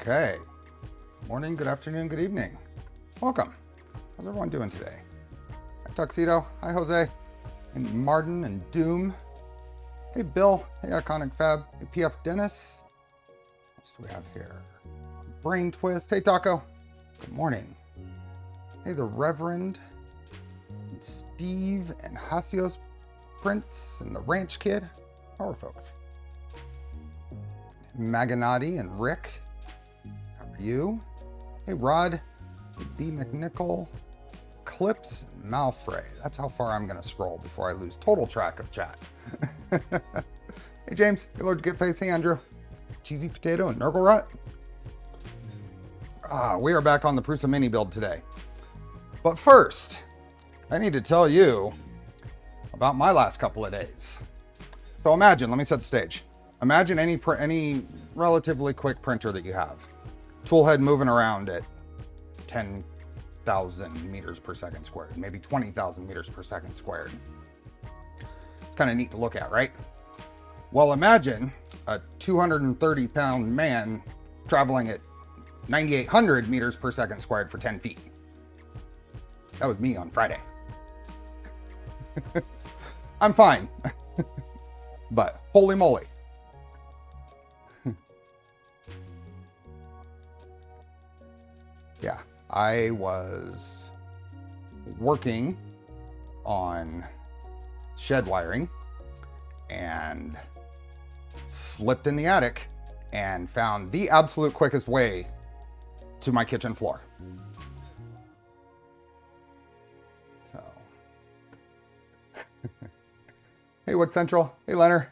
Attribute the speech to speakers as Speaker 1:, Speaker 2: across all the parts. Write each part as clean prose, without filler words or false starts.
Speaker 1: Okay. Morning, good afternoon, good evening. Welcome. How's everyone doing today? Hi, Tuxedo. Hi, Jose. And Martin and Doom. Hey, Bill. Hey, Iconic Fab. Hey, PF Dennis. What else do we have here? Brain Twist. Hey, Taco. Good morning. Hey, the Reverend. And Steve and Hasios Prince and the Ranch Kid. How are folks? Maganati and Rick. How are you? Hey, Rod. Hey, B. McNichol. Clips and Malfrey. That's how far I'm going to scroll before I lose total track of chat. Hey, James. Hey, Lord Getface. Hey, Andrew. Cheesy Potato and Nurgle Rot. We are back on the Prusa Mini build today. But first, I need to tell you about my last couple of days. So imagine, let me set the stage. Imagine any relatively quick printer that you have. Toolhead moving around at 10,000 meters per second squared, maybe 20,000 meters per second squared. It's kind of neat to look at, right? Well, imagine a 230-pound man traveling at 9,800 meters per second squared for 10 feet. That was me on Friday. I'm fine. But holy moly. Yeah, I was working on shed wiring and slipped in the attic and found the absolute quickest way to my kitchen floor. So, hey, Wick Central. Hey, Leonard.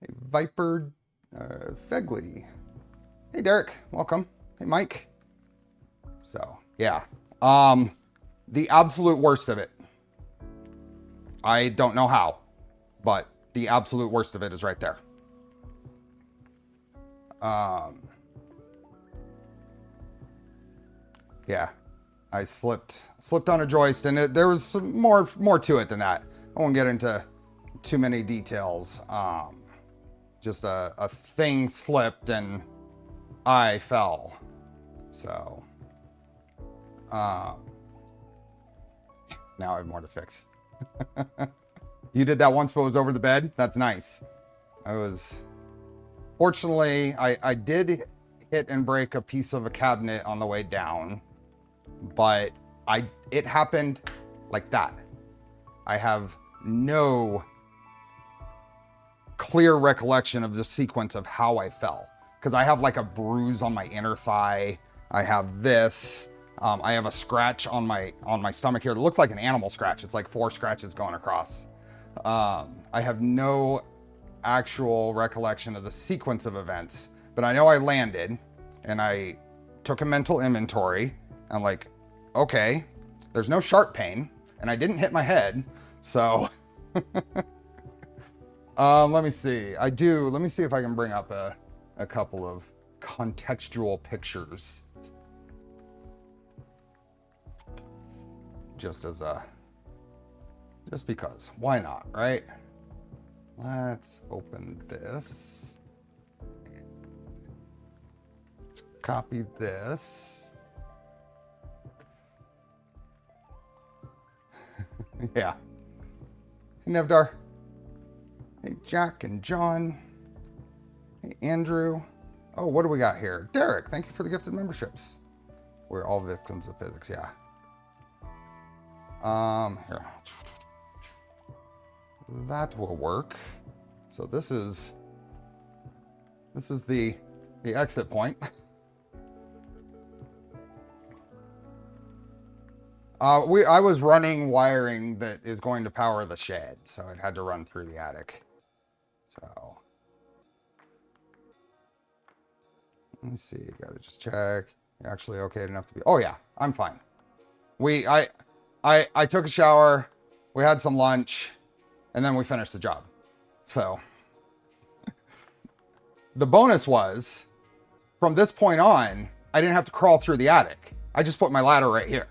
Speaker 1: Hey, Viper Fegley. Hey, Derek. Welcome. Hey, Mike. So, yeah. The absolute worst of it. I don't know how, but the absolute worst of it is right there. Yeah, I slipped on a joist, and there was some more to it than that. I won't get into too many details. Just a thing slipped and I fell. So, now I have more to fix. You did that once, but it was over the bed. That's nice. Fortunately, I did hit and break a piece of a cabinet on the way down, but it happened like that. I have no clear recollection of the sequence of how I fell, because I have like a bruise on my inner thigh. I have this. I have a scratch on my stomach here that looks like an animal scratch. It's like 4 scratches going across. I have no actual recollection of the sequence of events, but I know I landed and I took a mental inventory. I'm like, okay, there's no sharp pain and I didn't hit my head. So let me see. Let me see if I can bring up a couple of contextual pictures. Just because, why not, right? Let's open this. Let's copy this. Yeah. Hey, Nevdar. Hey, Jack and John. Hey, Andrew. Oh, what do we got here? Derek, thank you for the gifted memberships. We're all victims of physics, yeah. Here. That will work. So this is the exit point. I was running wiring that is going to power the shed, so it had to run through the attic. So let me see. Gotta just check. You're actually okay enough to be. Oh yeah, I'm fine. I took a shower, we had some lunch, and then we finished the job. So the bonus was, from this point on, I didn't have to crawl through the attic. I just put my ladder right here.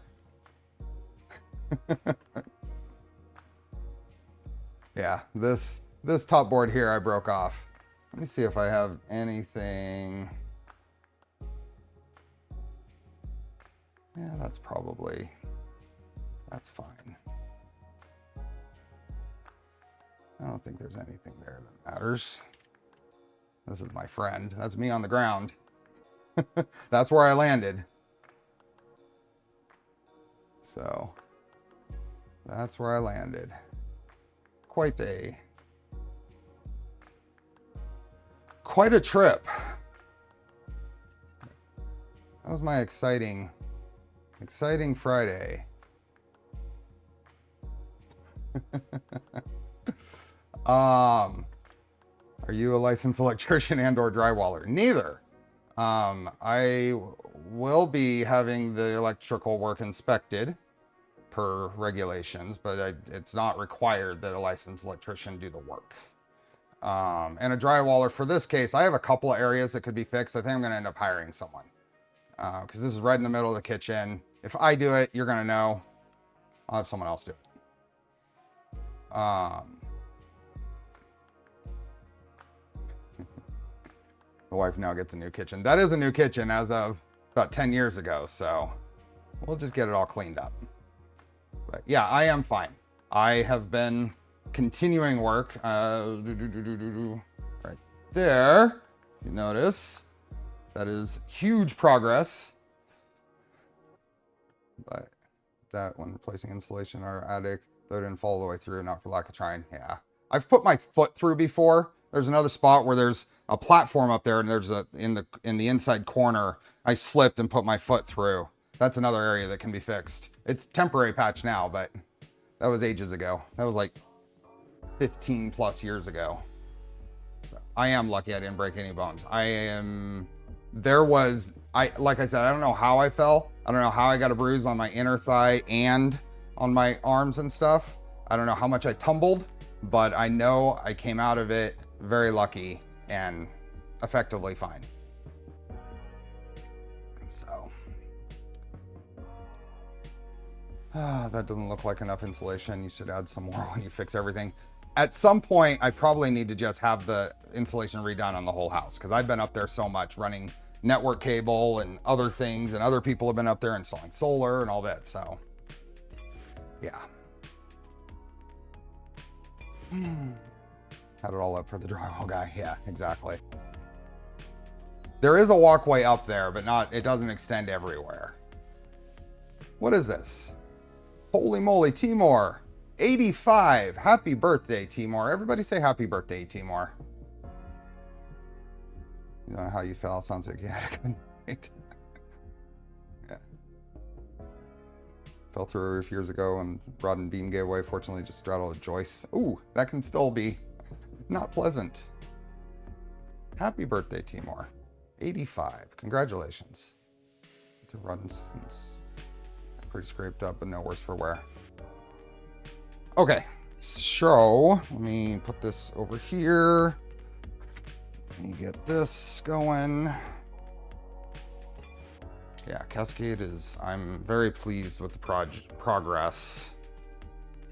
Speaker 1: Yeah, this top board here I broke off. Let me see if I have anything Yeah, that's fine. I don't think there's anything there that matters. This is my friend. That's me on the ground. That's where I landed. So that's where I landed. Quite a trip. That was my exciting Friday. Are you a licensed electrician and or drywaller? Neither. I will be having the electrical work inspected per regulations, but it's not required that a licensed electrician do the work. And a drywaller for this case, I have a couple of areas that could be fixed. I think I'm going to end up hiring someone because this is right in the middle of the kitchen. If I do it, you're going to know. I'll have someone else do it. The wife now gets a new kitchen. That is a new kitchen as of about 10 years ago. So we'll just get it all cleaned up. But yeah, I am fine. I have been continuing work right there. You notice that is huge progress. But that when replacing insulation in our attic, though it didn't fall all the way through, not for lack of trying. Yeah, I've put my foot through before. There's another spot where there's a platform up there, and there's in the inside corner, I slipped and put my foot through. That's another area that can be fixed. It's temporary patch now, but that was ages ago. That was like 15 plus years ago. So I am lucky I didn't break any bones. Like I said, I don't know how I fell. I don't know how I got a bruise on my inner thigh and on my arms and stuff. I don't know how much I tumbled, but I know I came out of it very lucky and effectively fine. So that doesn't look like enough insulation. You should add some more when you fix everything. At some point, I probably need to just have the insulation redone on the whole house because I've been up there so much running network cable and other things, and other people have been up there installing solar and all that. So yeah. Had it all up for the drywall guy. Yeah, exactly. There is a walkway up there, but it doesn't extend everywhere. What is this? Holy moly, Timor. 85. Happy birthday, Timor. Everybody say happy birthday, Timor. You know how you fell? Sounds like you had a good night. Yeah. Fell through a roof years ago and rod and beam gave way. Fortunately, just straddled a joist. Ooh, that can still be not pleasant. Happy birthday, Timor. 85. Congratulations. The runs pretty scraped up, but no worse for wear. Okay, so let me put this over here. Let me get this going. Yeah, Cascade I'm very pleased with the progress.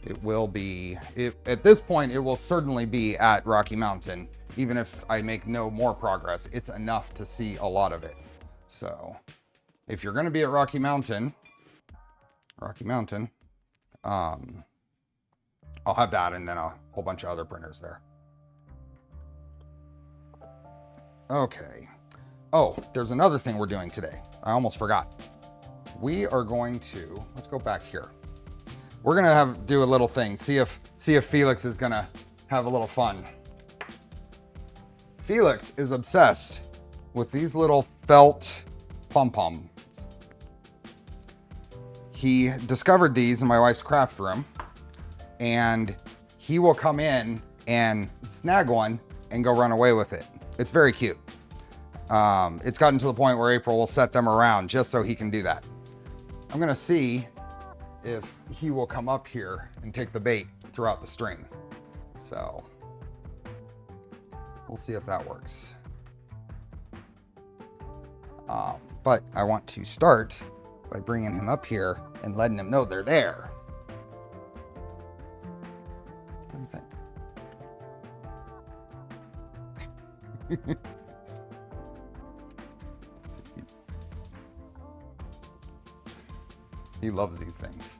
Speaker 1: It will be, at this point, it will certainly be at Rocky Mountain. Even if I make no more progress, it's enough to see a lot of it. So if you're going to be at Rocky Mountain, I'll have that and then a whole bunch of other printers there. Okay. Oh, there's another thing we're doing today. I almost forgot. We are going to, let's go back here. We're gonna do a little thing. See if Felix is gonna have a little fun. Felix is obsessed with these little felt pom-poms. He discovered these in my wife's craft room, and he will come in and snag one and go run away with it. It's very cute. It's gotten to the point where April will set them around just so he can do that. I'm gonna see if he will come up here and take the bait throughout the string. So we'll see if that works. But I want to start by bringing him up here and letting him know they're there. What do you think? He loves these things.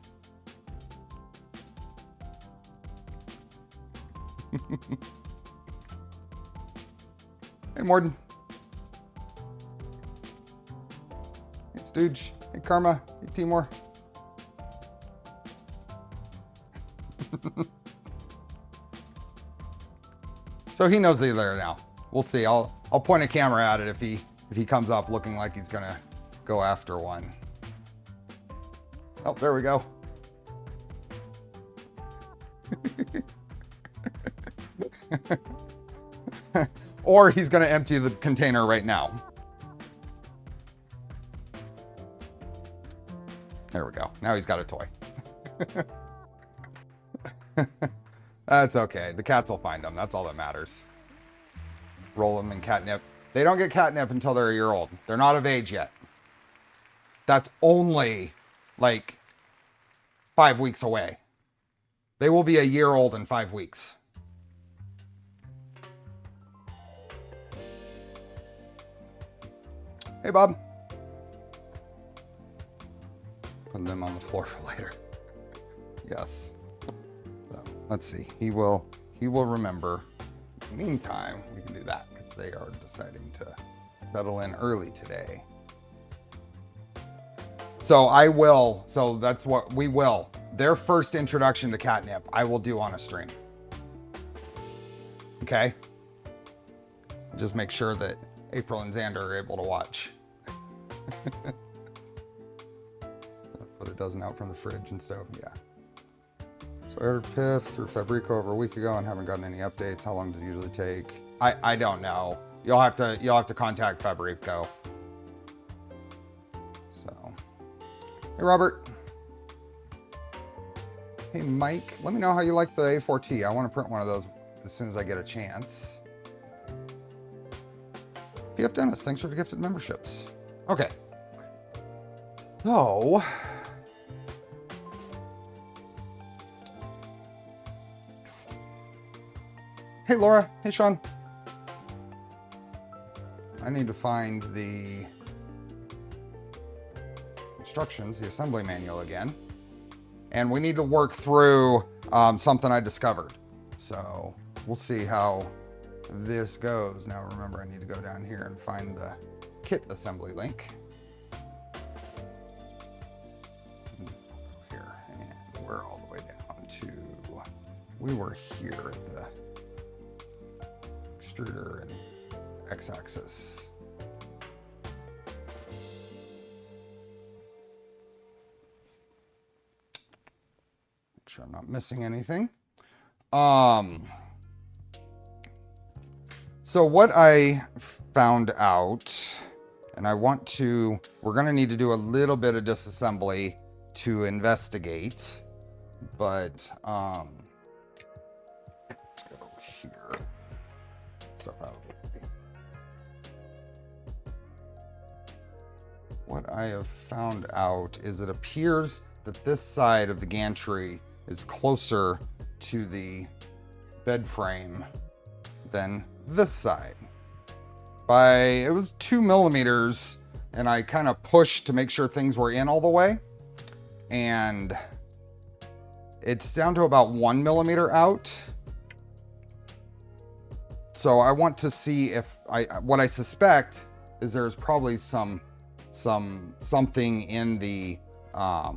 Speaker 1: Hey, Morden. Hey, Stooge. Hey, Karma. Hey, Timur. So he knows they're there now. We'll see. I'll point a camera at it if he comes up looking like he's gonna go after one. Oh, there we go. Or he's gonna empty the container right now. There we go. Now he's got a toy. That's okay. The cats will find them. That's all that matters. Roll them in catnip. They don't get catnip until they're a year old. They're not of age yet. That's only like 5 weeks away. They will be a year old in 5 weeks. Hey, Bob. Put them on the floor for later. Yes. So, let's see. He will remember. In the meantime, we can do that because they are deciding to settle in early today. So that's what we will. Their first introduction to catnip, I will do on a stream. Okay? Just make sure that April and Xander are able to watch. Put a dozen out from the fridge and stove, yeah. So I ordered Piff through Fabrico over a week ago and haven't gotten any updates. How long does it usually take? I don't know. You'll have to contact Fabrico. So, hey Robert. Hey Mike, let me know how you like the A4T. I want to print one of those as soon as I get a chance. PF Dennis, thanks for the gifted memberships. Okay. So, hey Laura, hey Sean. I need to find the instructions, the assembly manual again. And we need to work through something I discovered. So we'll see how this goes. Now remember, I need to go down here and find the kit assembly link. Here, and we're all the way down to, we were here at the extruder and x-axis. Make sure I'm not missing anything. So what I found out, and we're going to need to do a little bit of disassembly to investigate, but let's go here. Stuff out. What I have found out is it appears that this side of the gantry is closer to the bed frame than this side. It was 2 millimeters, and I kind of pushed to make sure things were in all the way. And it's down to about 1 millimeter out. So I want to see if what I suspect is there's probably something in the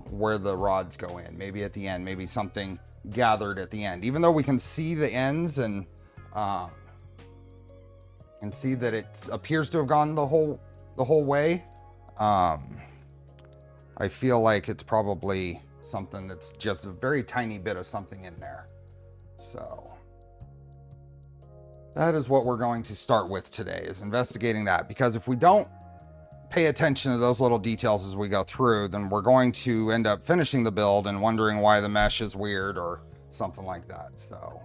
Speaker 1: where the rods go in, maybe at the end, maybe something gathered at the end, even though we can see the ends and see that it appears to have gone the whole way. I feel like it's probably something that's just a very tiny bit of something in there. So that is what we're going to start with today, is investigating that, because if we don't pay attention to those little details as we go through, then we're going to end up finishing the build and wondering why the mesh is weird or something like that. So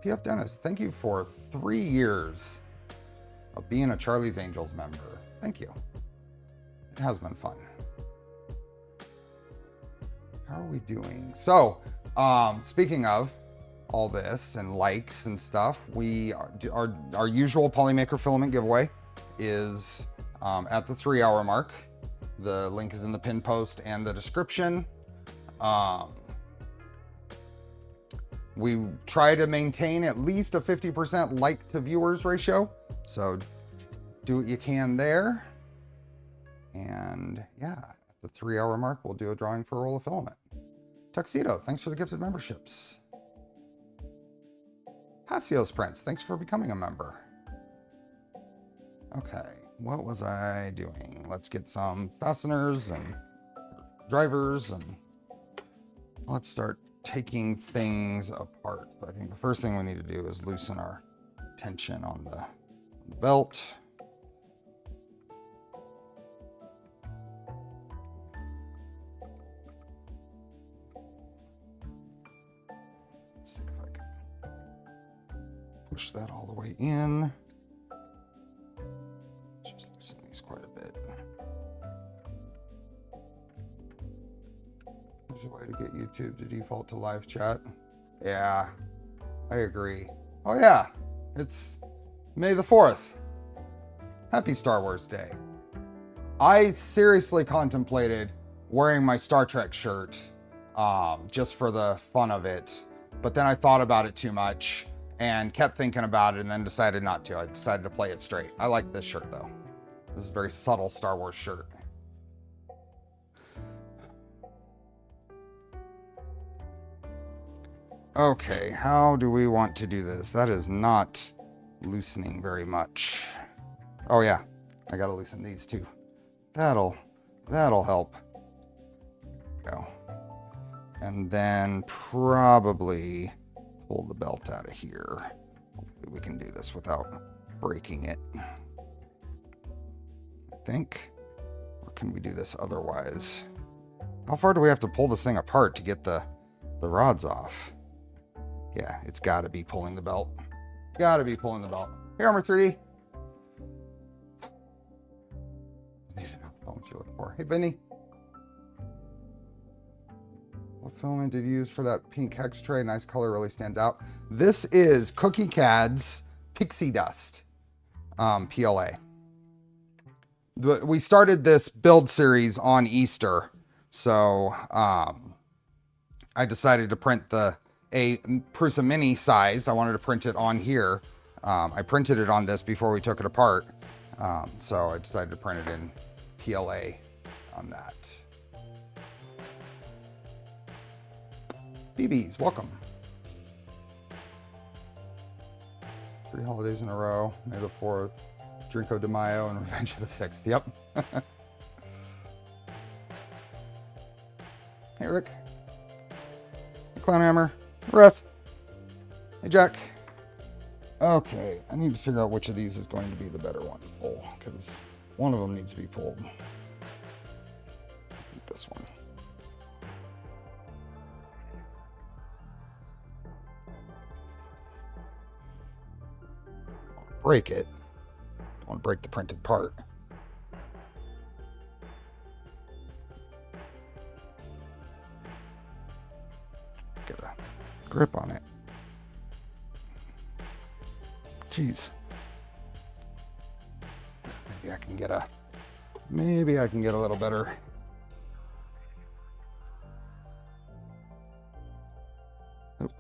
Speaker 1: PF Dennis, thank you for 3 years of being a Charlie's Angels member. Thank you. It has been fun. How are we doing? So, speaking of all this and likes and stuff, we are our usual Polymaker filament giveaway is at the 3-hour mark. The link is in the pin post and the description. We try to maintain at least a 50% like to viewers ratio. So do what you can there. And yeah, at the 3-hour mark, we'll do a drawing for a roll of filament. Tuxedo, thanks for the gifted memberships. Hasios Prince, thanks for becoming a member. Okay, what was I doing? Let's get some fasteners and drivers, and let's start taking things apart. I think the first thing we need to do is loosen our tension on the belt. Let's see if I can push that all the way in. Just loosen these quite a bit. There's a way to get YouTube to default to live chat. Yeah, I agree. Oh yeah, it's May the 4th. Happy Star Wars Day. I seriously contemplated wearing my Star Trek shirt just for the fun of it. But then I thought about it too much and kept thinking about it and then decided not to. I decided to play it straight. I like this shirt though. This is a very subtle Star Wars shirt. Okay, how do we want to do this? That is not loosening very much. Oh yeah, I gotta loosen these too. That'll help. Go. And then probably pull the belt out of here. Hopefully we can do this without breaking it. I think. Or can we do this otherwise? How far do we have to pull this thing apart to get the rods off? Yeah, it's got to be pulling the belt. Got to be pulling the belt. Here, Armor 3D. These are not the filaments you're looking for. Hey, Benny. What filament did you use for that pink hex tray? Nice color, really stands out. This is Cookie CAD's Pixie Dust PLA. We started this build series on Easter, so I decided to print a Prusa Mini sized. I wanted to print it on here. I printed it on this before we took it apart. So I decided to print it in PLA on that. BBs, welcome. 3 holidays in a row. May the 4th, Drinko de Mayo, and Revenge of the 6th. Yep. Hey, Rick. Hey, Clownhammer. Breath. Hey, Jack. Okay, I need to figure out which of these is going to be the better one to pull, because one of them needs to be pulled. I think this one. I want to break it. I want to break the printed part. Get a grip on it. Jeez. Maybe I can get a little better. Oop.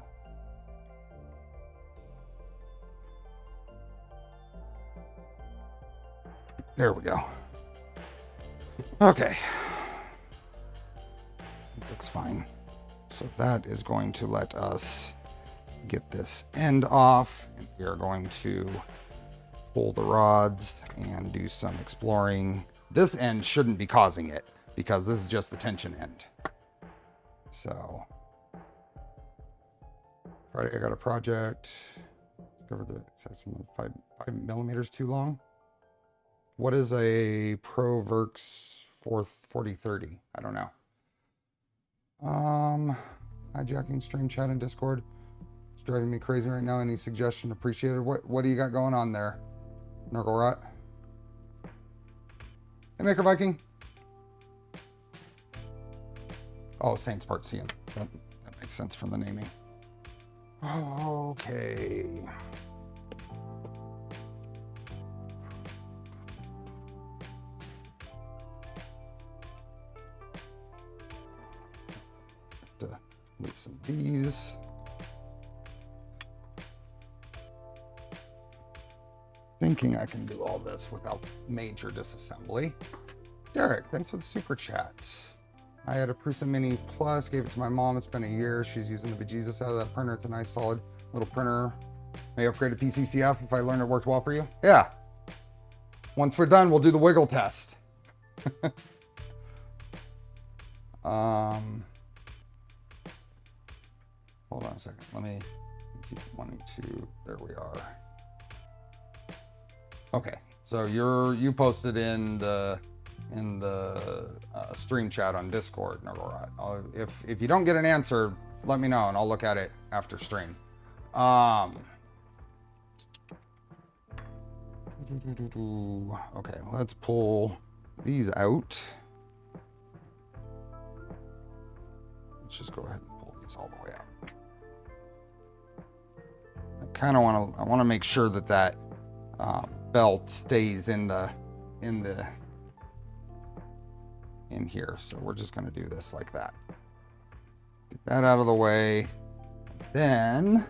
Speaker 1: There we go. Okay. It looks fine. So that is going to let us get this end off. And we are going to pull the rods and do some exploring. This end shouldn't be causing it because this is just the tension end. So Friday I got a project. Discovered that it's 5 millimeters too long. What is a ProVerx 4030? I don't know. Hijacking stream chat and Discord. It's driving me crazy right now. Any suggestion appreciated? What do you got going on there, Nurgle Rot? Hey, Maker Viking. Oh, Saints Part C. That makes sense from the naming. Okay. Loosen these. Thinking I can do all this without major disassembly. Derek, thanks for the super chat. I had a Prusa Mini Plus, gave it to my mom. It's been a year. She's using the bejesus out of that printer. It's a nice, solid little printer. May upgrade to PC CF if I learned it worked well for you. Yeah. Once we're done, we'll do the wiggle test. Hold on a second. Let me keep wanting to. There we are. Okay, so you posted in the stream chat on Discord. If you don't get an answer, let me know and I'll look at it after stream. Okay, let's pull these out. Let's just go ahead and pull these all the way out. I kind of want to make sure that belt stays in here. So we're just going to do this like that. Get that out of the way. Then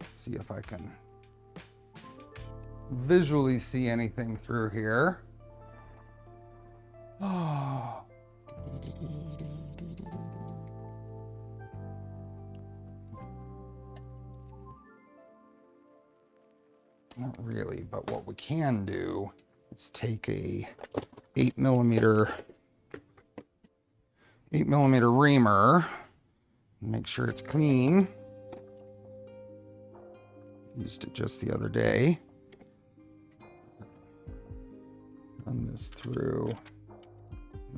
Speaker 1: see if I can visually see anything through here. Oh. Not really, but what we can do is take a 8mm reamer, make sure it's clean. Used it just the other day. Run this through.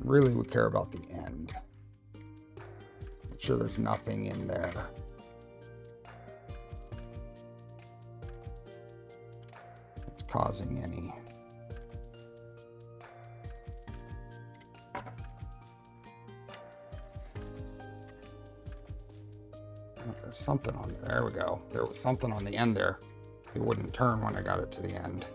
Speaker 1: Really, we care about the end. Make sure there's nothing in there. It's causing any. There's something on there. There we go. There was something on the end there. It wouldn't turn when I got it to the end.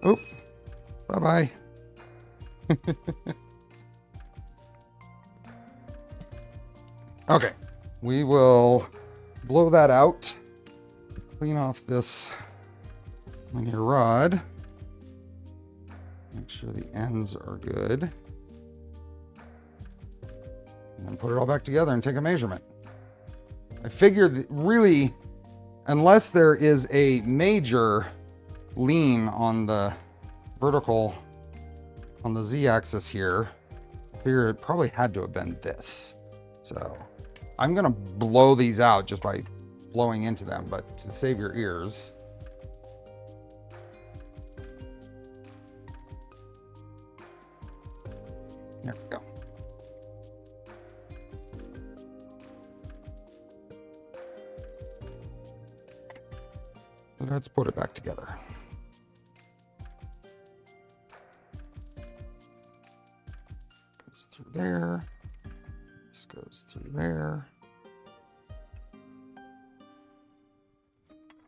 Speaker 1: Oop. Bye-bye. Okay. We will blow that out. Clean off this linear rod. Make sure the ends are good. And then put it all back together and take a measurement. I figured really, unless there is a major lean on the vertical, on the Z-axis here, I figured it probably had to have been this. So I'm gonna blow these out just by blowing into them, but to save your ears. There we go. Let's put it back together. Goes through there. This goes through there.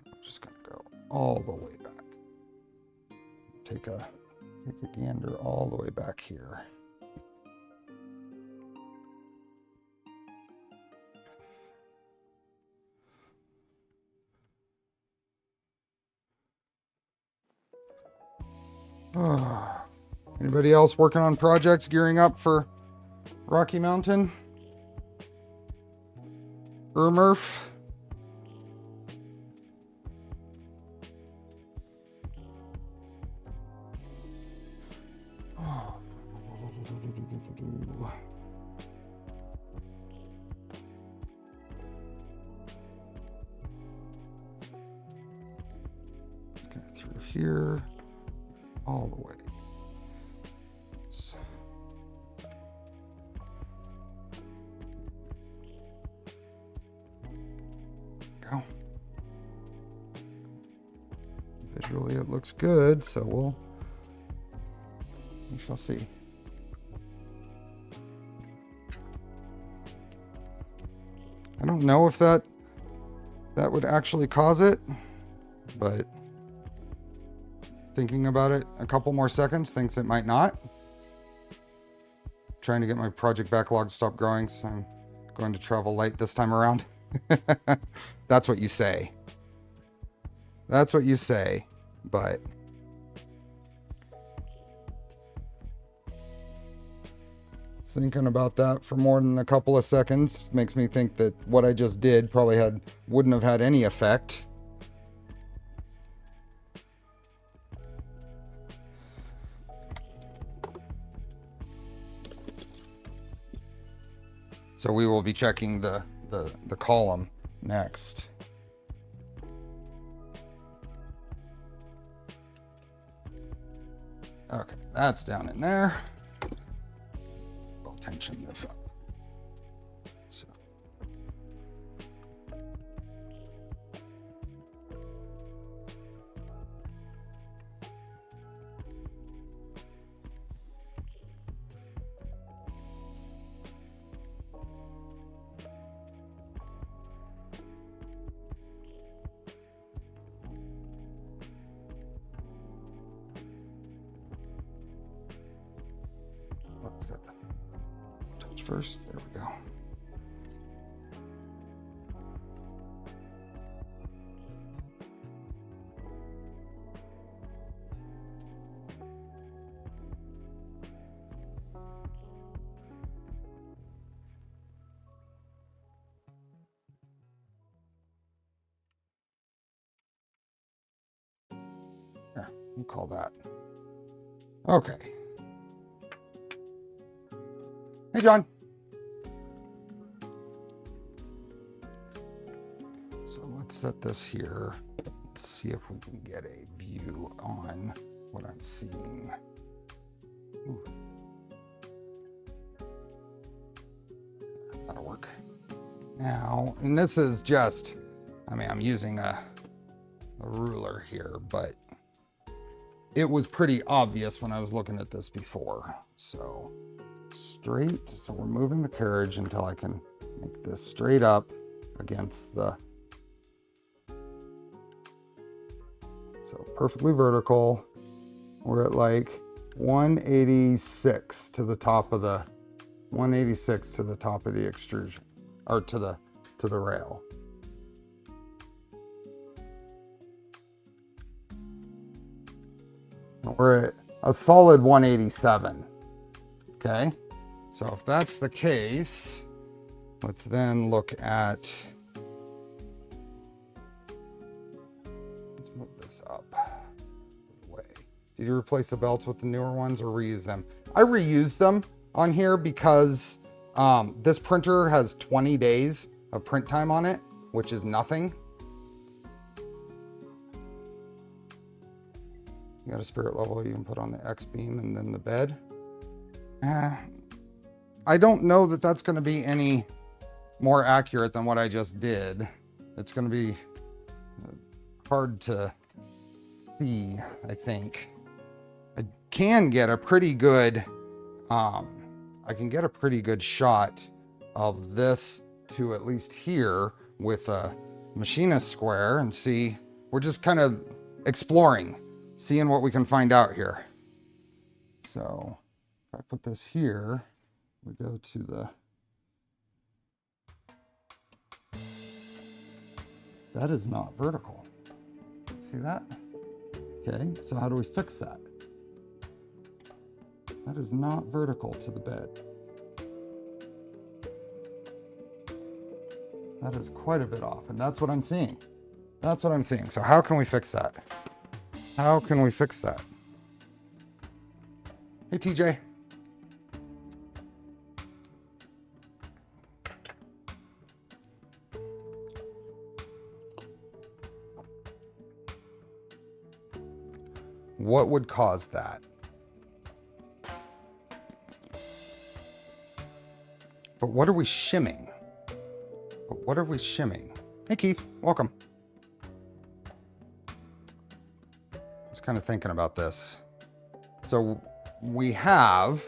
Speaker 1: I'm just gonna go all the way back. Take a gander all the way back here. Oh. Anybody else working on projects, gearing up for Rocky Mountain? Murph? Oh. Okay, through here. All the way. So. Go. Visually it looks good, so we shall see. I don't know if that would actually cause it, but thinking about it a couple more seconds, thinks it might not. Trying to get my project backlog to stop growing, so I'm going to travel light this time around. That's what you say. That's what you say, but thinking about that for more than a couple of seconds makes me think that what I just did probably wouldn't have had any effect. So we will be checking the column next. Okay, that's down in there. We'll tension this up. So. Touch first. There we go. Here, we'll call that. Okay. Hey, John. So let's set this here. Let's see if we can get a view on what I'm seeing. Ooh. That'll work. Now, and this is just, I mean, I'm using a ruler here, but it was pretty obvious when I was looking at this before. So straight, so we're moving the carriage until I can make this straight up against the, so perfectly vertical. We're at like 186 to the top of the, 186 to the top of the extrusion, or to the rail. We're at a solid 187. Okay, so if that's the case, let's then look at, let's move this up way. Did you replace the belts with the newer ones or reuse them? I reused them on here because this printer has 20 days of print time on it, which is nothing. You got a spirit level you can put on the X-beam and then the bed. I don't know that that's going to be any more accurate than what I just did. It's going to be hard to see, I think. I can get a pretty good, I can get a pretty good shot of this to at least here with a machinist square and see. We're just kind of exploring, seeing what we can find out here. So if I put this here, we go to the, that is not vertical. See that? Okay, so how do we fix that? That is not vertical to the bed. That is quite a bit off, and that's what I'm seeing. That's what I'm seeing. So how can we fix that? How can we fix that? Hey, TJ. What would cause that? But what are we shimming? But what are we shimming? Hey, Keith, welcome. Just kind of thinking about this. So we have,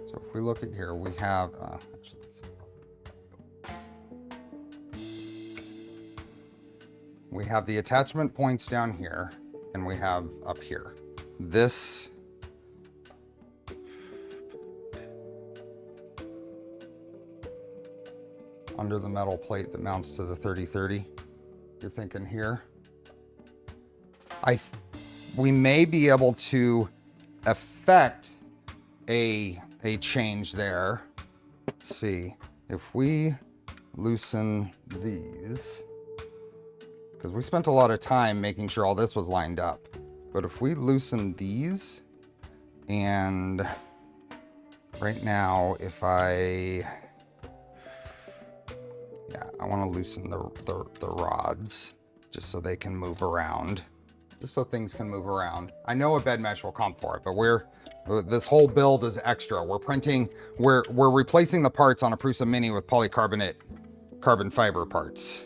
Speaker 1: so if we look at here, we have, actually, let's see. We have the attachment points down here, and we have up here. this under the metal plate that mounts to the 3030. You're thinking here. We may be able to affect a change there. Let's see if we loosen these, because we spent a lot of time making sure all this was lined up. But if we loosen these, and right now, if I want to loosen the rods just so they can move around, just so things can move around. I know a bed mesh will come for it, but this whole build is extra. We're replacing the parts on a Prusa Mini with polycarbonate carbon fiber parts.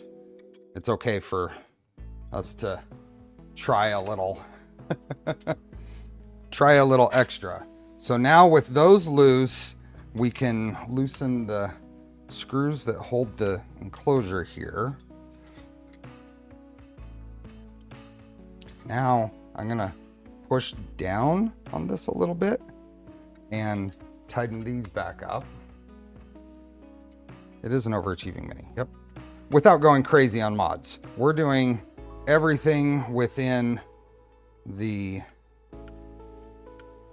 Speaker 1: It's okay for us to try a little extra. So now with those loose, we can loosen the screws that hold the enclosure here. Now I'm gonna push down on this a little bit and tighten these back up. It is an overachieving Mini, yep. Without going crazy on mods. We're doing everything within the,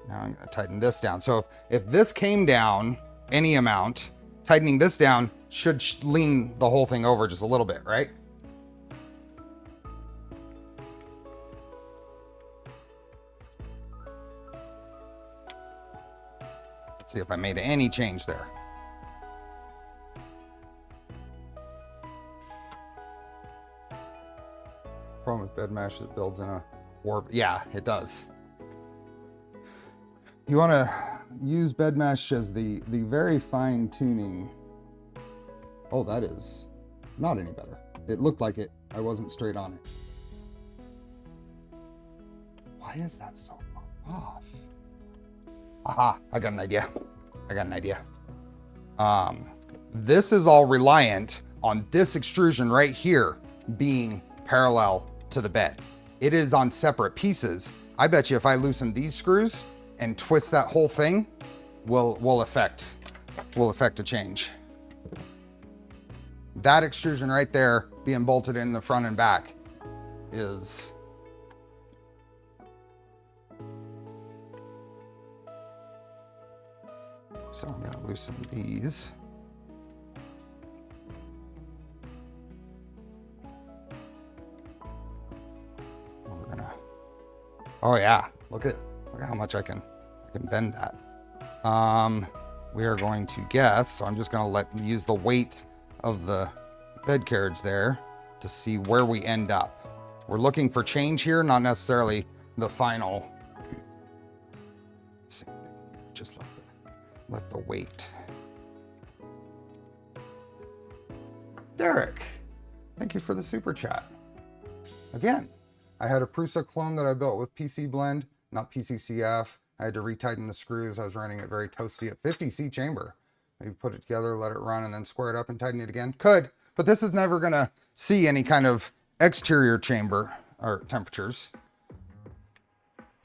Speaker 1: now I'm gonna tighten this down. So if this came down any amount, tightening this down should lean the whole thing over just a little bit, right? Let's see if I made any change there. Problem with bed mesh, it builds in a warp. Yeah, it does. You want to use bed mesh as the very fine tuning. Oh, that is not any better. It looked like it. I wasn't straight on it. Why is that so far off? Aha, I got an idea. This is all reliant on this extrusion right here being parallel to the bed. It is on separate pieces. I bet you if I loosen these screws and twist that whole thing, will affect a change. That extrusion right there being bolted in the front and back is so I'm gonna loosen these. We're gonna, oh yeah, look at how much I can bend that. We are going to guess, so I'm just gonna use the weight of the bed carriage there to see where we end up. We're looking for change here, not necessarily the final. Same thing. Just let the weight. Derek, thank you for the super chat. Again, I had a Prusa clone that I built with PC Blend, not PC CF. I had to retighten the screws. I was running it very toasty at 50C chamber. Maybe put it together, let it run, and then square it up and tighten it again. Could, but this is never gonna see any kind of exterior chamber or temperatures.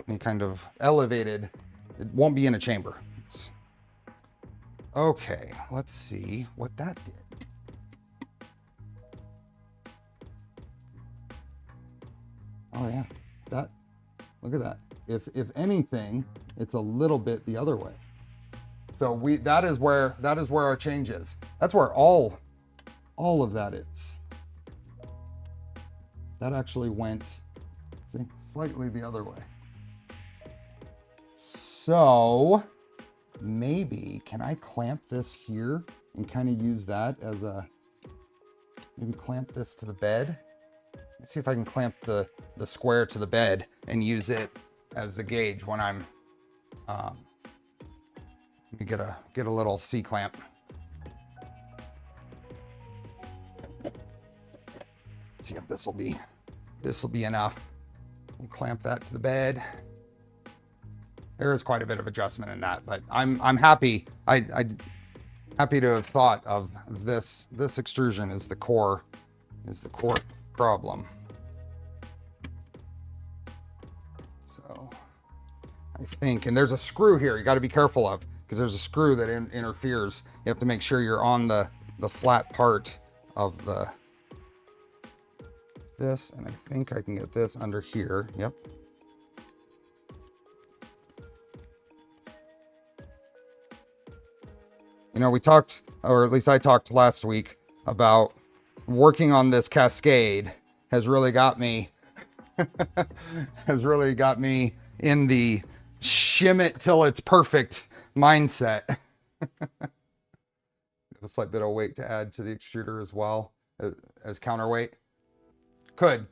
Speaker 1: Any kind of elevated, it won't be in a chamber. Okay, let's see what that did. Oh yeah, look at that. If anything, it's a little bit the other way. So that is where our change is. That's where all of that is. That actually went, see, slightly the other way. So maybe, can I clamp this here and kind of use that as a, maybe clamp this to the bed? Let's see if I can clamp the square to the bed and use it as the gauge when I'm, let me get a little C-clamp. See if this will be enough. We'll clamp that to the bed. There is quite a bit of adjustment in that, but I'm happy. I'm happy to have thought of this extrusion is the core problem. So I think. And there's a screw here you got to be careful of, because there's a screw that interferes. You have to make sure you're on the flat part of this, and I think I can get this under here. Yep. You know, we talked, or at least I talked last week, about working on this cascade has really got me in the shim it till it's perfect mindset. A slight bit of weight to add to the extruder as well as counterweight. Could.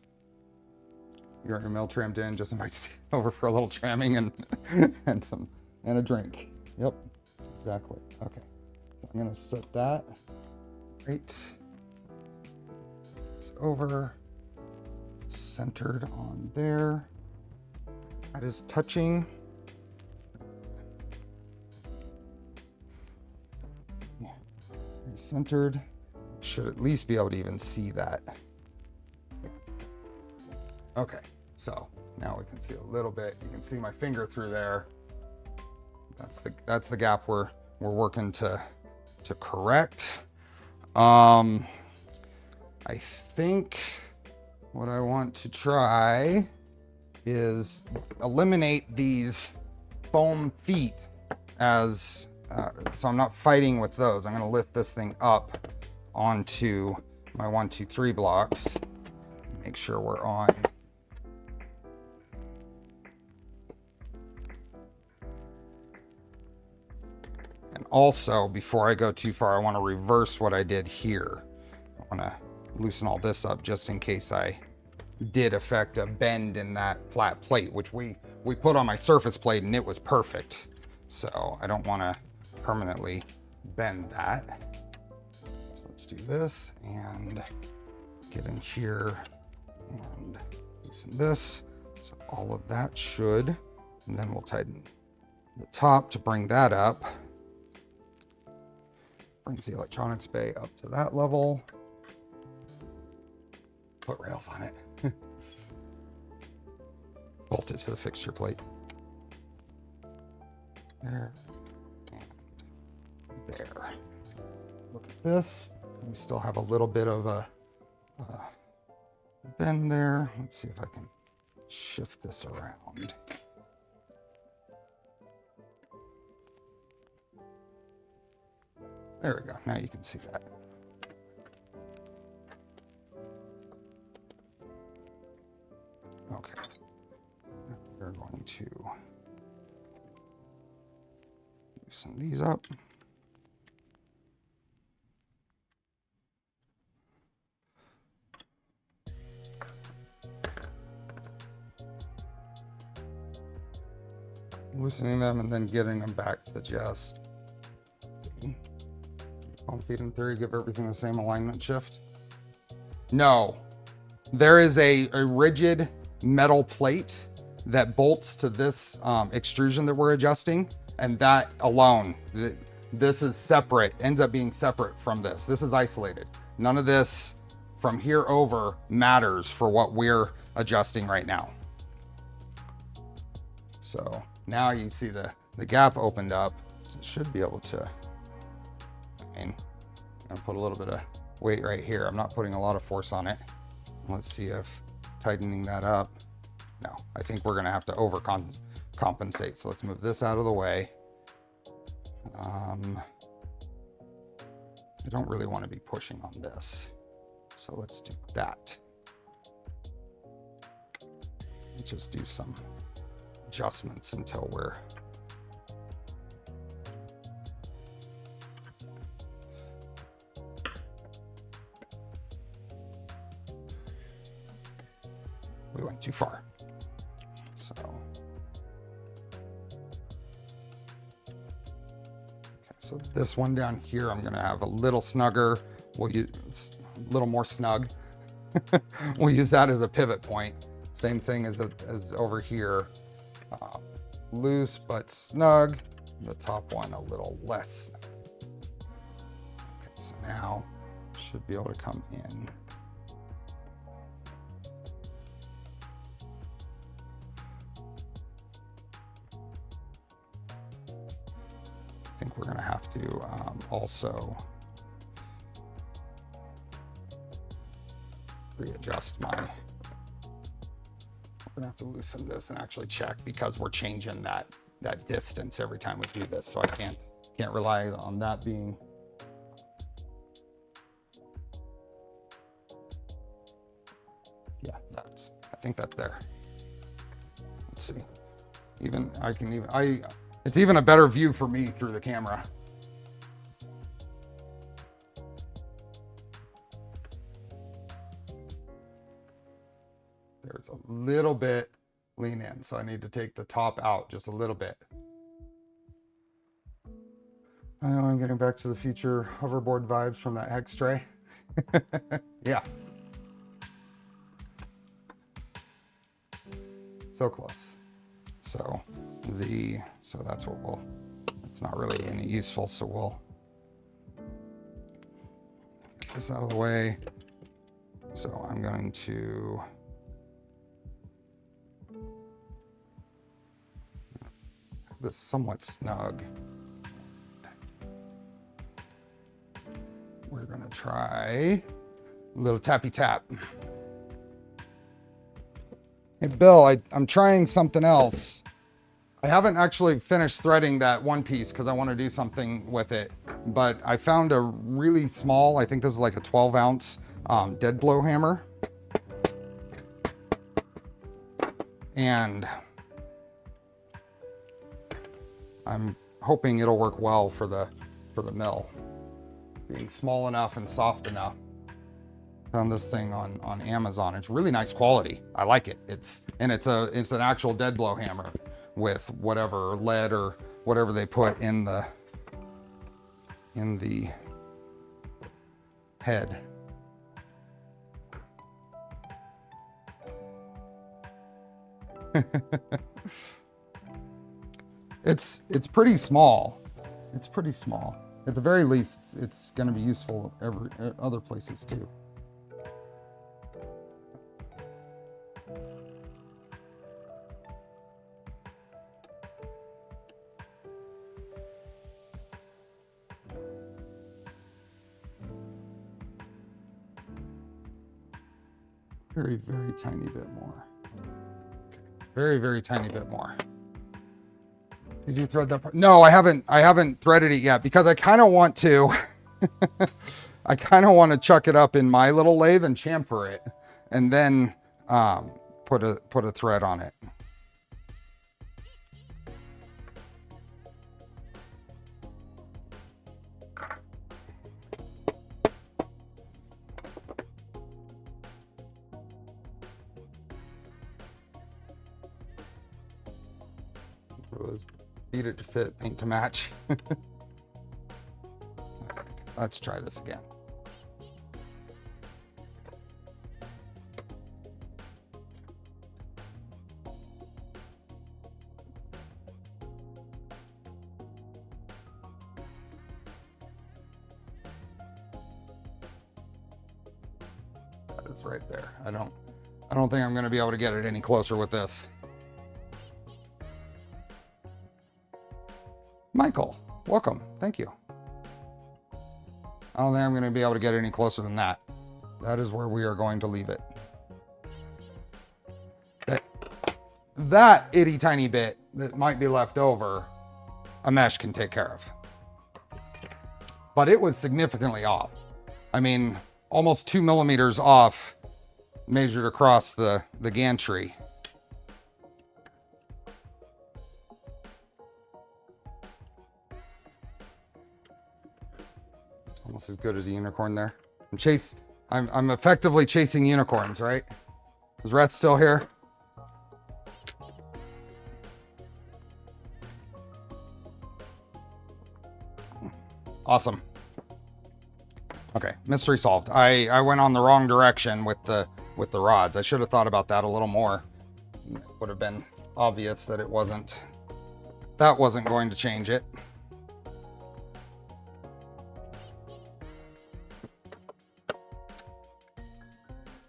Speaker 1: You're in your mill trammed in, just invites you over for a little tramming and a drink. Yep, exactly. Okay, so I'm gonna set that right. It's over, centered on there. That is touching. Centered. Should at least be able to even see that. Okay, so now we can see a little bit. You can see my finger through there. That's the gap we're working to correct. I think what I want to try is eliminate these foam feet as so I'm not fighting with those. I'm going to lift this thing up onto my 1, 2, 3 blocks. Make sure we're on. And also, before I go too far, I want to reverse what I did here. I want to loosen all this up just in case I did affect a bend in that flat plate, which we put on my surface plate and it was perfect. So I don't want to permanently bend that. So let's do this and get in here and loosen this. So all of that should, and then we'll tighten the top to bring that up. Brings the electronics bay up to that level. Put rails on it. Bolt it to the fixture plate. There. There. Look at this. We still have a little bit of a bend there. Let's see if I can shift this around. There we go. Now you can see that. Okay. We're going to loosen these up. Loosening them and then getting them back to just foam feet in theory, give everything the same alignment shift. No, there is a rigid metal plate that bolts to this extrusion that we're adjusting, and that alone, this is separate, ends up being separate from this. This is isolated. None of this from here over matters for what we're adjusting right now. So now you see the gap opened up, so it should be able to, I mean, I'm gonna put a little bit of weight right here. I'm not putting a lot of force on it. Let's see if tightening that up. No, I think we're gonna have to overcompensate. So let's move this out of the way. I don't really want to be pushing on this. So let's do that. Let's just do some adjustments until we're we went too far. So so this one down here, I'm gonna have a little snugger. We'll use a little more snug. We'll use that as a pivot point. Same thing as over here. Loose but snug. The top one a little less snug. Okay, so now should be able to come in. to also readjust my, I'm gonna have to loosen this and actually check because we're changing that distance every time we do this. So I can't rely on that being. Yeah, I think that's there. Let's see. It's even a better view for me through the camera. There's a little bit lean in, so I need to take the top out just a little bit. I know I'm getting back to the future hoverboard vibes from that hex tray. Yeah. So close. So that's what it's not really any useful, so we'll get this out of the way. So I'm going to have this somewhat snug. We're gonna try a little tappy tap. Hey Bill, I'm trying something else. I haven't actually finished threading that one piece because I want to do something with it, but I found a really small, I think this is like a 12-ounce dead blow hammer. And I'm hoping it'll work well for the mill. Being small enough and soft enough. Found this thing on Amazon. It's really nice quality. I like it. It's an actual dead blow hammer with whatever lead or whatever they put in the head. It's pretty small. It's pretty small. At the very least, it's going to be useful other places too. Very, very tiny bit more. Okay. Very, very tiny bit more. Did you thread that part? No, I haven't threaded it yet because I kind of want to, I kind of want to chuck it up in my little lathe and chamfer it and then put a thread on it. Beat it to fit, paint to match. Okay, let's try this again. That is right there. I don't think I'm going to be able to get it any closer with this. Michael, welcome. Thank you. I don't think I'm going to be able to get any closer than that. That is where we are going to leave it. That itty tiny bit that might be left over, a mesh can take care of. But it was significantly off. I mean, almost 2 millimeters off, measured across the gantry. Almost as good as a unicorn there. I'm effectively chasing unicorns, right? Is Rhett still here? Awesome. Okay, mystery solved. I went on the wrong direction with the rods. I should have thought about that a little more. It would have been obvious that that wasn't going to change it.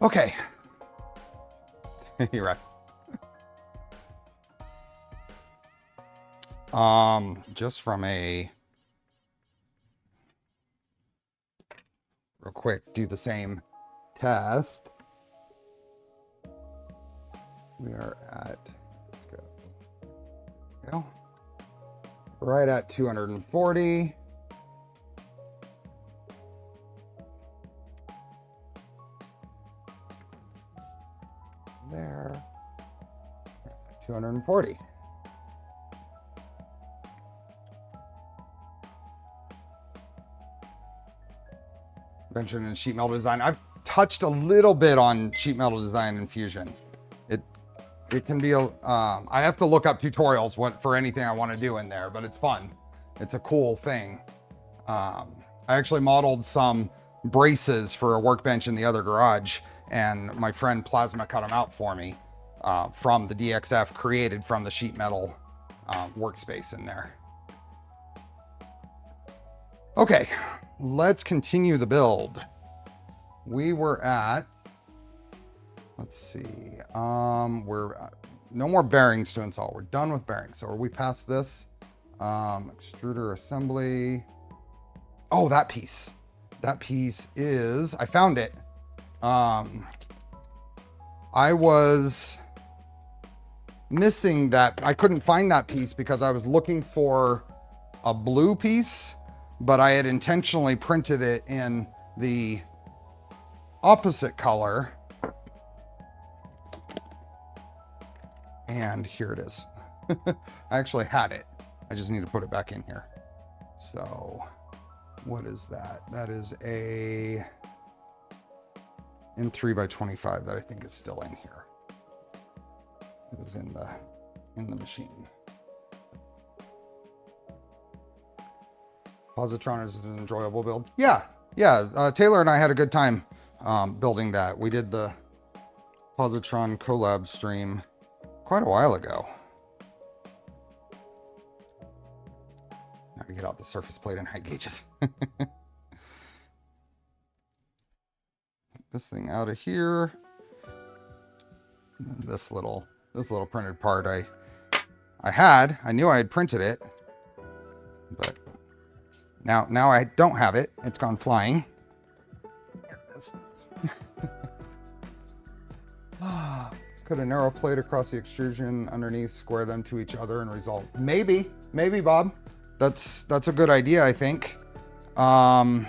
Speaker 1: Okay. You're right. Just from a real quick, do the same test. We are at, let's go, right at 240. There, 240. Mentioned in sheet metal design. I've touched a little bit on sheet metal design in Fusion. It can be a, I have to look up tutorials for anything I want to do in there, but it's fun. It's a cool thing. I actually modeled some braces for a workbench in the other garage, and my friend Plasma cut them out for me from the DXF created from the sheet metal workspace in there. Okay, let's continue the build. We were at, let's see, we're no more bearings to install. We're done with bearings. So are we past this? Extruder assembly. Oh, that piece. That piece is, I found it. I was missing that. I couldn't find that piece because I was looking for a blue piece, but I had intentionally printed it in the opposite color. And here it is. I actually had it. I just need to put it back in here. So what is that? That is a M3x25 that I think is still in here. It was in the machine. Positron is an enjoyable build. Yeah. Taylor and I had a good time building that. We did the Positron collab stream quite a while ago. Now to get out the surface plate and height gauges. This thing out of here. And this little printed part I knew I had printed it, but now I don't have it. It's gone flying. Here it is. Could a narrow plate across the extrusion underneath square them to each other and result? Maybe, Bob. That's a good idea, I think. I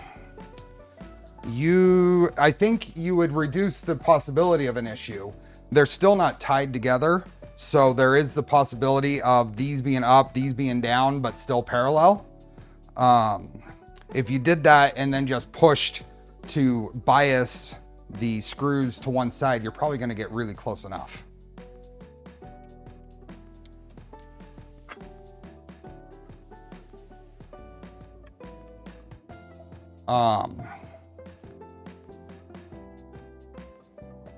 Speaker 1: think you would reduce the possibility of an issue. They're still not tied together, so there is the possibility of these being up, these being down, but still parallel. If you did that and then just pushed to bias the screws to one side, you're probably going to get really close enough.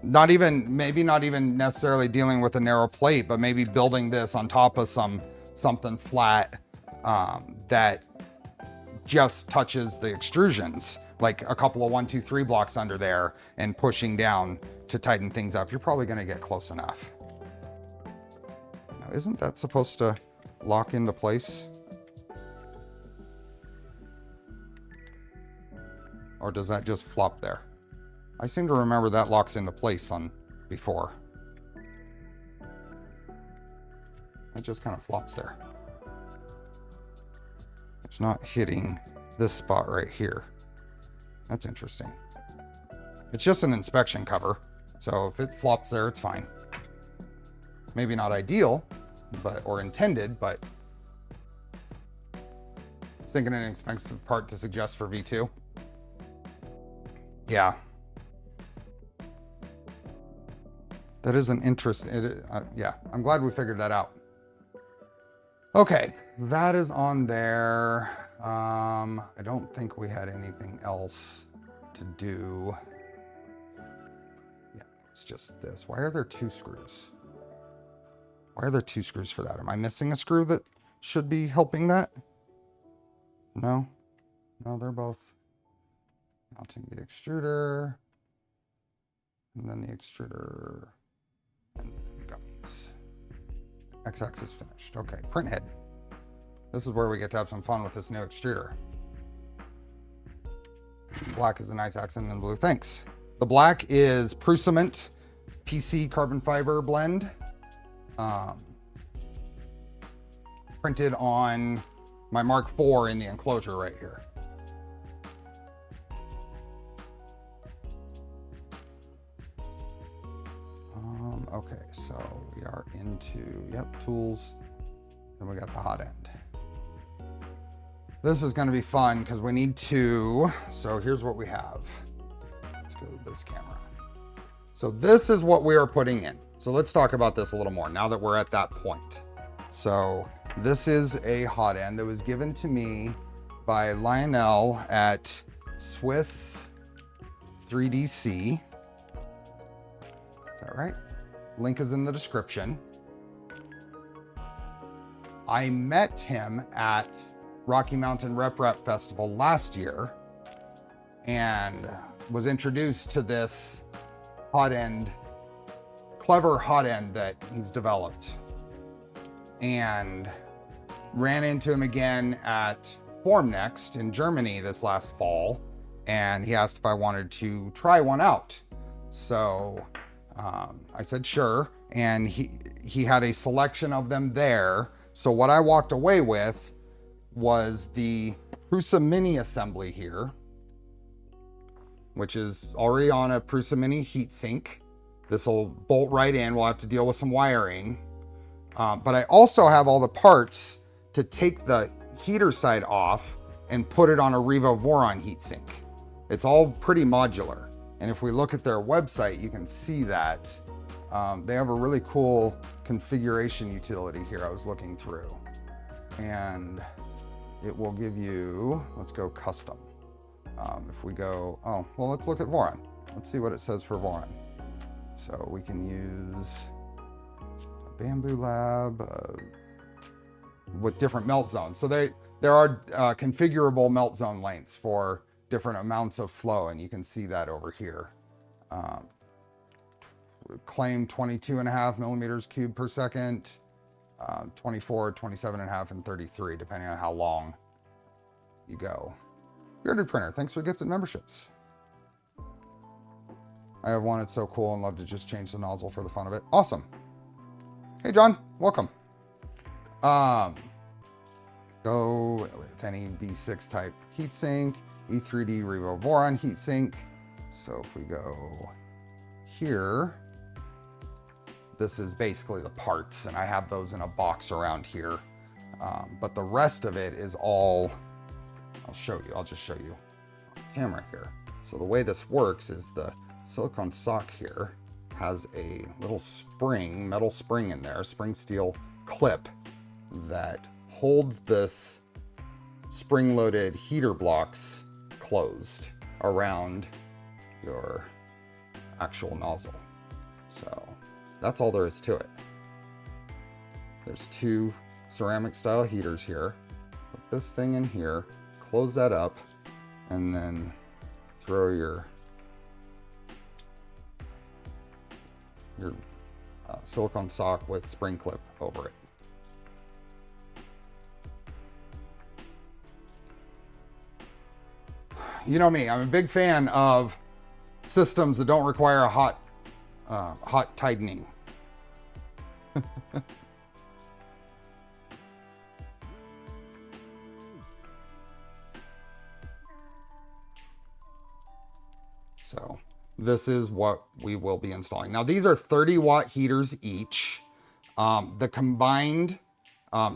Speaker 1: Maybe not even necessarily dealing with a narrow plate, but maybe building this on top of something flat that just touches the extrusions, like a couple of 1, 2, 3 blocks under there, and pushing down to tighten things up. You're probably going to get close enough. Now, isn't that supposed to lock into place? Or does that just flop there? I seem to remember that locks into place on before. It just kind of flops there. It's not hitting this spot right here. That's interesting. It's just an inspection cover, so if it flops there, it's fine. Maybe not ideal, or intended, but I was thinking an expensive part to suggest for V2. Yeah. That is an interesting, yeah, I'm glad we figured that out. Okay, that is on there. I don't think we had anything else to do. Yeah, it's just this. Why are there 2 screws? Why are there 2 screws for that? Am I missing a screw that should be helping that? No, they're both mounting the extruder, and then the extruder, and then gummies. X-axis finished. Okay, print head. This is where we get to have some fun with this new extruder. black is a nice accent in blue. Thanks. The black is Prusament PC carbon fiber blend. Printed on my Mark IV in the enclosure right here. Okay, so we are into, yep, tools, and we got the hot end. This is going to be fun because we need to, so here's what we have. Let's go to this camera. So this is what we are putting in. So let's talk about this a little more now that we're at that point. So this is a hot end that was given to me by Lionel at Swiss 3DC. Is that right? Link is in the description. I met him at Rocky Mountain Rep Festival last year and was introduced to this hot end, clever hot end that he's developed, and ran into him again at Formnext in Germany this last fall, and he asked if I wanted to try one out. So I said sure, and he had a selection of them there. So what I walked away with was the Prusa Mini assembly here, which is already on a Prusa Mini heatsink. This will bolt right in. We'll have to deal with some wiring. But I also have all the parts to take the heater side off and put it on a Revo Voron heatsink. It's all pretty modular. And if we look at their website, you can see that they have a really cool configuration utility here I was looking through. And it will give you, let's go custom. If we go, oh, well, let's look at Voron. Let's see what it says for Voron. So we can use a Bamboo Lab with different melt zones. So there are configurable melt zone lengths for different amounts of flow, and you can see that over here. Claim 22.5 millimeters cubed per second, 24, 27.5, and 33, depending on how long you go. Bearded Printer, thanks for gifted memberships. I have one, it's so cool, and love to just change the nozzle for the fun of it. Awesome. Hey, John, welcome. Go with any V6 type heatsink, E3D Revo Voron heatsink. So if we go here, this is basically the parts, and I have those in a box around here. But the rest of it is all, I'll just show you on camera here. So the way this works is the silicone sock here has a little spring, metal spring in there, spring steel clip that holds this spring-loaded heater blocks closed around your actual nozzle. So that's all there is to it. There's two ceramic style heaters here. Put this thing in here, close that up, and then throw your silicone sock with spring clip over it. You know me, I'm a big fan of systems that don't require a hot tightening. So this is what we will be installing. Now these are 30-watt heaters each. The combined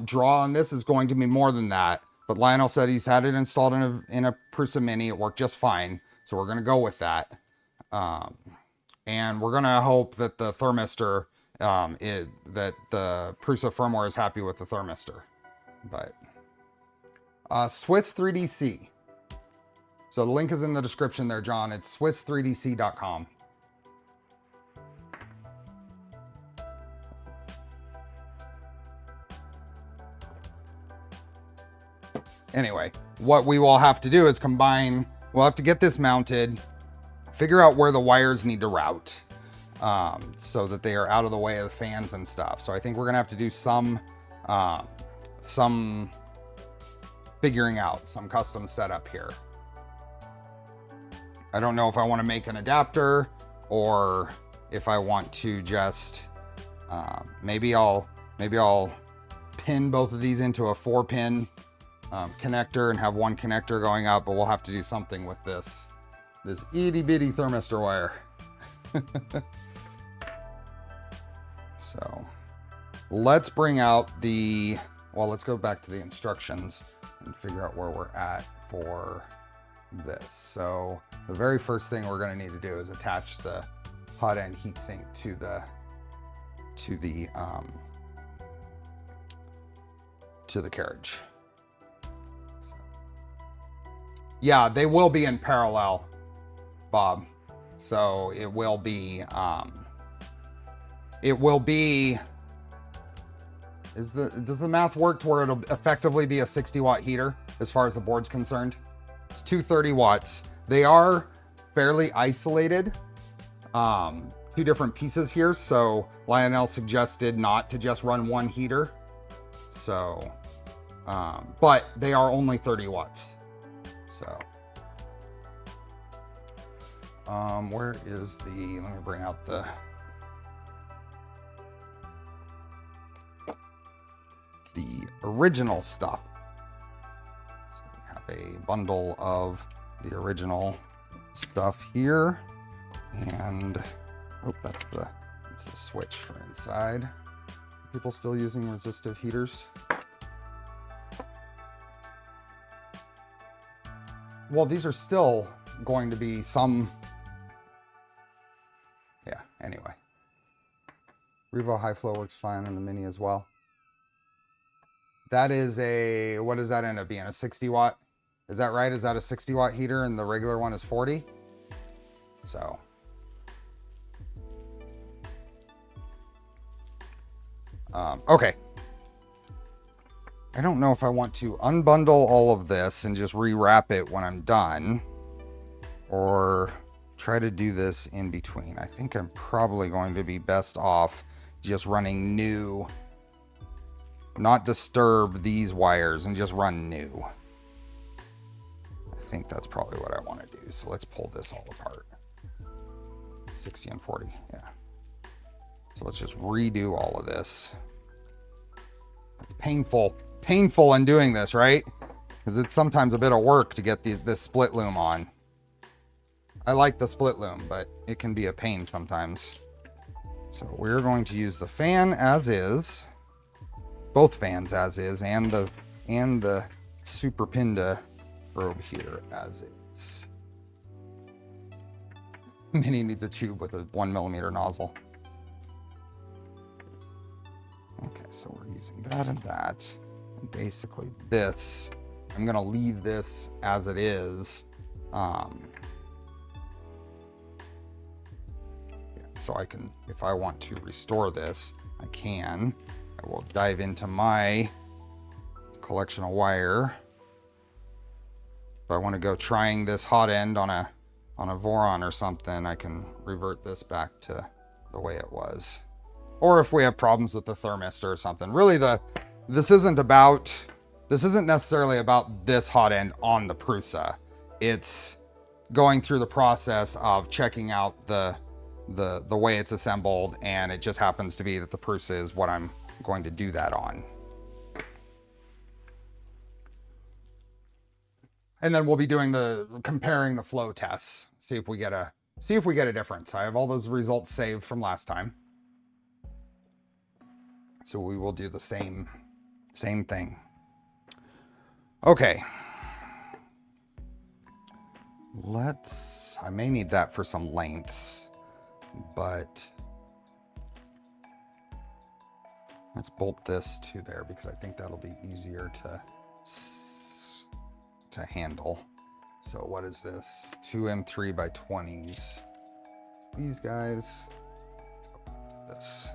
Speaker 1: draw on this is going to be more than that, but Lionel said he's had it installed in a Prusa Mini. It worked just fine, so we're gonna go with that. And we're gonna hope that the thermistor, that the Prusa firmware is happy with the thermistor. But Swiss 3DC. So the link is in the description there, John. It's swiss3dc.com. Anyway, what we will have to do is combine, we'll have to get this mounted, figure out where the wires need to route, so that they are out of the way of the fans and stuff. So I think we're gonna have to do some figuring out, some custom setup here. I don't know if I want to make an adapter or if I want to just, maybe I'll pin both of these into a 4-pin connector and have one connector going up, but we'll have to do something with this itty bitty thermistor wire. So let's bring out let's go back to the instructions and figure out where we're at for this. So the very first thing we're going to need to do is attach the Hotend heatsink to the carriage. So, yeah, they will be in parallel, Bob. So it will be does the math work to where it'll effectively be a 60-watt heater as far as the board's concerned? It's 230 watts. They are fairly isolated, 2 different pieces here. So Lionel suggested not to just run one heater. So, but they are only 30 watts. So, where is let me bring out the original stuff. So we have a bundle of the original stuff here, and that's the switch for inside. People still using resistive heaters? Well, these are still going to be anyway. Revo high flow works fine on the Mini as well. That is what does that end up being? A 60 watt? Is that right? Is that a 60 watt heater and the regular one is 40? So. Okay. I don't know if I want to unbundle all of this and just rewrap it when I'm done, or try to do this in between. I think I'm probably going to be best off just running new, not disturb these wires and just run new. I think that's probably what I want to do. So let's pull this all apart. 60 and 40, yeah. So let's just redo all of this. It's painful in doing this, right? Because it's sometimes a bit of work to get this split loom on. I like the split loom, but it can be a pain sometimes. So we're going to use the fan as is, both fans as is, and the Super Pinda probe here as is. Mini needs a tube with a 1mm nozzle. Okay, so we're using that and that. And basically this, I'm gonna leave this as it is. So I can, if I want to restore this, I can. I will dive into my collection of wire. If I want to go trying this Hotend on a Voron or something, I can revert this back to the way it was. Or if we have problems with the thermistor or something. Really, this isn't necessarily about this Hotend on the Prusa. It's going through the process of checking out the way it's assembled, and it just happens to be that the Prusa is what I'm going to do that on. And then we'll be doing comparing the flow tests, see if we get a difference. I have all those results saved from last time. So we will do the same thing. Okay. I may need that for some lengths, but let's bolt this to there because I think that'll be easier to handle. So what is this? 2 M3 by 20s. These guys. Let's go back to this.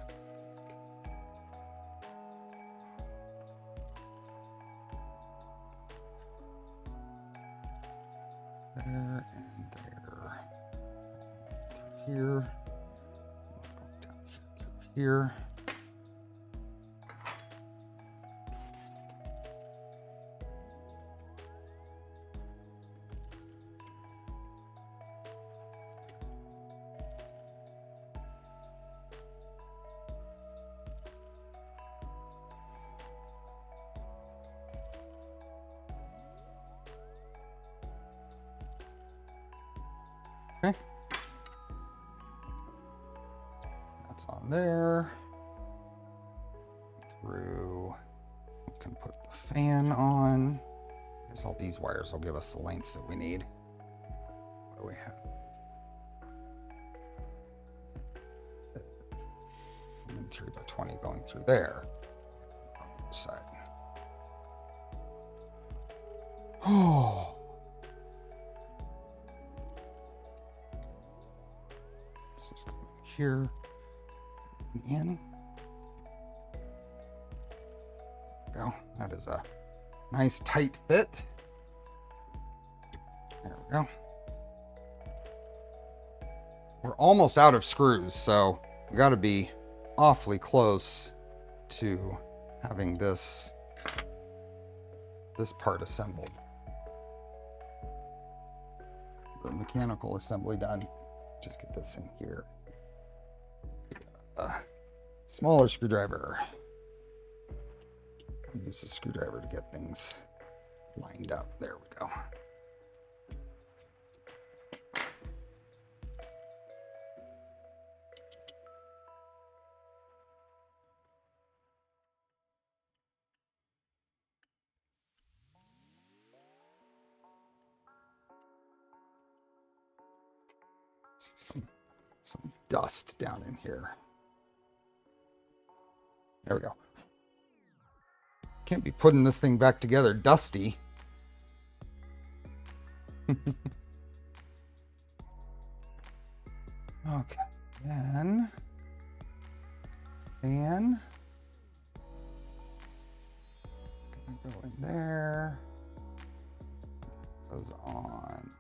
Speaker 1: There and there. Here. Down here. Okay. That's on there. Through, we can put the fan on. I guess all these wires will give us the lengths that we need. What do we have? 3 by 20 going through there. On the other side. Oh. This is going here and in. There we go. That is a nice tight fit. There we go. We're almost out of screws, so we got to be awfully close to having this part assembled. The mechanical assembly done. Just get this in here. Smaller screwdriver. Use the screwdriver to get things lined up. There we go. Some dust down in here. There we go. Can't be putting this thing back together dusty. Okay, then fan. It's gonna go in there. Goes on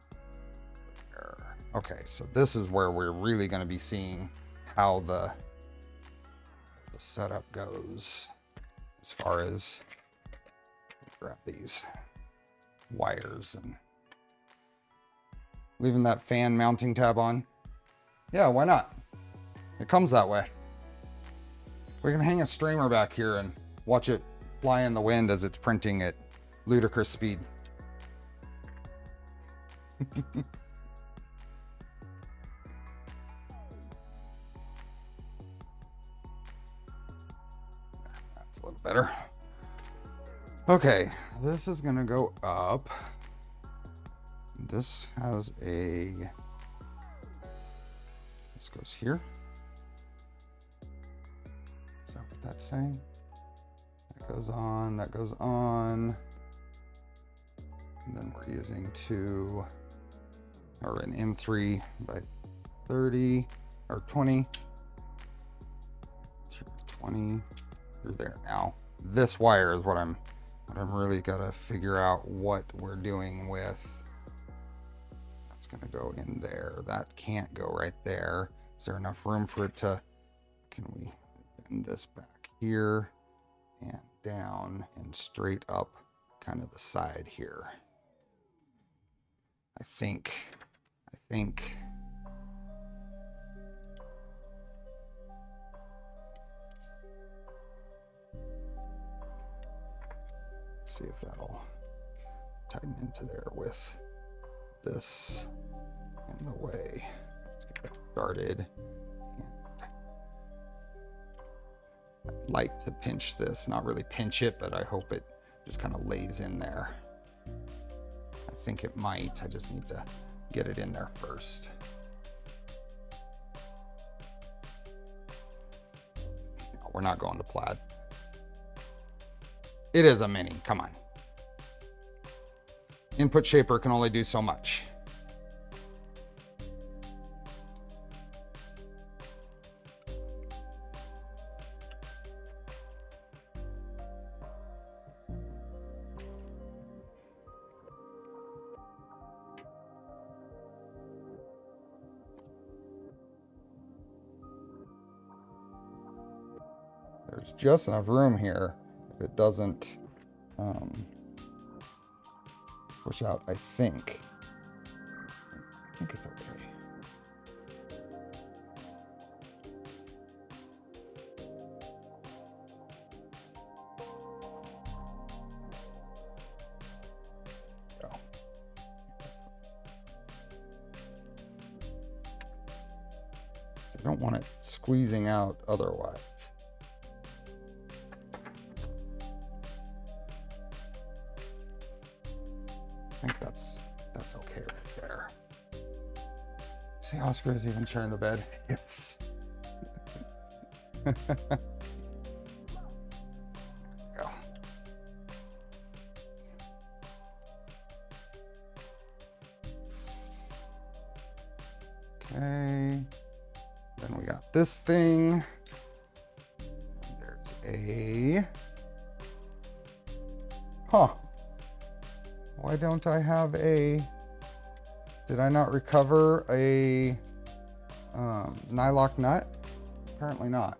Speaker 1: there. Okay, so this is where we're really going to be seeing how the setup goes as far as grab these wires and leaving that fan mounting tab on. Yeah, why not? It comes that way. We can hang a streamer back here and watch it fly in the wind as it's printing at ludicrous speed. That's a little better. Okay, this is gonna go up. This has a, this goes here. Is that what that's saying? That goes on, that goes on. And then we're using an M3 by 30 or 20. 20 through there. Now, this wire is what I'm really gotta figure out what we're doing with. That's gonna go in there. That can't go right there. Is there enough room for it to, can we bend this back here and down and straight up kind of the side here? I think. Let's see if that'll tighten into there with this in the way. Let's get that started. And I'd like to pinch this, not really pinch it, but I hope it just kind of lays in there. I think it might. I just need to get it in there first. No, we're not going to plaid. It is a mini, come on. Input shaper can only do so much. There's just enough room here if it doesn't push out. I think it's okay. don't want it squeezing out otherwise. I think that's okay right there. See, Oscar is even sharing the bed. It's go. Okay. Then we got this thing. There's a Why don't I have a, did I not recover a nylock nut? Apparently not.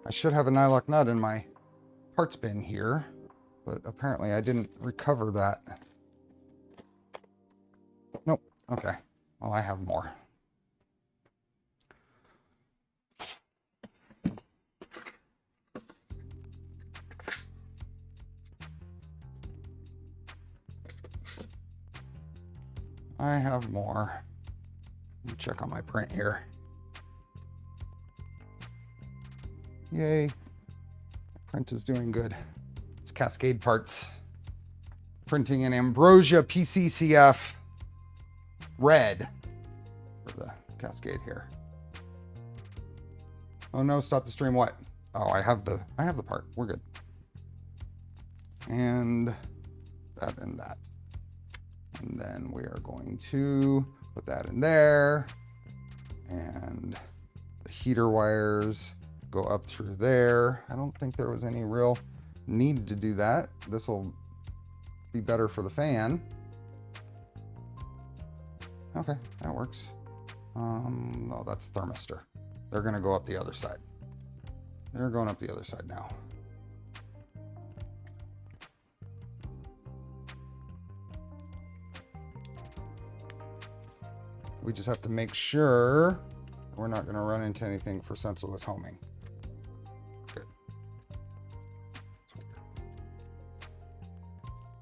Speaker 1: I should have a nylock nut in my parts bin here, but apparently I didn't recover that. Nope. Okay. Well, I have more. I have more. Let me check on my print here. Yay. Print is doing good. It's Cascade parts. Printing an Ambrosia PC CF red for the Cascade here. Oh no, stop the stream. What? Oh, I have the part. We're good. And that and that. And then we are going to put that in there, and the heater wires go up through there. I don't think there was any real need to do that. This will be better for the fan. Okay, that works. Oh, that's thermistor. They're gonna go up the other side. They're going up the other side now. We just have to make sure we're not going to run into anything for sensorless homing. Good.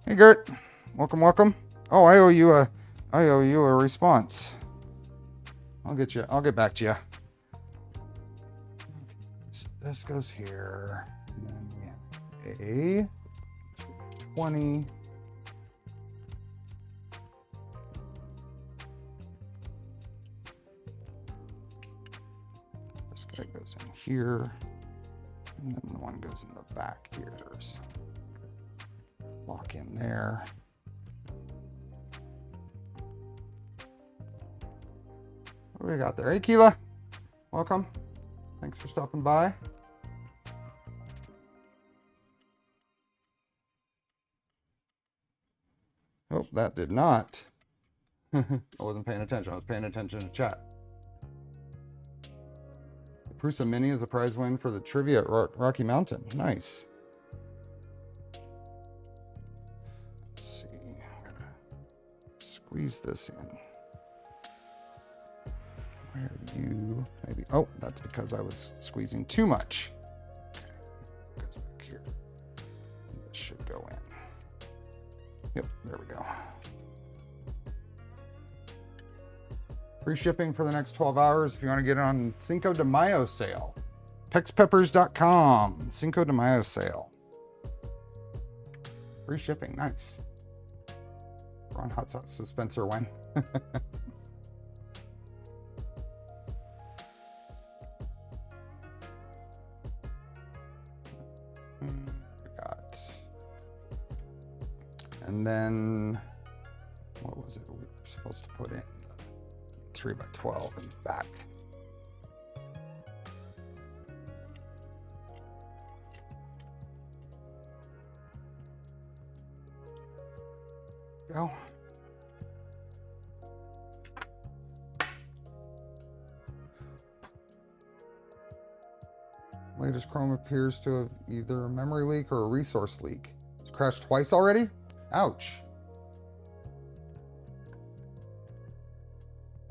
Speaker 1: Hey Gert, welcome, welcome. Oh, I owe you a response. I'll get back to you. This goes here, and then we have a 20. This guy goes in here, and then the one goes in the back here. So lock in there. What do we got there? Hey, Keela, welcome. Thanks for stopping by. Oh, that did not. I wasn't paying attention. I was paying attention to chat. Prusa Mini is a prize win for the trivia at Rocky Mountain. Nice. Let's see. I'm gonna squeeze this in. Where are you? Maybe. Oh, that's because I was squeezing too much. Okay. Goes back here. This should go in. Yep, there we go. Free shipping for the next 12 hours if you want to get it on Cinco de Mayo sale. Pexpeppers.com. Cinco de Mayo sale. Free shipping. Nice. Ron Hot Sauce Spencer win. And then, what was it we were supposed to put in? 3x12 and back. Go. Latest Chrome appears to have either a memory leak or a resource leak. It's crashed twice already? Ouch.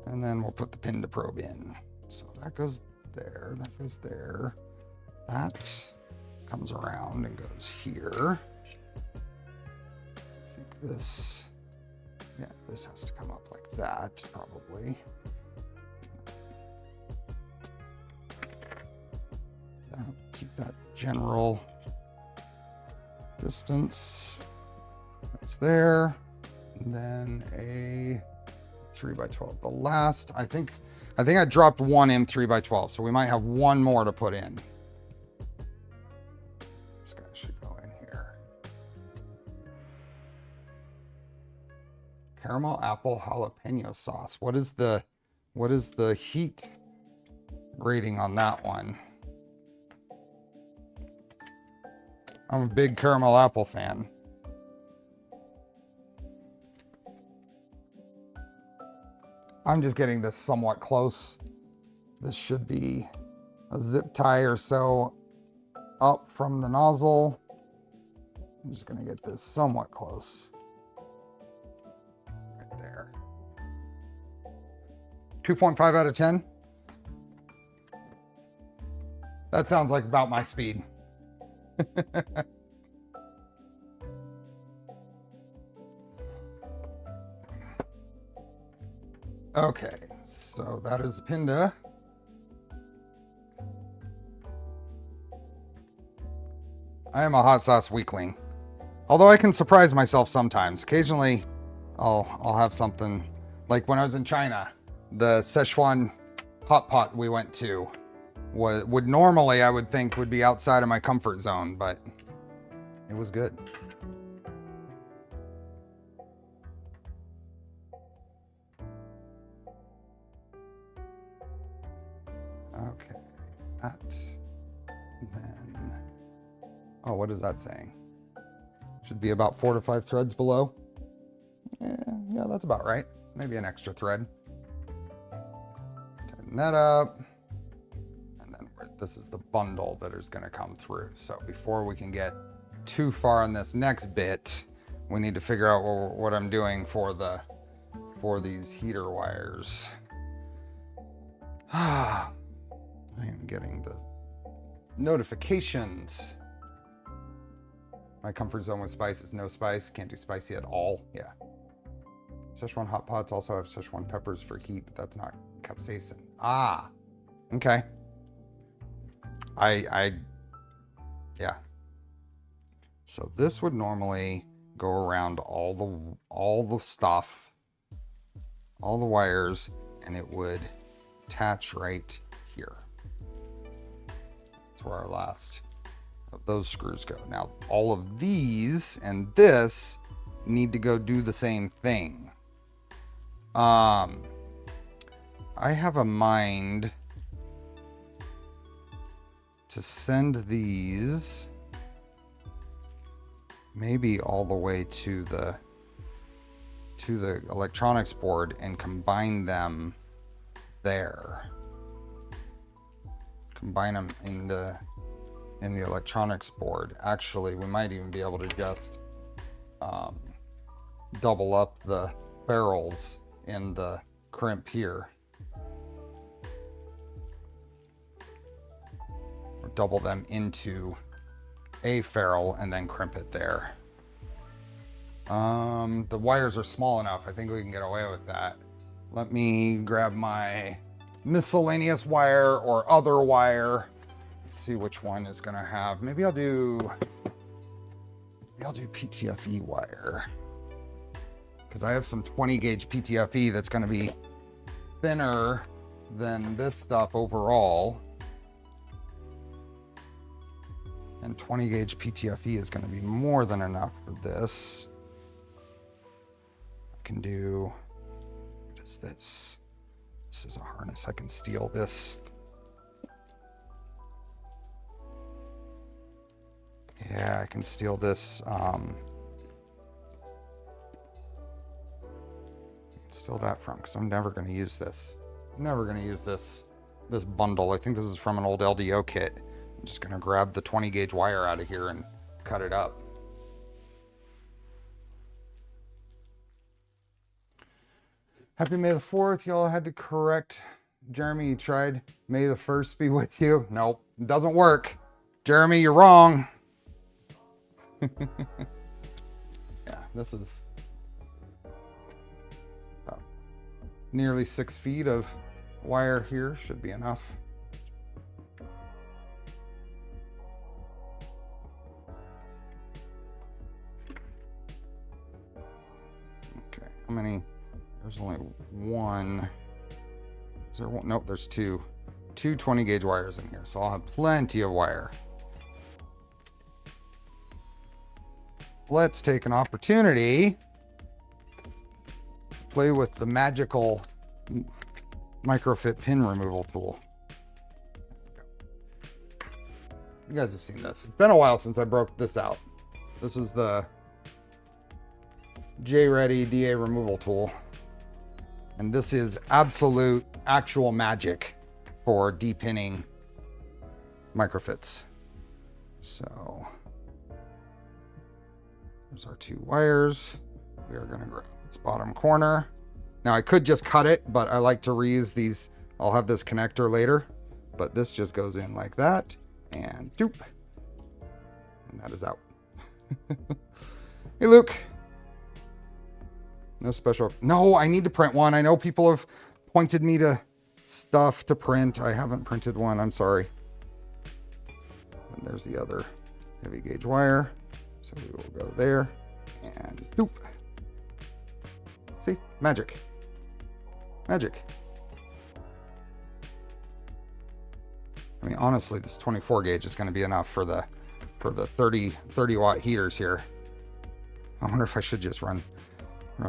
Speaker 1: And then we'll put the pin to probe in. So that goes there, that goes there. That comes around and goes here. I think this, yeah, this has to come up like that, probably. keep that general distance. That's there. And then a 3x12. The last, I think I dropped one M3x12, so we might have one more to put in. This guy should go in here. Caramel apple jalapeno sauce. What is the heat rating on that one? I'm a big caramel apple fan. I'm just getting this somewhat close. This should be a zip tie or so up from the nozzle. I'm just gonna get this somewhat close. Right there. 2.5 out of 10. That sounds like about my speed. Okay, so that is the Pinda. I am a hot sauce weakling. Although I can surprise myself sometimes. Occasionally, I'll have something, like when I was in China, the Szechuan hot pot we went to would normally, I would think, would be outside of my comfort zone, but it was good. Okay, that, then, oh, what is that saying? Should be about 4 to 5 threads below. Yeah, that's about right. Maybe an extra thread. Tighten that up. And then this is the bundle that is gonna come through. So before we can get too far on this next bit, we need to figure out what I'm doing for these heater wires. I am getting the notifications. My comfort zone with spice is no spice. Can't do spicy at all. Yeah. Szechuan hot pots also have Szechuan peppers for heat, but that's not capsaicin. Ah, okay. Yeah. So this would normally go around all the stuff, all the wires, and it would attach right here. That's where our last of those screws go. Now, all of these and this need to go do the same thing. I have a mind to send these maybe all the way to the electronics board and combine them there. Combine them in the electronics board. Actually, we might even be able to just double up the barrels in the crimp here. Or double them into a ferrule and then crimp it there. The wires are small enough. I think we can get away with that. Let me grab my miscellaneous wire or other wire. Let's see which one is gonna have. Maybe I'll do PTFE wire, because I have some 20 gauge PTFE that's gonna be thinner than this stuff overall. And 20 gauge PTFE is gonna be more than enough for this. I can do, what is this? This is a harness. I can steal this. Yeah, I can steal this. Steal that from, because I'm never going to use this. Never going to use this bundle. I think this is from an old LDO kit. I'm just going to grab the 20 gauge wire out of here and cut it up. Happy May the 4th. Y'all had to correct Jeremy. You tried May the 1st be with you. Nope, it doesn't work. Jeremy, you're wrong. Yeah, this is about nearly 6 feet of wire here. Should be enough. There's only one. Is there one? Nope, there's two 20 gauge wires in here, so I'll have plenty of wire. Let's take an opportunity to play with the magical microfit pin removal tool. You guys have seen this. It's been a while since I broke this out. This is the J-Ready DA removal tool. And this is absolute actual magic for depinning microfits. So there's our two wires. We are going to grab this bottom corner. Now I could just cut it, but I like to reuse these. I'll have this connector later, but this just goes in like that and doop. And that is out. Hey, Luke. No special. No, I need to print one. I know people have pointed me to stuff to print. I haven't printed one. I'm sorry. And there's the other heavy gauge wire. So we will go there and doop. See? Magic. Magic. I mean, honestly, this 24 gauge is going to be enough for the 30 watt heaters here. I wonder if I should just run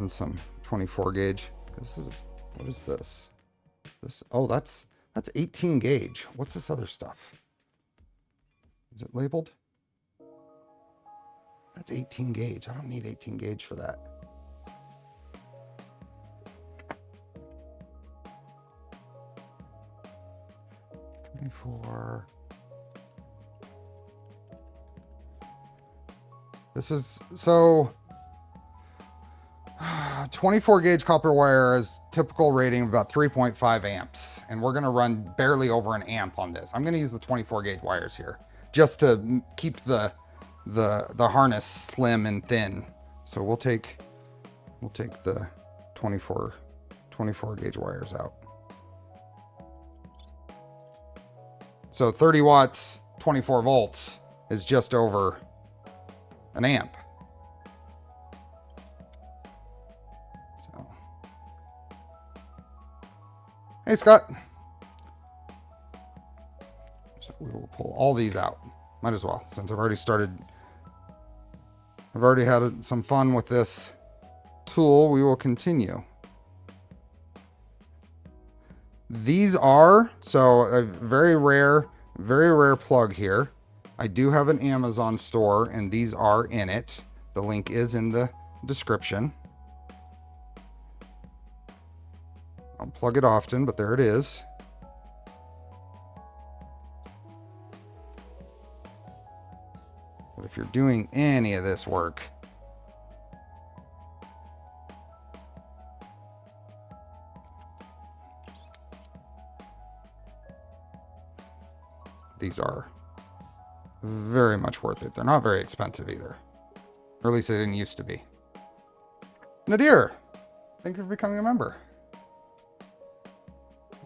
Speaker 1: some 24 gauge. This is, what is this? Oh, that's 18 gauge. What's this other stuff? Is it labeled? That's 18 gauge. I don't need 18 gauge for that. For this is so 24 gauge copper wire is typical rating of about 3.5 amps, and we're going to run barely over an amp on this. I'm going to use the 24 gauge wires here just to keep the harness slim and thin. So we'll take the 24 gauge wires out. So 30 watts, 24 volts is just over an amp. So, hey, Scott. So we will pull all these out. Might as well, since I've already had some fun with this tool. We will continue. These are, so a very rare plug here. I do have an Amazon store and these are in it. The link is in the description. I don't plug it often, but there it is. But if you're doing any of this work, these are very much worth it. They're not very expensive either. Or at least they didn't used to be. Nadir, thank you for becoming a member.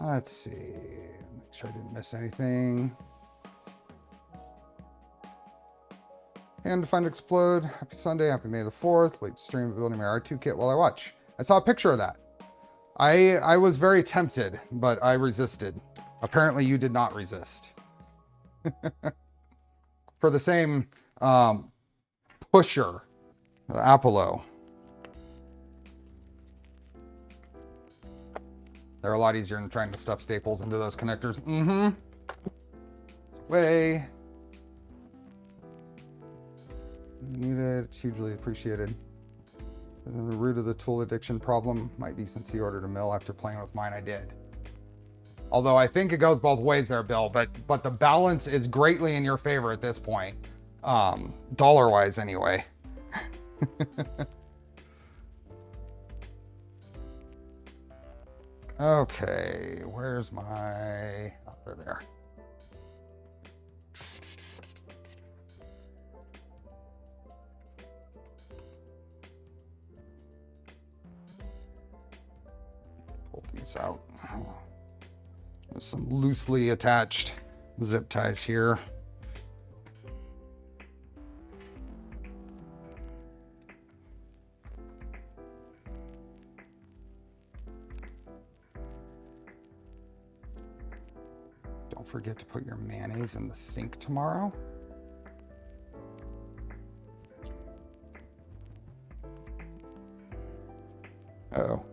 Speaker 1: Let's see. Make sure I didn't miss anything. And to find explode. Happy Sunday. Happy May the 4th. Late stream of building my R2 kit while I watch. I saw a picture of that. I was very tempted, but I resisted. Apparently you did not resist. For the same pusher, the Apollo. They're a lot easier than trying to stuff staples into those connectors. It's away. Needed, it's hugely appreciated. And the root of the tool addiction problem might be since he ordered a mill after playing with mine, I did. Although I think it goes both ways there, Bill, but the balance is greatly in your favor at this point. Dollar-wise anyway. Okay, where's my, oh, they're there. Pull these out. There's some loosely attached zip ties here. Don't forget to put your mayonnaise in the sink tomorrow. Uh-oh.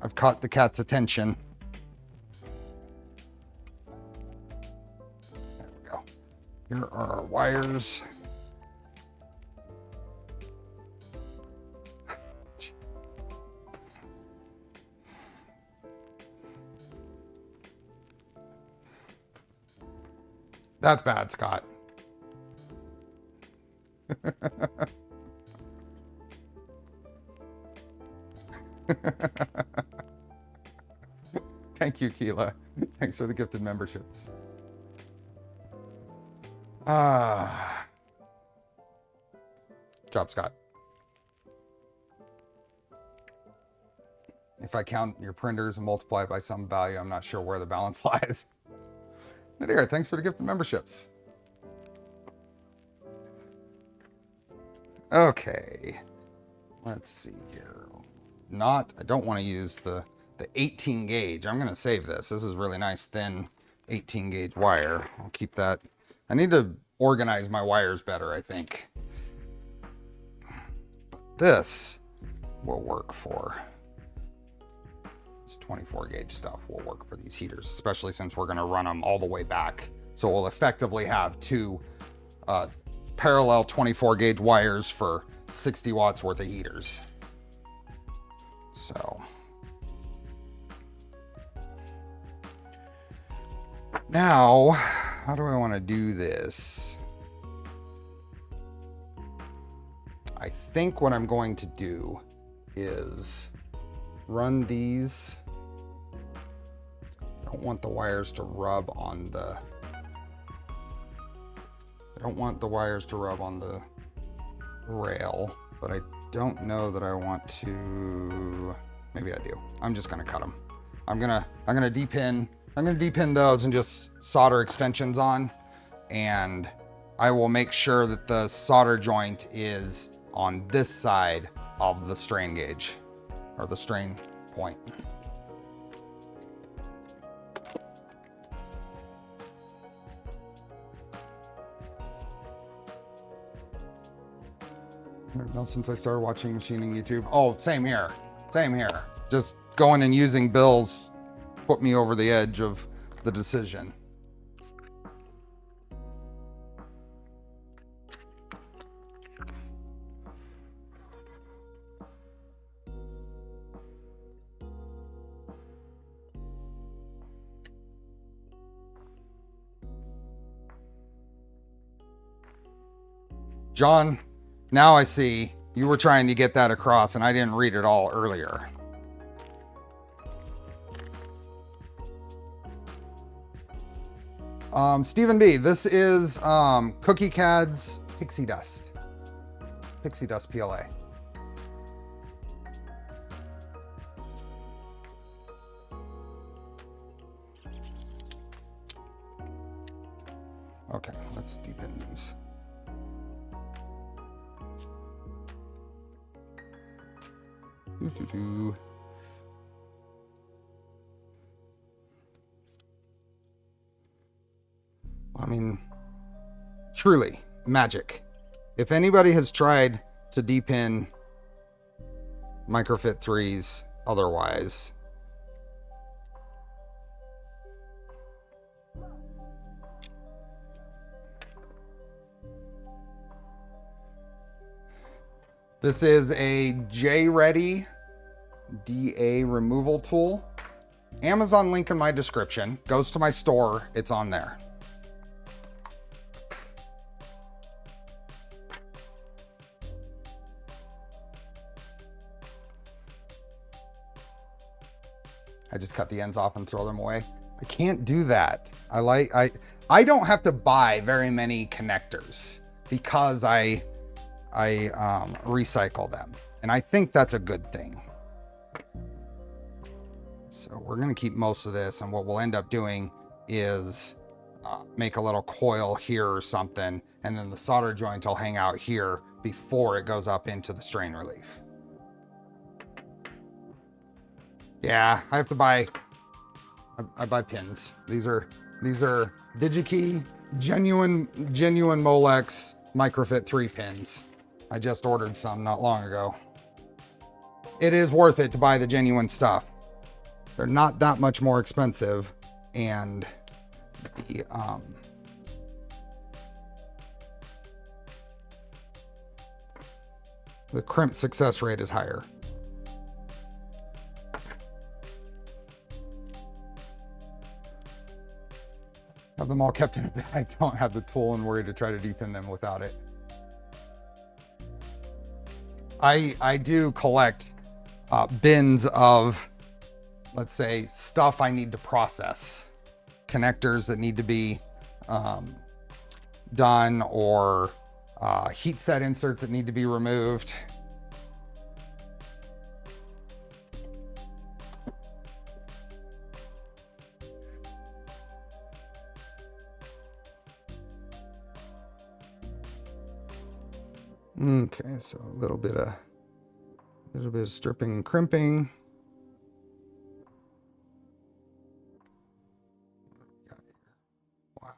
Speaker 1: I've caught the cat's attention. There we go. Here are our wires. That's bad, Scott. Thank you, Keela. Thanks for the gifted memberships. Job, Scott. If I count your printers and multiply it by some value, I'm not sure where the balance lies. Nadir, thanks for the gifted memberships. Okay. Let's see here. I don't want to use the 18 gauge. I'm going to save this. This is really nice, thin 18 gauge wire. I'll keep that. I need to organize my wires better, I think. This will work for this 24 gauge stuff will work for these heaters, especially since we're going to run them all the way back. So we'll effectively have two parallel 24 gauge wires for 60 watts worth of heaters. So now, how do I want to do this? I think what I'm going to do is run these. I don't want the wires to rub on the rail, but I don't know that I want to. Maybe I do. I'm just gonna cut them. I'm gonna depin those and just solder extensions on, and I will make sure that the solder joint is on this side of the strain gauge or the strain point. Now, since I started watching machining YouTube. Oh, same here. Same here. Just going and using bills put me over the edge of the decision. John, now I see you were trying to get that across and I didn't read it all earlier. Stephen B, this is Cookie Cad's Pixie Dust PLA. Okay, let's deepen these. I mean, truly magic. If anybody has tried to deepin Microfit 3s otherwise, this is a J-Ready DA removal tool. Amazon link in my description. Goes to my store. It's on there. I just cut the ends off and throw them away. I can't do that. I don't have to buy very many connectors because I recycle them. And I think that's a good thing. So we're going to keep most of this, and what we'll end up doing is make a little coil here or something, and then the solder joint will hang out here before it goes up into the strain relief. Yeah, I have to buy I buy pins. These are DigiKey genuine Molex Microfit 3 pins. I just ordered some not long ago. It is worth it to buy the genuine stuff. They're not that much more expensive, and the crimp success rate is higher. Have them all kept in a bag. Don't have the tool and worry to try to deepen them without it. I do collect bins of, let's say, stuff I need to process, connectors that need to be done, or heat set inserts that need to be removed. Okay, so a little bit of stripping and crimping. Wow.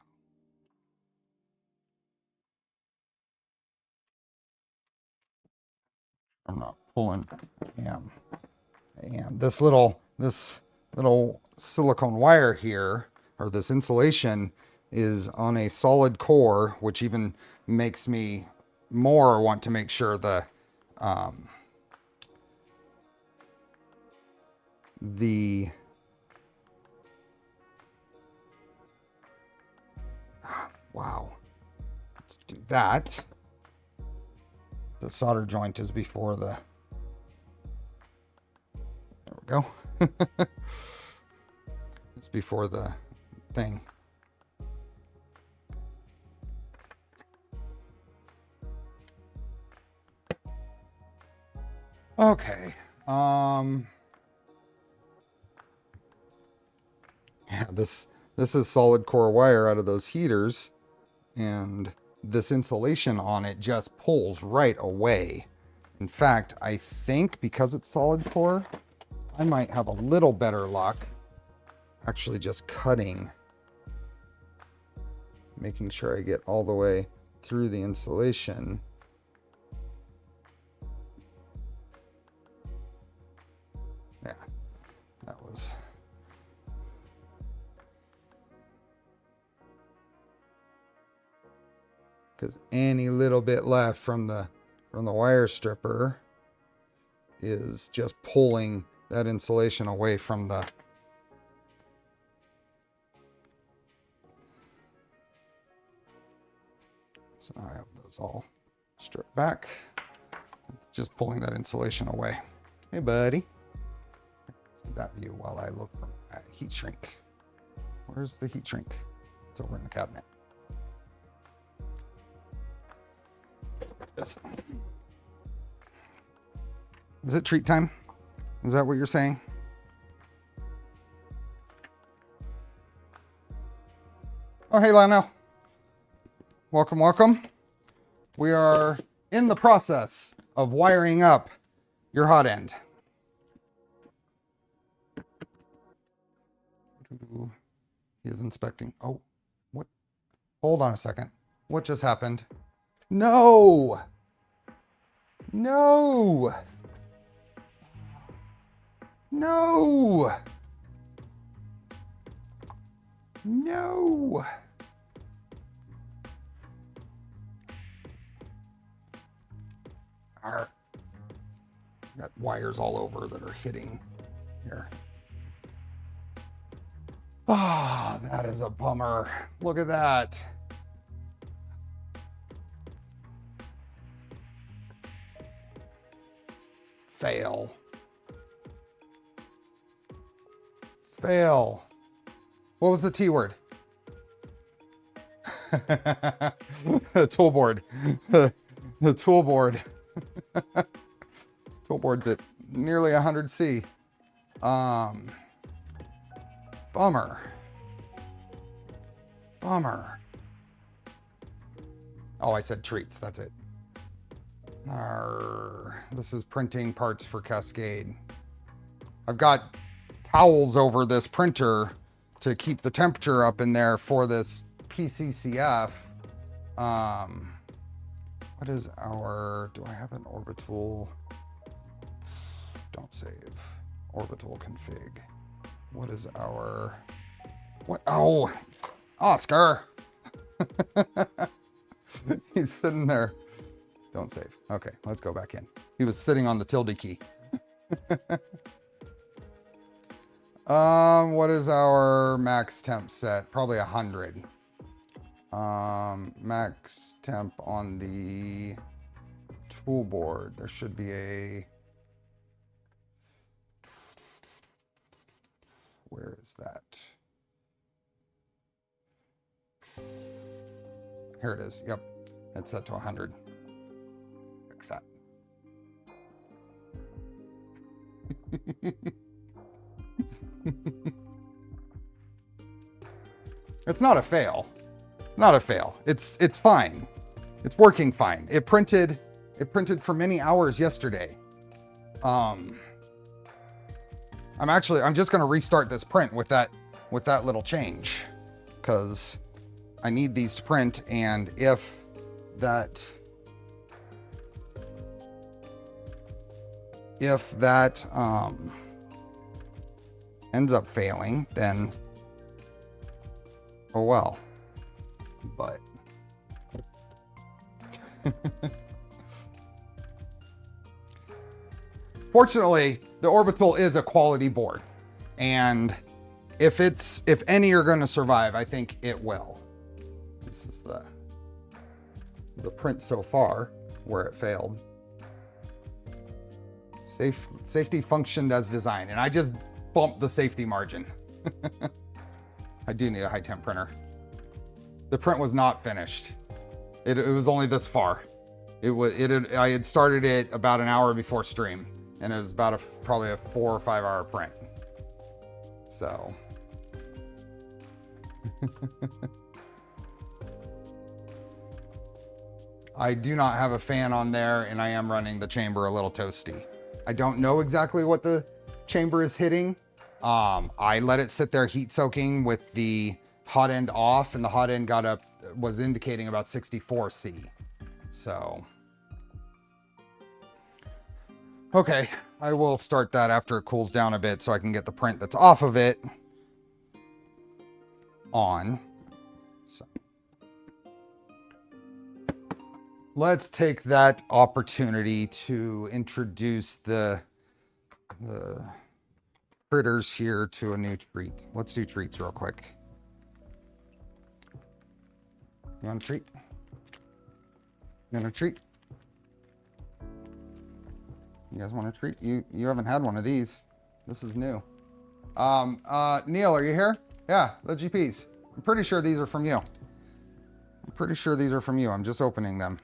Speaker 1: I'm not pulling. And this little silicone wire here, or this insulation, is on a solid core, which even makes me more want to make sure the wow, let's do that. The solder joint is before the, there we go. It's before the thing. Okay. Yeah, this is solid core wire out of those heaters, and this insulation on it just pulls right away. In fact, I think because it's solid core, I might have a little better luck actually just cutting, making sure I get all the way through the insulation. Yeah, that was. Because any little bit left from the wire stripper is just pulling that insulation away from the. So now I have those all stripped back. Just pulling that insulation away. Hey, buddy. Let's do that view while I look for my heat shrink. Where's the heat shrink? It's over in the cabinet. Yes. Is it treat time? Is that what you're saying? Oh, hey, Lano. Welcome, welcome. We are in the process of wiring up your hot end. He is inspecting. Oh, what? Hold on a second. What just happened? No! No! No! No! Got wires all over that are hitting here. Ah, that is a bummer. Look at that. Fail. Fail. What was the T word? The toolboard. The toolboard. Toolboard's at nearly 100C. Bummer. Bummer. Oh, I said treats. That's it. This is printing parts for Cascade. I've got towels over this printer to keep the temperature up in there for this PCCF. What is our, do I have an orbital? Don't save. Orbital config. What is our, what? Oh, Oscar. He's sitting there. Don't save. Okay, let's go back in. He was sitting on the tilde key. What is our max temp set? Probably 100. Max temp on the toolboard. There should be a, where is that? Here it is. Yep. It's set to 100. Fix that. It's not a fail. Not a fail. It's fine. It's working fine. It printed for many hours yesterday. I'm just going to restart this print with that little change, because I need these to print, and if that ends up failing, then oh well. But fortunately, the orbital is a quality board, and if any are going to survive, I think it will. This is the print so far where it failed. Safety functioned as designed, and I just bumped the safety margin. I do need a high temp printer. The print was not finished. It was only this far. I had started it about an hour before stream, and it was about probably a 4 or 5 hour print. So. I do not have a fan on there, and I am running the chamber a little toasty. I don't know exactly what the chamber is hitting. I let it sit there heat soaking with the hot end off, and the hot end was indicating about 64 C. So, okay, I will start that after it cools down a bit so I can get the print that's off of it on. So, let's take that opportunity to introduce the critters here to a new treat. Let's do treats real quick. You want a treat? You want a treat? You guys want a treat? You haven't had one of these. This is new. Neil, are you here? Yeah, the GPs. I'm pretty sure these are from you. I'm just opening them.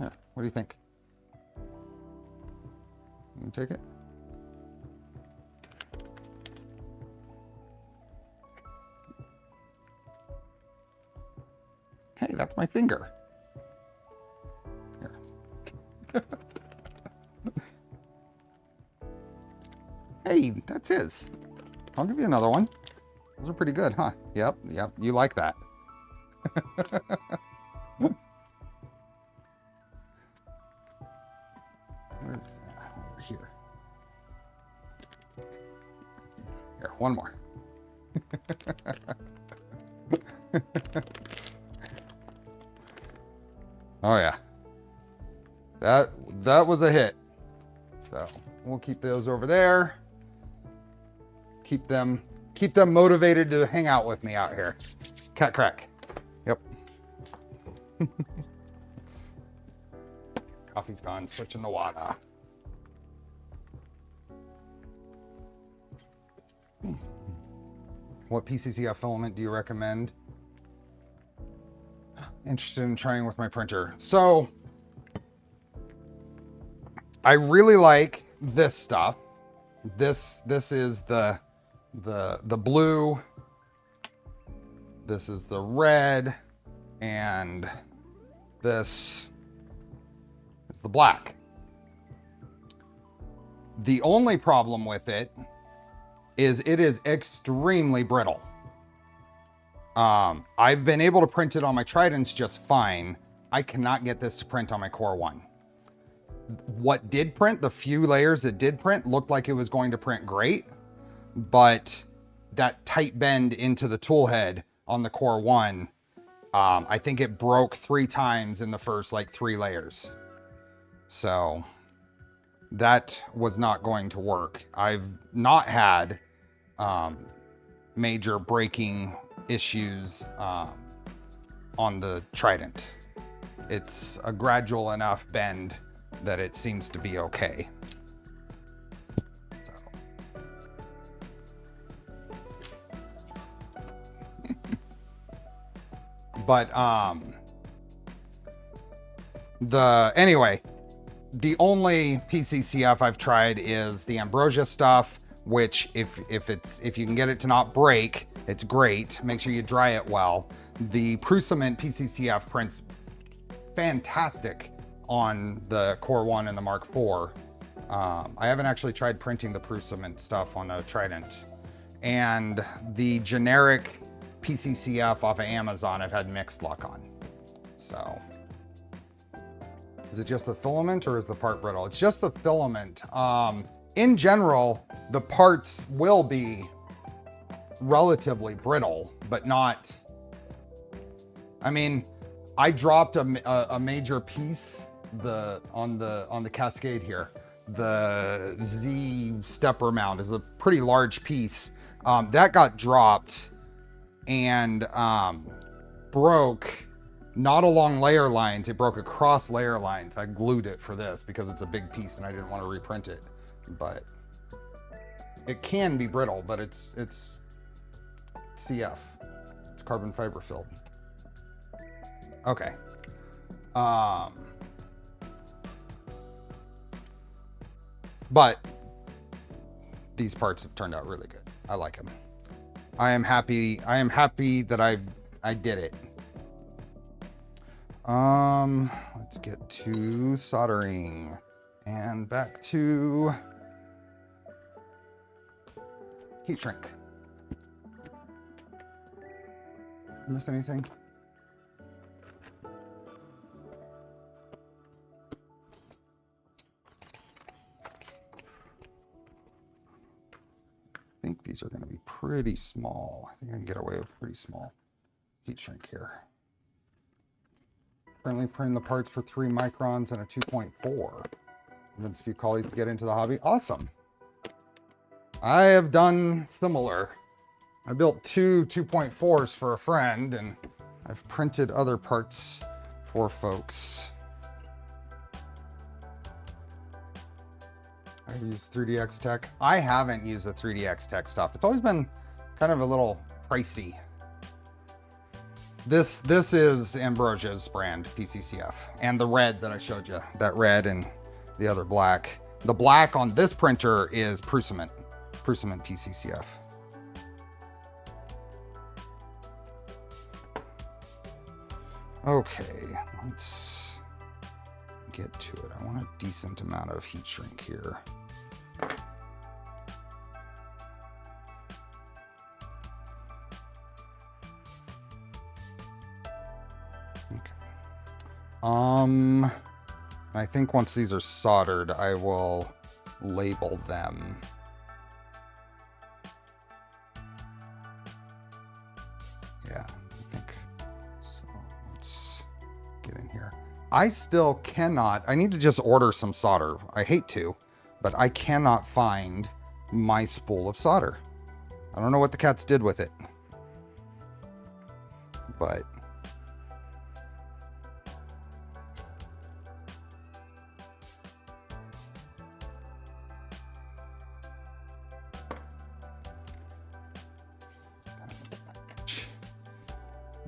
Speaker 1: Yeah, what do you think? You can take it? Hey, that's my finger. Here. Hey, that's his. I'll give you another one. Those are pretty good, huh? Yep, you like that. Where's that? Over here. Here, one more. Oh yeah, that was a hit. So we'll keep those over there. Keep them motivated to hang out with me out here. Cat crack. Yep. Coffee's gone. Switching to water. What PCCF filament do you recommend? Interested in trying with my printer. So I really like this stuff. This is the blue. This is the red, and this is the black. The only problem with it is extremely brittle. I've been able to print it on my Tridents just fine. I cannot get this to print on my Core 1. What did print, the few layers that did print, looked like it was going to print great, but that tight bend into the tool head on the Core 1, I think it broke 3 times in the first like 3 layers. So that was not going to work. I've not had major breaking issues on the Trident. It's a gradual enough bend that it seems to be okay. So. But anyway, the only PCCF I've tried is the Ambrosia stuff, which if you can get it to not break, it's great. Make sure you dry it well. The Prusament PC CF prints fantastic on the Core 1 and the Mark IV. I haven't actually tried printing the Prusament stuff on a Trident. And the generic PCCF off of Amazon I've had mixed luck on. So, is it just the filament or is the part brittle? It's just the filament. In general, the parts will be relatively brittle, but not, I mean, I dropped a major piece on the Cascade here. The Z stepper mount is a pretty large piece. That got dropped and broke, not along layer lines, it broke across layer lines. I glued it for this because it's a big piece and I didn't want to reprint it. But it can be brittle, but it's CF. It's carbon fiber filled. Okay. But these parts have turned out really good. I like them. I am happy that I did it. Let's get to soldering and back to heat shrink. Miss anything? I think these are going to be pretty small. I think I can get away with pretty small heat shrink here. Currently printing the parts for 3 microns and a 2.4. Convince a few colleagues to get into the hobby. Awesome. I have done similar. I built 2 2.4s for a friend, and I've printed other parts for folks. I've used 3DX Tech. I haven't used the 3DX Tech stuff. It's always been kind of a little pricey. This is Ambrosia's brand, PCCF, and the red that I showed you, that red and the other black. The black on this printer is Prusament PC CF. Okay, let's get to it. I want a decent amount of heat shrink here. Okay. I think once these are soldered, I will label them. Yeah, I think so. Let's get in here. I still cannot, I need to just order some solder. I hate to, but I cannot find my spool of solder. I don't know what the cats did with it, but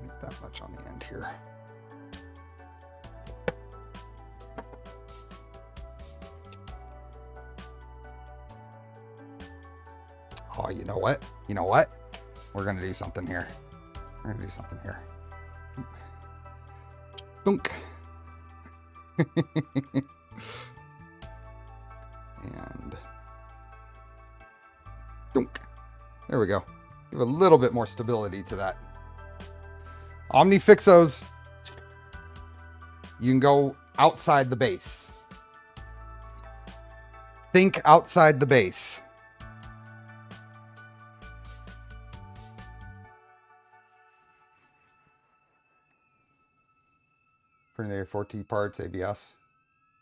Speaker 1: make that much on the end here. Oh, you know what? You know what? We're going to do something here. We're going to do something here. Dunk. And Dunk. There we go. Give a little bit more stability to that. OmniFixos, you can go outside the base. Think outside the base. Printing their 40 parts ABS.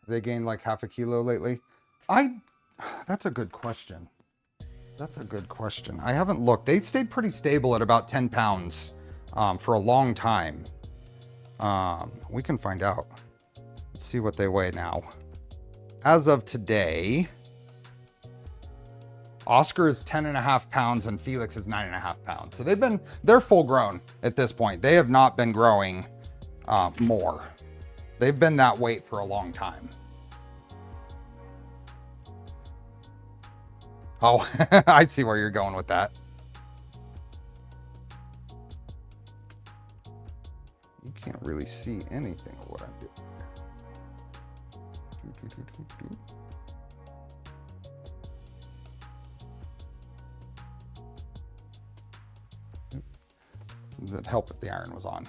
Speaker 1: Have they gained like half a kilo lately? That's a good question. That's a good question. I haven't looked. They stayed pretty stable at about 10 pounds for a long time. We can find out. Let's see what they weigh now. As of today, Oscar is 10.5 pounds and Felix is 9.5 pounds. So they're full grown at this point. They have not been growing more. They've been that weight for a long time. Oh, I see where you're going with that. You can't really see anything of what I'm doing here. That'd help if the iron was on.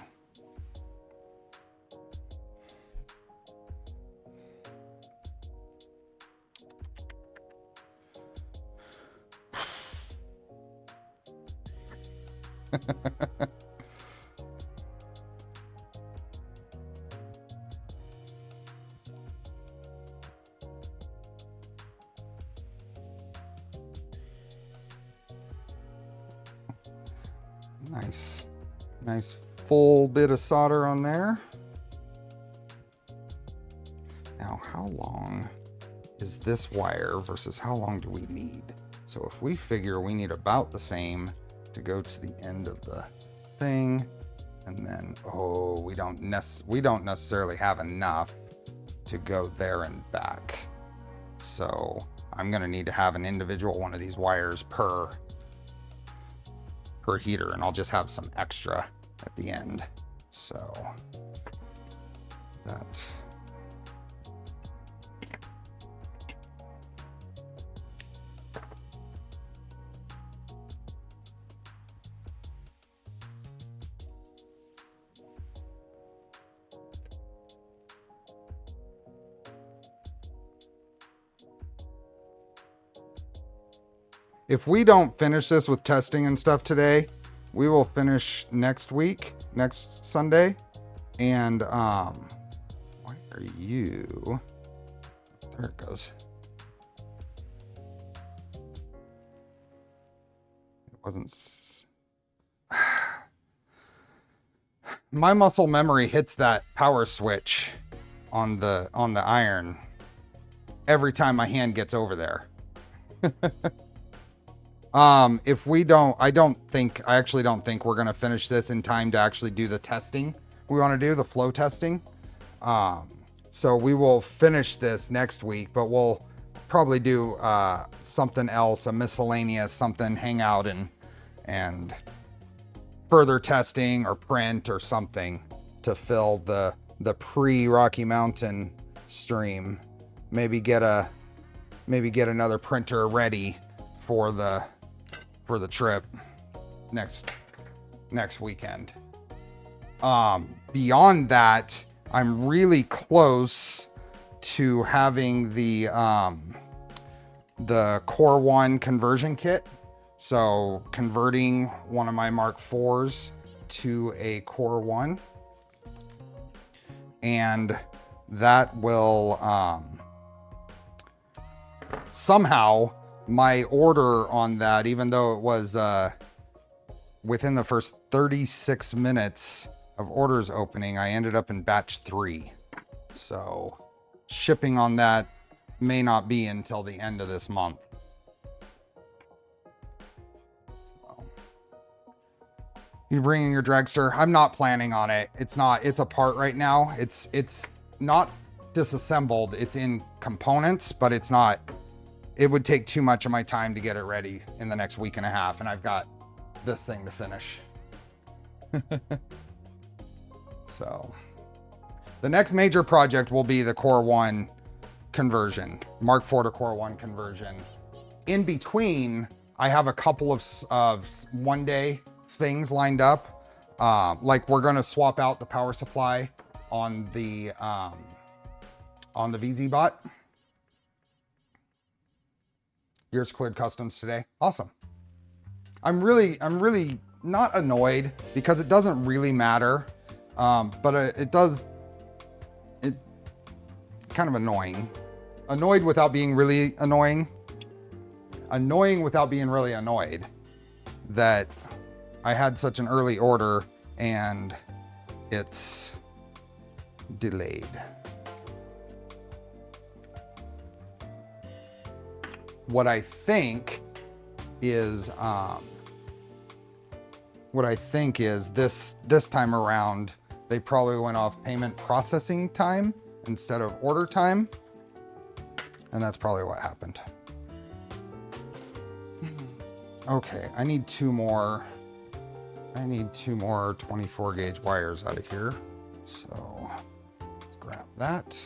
Speaker 1: Nice full bit of solder on there. Now, how long is this wire versus how long do we need? So if we figure we need about the same to go to the end of the thing, and then, oh, we don't necessarily have enough to go there and back. So I'm gonna need to have an individual one of these wires per heater, and I'll just have some extra at the end. So that. If we don't finish this with testing and stuff today, we will finish next week, next Sunday. And why are you? There it goes. It wasn't. My muscle memory hits that power switch on the iron every time my hand gets over there. If we don't, I actually don't think we're going to finish this in time to actually do the testing we want to do, the flow testing. So we will finish this next week, but we'll probably do something else, a miscellaneous something, hang out and further testing or print or something to fill the pre-Rocky Mountain stream. Maybe get another printer ready for the trip next weekend. Beyond that, I'm really close to having the Core 1 conversion kit. So converting one of my Mark IVs to a Core 1. And that will somehow my order on that, even though it was within the first 36 minutes of orders opening, I ended up in batch 3. So shipping on that may not be until the end of this month. You bringing your dragster? I'm not planning on it. It's apart right now. It's not disassembled. It's in components, but it's not. It would take too much of my time to get it ready in the next week and a half, and I've got this thing to finish. So the next major project will be the Core 1 conversion, Mark IV to Core 1 conversion. In between I have a couple of one-day things lined up. Like we're gonna swap out the power supply on the VZBot. Yours cleared customs today. Awesome. I'm really not annoyed because it doesn't really matter, but it kind of annoying. Annoyed without being really annoying. Annoying without being really annoyed that I had such an early order and it's delayed. What I think is this time around, they probably went off payment processing time instead of order time. And that's probably what happened. Okay, I need two more 24 gauge wires out of here. So let's grab that.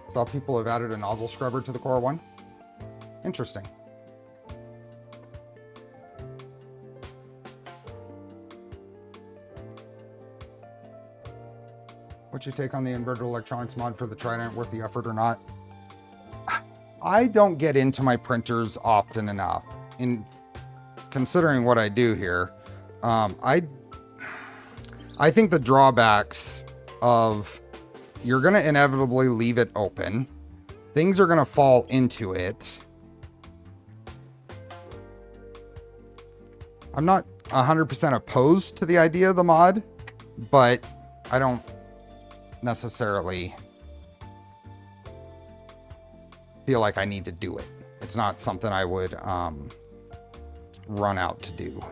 Speaker 1: Saw people have added a nozzle scrubber to the Core 1. Interesting. What's your take on the inverted electronics mod for the Trident? Worth the effort or not? I don't get into my printers often enough. In considering what I do here, I think the drawbacks of you're going to inevitably leave it open. Things are going to fall into it. I'm not 100% opposed to the idea of the mod, but I don't necessarily feel like I need to do it. It's not something I would run out to do.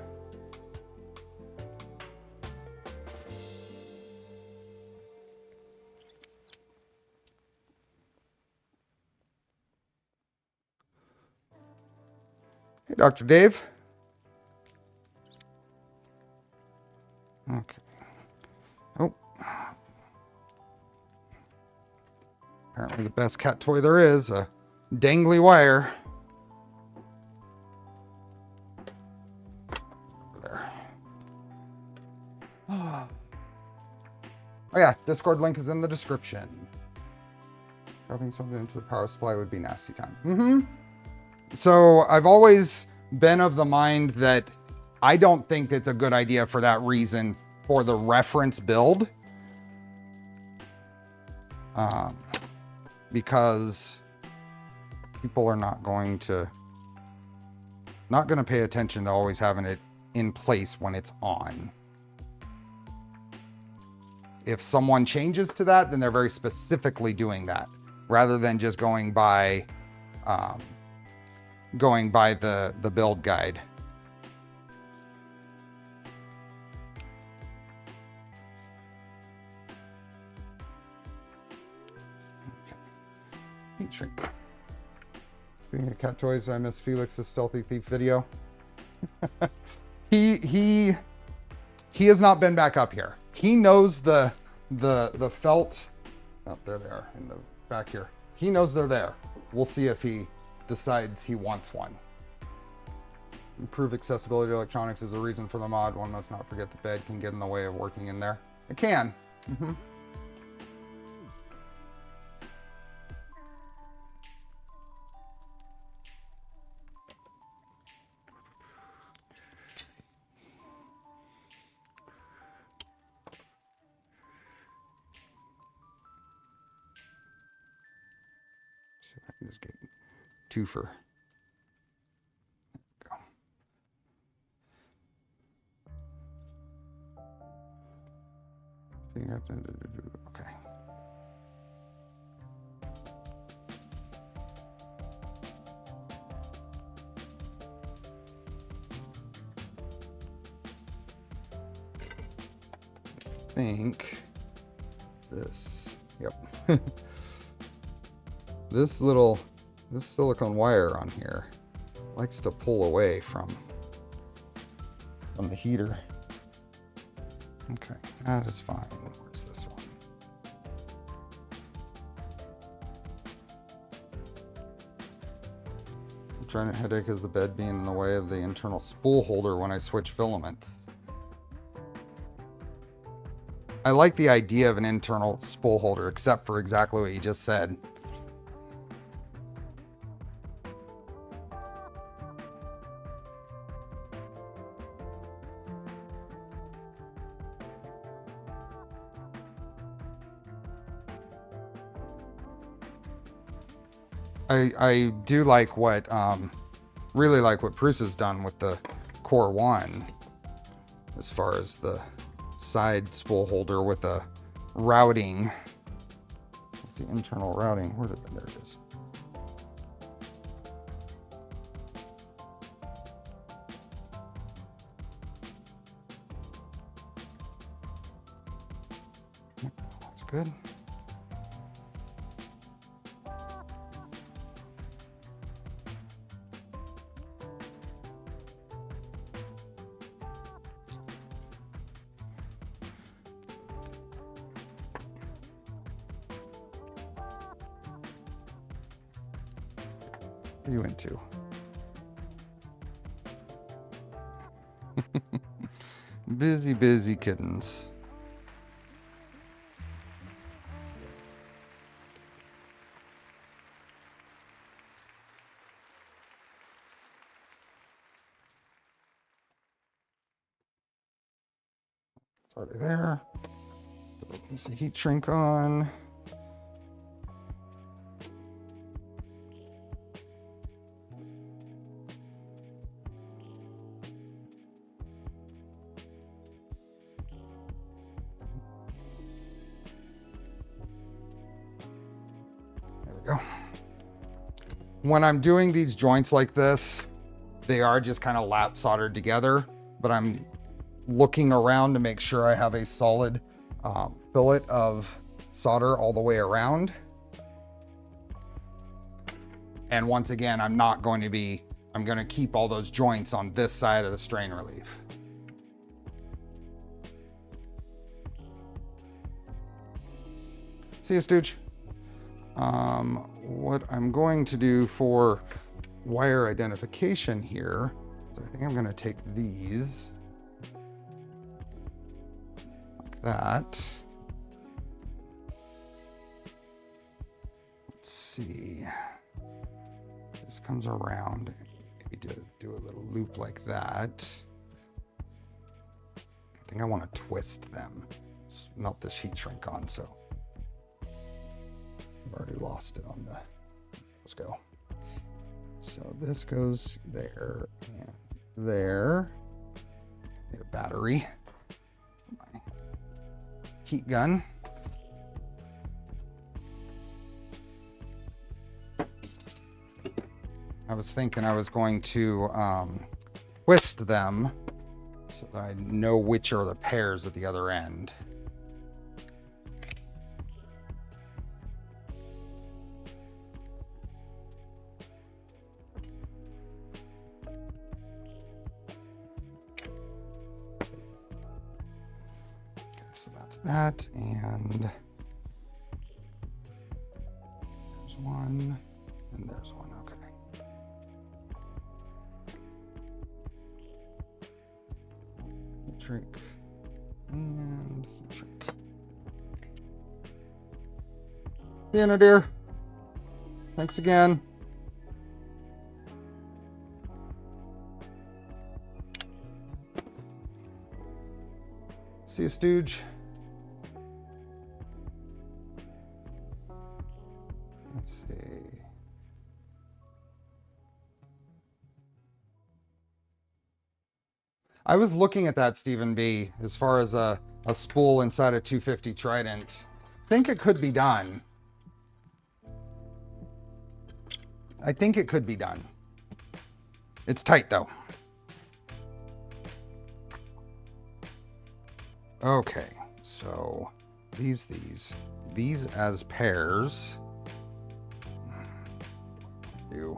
Speaker 1: Hey, Dr. Dave. Okay. Oh. Apparently the best cat toy there is, a dangly wire. There. Oh yeah, Discord link is in the description. Rubbing something into the power supply would be nasty time. So I've always been of the mind that I don't think it's a good idea for that reason for the reference build. Because people are not going to pay attention to always having it in place when it's on. If someone changes to that, then they're very specifically doing that rather than just going by the build guide. Heat shrink. Speaking of cat toys, I miss Felix's stealthy thief video. He has not been back up here. He knows the felt. Oh, there they are in the back here. He knows they're there. We'll see if he decides he wants one. Improve accessibility to electronics is a reason for the mod. One must not forget the bed can get in the way of working in there. It can. See if I can just get two for. Okay. I think this, yep. This silicone wire on here likes to pull away from the heater. Okay, that is fine. Where's this one? Trying to headache is the bed being in the way of the internal spool holder when I switch filaments. I like the idea of an internal spool holder, except for exactly what you just said. I do like what, really like what Prusa's done with the Core 1, as far as the side spool holder with a routing. What's the internal routing? There it is. That's good. What are you into? Busy, busy kittens. It's already there. Put some heat shrink on. Go. When I'm doing these joints like this, they are just kind of lap soldered together, but I'm looking around to make sure I have a solid fillet of solder all the way around. And once again, I'm going to keep all those joints on this side of the strain relief. See you, Stooge. What I'm going to do for wire identification here is I think I'm going to take these like that. Let's see. This comes around. Maybe do a little loop like that. I think I want to twist them. Let's melt this heat shrink on, so I've already lost it on the, let's go. So this goes there and there. Need a battery. My heat gun. I was thinking I was going to twist them so that I know which are the pairs at the other end. So that's that, and there's one, and there's one, okay. Heat shrink, and heat shrink. Piano dear, thanks again. See you, Stooge. Let's see. I was looking at that, Stephen B, as far as a spool inside a 250 Trident. I think it could be done. I think it could be done. It's tight though. Okay, so these as pairs. Ew.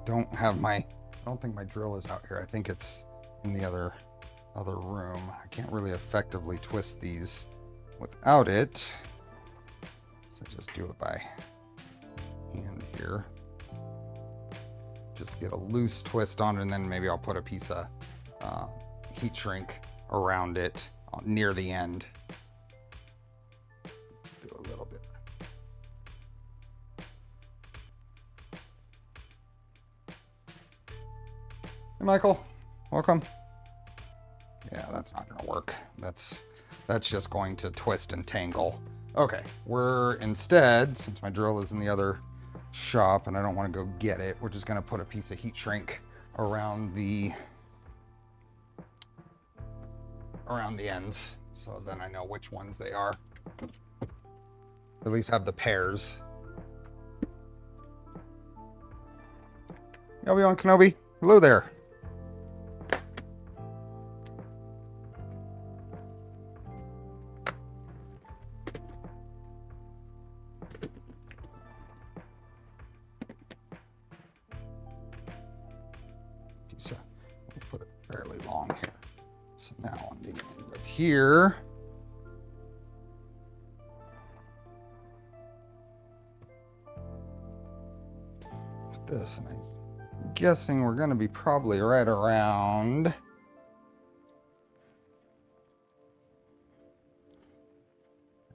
Speaker 1: I don't think my drill is out here. I think it's in the other room. I can't really effectively twist these without it. So just do it by hand here. Just get a loose twist on it, and then maybe I'll put a piece of heat shrink around it near the end. Do a little bit. Hey, Michael, welcome. Yeah, that's not gonna work. That's just going to twist and tangle. Okay, we're instead, since my drill is in the other shop and I don't want to go get it, we're just gonna put a piece of heat shrink around the ends, so then I know which ones they are. At least have the pairs. Obi-Wan Kenobi, hello there. So we'll put it fairly long here. So now on the end of here, put this, and I'm guessing we're going to be probably right around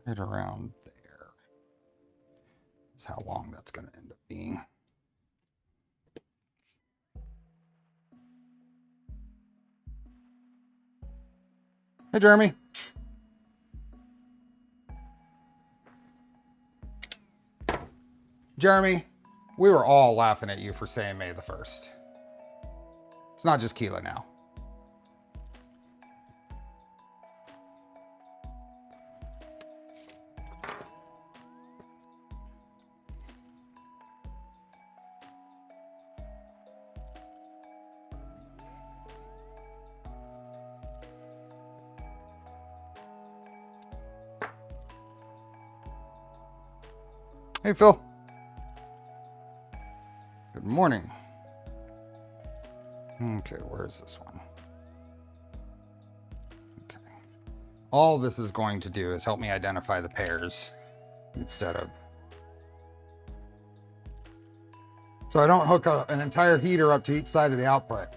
Speaker 1: there. Is how long that's going to end up being. Hey, Jeremy. Jeremy, we were all laughing at you for saying May the 1st. It's not just Keela now. Hey, Phil. Good morning. Okay, where is this one? Okay. All this is going to do is help me identify the pairs instead of... So I don't hook an entire heater up to each side of the output.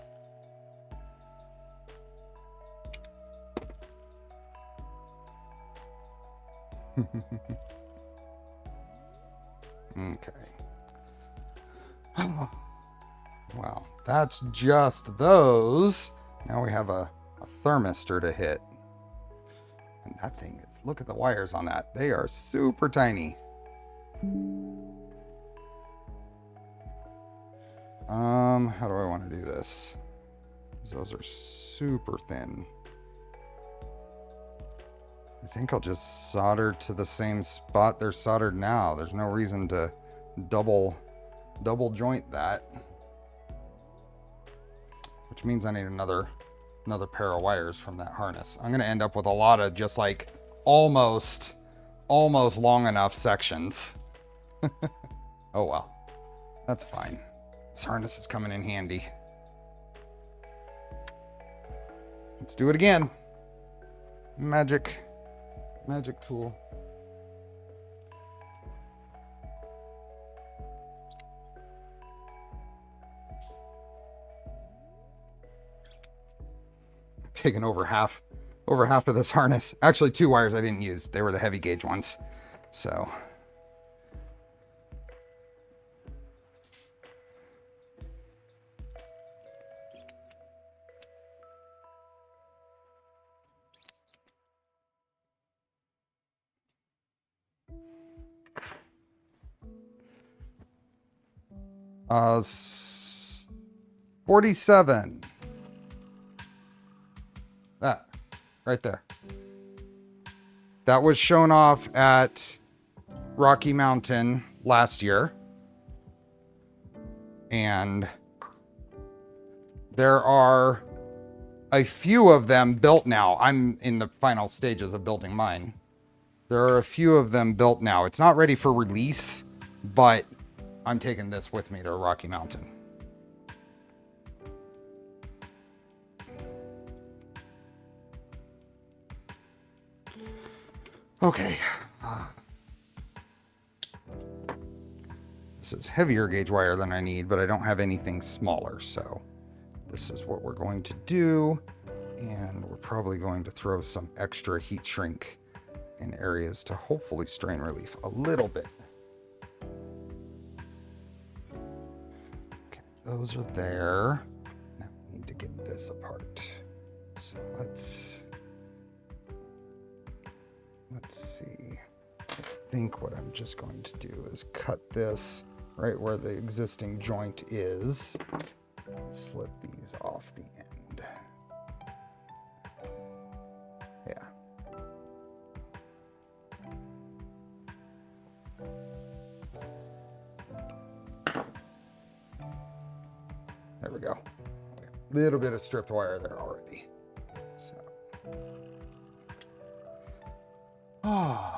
Speaker 1: Okay. Well, that's just those. Now we have a thermistor to hit. And that thing is, look at the wires on that. They are super tiny. How do I want to do this? Those are super thin. I think I'll just solder to the same spot they're soldered now. There's no reason to double joint that. Which means I need another pair of wires from that harness. I'm gonna end up with a lot of just like almost long enough sections. Oh well, that's fine. This harness is coming in handy. Let's do it again. Magic tool. Taking over half of this harness. Actually, 2 wires I didn't use. They were the heavy gauge ones. So uh 47. That right there. That was shown off at Rocky Mountain last year. And there are a few of them built now. I'm in the final stages of building mine. There are a few of them built now. It's not ready for release, but I'm taking this with me to Rocky Mountain. Okay. This is heavier gauge wire than I need, but I don't have anything smaller, so this is what we're going to do. And we're probably going to throw some extra heat shrink in areas to hopefully strain relief a little bit. Okay, those are there. Now we need to get this apart. So let's see. I think what I'm just going to do is cut this right where the existing joint is. Slip these off the end. Yeah. There we go. A little bit of stripped wire there already. So. Ah.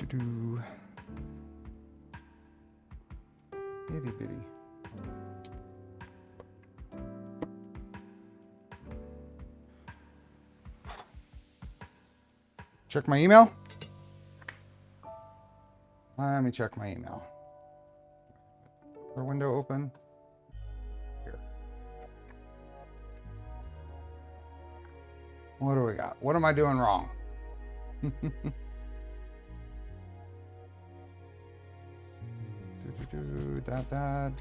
Speaker 1: Do. Itty bitty. Check my email. Let me check my email. Our window open. Here. What do we got? What am I doing wrong? That.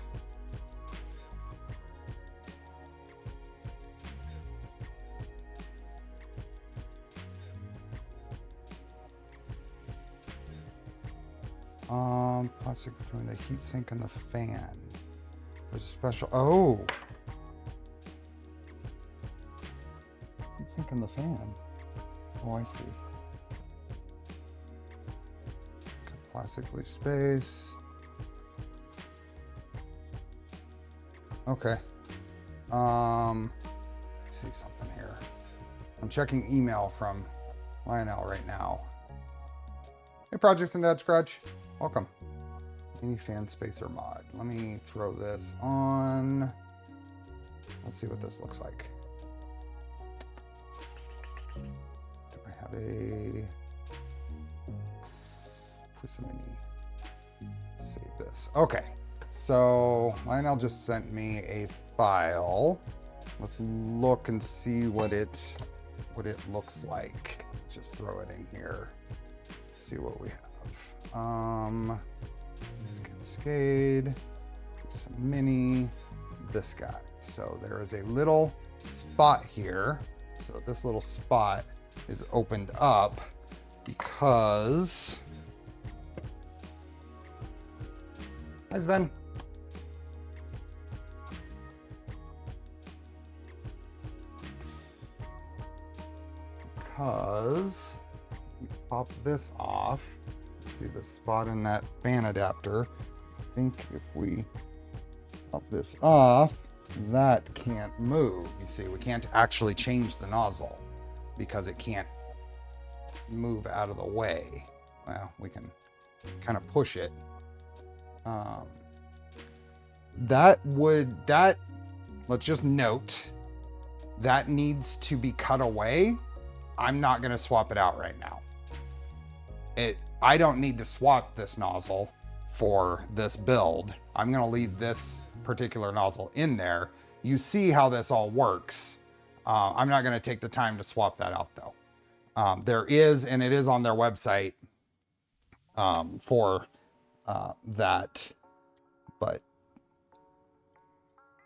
Speaker 1: Plastic between the heat sink and the fan. There's a special, oh. Heat sink and the fan. Oh, I see. Cut plastic, leave space. Okay. Let's see something here. I'm checking email from Lionel right now. Hey, Projects and Dad Scratch. Welcome. Any fan spacer mod. Let me throw this on. Let's see what this looks like. Do I have a Prusa Mini? Save this. Okay. So Lionel just sent me a file. Let's look and see what it looks like. Just throw it in here. See what we have. Cascade, some mini, this guy. So there is a little spot here. So this little spot is opened up because, hi Sven. Because you pop this off. See the spot in that fan adapter. I think if we pop this off, that can't move. You see, we can't actually change the nozzle because it can't move out of the way. Well, we can kind of push it. Let's just note, that needs to be cut away. I'm not gonna swap it out right now. I don't need to swap this nozzle for this build. I'm gonna leave this particular nozzle in there. You see how this all works. I'm not gonna take the time to swap that out though. There is, and it is on their website for that, but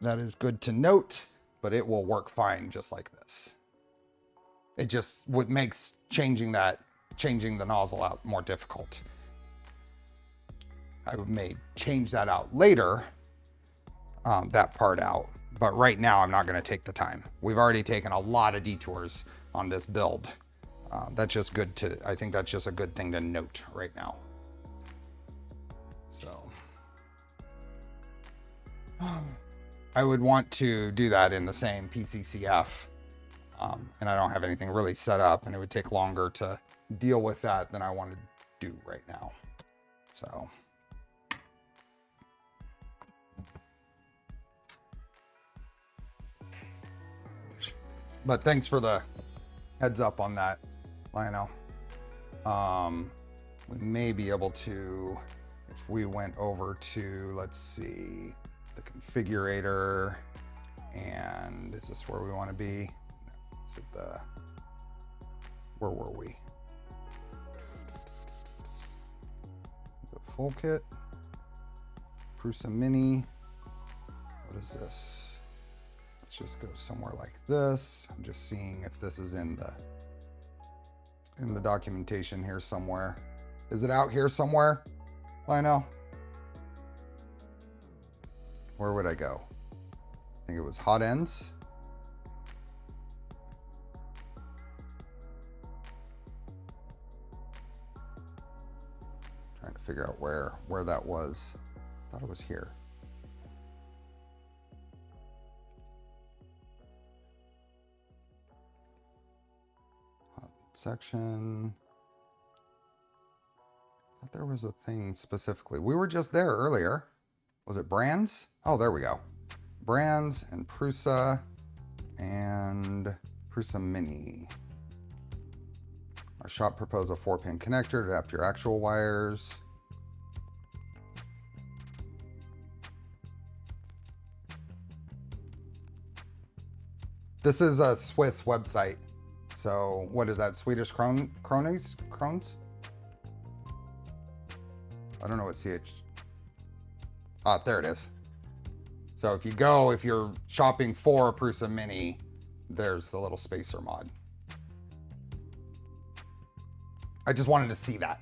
Speaker 1: that is good to note, but it will work fine just like this. It just what makes changing the nozzle out more difficult. I may change that out later, that part out, but right now I'm not going to take the time. We've already taken a lot of detours on this build. That's just good to, I think that's just a good thing to note right now. So I would want to do that in the same PC CF, and I don't have anything really set up, and it would take longer to deal with that than I want to do right now. So But thanks for the heads up on that, Lionel. We may be able to, if we went over to, let's see, the configurator, and is this where we want to be? No, is it the, where were we? The full kit, Prusa Mini. What is this? Let's just go somewhere like this. I'm just seeing if this is in the documentation here somewhere. Is it out here somewhere, Lionel? Where would I go? I think it was Hotends. Trying to figure out where that was. I thought it was here. Section. I thought there was a thing specifically. We were just there earlier. Was it brands? Oh, there we go. Brands and Prusa and Prusa Mini. Our shop proposed a 4-pin connector to adapt your actual wires. This is a Swiss website. So what is that? Swedish krones? I don't know what CH. Ah, there it is. So if you're shopping for Prusa Mini, there's the little spacer mod. I just wanted to see that.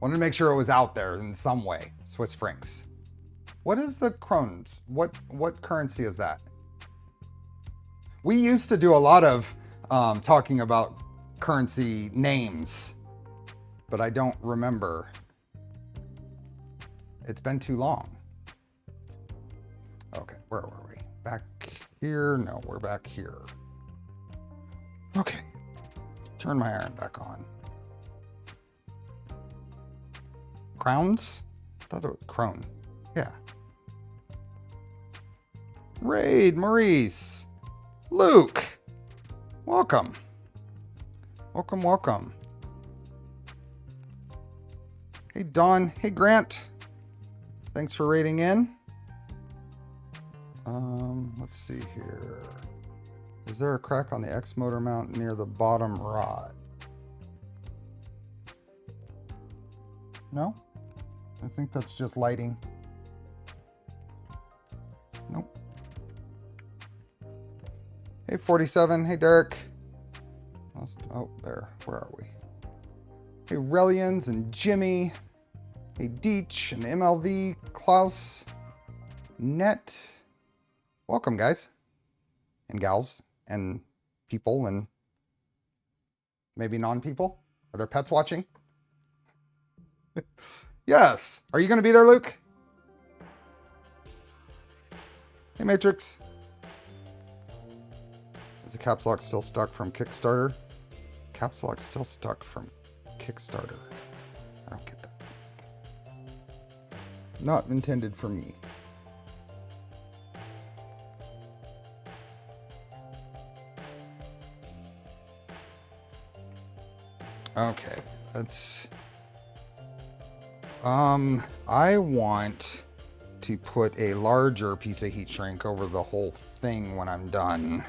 Speaker 1: Wanted to make sure it was out there in some way. Swiss francs. What is the krones? What currency is that? We used to do a lot of talking about currency names, but I don't remember. It's been too long. Okay, where were we? Back here? No, we're back here. Okay, turn my iron back on. Crowns? I thought it was Crone. Yeah. Raid, Maurice, Luke. Welcome. Welcome, welcome. Hey, Don. Hey, Grant. Thanks for raiding in. Let's see here. Is there a crack on the X motor mount near the bottom rod? No? I think that's just lighting. Nope. Hey, 47. Hey, Derek. Oh, there. Where are we? Hey, Relians and Jimmy. Hey, Deech and MLV, Klaus, Net. Welcome, guys and gals and people and maybe non-people. Are there pets watching? Yes. Are you going to be there, Luke? Hey, Matrix. Is the caps lock still stuck from Kickstarter? Caps lock still stuck from Kickstarter. I don't get that. Not intended for me. Okay, let's... I want to put a larger piece of heat shrink over the whole thing when I'm done.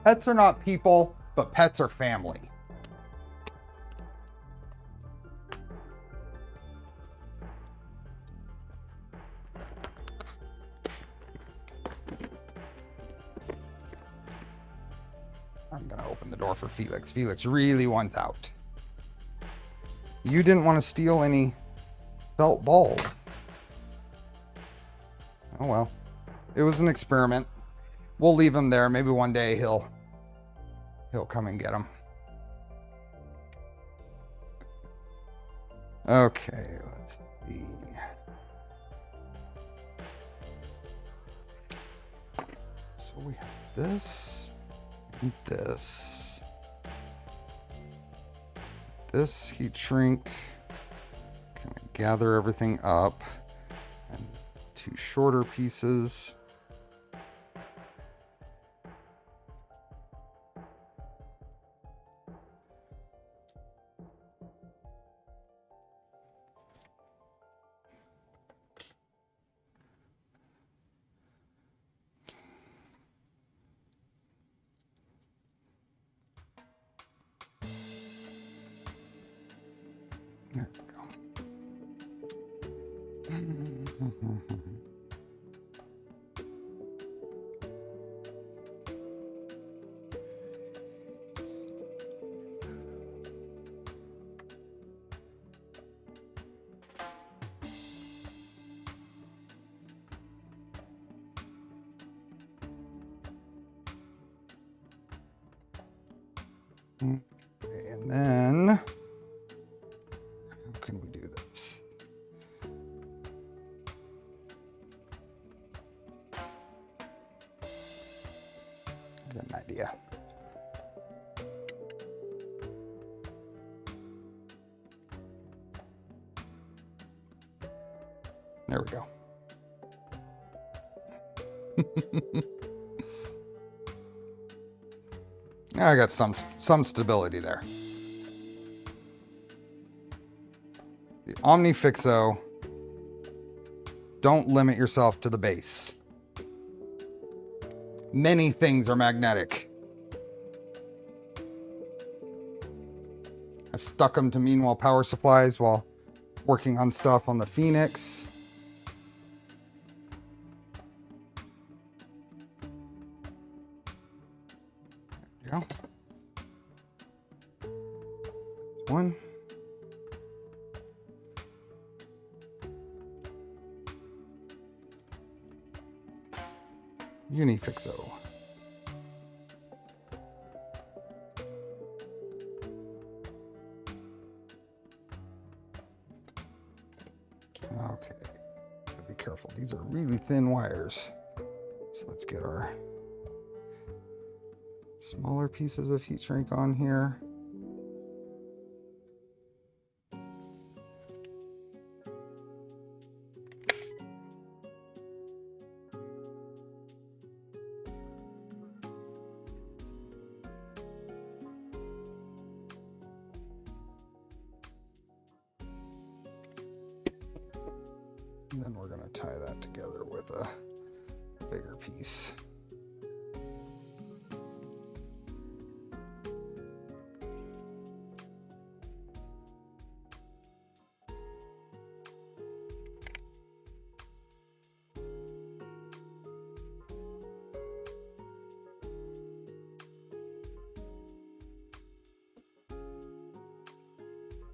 Speaker 1: Pets are not people, but pets are family. I'm gonna open the door for Felix. Felix really wants out. You didn't want to steal any felt balls. Oh well. It was an experiment. We'll leave him there. Maybe one day he'll come and get them. Okay, let's see. So we have this and this. This heat shrink kind of gather everything up. And 2 shorter pieces. There we go. Okay, and then how can we do this? I got an idea. There we go. I got some stability there. The OmniFixo, don't limit yourself to the base. Many things are magnetic. I've stuck them to meanwhile power supplies while working on stuff on the Phoenix. There we go. One. UniFixo. Okay, be careful. These are really thin wires. So let's get our smaller pieces of heat shrink on here. And then we're going to tie that together with a bigger piece.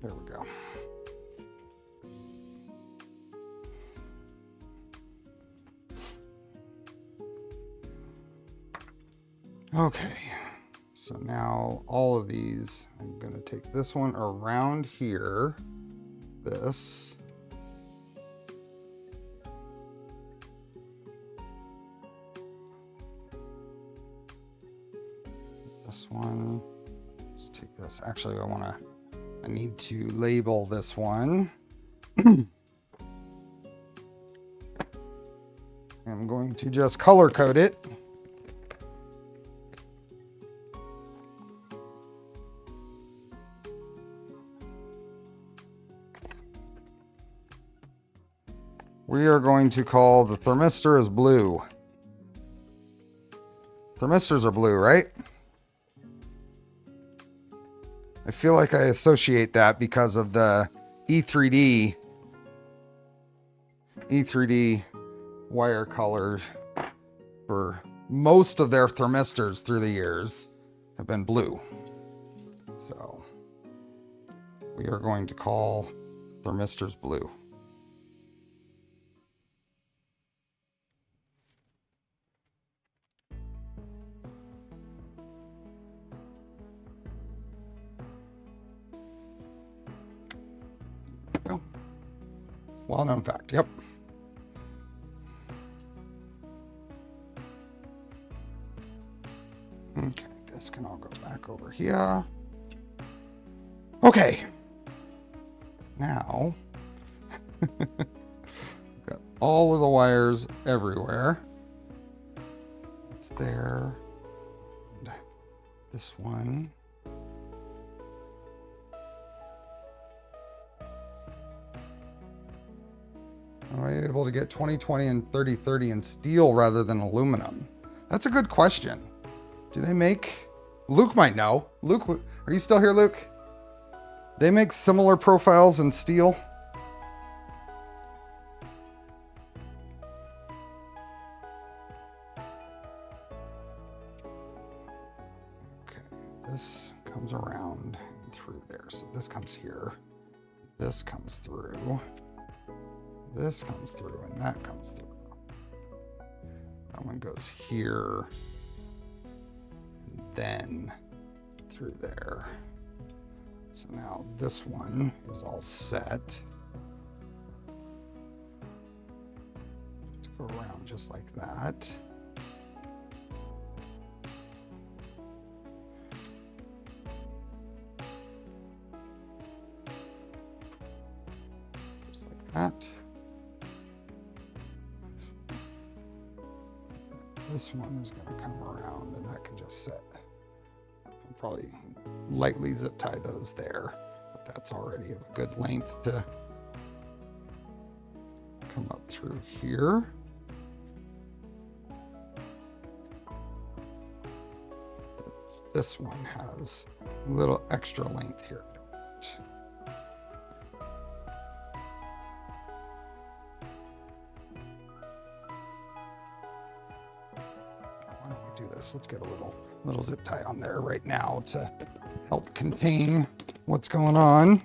Speaker 1: There we go. Okay, so now all of these, I'm going to take this one around here, this. This one, let's take this. Actually, I need to label this one. I'm going to just color code it. We are going to call the thermistor as blue. Thermistors are blue, right? I feel like I associate that because of the E3D wire color for most of their thermistors through the years have been blue. So we are going to call thermistors blue. Well-known fact, yep. Okay, this can all go back over here. Okay. Now, Got all of the wires everywhere. It's there. And this one. Am I able to get 20/20 and 30/30 in steel rather than aluminum? That's a good question. Do they make... Luke might know. Luke, are you still here, Luke? They make similar profiles in steel? Okay, this comes around and through there. So this comes here. This comes through. This comes through, and that comes through. That one goes here, and then through there. So now this one is all set. To go around just like that. Just like that. This one is going to come around and that can just sit. I'll probably lightly zip tie those there, but that's already of a good length to come up through here. This one has a little extra length here. Let's get a little zip tie on there right now to help contain what's going on.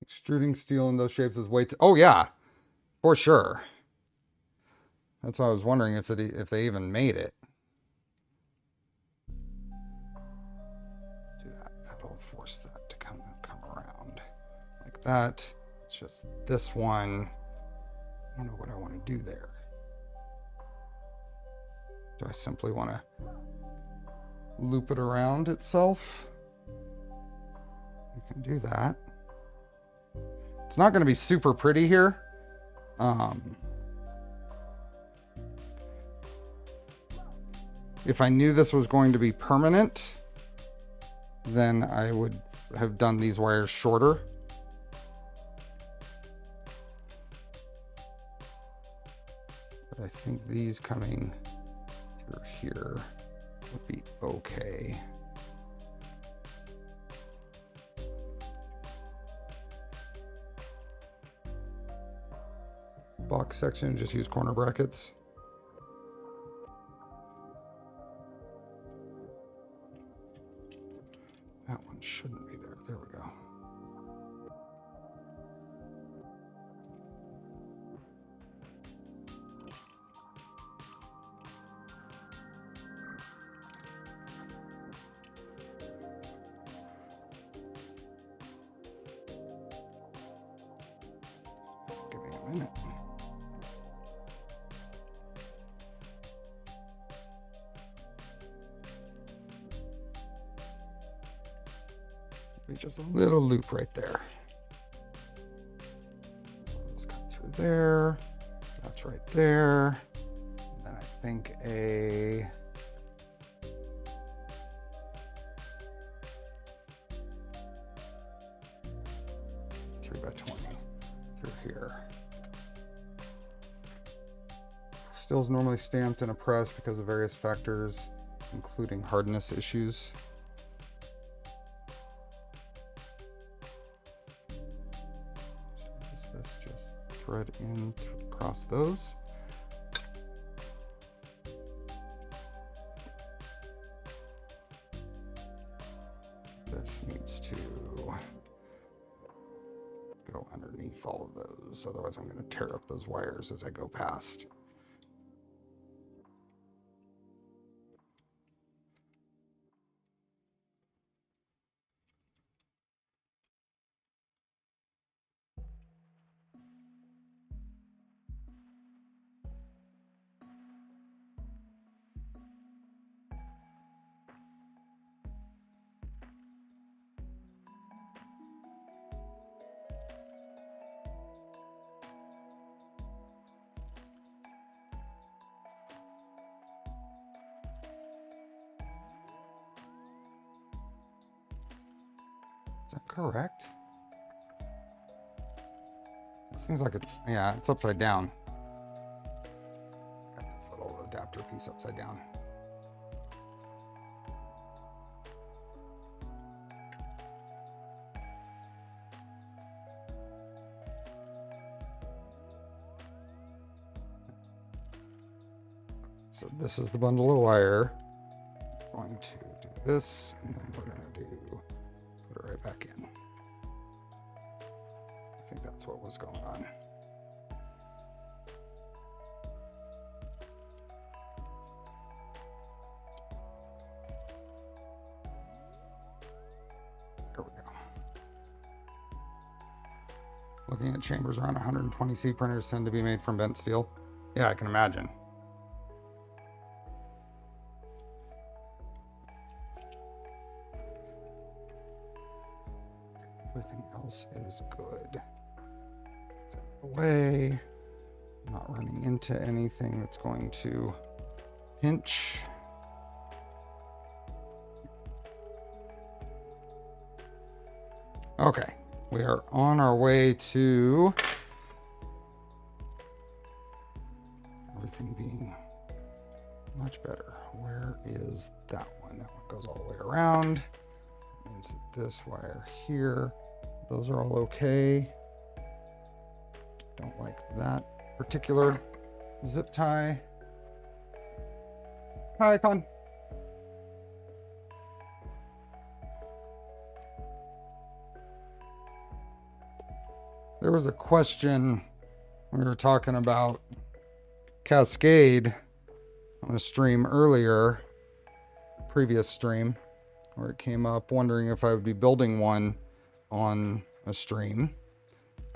Speaker 1: Extruding steel in those shapes is way too... Oh yeah, for sure. That's why I was wondering if they even made it. Force that to come around like that. It's just this one. I wonder what I want to do there. Do I simply want to loop it around itself? You can do that. It's not going to be super pretty here. If I knew this was going to be permanent, then I would have done these wires shorter. But I think these coming through here would be okay. Box section, just use corner brackets. That one shouldn't be there. There we go. Give me a minute. Just a little loop right there. Let's cut through there. That's right there. And then I think a 3x20 through here. Steel is normally stamped in a press because of various factors, including hardness issues. Let's just thread in across those. This needs to go underneath all of those, otherwise I'm going to tear up those wires as I go past. Is that correct? It seems like it's, yeah, it's upside down. Got this little adapter piece upside down. So this is the bundle of wire. I'm going to do this, and then we're going to put it right back in. I think that's what was going on. There we go. Looking at chambers around 120C printers tend to be made from bent steel. Yeah, I can imagine. Everything else is good. It's out of the way. I'm not running into anything that's going to pinch. Okay, we are on our way to everything being much better. Where is that one? That one goes all the way around. That means that this wire here, those are all okay. Don't like that particular zip tie. Hi, Con. There was a question we were talking about Cascade on a stream earlier, previous stream, where it came up wondering if I would be building one on a stream.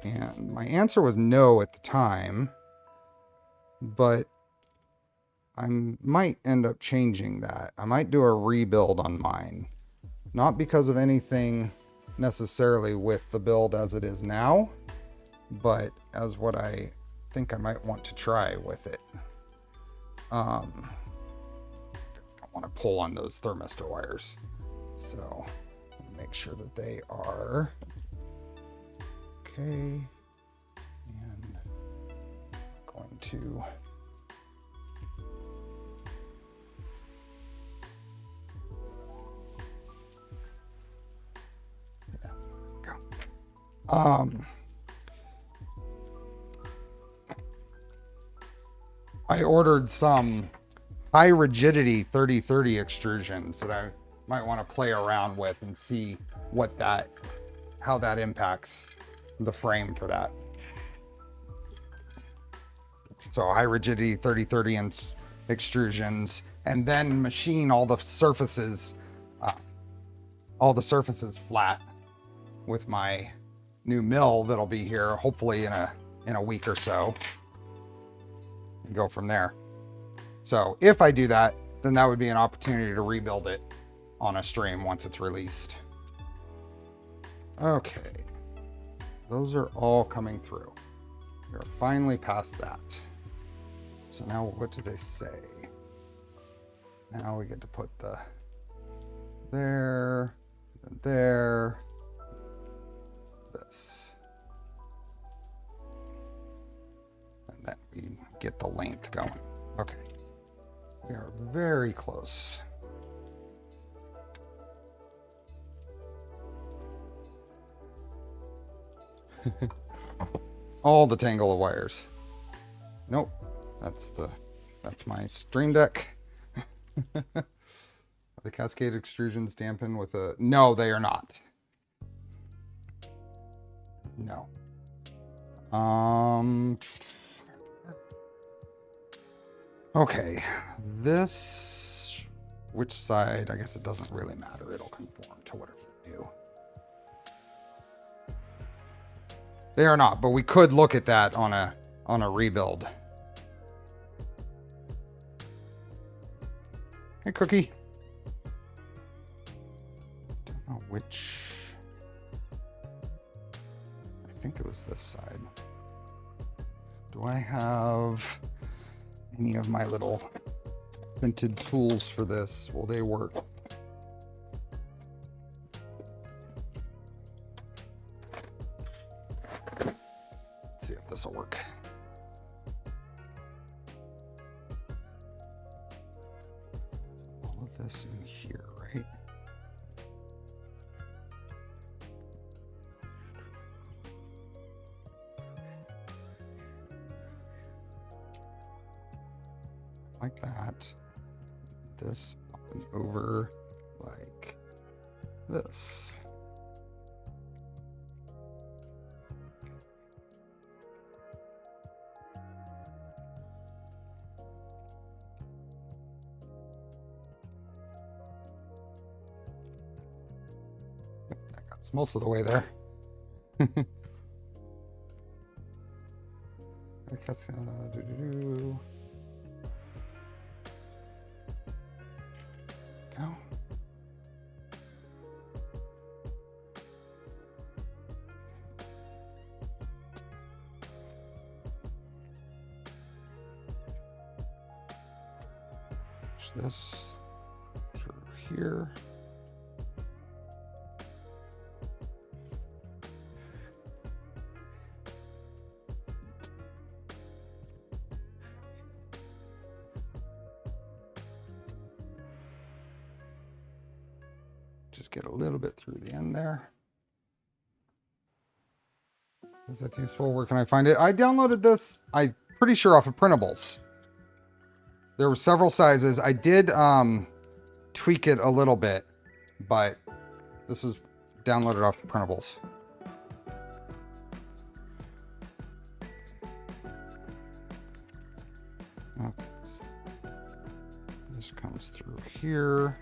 Speaker 1: And my answer was no at the time, but I might end up changing that. I might do a rebuild on mine, not because of anything necessarily with the build as it is now, but as what I think I might want to try with it. I don't want to pull on those thermistor wires, so make sure that they are okay. And I'm going to go. I ordered some high rigidity 3030 extrusions that I might want to play around with and see what how that impacts the frame for that. So high rigidity 3030 extrusions, and then machine all the surfaces flat with my new mill that'll be here hopefully in a week or so, and go from there. So if I do that, then that would be an opportunity to rebuild it on a stream once it's released. Okay, those are all coming through. We're finally past that. So now what do they say? Now we get to put the there, and there, this. And then we get the length going. Okay, we are very close. All the tangle of wires. Nope, that's my stream deck. The Cascade extrusions dampen with a, no, they are not. No. Okay, this, which side, I guess it doesn't really matter. It'll conform to whatever we do. They are not, but we could look at that on a rebuild. Hey, Cookie. Don't know which. I think it was this side. Do I have any of my little printed tools for this? Will they work? Let's see if this will work. All of this in here, right? Like that. This up and over like this. That got most of the way there. I guess go. Push this through here. Just get a little bit through the end there. Is that useful? Where can I find it? I downloaded this, I'm pretty sure, off of Printables. There were several sizes. I did tweak it a little bit, but this is downloaded off of Printables. Okay. So this comes through here.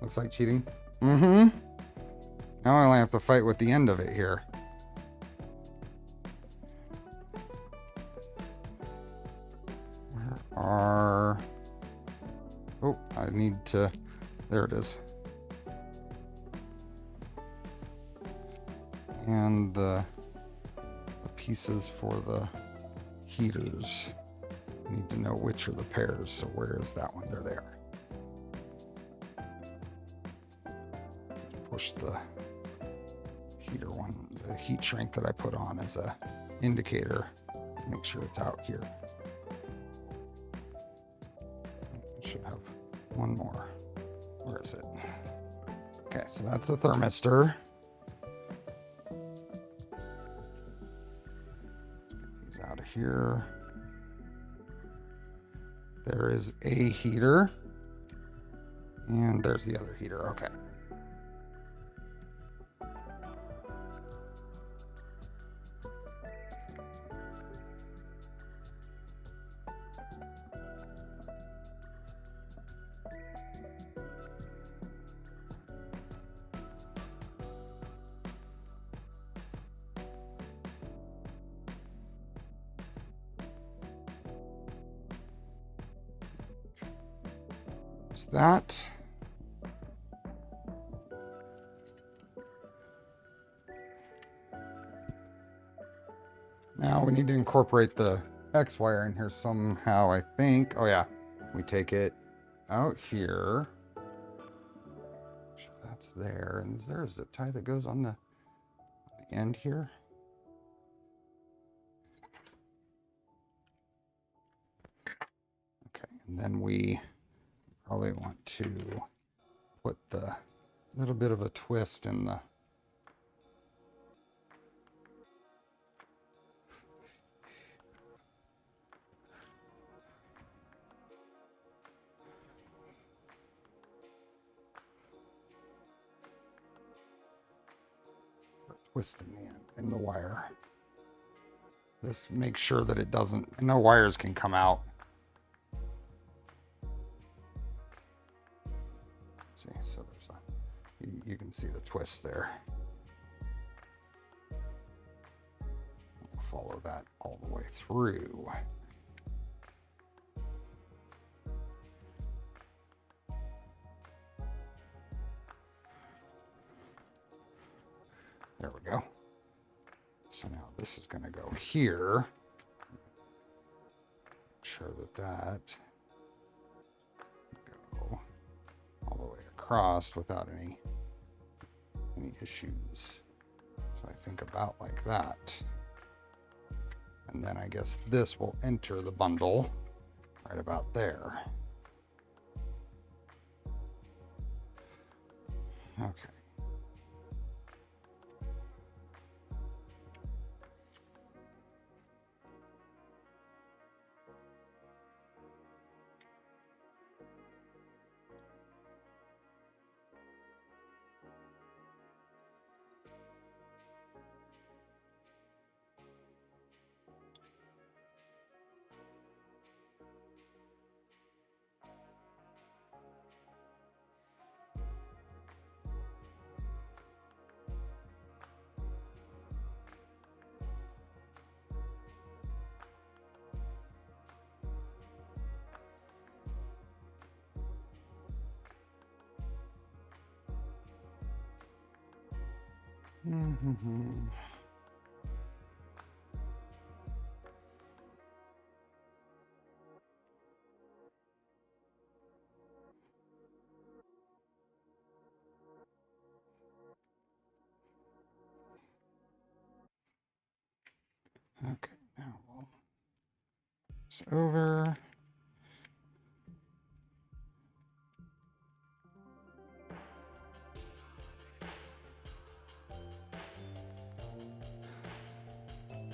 Speaker 1: Looks like cheating. Mm-hmm. Now I only have to fight with the end of it here. Where are... Oh, I need to... There it is. And the pieces for the heaters. I need to know which are the pairs. So where is that one? There they are. Push the heater one, the heat shrink that I put on as a indicator. Make sure it's out here. It should have one more. Where is it? Okay, so that's the thermistor. Get these out of here. There is a heater. And there's the other heater. Okay. That. Now we need to incorporate the X wire in here somehow, I think. Oh yeah, we take it out here. That's there. And is there a zip tie that goes on the end here? Okay, and then we probably want to put the little bit of a twist in the twist in the wire. This makes sure that it doesn't, no wires can come out. See, so there's a, you can see the twist there. We'll follow that all the way through. There we go. So now this is going to go here. Make sure that that go across without any issues. So I think about like that. And then I guess this will enter the bundle right about there. Okay. Okay, now we'll it's over.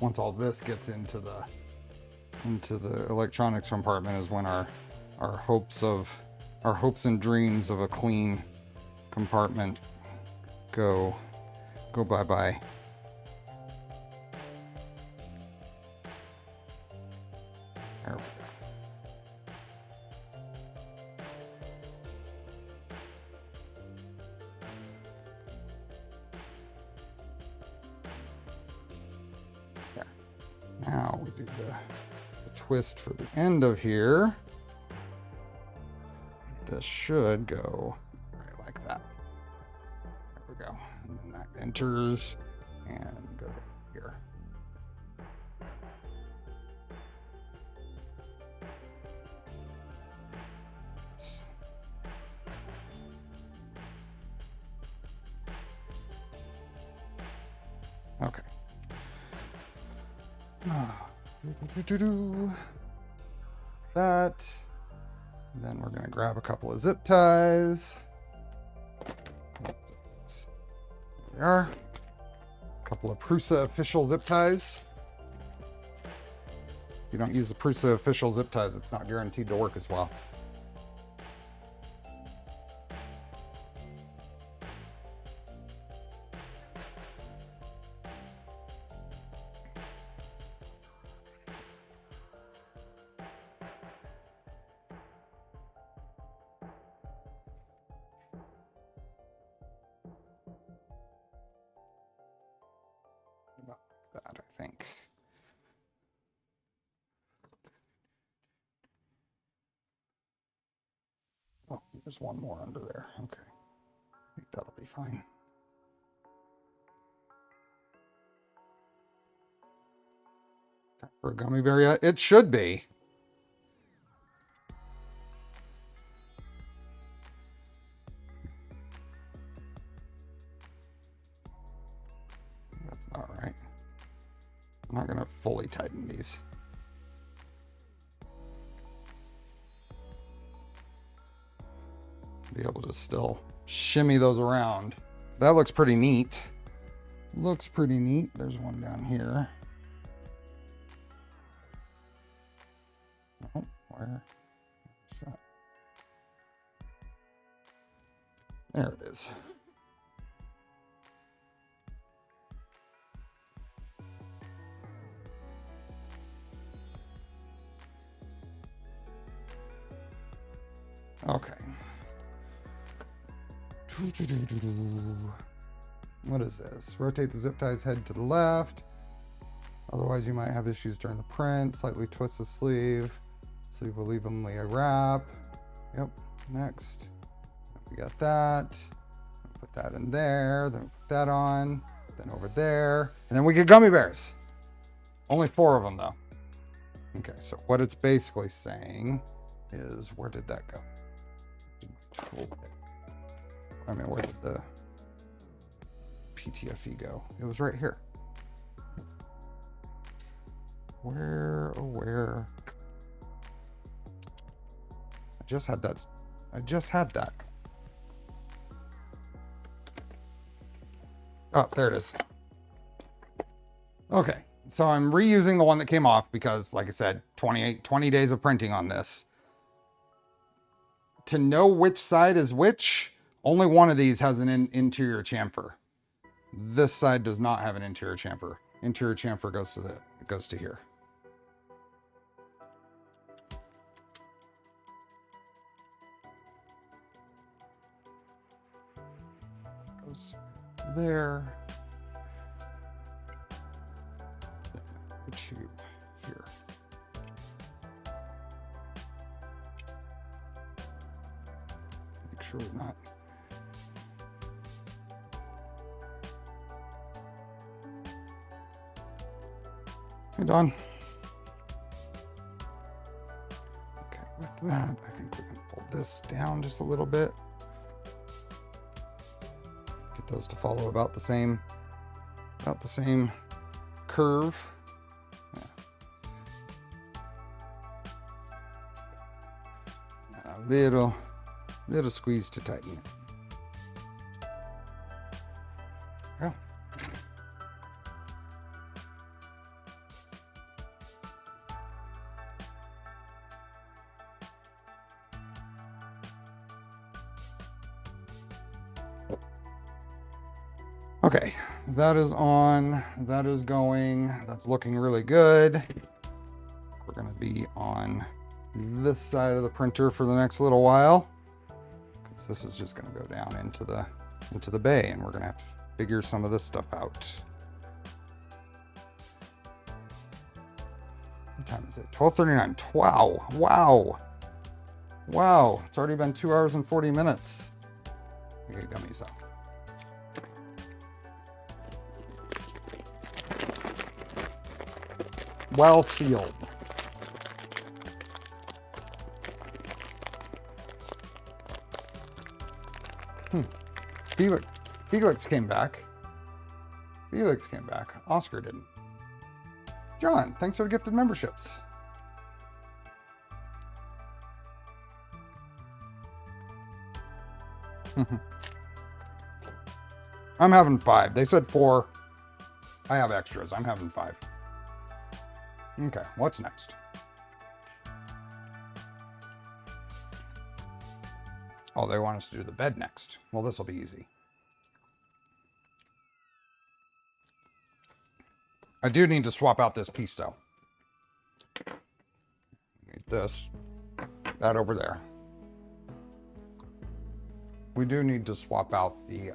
Speaker 1: Once all this gets into the electronics compartment is when our hopes and dreams of a clean compartment go bye-bye. There we go. There. Now we do the twist for the end of here. This should go right like that. There we go. And then that enters and go here. Okay. That. And then we're going to grab a couple of zip ties. There we are. A couple of Prusa official zip ties. If you don't use the Prusa official zip ties, it's not guaranteed to work as well. About that, I think. Oh, there's one more under there. Okay. I think that'll be fine. Time for a gummy bear? It should be. That's about right. I'm not going to fully tighten these. Be able to still shimmy those around. That looks pretty neat. Looks pretty neat. There's one down here. Oh, where's that? There it is. Okay. What is this? Rotate the zip ties head to the left. Otherwise, you might have issues during the print. Slightly twist the sleeve. Sleeve will evenly wrap. Yep. Next. We got that. Put that in there. Then put that on. Then over there. And then we get gummy bears. Only 4 of them, though. Okay, so what it's basically saying is, where did that go? Toolboard. I mean, where did the PTFE go? It was right here. Where, oh, where? I just had that. I just had that. Oh, there it is. Okay, so I'm reusing the one that came off because, like I said, 20 days of printing on this. To know which side is which, only one of these has an interior chamfer. This side does not have an interior chamfer. Interior chamfer goes to here. Goes there. To here. Make sure we're not. Hey, Don. Okay, with that, I think we can pull this down just a little bit. Get those to follow about the same curve. Yeah. Little squeeze to tighten it. Yeah. Okay, that is on, that is going, that's looking really good. We're gonna be on this side of the printer for the next little while, because this is just gonna go down into the bay, and we're gonna have to figure some of this stuff out. What time is it? 12:39. Wow, wow. Wow, it's already been 2 hours and 40 minutes. I get gummies out. Well sealed. Felix came back. Felix came back. Oscar didn't. John, thanks for the gifted memberships. I'm having 5. They said 4. I have extras. I'm having 5. Okay, what's next? Oh, they want us to do the bed next. Well, this will be easy. I do need to swap out this piece, though. Need this. That over there. We do need to swap out the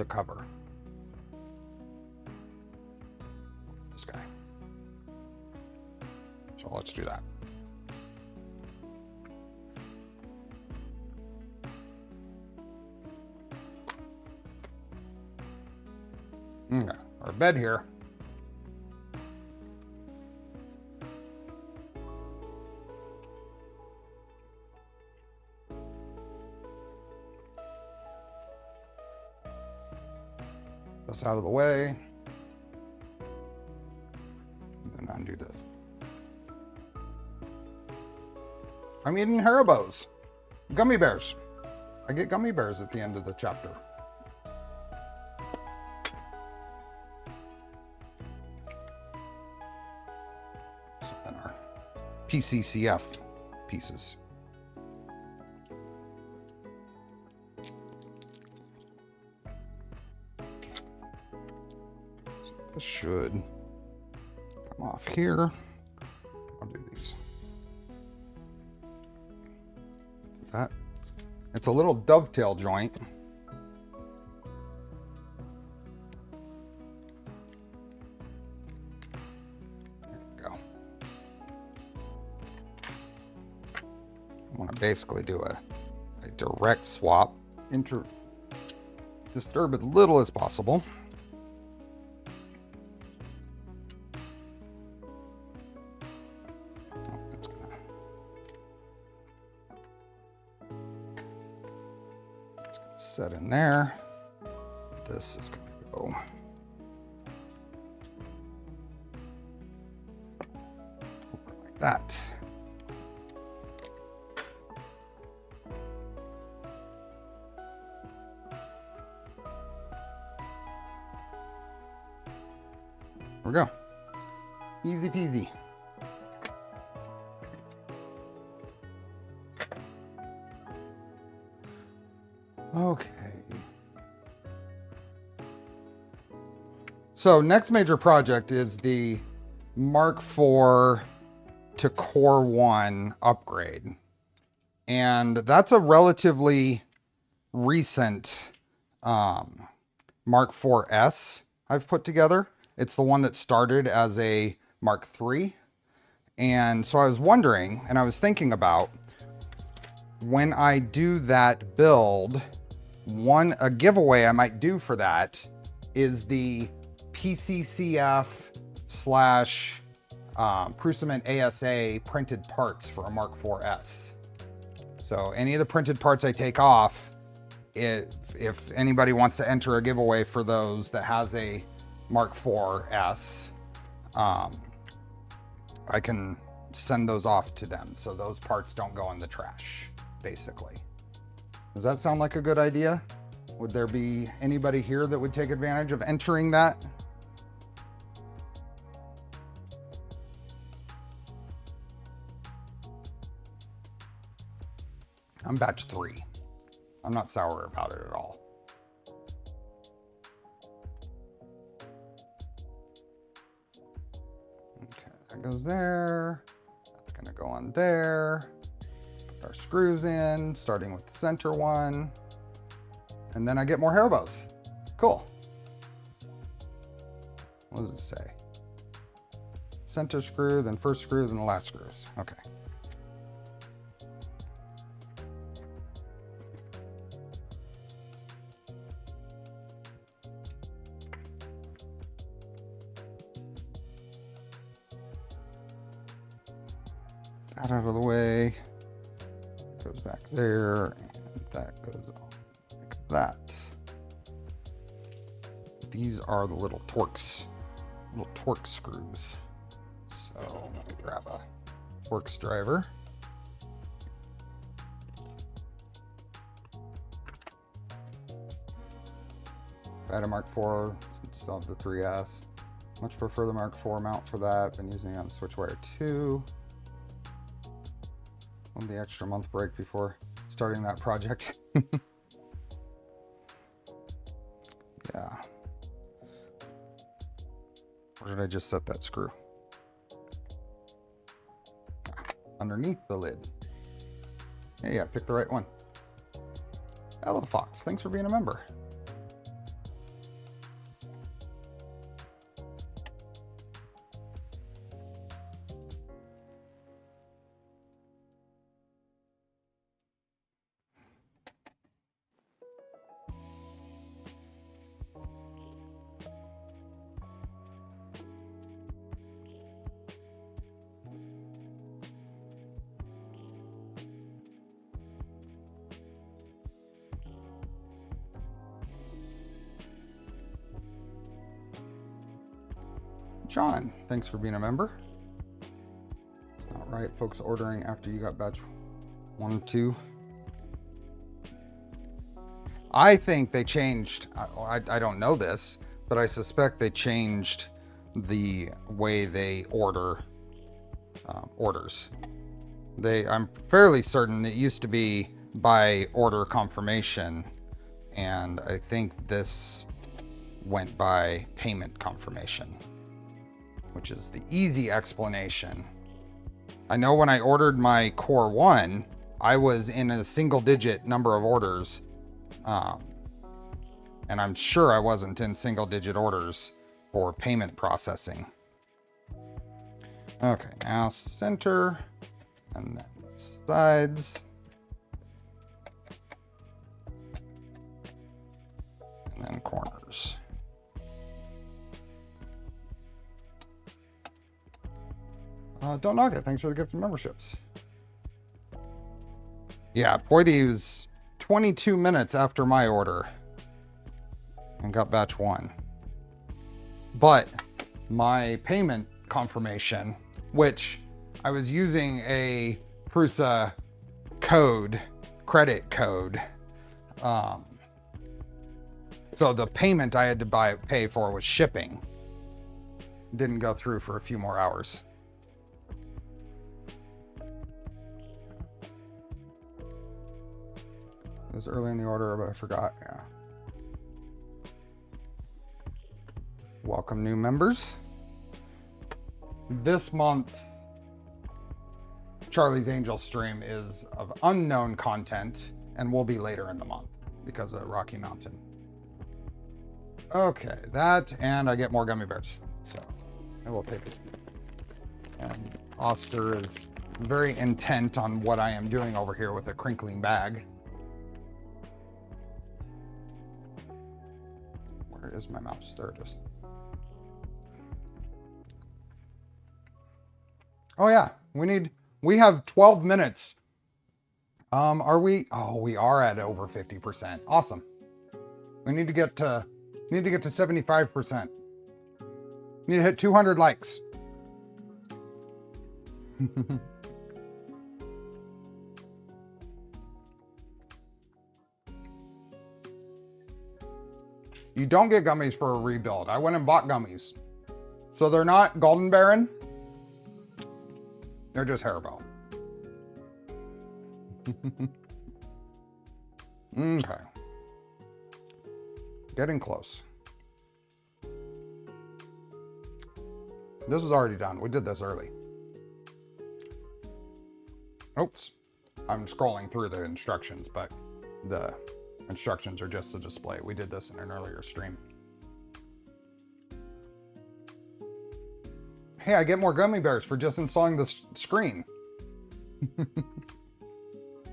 Speaker 1: cover. This guy. So let's do that. Okay, our bed here. This out of the way. And then undo this. I'm eating Haribos. Gummy bears. I get gummy bears at the end of the chapter. So then our PC CF pieces. So this should come off here. I'll do these. That. It's a little dovetail joint. There we go. I want to basically do a direct swap, disturb as little as possible. set in there. This is going to go like that. There we go. Easy peasy. Okay. So next major project is the Mark IV to Core 1 upgrade. And that's a relatively recent Mark IV's I've put together. It's the one that started as a Mark III. And so I was wondering, and I was thinking about, when I do that build, a giveaway I might do for that is the PC CF / Prusament ASA printed parts for a Mark IV's. So any of the printed parts I take off, if anybody wants to enter a giveaway for those that has a Mark IV's, I can send those off to them so those parts don't go in the trash, basically. Does that sound like a good idea? Would there be anybody here that would take advantage of entering that? I'm batch 3. I'm not sour about it at all. Okay, that goes there. That's gonna go on there. Put our screws in, starting with the center one. And then I get more hair bows. Cool. What does it say? Center screw, then first screw, then the last screws. Okay. That out of the way. Goes back there, and that goes on like that. These are the little torque screws. So let me grab a Torx driver. If I had a Mark IV, still have the 3S. Much prefer the Mark IV mount for that. Been using it on SwitchWire 2. On the extra month break before starting that project. Yeah. Where did I just set that screw? Underneath the lid. Hey, yeah, picked the right one. Hello, Fox. Thanks for being a member. John, thanks for being a member. It's not right, folks ordering after you got batch 1 and 2. I think they changed, I don't know this, but I suspect they changed the way they order orders. I'm fairly certain it used to be by order confirmation, and I think this went by payment confirmation, which is the easy explanation. I know when I ordered my Core 1, I was in a single-digit number of orders, and I'm sure I wasn't in single-digit orders for payment processing. Okay, now center, and then sides, and then corners. Don't knock it. Thanks for the gift of memberships. Yeah, Poidy was 22 minutes after my order and got batch 1. But my payment confirmation, which I was using a Prusa credit code. So the payment I had to pay for was shipping. Didn't go through for a few more hours. It was early in the order, but I forgot. Yeah. Welcome, new members. This month's Charlie's Angel stream is of unknown content and will be later in the month because of Rocky Mountain. Okay, that, and I get more gummy bears. So I will take it. And Oscar is very intent on what I am doing over here with a crinkling bag. Where is my mouse? There it is. Oh yeah, we have 12 minutes. Are we? Oh, we are at over 50%. Awesome. We need to get to 75%. Need to hit 200 likes. You don't get gummies for a rebuild. I went and bought gummies. So they're not Golden Baron. They're just Haribo. Okay. Getting close. This is already done. We did this early. Oops. I'm scrolling through the instructions, but the instructions are just a display. We did this in an earlier stream. Hey, I get more gummy bears for just installing the screen.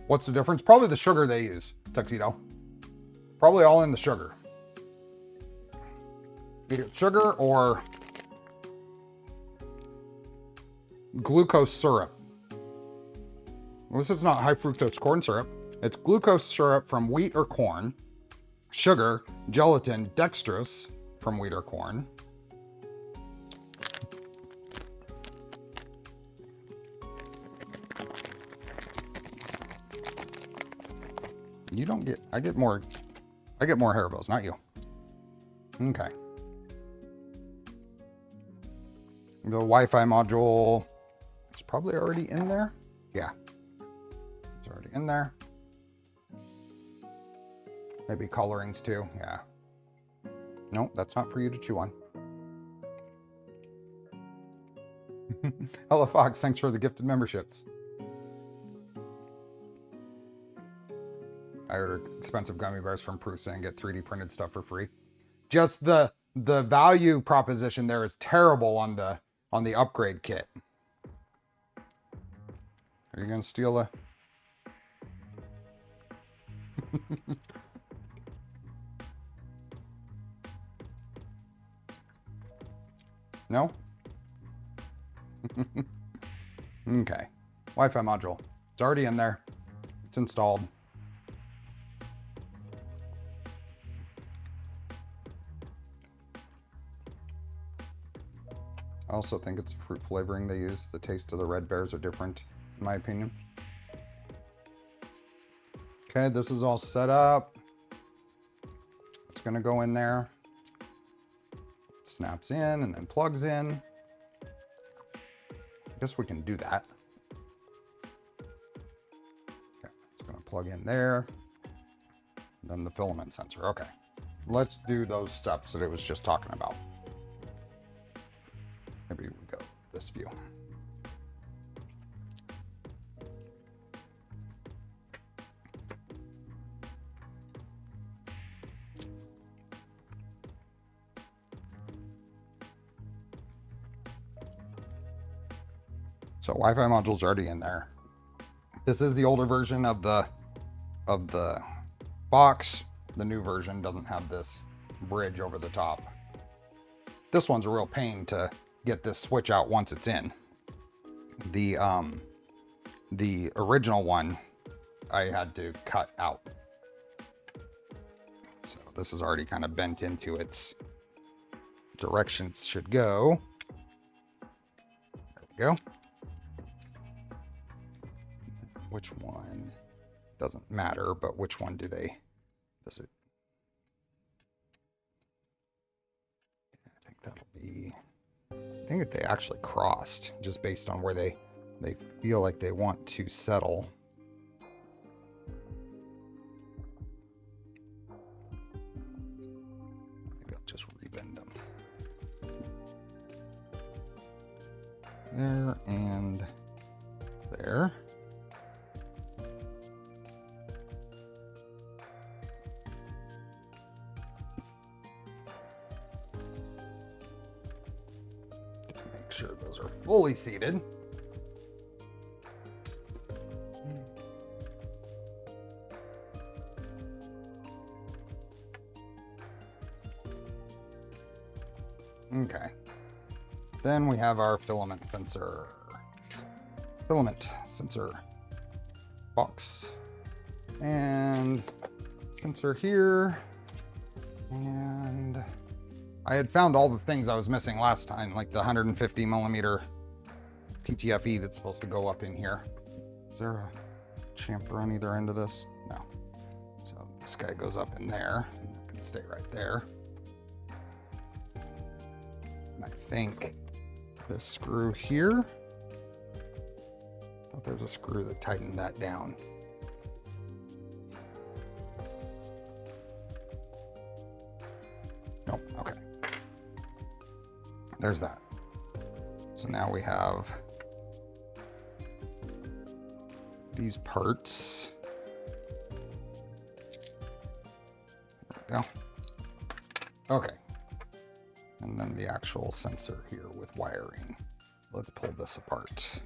Speaker 1: What's the difference? Probably the sugar they use, Tuxedo. Probably all in the sugar. Either sugar or glucose syrup. Well, this is not high fructose corn syrup. It's glucose syrup from wheat or corn, sugar, gelatin, dextrose from wheat or corn. You don't get, I get more Haribos, not you. Okay. The Wi-Fi module is probably already in there. Yeah, it's already in there. Maybe colorings too, yeah. No, that's not for you to chew on. Ella Fox, thanks for the gifted memberships. I ordered expensive gummy bears from Prusa and get 3D printed stuff for free. Just the value proposition there is terrible on the upgrade kit. Are you gonna steal a? No? Okay. Wi-Fi module. It's already in there. It's installed. I also think it's fruit flavoring they use. The taste of the red bears are different, in my opinion. Okay, this is all set up. It's gonna go in there. Snaps in and then plugs in. I guess we can do that. Okay, it's gonna plug in there. Then the filament sensor, okay. Let's do those steps that it was just talking about. Maybe we go this view. So Wi-Fi module's already in there. This is the older version of the box. The new version doesn't have this bridge over the top. This one's a real pain to get this switch out once it's in. The original one I had to cut out this is already kind of bent into its direction it should go. There we go. Which one doesn't matter, but which one does it? I think that'll be, I think that they actually crossed just based on where they feel like they want to settle. Maybe I'll just rebend them. There and there. Make sure those are fully seated. Okay. Then we have our filament sensor box and sensor here. And I had found all the things I was missing last time, like the 150 millimeter PTFE that's supposed to go up in here. Is there a chamfer on either end of this? No. So this guy goes up in there and it can stay right there. And I think this screw here, I thought there was a screw that tightened that down. Nope, okay. There's that. So now we have these parts. There we go. Okay. And then the actual sensor here with wiring. So let's pull this apart.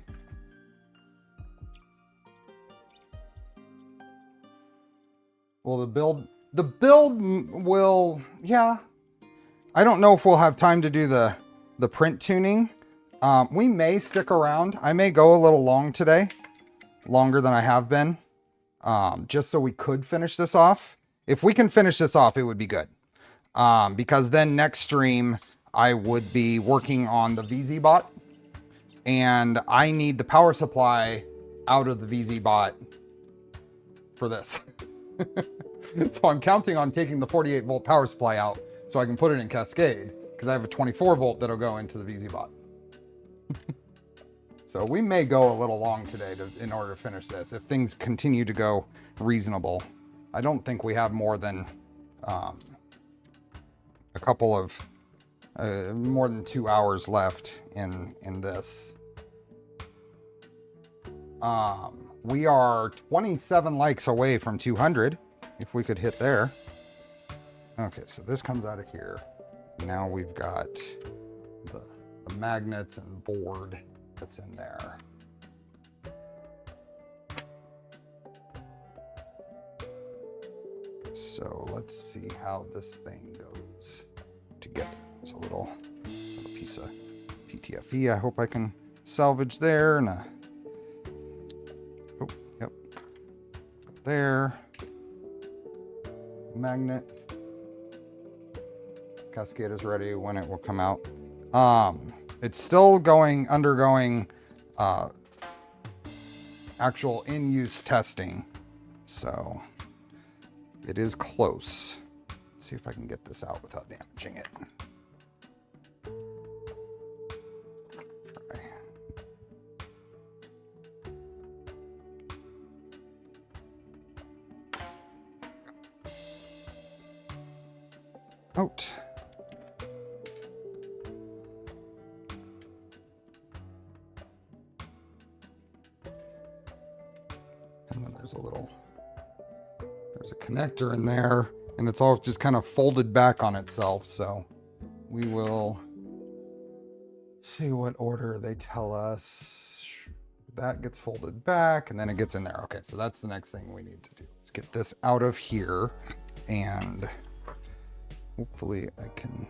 Speaker 1: Well, the build will, yeah. I don't know if we'll have time to do the print tuning. We may stick around. I may go a little long today, longer than I have been, just so we could finish this off. If we can finish this off, it would be good. Because then next stream, I would be working on the VZBot, and I need the power supply out of the VZBot for this. So I'm counting on taking the 48 volt power supply out so I can put it in Cascade, because I have a 24 volt that'll go into the VZBot. So we may go a little long today in order to finish this, if things continue to go reasonable. I don't think we have more than a couple of more than 2 hours left in this. We are 27 likes away from 200, if we could hit there. Okay, so this comes out of here. Now we've got the magnets and board that's in there. So let's see how this thing goes together. It's a little piece of PTFE I hope I can salvage there, and oh, yep, there. Magnet. Cascade is ready when it will come out. It's still undergoing actual in-use testing, so it is close. Let's see if I can get this out without damaging it. Try. Out. And then there's a connector in there, and it's all just kind of folded back on itself. So we will see what order they tell us. That gets folded back and then it gets in there. Okay, so that's the next thing we need to do. Let's get this out of here, and hopefully I can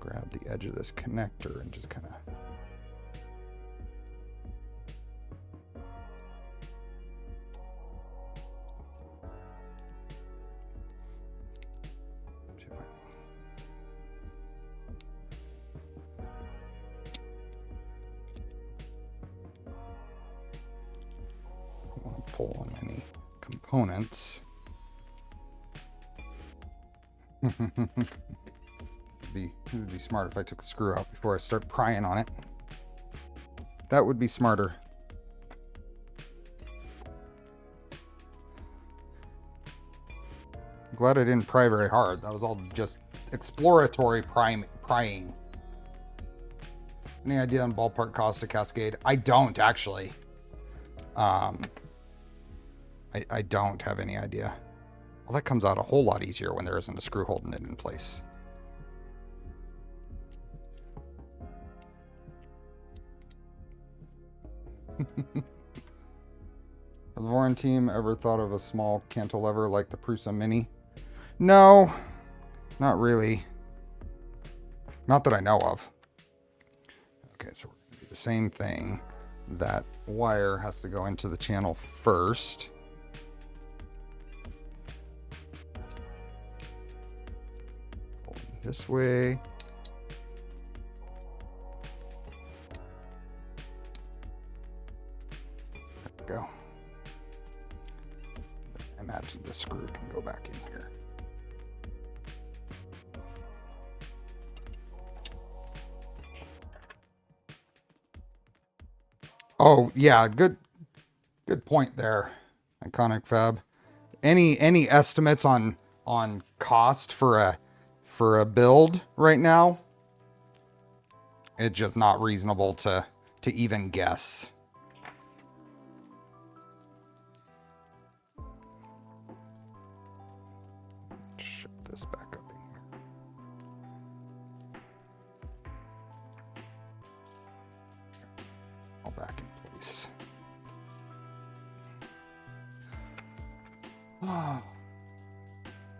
Speaker 1: grab the edge of this connector and just kind of pull on any components. It would be smart if I took a screw out before I start prying on it. That would be smarter. I'm glad I didn't pry very hard. That was all just exploratory prying. Any idea on ballpark cost to Cascade? I don't actually. I don't have any idea. Well, that comes out a whole lot easier when there isn't a screw holding it in place. Has the Voron team ever thought of a small cantilever like the Prusa Mini? No, not really. Not that I know of. Okay, so we're going to do the same thing. That wire has to go into the channel first. This way. There we go. I imagine the screw can go back in here. Oh yeah, good point there, Iconic Fab. Any estimates on cost for a build right now? It's just not reasonable to even guess. Shift this back up in here. All back in place. Oh,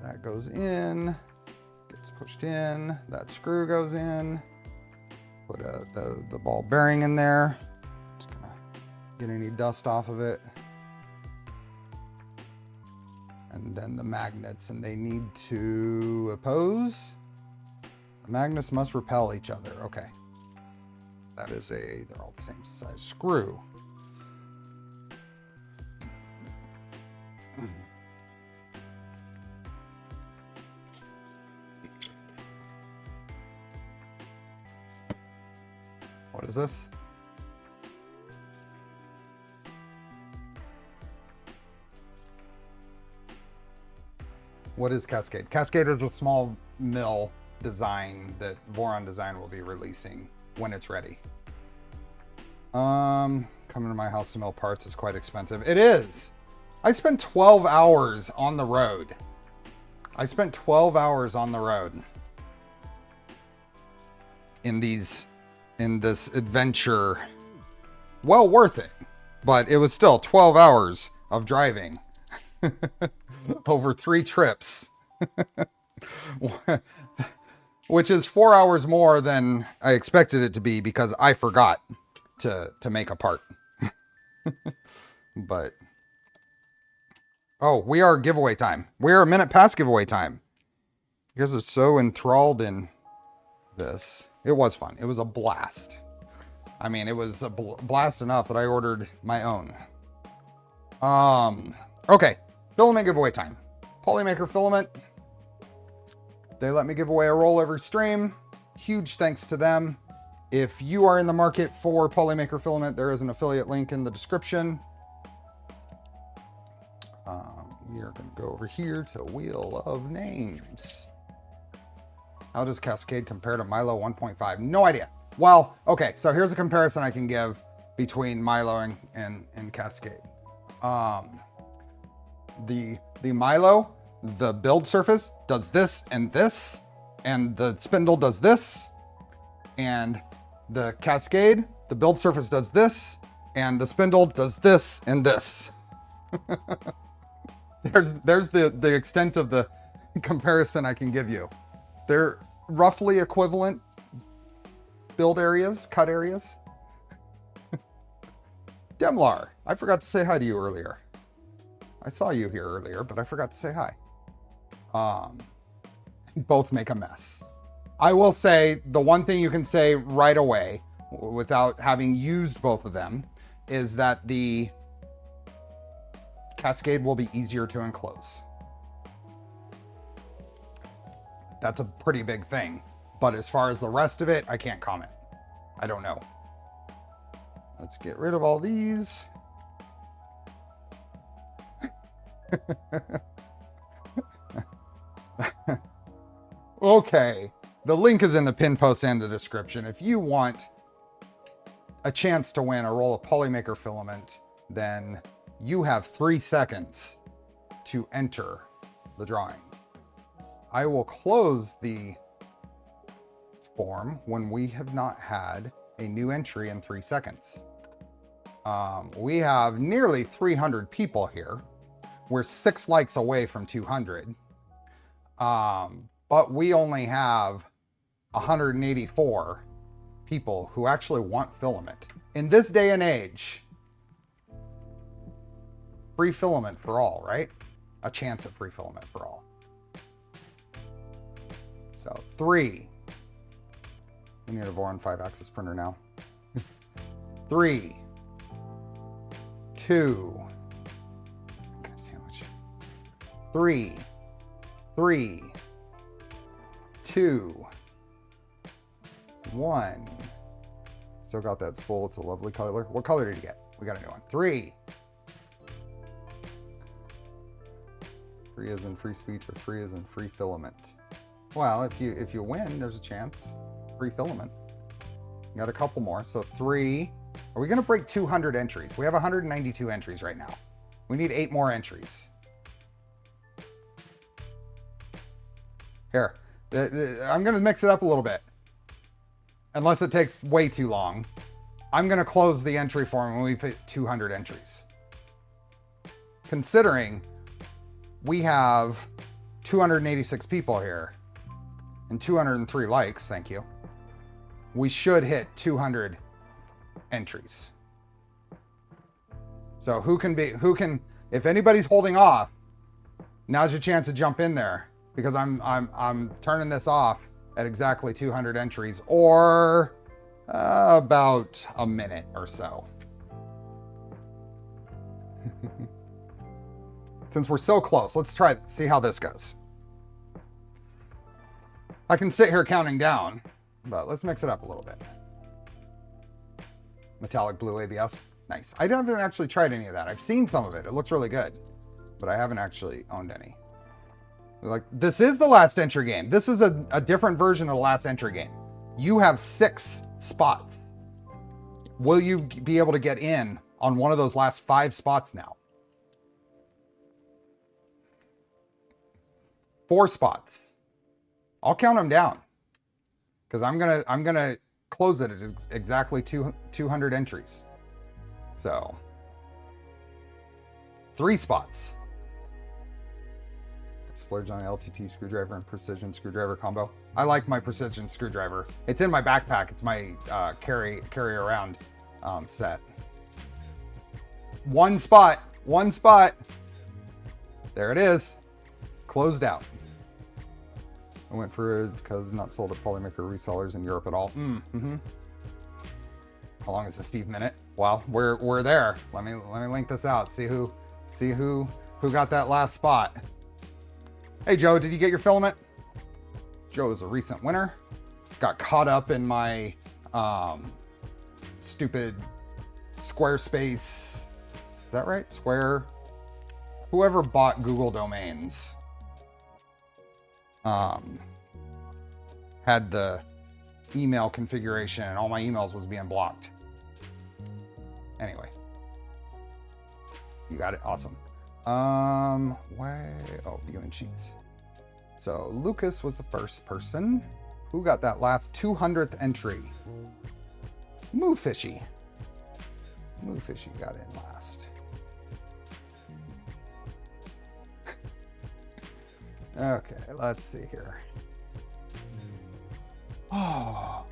Speaker 1: that goes in. Pushed in, that screw goes in, put the ball bearing in there. Just gonna get any dust off of it. And then the magnets, and they need to oppose. The magnets must repel each other. Okay. That is they're all the same size screw. What is this? What is Cascade? Cascade is a small mill design that Voron Design will be releasing when it's ready. Coming to my house to mill parts is quite expensive. It is. I spent 12 hours on the road. I spent 12 hours on the road in this adventure. Well worth it, but it was still 12 hours of driving over 3 trips, which is 4 hours more than I expected it to be because I forgot to make a part. But oh, we are giveaway time. We are a minute past giveaway time. You guys are so enthralled in this. It was fun. It was a blast. I mean, it was a blast enough that I ordered my own. Okay, filament giveaway time. Polymaker Filament. They let me give away a roll every stream. Huge thanks to them. If you are in the market for Polymaker Filament, there is an affiliate link in the description. We are going to go over here to Wheel of Names. How does Cascade compare to Milo 1.5? No idea. Well, okay, so here's a comparison I can give between Milo and Cascade. The Milo, the build surface does this, and the spindle does this, and the Cascade, the build surface does this, and the spindle does this and this. There's the extent of the comparison I can give you. They're roughly equivalent build areas, cut areas. Demlar, I forgot to say hi to you earlier. I saw you here earlier, but I forgot to say hi. Both make a mess. I will say the one thing you can say right away without having used both of them is that the Cascade will be easier to enclose. That's a pretty big thing. But as far as the rest of it, I can't comment. I don't know. Let's get rid of all these. Okay. The link is in the pin post and the description. If you want a chance to win a roll of Polymaker filament, then you have 3 seconds to enter the drawing. I will close the form when we have not had a new entry in 3 seconds. We have nearly 300 people here. We're 6 likes away from 200. But we only have 184 people who actually want filament. In this day and age, free filament for all, right? A chance at free filament for all. So 3. We need a Voron 5-axis printer now. 3, 2, sandwich. 3, 2, 1. Still got that spool. It's a lovely color. What color did you get? We got a new one. 3. Free as in free speech or free as in free filament? Well, if you win, there's a chance. Free filament. You got a couple more. So 3. Are we going to break 200 entries? We have 192 entries right now. We need 8 more entries. Here. I'm going to mix it up a little bit. Unless it takes way too long. I'm going to close the entry form when we've hit 200 entries. Considering we have 286 people here and 203 likes, thank you. We should hit 200 entries. So who can, if anybody's holding off, now's your chance to jump in there, because I'm turning this off at exactly 200 entries, or about a minute or so. Since we're so close, let's try, see how this goes. I can sit here counting down, but let's mix it up a little bit. Metallic blue ABS, nice. I haven't actually tried any of that. I've seen some of it. It looks really good, but I haven't actually owned any. Like, this is the last entry game. This is a different version of the last entry game. You have 6 spots. Will you be able to get in on one of those last 5 spots now? 4 spots. I'll count them down, because I'm gonna close it at exactly 200 entries. So 3 spots. Splurge on LTT screwdriver and precision screwdriver combo. I like my precision screwdriver. It's in my backpack. It's my carry around set. 1 spot. 1 spot. There it is. Closed out. I went for it because not sold at Polymaker resellers in Europe at all. How long is the Steve minute? Well, we're there. Let me link this out. See who got that last spot. Hey Joe, did you get your filament? Joe is a recent winner. Got caught up in my stupid Squarespace. Is that right? Square. Whoever bought Google domains had the email configuration and all my emails was being blocked. Anyway, you got it. Awesome. Viewing sheets. So Lucas was the first person. Who got that last 200th entry? Moo Fishy. Moo Fishy got in last. Okay, let's see here. Oh.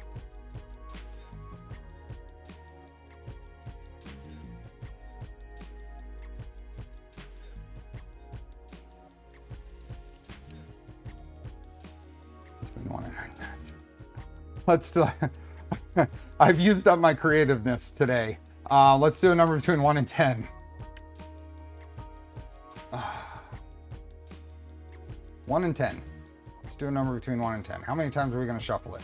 Speaker 1: Let's do. I've used up my creativeness today. Let's do a number between 1 and 10. 1 and 10. Let's do a number between 1 and 10. How many times are we going to shuffle it?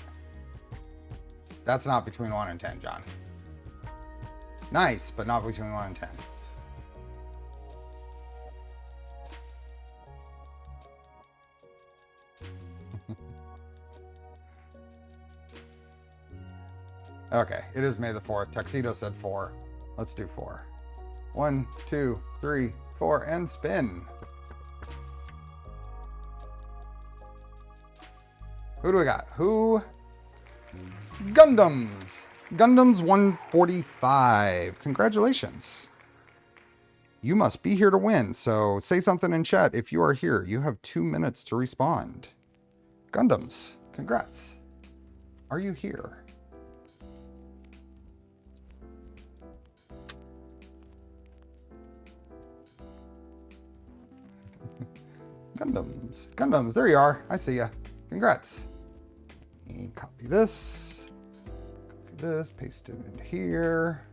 Speaker 1: That's not between 1 and 10, John. Nice, but not between 1 and 10. Okay, it is May the 4th. Tuxedo said 4. Let's do 4. 1, 2, 3, 4, and spin. Who do we got? Who? Gundams. Gundams 145. Congratulations. You must be here to win, so say something in chat if you are here. You have 2 minutes to respond. Gundams, congrats. Are you here? Gundams. Gundams, there you are. I see ya. Congrats. Copy this. Copy this, paste it in here.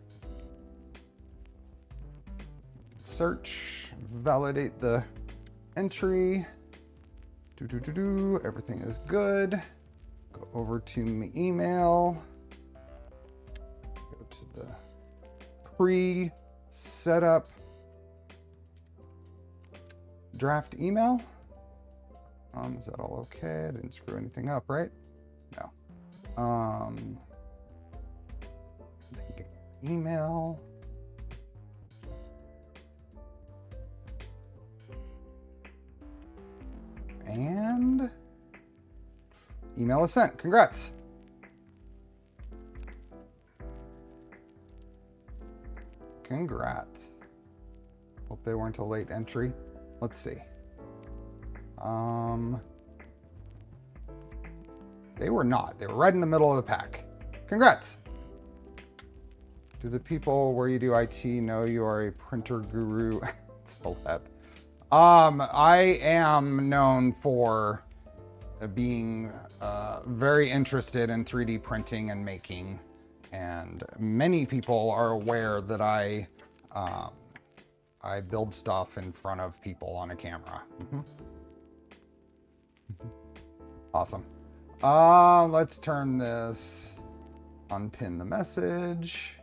Speaker 1: Search, validate the entry. Everything is good. Go over to my email. Go to the pre-setup draft email. Is that all okay? I didn't screw anything up, right? No. Email. And email is sent. Congrats. Congrats. Hope they weren't a late entry. Let's see. They were not. They were right in the middle of the pack. Congrats. Do the people where you do IT know you are a printer guru? Celeb. I am known for being very interested in 3D printing and making, and many people are aware that I build stuff in front of people on a camera. Awesome. Let's turn this, unpin the message,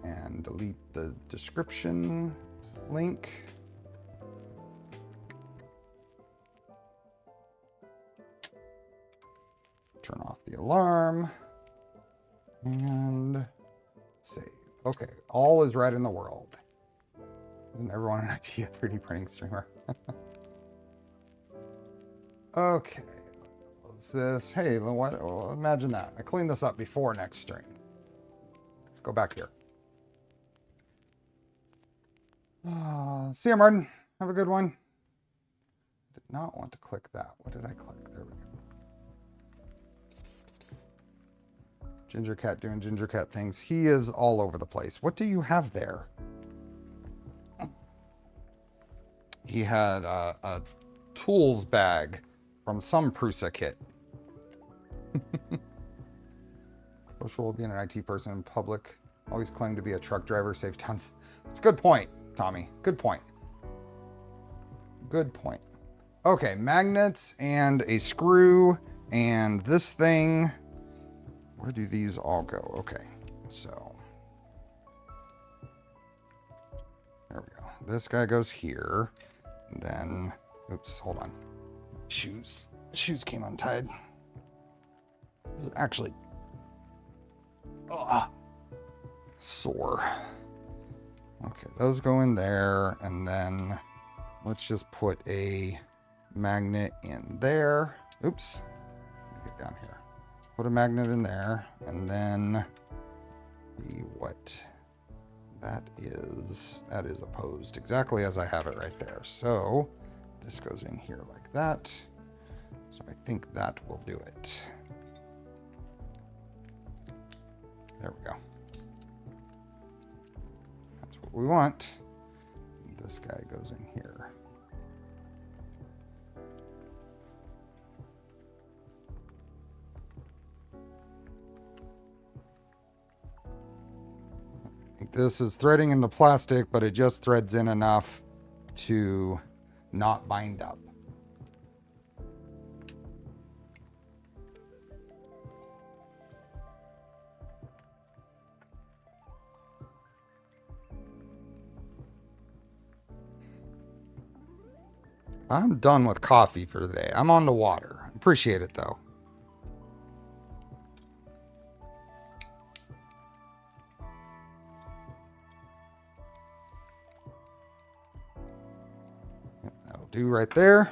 Speaker 1: and delete the description link. Turn off the alarm and save. Okay, all is right in the world. Isn't everyone in IT a 3D printing streamer? Okay, close this. Hey, what? Oh, imagine that. I cleaned this up before next stream. Let's go back here. See you, Martin. Have a good one. Did not want to click that. What did I click? There we go. Ginger Cat doing Ginger Cat things. He is all over the place. What do you have there? He had a tools bag from some Prusa kit. Social will being an IT person in public. Always claim to be a truck driver. Save tons. It's a good point, Tommy. Good point. Good point. Okay, magnets and a screw and this thing. Where do these all go? Okay, so there we go. This guy goes here. And then, oops, hold on. Shoes came untied. This is actually sore. Okay, those go in there, and then let's just put a magnet in there. Oops, let me get down here. Put a magnet in there, and then what that is opposed exactly as I have it right there. So this goes in here like that. So I think that will do it. There we go. That's what we want. This guy goes in here. This is threading into plastic, but it just threads in enough to not bind up. I'm done with coffee for the day. I'm on the water. Appreciate it though. That'll do right there.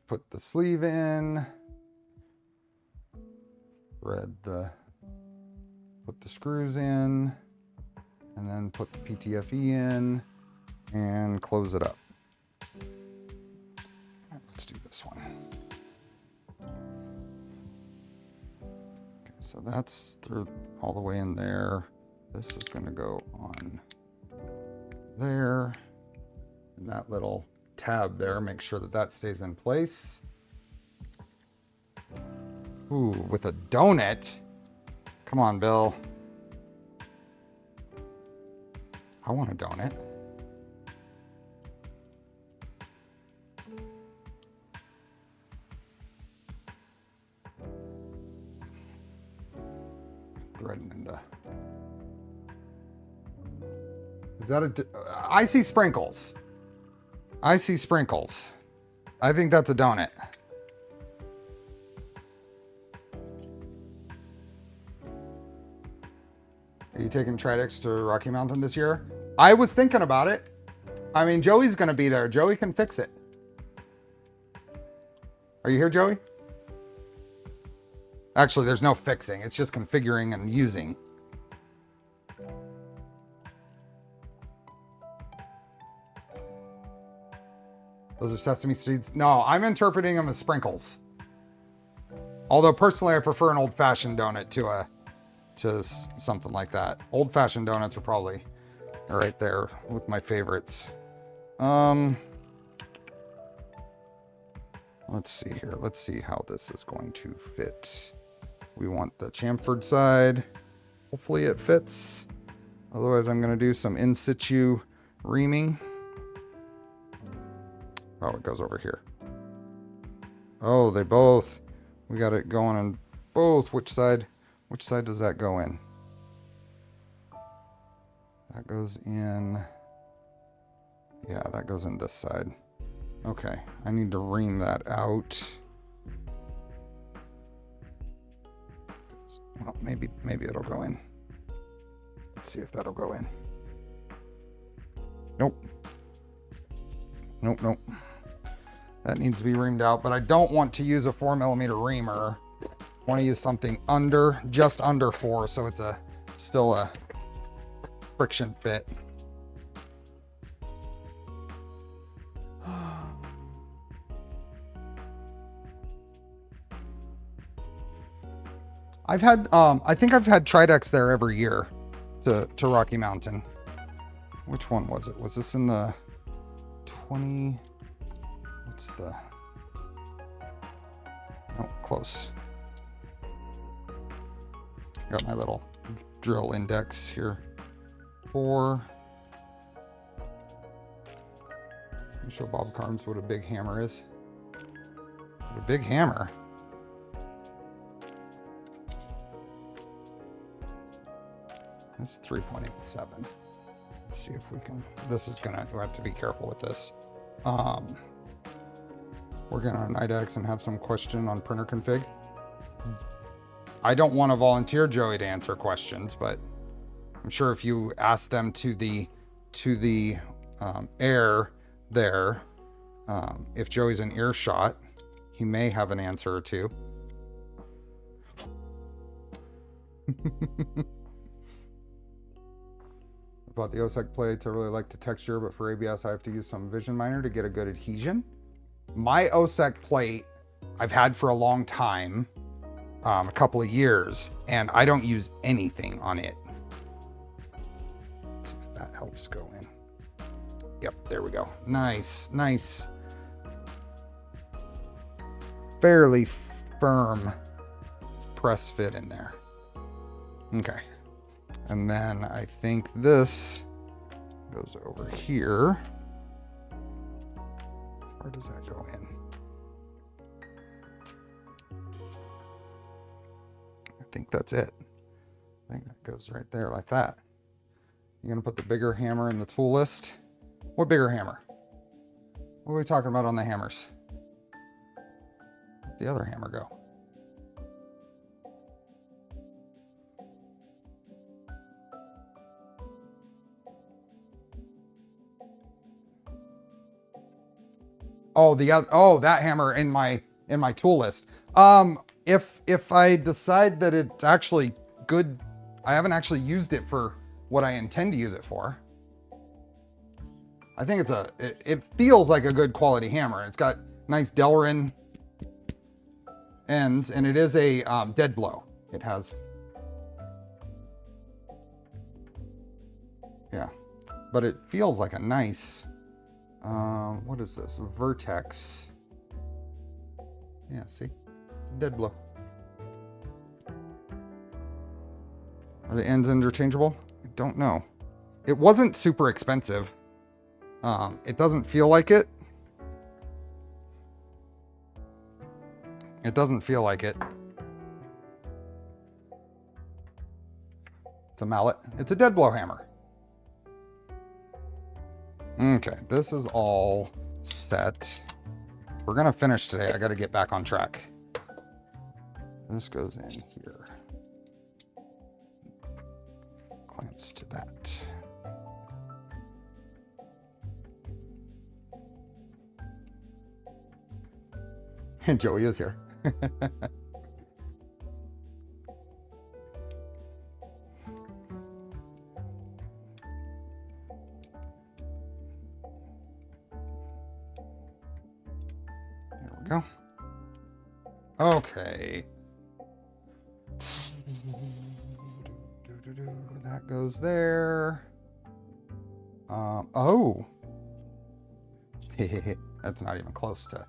Speaker 1: Put the sleeve in. Put the screws in, and then put the PTFE in and close it up. Let's do this one. Okay, so that's through all the way in there. This is going to go on there. And that little tab there, make sure that that stays in place. Ooh, with a donut. Come on, Bill. I want a donut. Threading into. Is that a? I see sprinkles. I see sprinkles. I think that's a donut. Are you taking Tridex to Rocky Mountain this year? I was thinking about it. I mean, Joey's going to be there. Joey can fix it. Are you here, Joey? Actually, there's no fixing. It's just configuring and using. Those are sesame seeds. No, I'm interpreting them as sprinkles. Although personally, I prefer an old-fashioned donut to something like that. Old-fashioned donuts are probably right there with my favorites. Let's see here. Let's see how this is going to fit. We want the chamfered side. Hopefully it fits. Otherwise, I'm going to do some in situ reaming. Oh, it goes over here. Oh, they both. We got it going on both. Which side does that go in? That goes in. Yeah, that goes in this side. Okay, I need to ream that out. Well, maybe it'll go in. Let's see if that'll go in. Nope. Nope. That needs to be reamed out, but I don't want to use a 4mm reamer. I want to use something just under 4, so it's still a friction fit. I think I've had Tridex there every year to Rocky Mountain. Which one was it? Was this in the 20? What's the? Oh, close. Got my little drill index here. 4. Let me show Bob Carnes what a big hammer is. What a big hammer. That's 3.87. Let's see if we can. This is gonna. We have to be careful with this. We're gonna NIDEX and have some question on printer config. I don't want to volunteer Joey to answer questions, but I'm sure if you ask them to the air there, if Joey's in earshot, he may have an answer or two. About the OSEC plates, I really like the texture, but for ABS, I have to use some Vision Miner to get a good adhesion. My OSEC plate I've had for a long time, a couple of years, and I don't use anything on it. Let's see if that helps go in. Yep, there we go. Nice. Fairly firm press fit in there. Okay. And then I think this goes over here. Where does that go in? I think that's it. I think that goes right there like that. You're gonna put the bigger hammer in the tool list. What bigger hammer? What are we talking about on the hammers? Where'd the other hammer go? Oh, that hammer in my tool list. If I decide that it's actually good, I haven't actually used it for what I intend to use it for. I think it feels like a good quality hammer. It's got nice Delrin ends, and it is a dead blow. It has, yeah, but it feels like a nice, what is this? Vertex. Yeah, see? It's a dead blow. Are the ends interchangeable? I don't know. It wasn't super expensive. It doesn't feel like it. It doesn't feel like it. It's a mallet. It's a dead blow hammer. Okay, this is all set. We're gonna finish today. I gotta get back on track. This goes in here. Clamps to that. And Joey is here. There we go. Okay. That goes there. Oh. That's not even close to.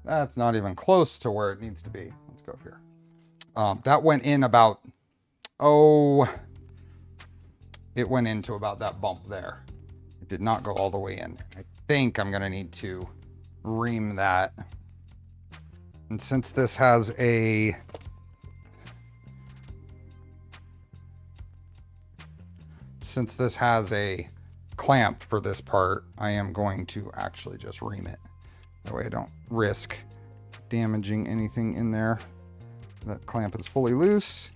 Speaker 1: That's not even close to where it needs to be. Let's go here. That went in about, it went into about that bump there. It did not go all the way in. I think I'm gonna need to ream that. And since this has a, clamp for this part, I am going to actually just ream it. That way I don't risk damaging anything in there. That clamp is fully loose.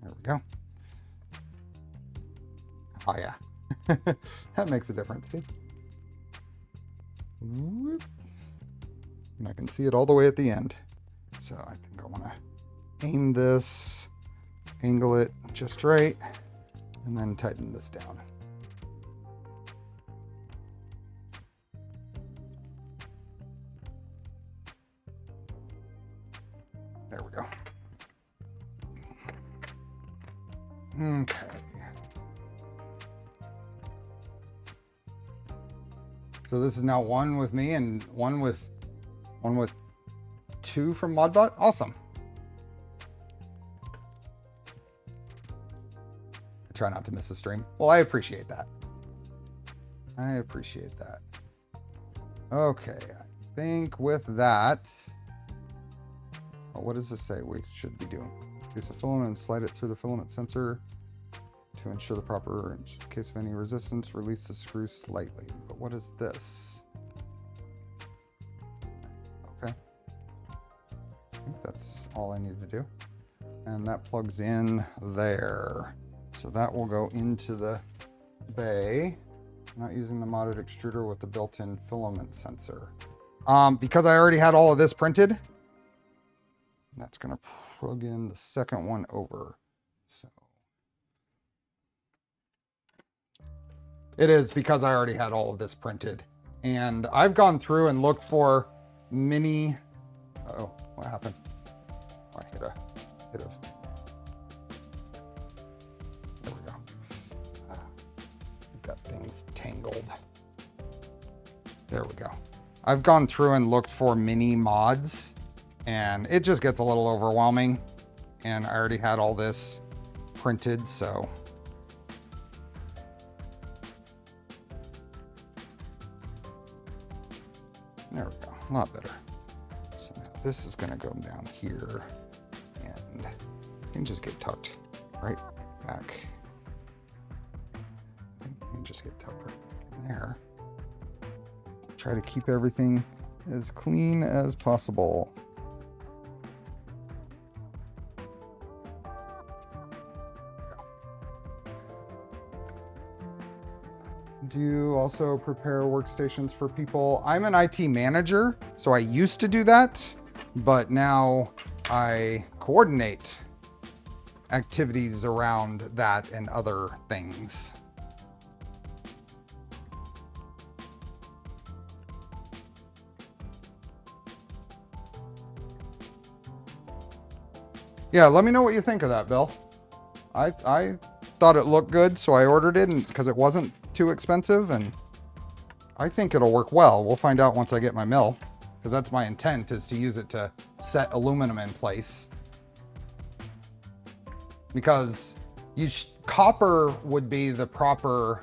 Speaker 1: There we go. Oh yeah, that makes a difference, see? Whoop. And I can see it all the way at the end. So I think I wanna aim this, angle it just right, and then tighten this down. There we go. Okay. So this is now one with me and one with two from Modbot. Awesome. I try not to miss a stream. Well, I appreciate that. I appreciate that. Okay, I think with that, well, what does this say we should be doing? Use the filament and slide it through the filament sensor to ensure the proper, in case of any resistance, release the screw slightly. But what is this? Okay. I think that's all I need to do. And that plugs in there. So that will go into the bay. I'm not using the modded extruder with the built-in filament sensor. Because I already had all of this printed, that's gonna plug in the second one over. So it is because I already had all of this printed. And I've gone through and looked for mini, uh-oh, what happened? Oh, I hit a, there we go. I've got things tangled. There we go. I've gone through and looked for mini mods, and it just gets a little overwhelming. And I already had all this printed, so. There we go, a lot better. So now this is gonna go down here, and it can just get tucked right back. I think it can just get tucked right back in there. Try to keep everything as clean as possible. Do you also prepare workstations for people? I'm an IT manager, so I used to do that, but now I coordinate activities around that and other things. Yeah, let me know what you think of that, Bill. I thought it looked good, so I ordered it because it wasn't too expensive, and I think it'll work well. We'll find out once I get my mill, because that's my intent, is to use it to set aluminum in place. Because copper would be the proper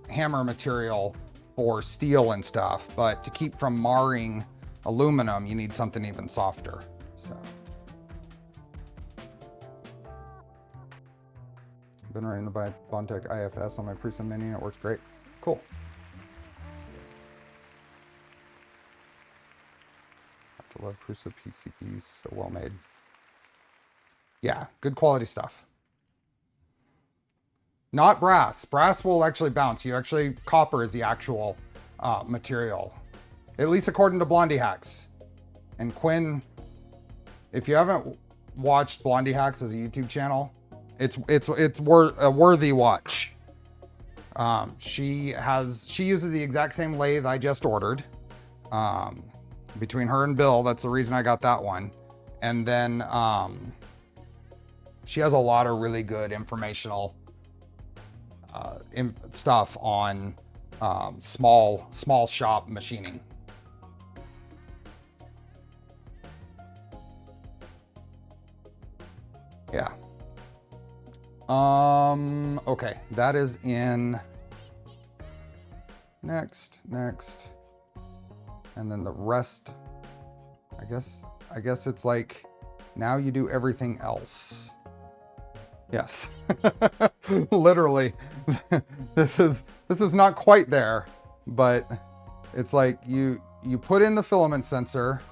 Speaker 1: hammer material for steel and stuff, but to keep from marring aluminum, you need something even softer. So. Been running the Bondtech IFS on my Prusa Mini, and it works great. Cool. Have to love Prusa PCBs, so well made. Yeah, good quality stuff. Not brass. Brass will actually bounce. Copper is the actual material, at least according to Blondie Hacks. And Quinn, if you haven't watched Blondie Hacks as a YouTube channel, it's a worthy watch. She uses the exact same lathe I just ordered. Between her and Bill, that's the reason I got that one. And then she has a lot of really good informational stuff on small shop machining. Yeah. Okay, that is in next, and then the rest, I guess it's like, now you do everything else. Yes, literally, this is not quite there, but it's like you put in the filament sensor,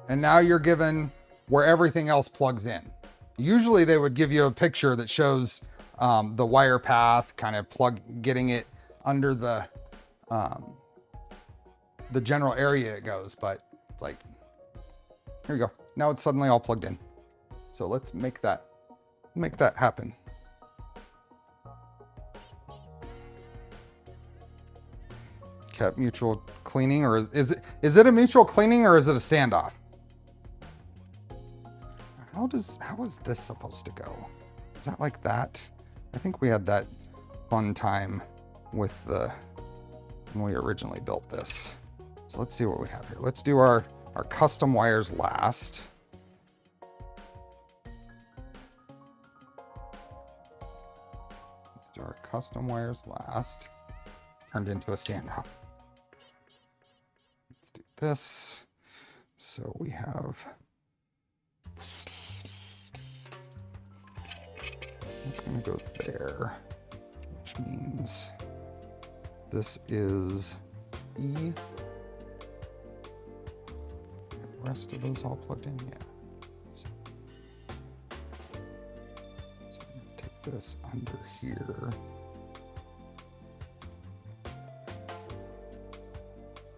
Speaker 1: and now you're given where everything else plugs in. Usually they would give you a picture that shows the wire path, kind of getting it under the general area it goes, but it's like, here you go. Now it's suddenly all plugged in. So let's make that happen. Kept mutual cleaning, or is it a mutual cleaning, or is it a standoff? How is this supposed to go? Is that like that? I think we had that fun time with when we originally built this. So let's see what we have here. Let's do our custom wires last. Let's do our custom wires last. Turned into a standoff. Let's do this. So we have, it's going to go there, which means this is E. The rest of those all plugged in, yeah. So I'm going to take this under here.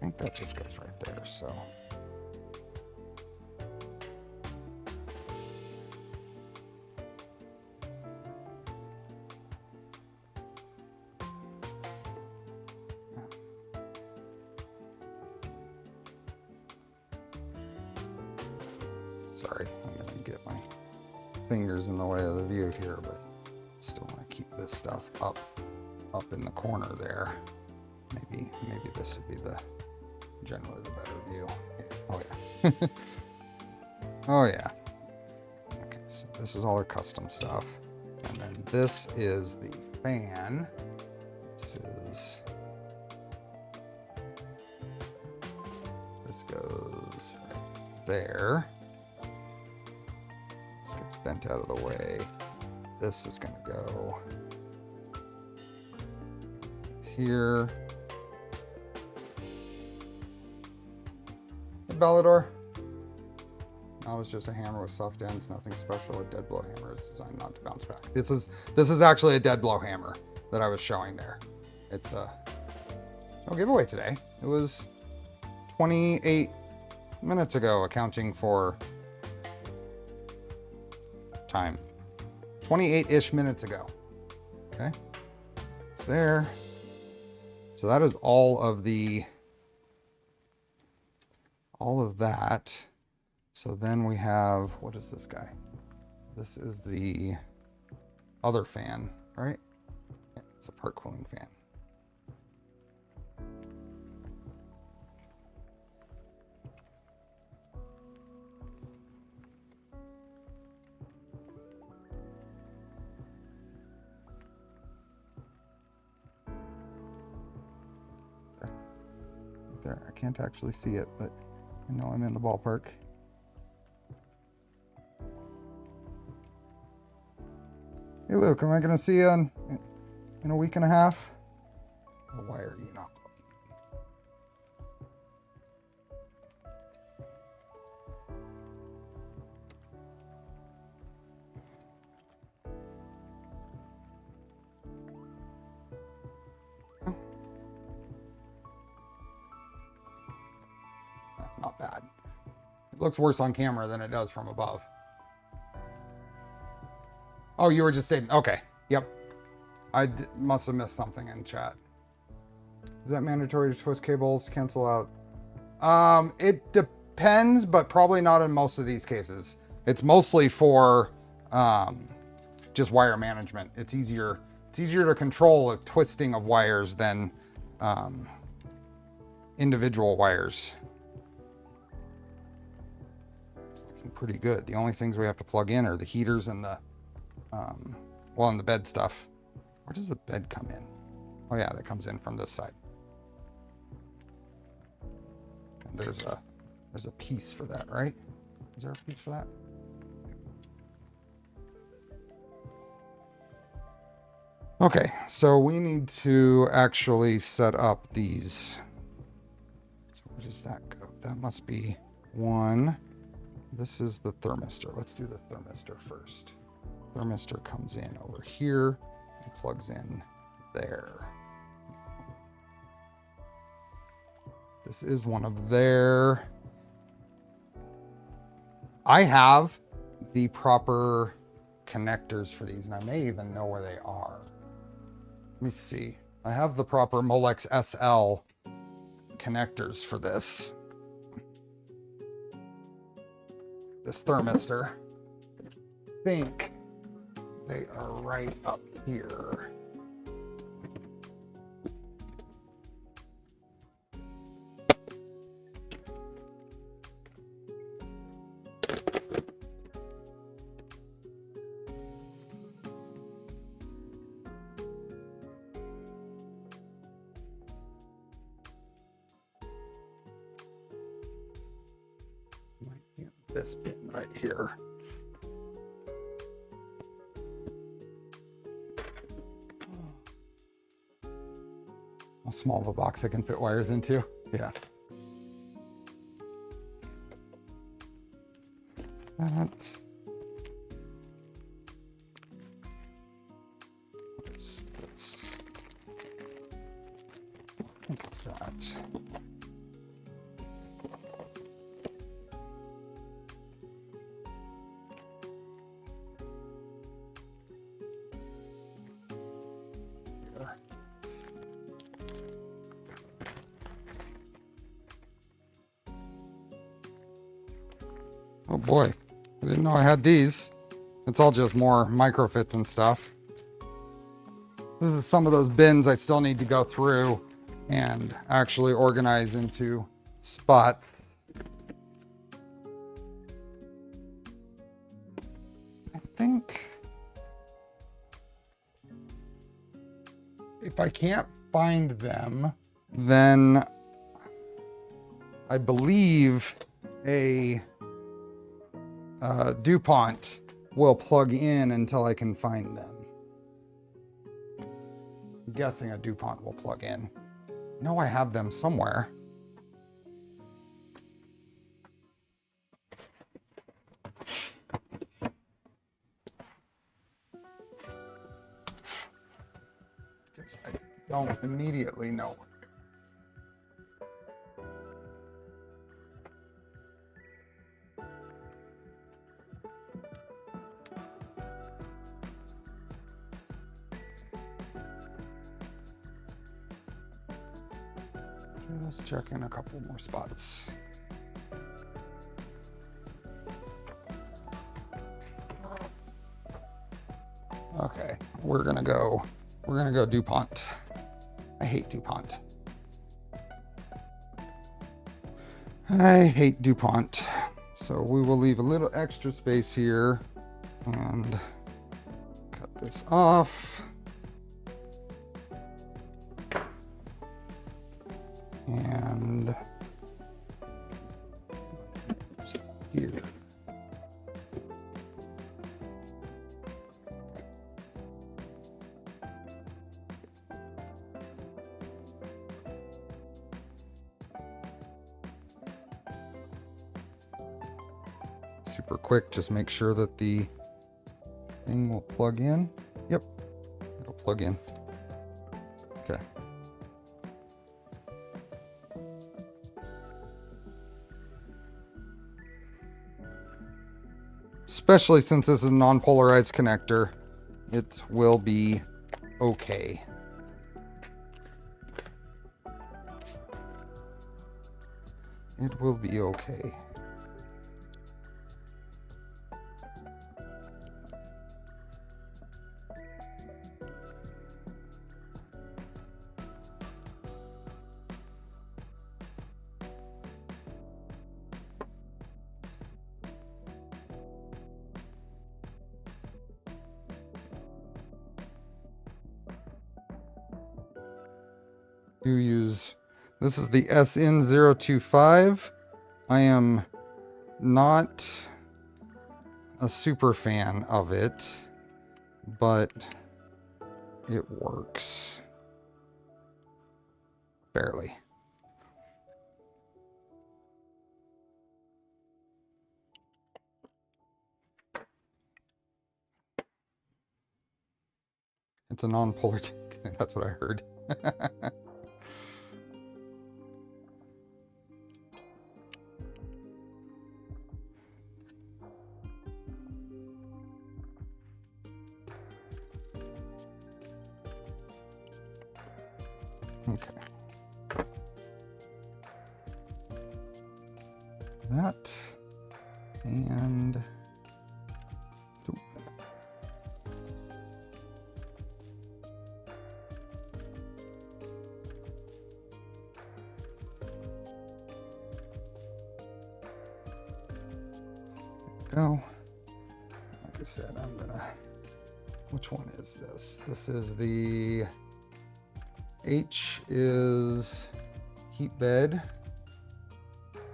Speaker 1: I think that just goes right there, so. Sorry, I'm going to get my fingers in the way of the view here, but still want to keep this stuff up in the corner there. Maybe this would be generally the better view. Oh yeah. Oh yeah. Okay, so this is all our custom stuff. And then this is the fan. This goes right there. This gets bent out of the way. This is gonna go here. Hey, Bellador. That was just a hammer with soft ends, nothing special. A dead blow hammer is designed not to bounce back. This is actually a dead blow hammer that I was showing there. It's no giveaway today. It was 28 minutes ago, accounting for time. 28-ish minutes ago. Okay, it's there. So that is all of that. So then we have, what is this guy? This is the other fan, right? Yeah, it's a part cooling fan. There, I can't actually see it, but I know I'm in the ballpark. Hey Luke, am I gonna see you in a week and a half? Oh, why are you not plugging? That's not bad. It looks worse on camera than it does from above. Oh, you were just saying, okay, yep. I must have missed something in chat. Is that mandatory to twist cables to cancel out? It depends, but probably not in most of these cases. It's mostly for just wire management. It's easier to control a twisting of wires than individual wires. It's looking pretty good. The only things we have to plug in are the heaters and the well, and the bed stuff. Where does the bed come in? Oh yeah, that comes in from this side. And there's a piece for that, right? Is there a piece for that? Okay, so we need to actually set up these. So where does that go? That must be one. This is the thermistor. Let's do the thermistor first. Thermistor comes in over here and plugs in there. This is one of their. I have the proper connectors for these, and I may even know where they are. Let me see. I have the proper Molex SL connectors for this thermistor. I think they are right up here. Might be this pin right here. How small of a box I can fit wires into. Yeah. That. What's this? I think it's that. Oh boy, I didn't know I had these. It's all just more microfits and stuff. This is some of those bins I still need to go through and actually organize into spots. I think if I can't find them, then I believe a DuPont will plug in until I can find them. I'm guessing a DuPont will plug in. I know I have them somewhere. Guess I don't immediately know. Let's check in a couple more spots. Okay, we're gonna go DuPont. I hate DuPont. I hate DuPont. So we will leave a little extra space here and cut this off. And here. Super quick, just make sure that the thing will plug in. Yep, it'll plug in. Okay. Especially since this is a non-polarized connector, it will be okay. It will be okay. This is the SN025. I am not a super fan of it, but it works. Barely. It's a non-polar, that's what I heard. Okay. That and go. Like I said, I'm gonna, which one is this? This is the H is heat bed,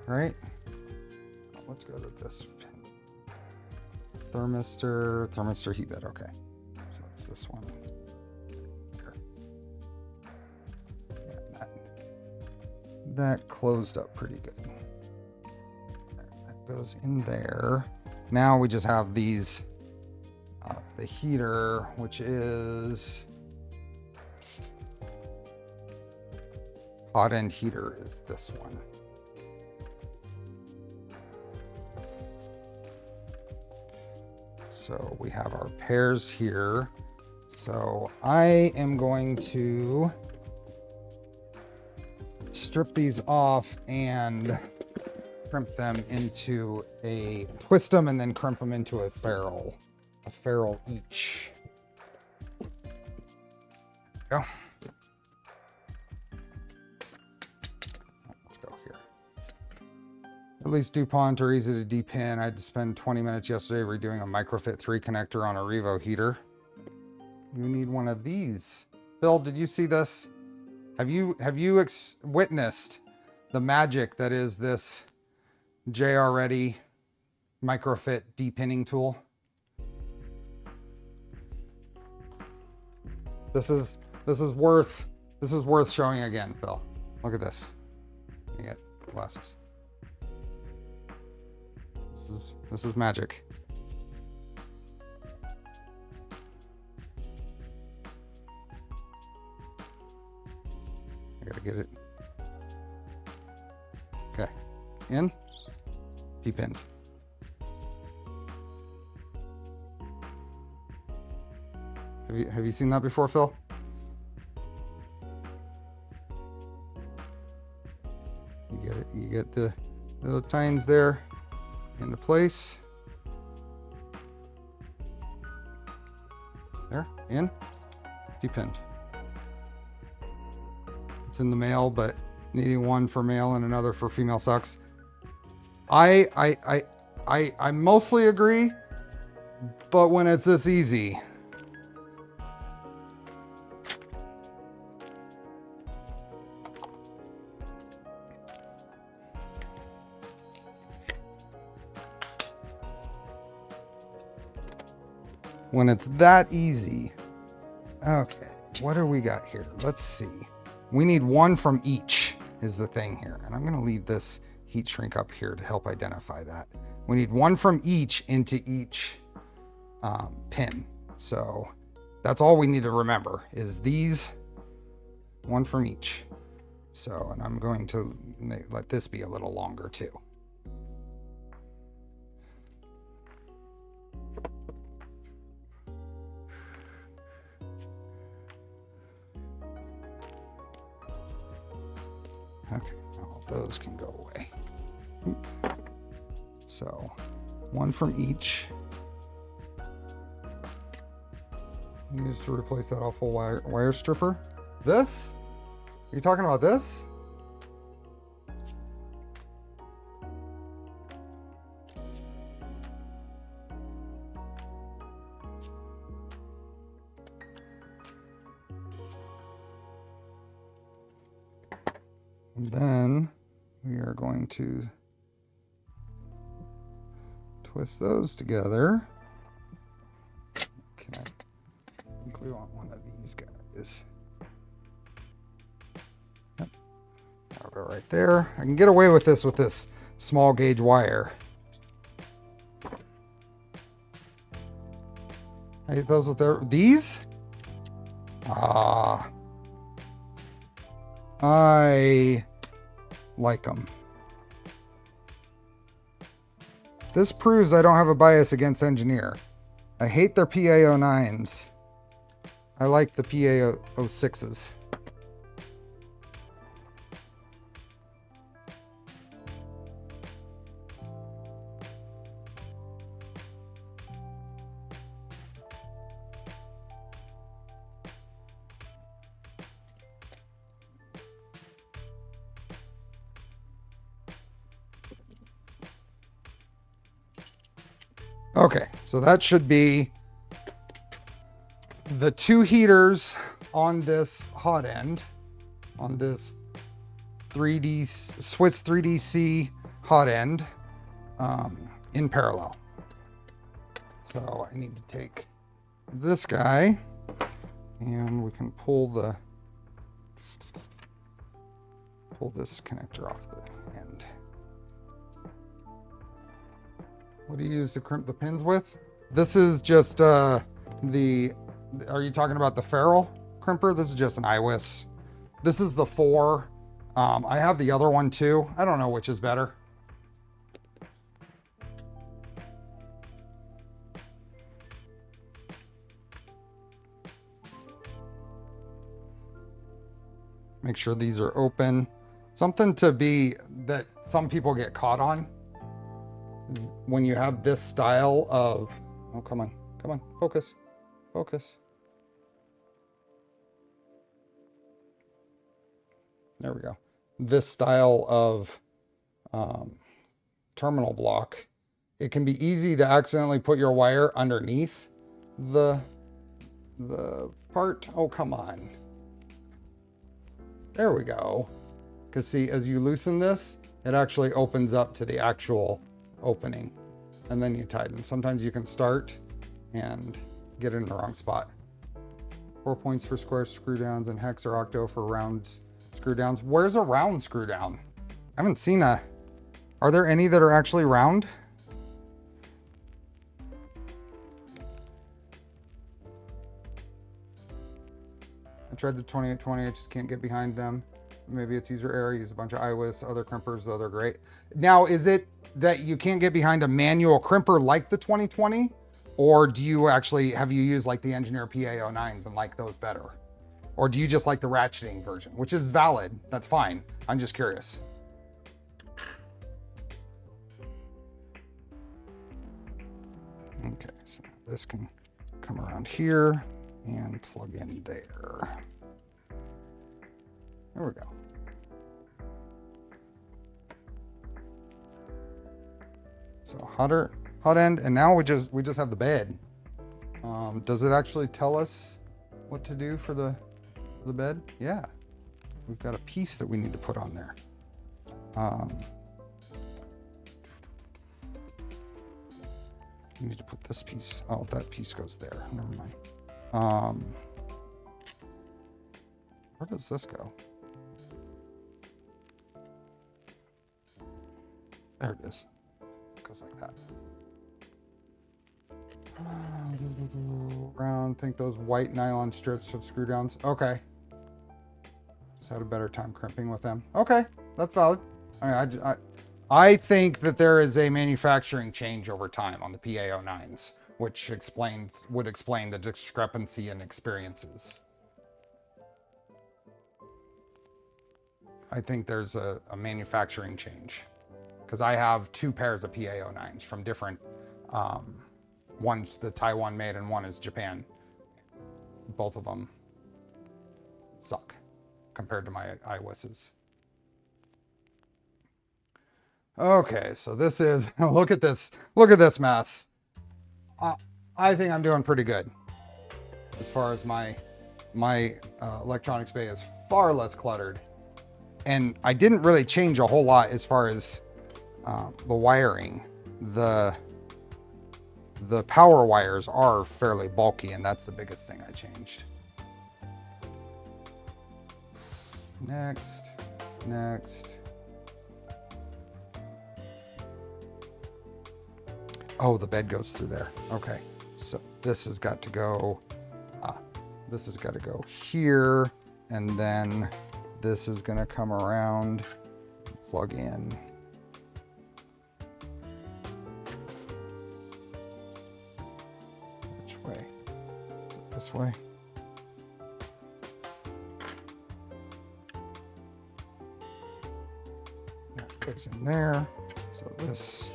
Speaker 1: right? Let's go to this pin. Thermistor heat bed, okay. So it's this one here. Yeah, that closed up pretty good. That goes in there. Now we just have these, the heater, which is Hotend heater is this one. So we have our pairs here. So I am going to strip these off and crimp them into twist them and then crimp them into a ferrule each. There we go. At least DuPont are easy to depin. I had to spend 20 minutes yesterday redoing a Microfit 3 connector on a Revo heater. You need one of these. Phil, did you see this? Have you witnessed the magic that is this JR Ready Microfit depinning tool? This is worth showing again, Phil. Look at this. You get glasses. This is magic. I gotta get it. Okay, in, depinned. Have you seen that before, Phil? You get it. You get the little tines there into place. There, in, depinned. It's in the mail, but needing one for male and another for female sucks. I mostly agree, but when it's this easy. When it's that easy. Okay, what do we got here? Let's see. We need one from each is the thing here. And I'm gonna leave this heat shrink up here to help identify that. We need one from each into each pin. So that's all we need to remember is these, one from each. So, and I'm going to let this be a little longer too. Okay, all those can go away. So, one from each. Used to replace that awful wire stripper. This? Are you talking about this? And then we are going to twist those together. Okay, I think we want one of these guys. Yep, that'll go right there. I can get away with this small gauge wire. I hate those with these? I like them. This proves I don't have a bias against Engineer. I hate their PA09s. I like the PA06s. Okay, so that should be the two heaters on this Hotend, on this Swiss 3DC Hotend in parallel. So I need to take this guy and we can pull this connector off the end. What do you use to crimp the pins with? This is just are you talking about the ferrule crimper? This is just an Iwis. This is the 4. I have the other one too. I don't know which is better. Make sure these are open. Something to be that some people get caught on. When you have this style of, oh, come on, focus. There we go. This style of terminal block, it can be easy to accidentally put your wire underneath the part. Oh, come on. There we go. Because see, as you loosen this, it actually opens up to the actual opening, and then you tighten. Sometimes you can start and get it in the wrong spot. 4 points for square screw downs and hex or octo for round screw downs. Where's a round screw down? I haven't seen a, are there any that are actually round? I tried the 2820, I just can't get behind them. Maybe it's user error, use a bunch of iWis, other crimpers, though they're great. Now, is it that you can't get behind a manual crimper like the 2020? Or do you actually, have you used like the Engineer PA09s and like those better? Or do you just like the ratcheting version, which is valid, that's fine. I'm just curious. Okay, so this can come around here and plug in there. There we go. So Hotend, and now we just have the bed. Does it actually tell us what to do for the bed? Yeah, we've got a piece that we need to put on there. You need to put this piece. Oh, that piece goes there. Never mind. Where does this go? There it is. It goes like that. Round. Think those white nylon strips with screw downs. Okay. Just had a better time crimping with them. Okay, that's valid. I think that there is a manufacturing change over time on the PA09s, which would explain the discrepancy in experiences. I think there's a manufacturing change, because I have 2 pairs of PA09s from different, one's the Taiwan made and one is Japan. Both of them suck compared to my iWis's. Okay, so this is, look at this mess. I think I'm doing pretty good as far as my electronics bay is far less cluttered. And I didn't really change a whole lot as far as the wiring. The power wires are fairly bulky, and that's the biggest thing I changed. Next. Oh, the bed goes through there. Okay, so this has got to go, here, and then this is gonna come around, plug in. Which way? Is it this way? That goes in there. So this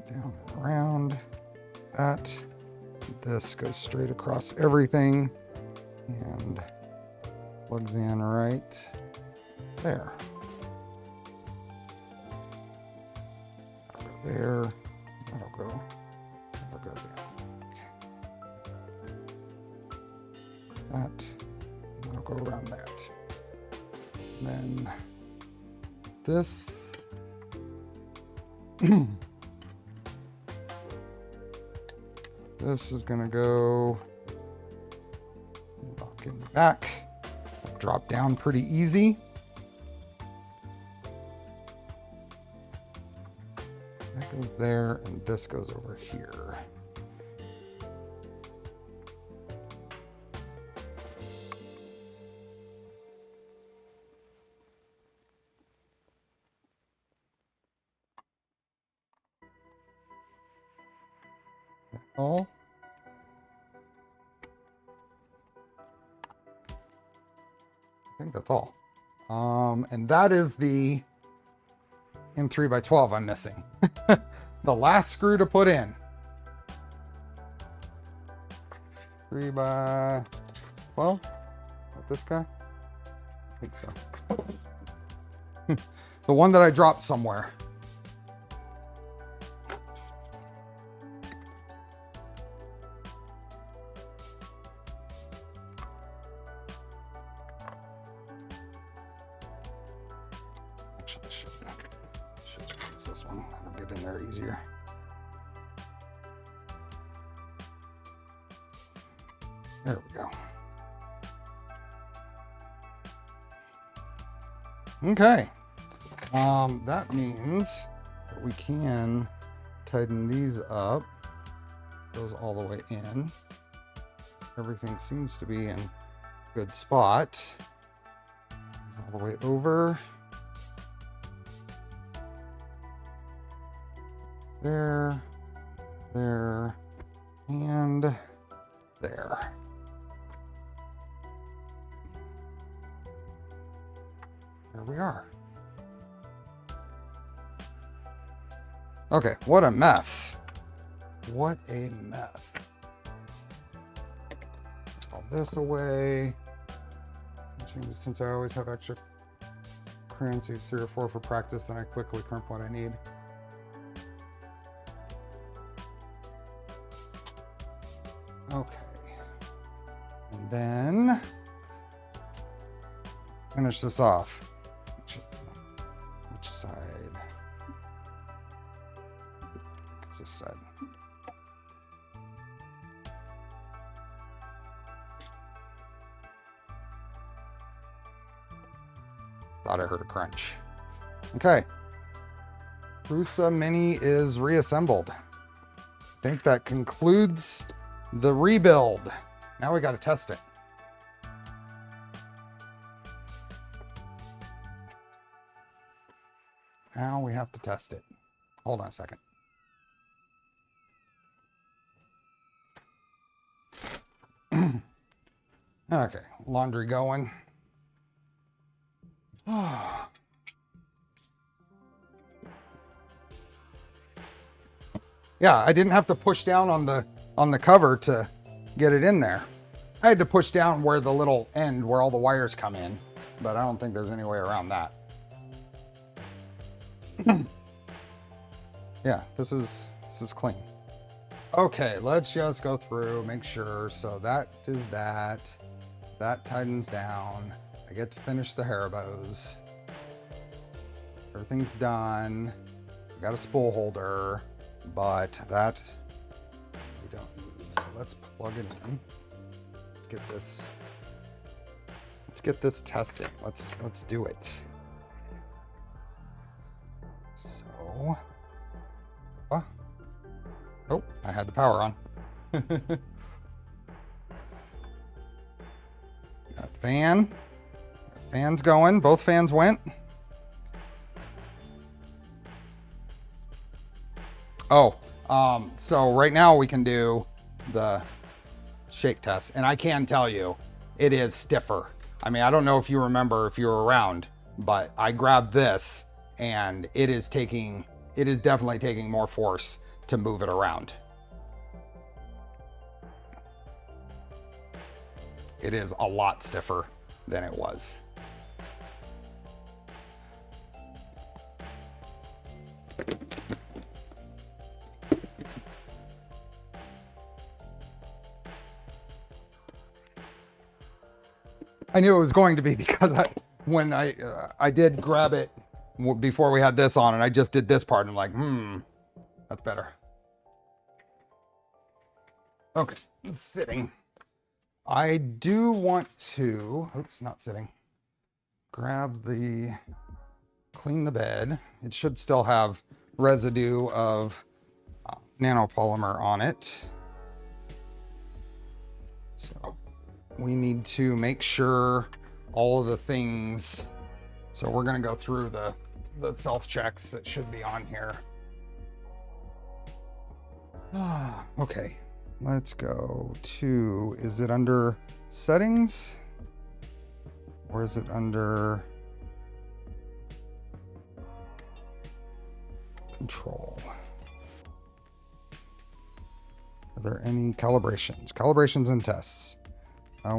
Speaker 1: down and around that. This goes straight across everything and plugs in right there. That'll go there. That'll go there. That'll go around that. And then this. This is gonna go lock in the back, drop down pretty easy. That goes there, and this goes over here. All. I think that's all. And that is the M3x12 I'm missing. The last screw to put in. 3x12? With this guy? I think so. The one that I dropped somewhere. Actually, I should use this one. That'll get in there easier. There we go. Okay. That means that we can tighten these up. Goes all the way in. Everything seems to be in a good spot. All the way over. There, there, and there. There we are. Okay, what a mess. What a mess. All this away. Since I always have extra crayons, use 3 or 4 for practice, and I quickly crimp what I need. Okay. And then finish this off. Which side? It's this side. Thought I heard a crunch. Okay. Prusa Mini is reassembled. I think that concludes the rebuild. Now we got to test it. Now we have to test it. Hold on a second. Okay, laundry going. Yeah, I didn't have to push down on the cover to get it in there. I had to push down where the little end where all the wires come in, but I don't think there's any way around that. Yeah, this is clean. Okay, let's just go through, make sure. So that is that. That tightens down. I get to finish the hair bows. Everything's done. We got a spool holder, but that we don't need. So let's plug it in. Let's get this testing. Let's do it. So, oh, I had the power on. Got fan. Fans going. Both fans went. Oh, so right now we can do the shake test, and I can tell you it is stiffer. I mean, I don't know if you remember if you were around, but I grabbed this and it is definitely taking more force to move it around. It is a lot stiffer than it was. I knew it was going to be because when I did grab it before we had this on, and I just did this part, and I'm like, that's better. Okay, sitting. I do want to, oops, not sitting. Clean the bed. It should still have residue of nanopolymer on it. So we need to make sure all of the things, so we're gonna go through the self-checks that should be on here. Okay, let's go to, is it under settings? Or is it under control? Are there any calibrations? Calibrations and tests. I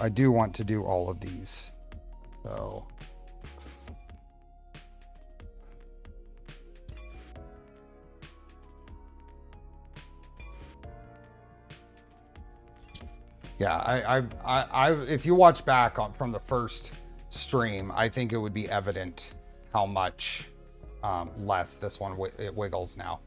Speaker 1: do want to do all of these. So Yeah, if you watch back from the first stream, I think it would be evident how much less this one it wiggles now.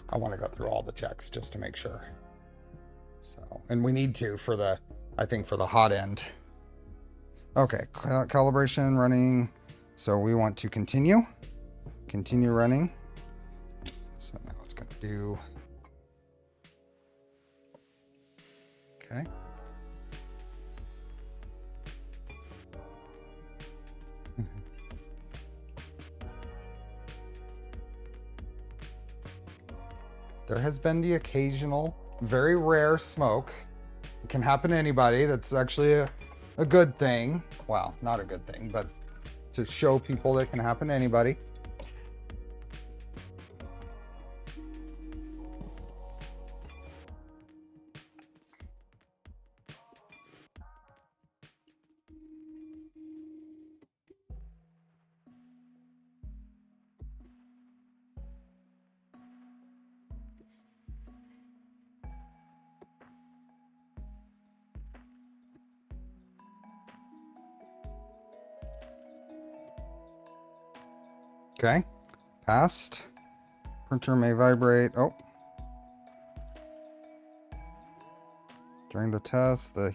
Speaker 1: I want to go through all the checks just to make sure. So, and we need to for the, I think for the hot end. Okay, calibration running. So we want to continue running. So now it's going to do, okay. There has been the occasional, very rare smoke. It can happen to anybody. That's actually a good thing. Well, not a good thing, but to show people that can happen to anybody. Okay, passed. Printer may vibrate. Oh. During the test, the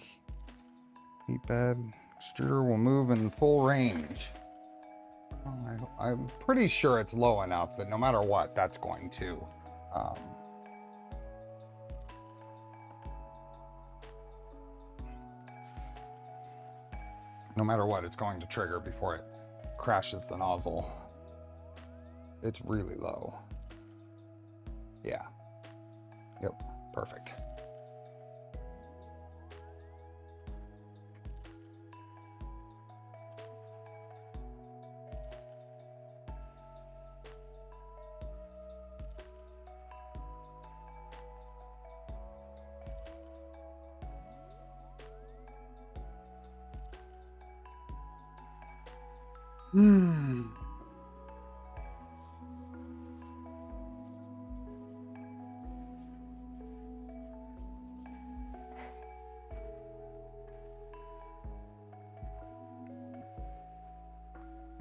Speaker 1: heat bed extruder will move in full range. Oh, I'm pretty sure it's low enough that no matter what, that's going to no matter what, it's going to trigger before it crashes the nozzle. It's really low. Yeah. Yep. Perfect.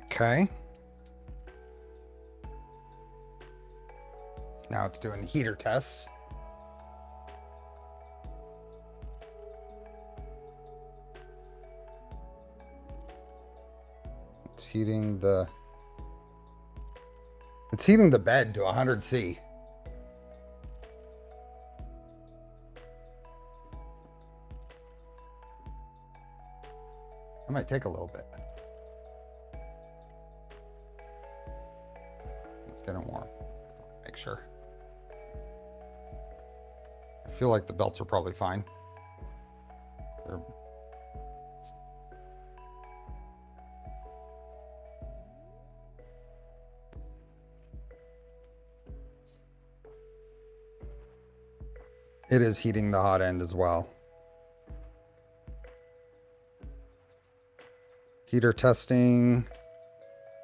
Speaker 1: Okay. Now it's doing heater tests. It's heating the bed to 100°C. That might take a little bit. It's getting warm. Make sure. I feel like the belts are probably fine. It is heating the hot end as well. Heater testing.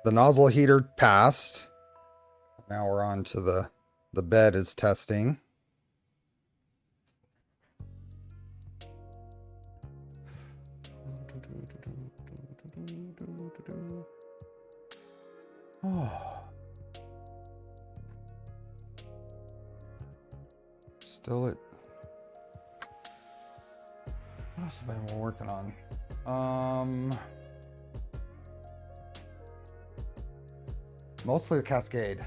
Speaker 1: The nozzle heater passed. Now we're on to the bed is testing. Oh. Still it. What else have I been working on? Mostly the Cascade.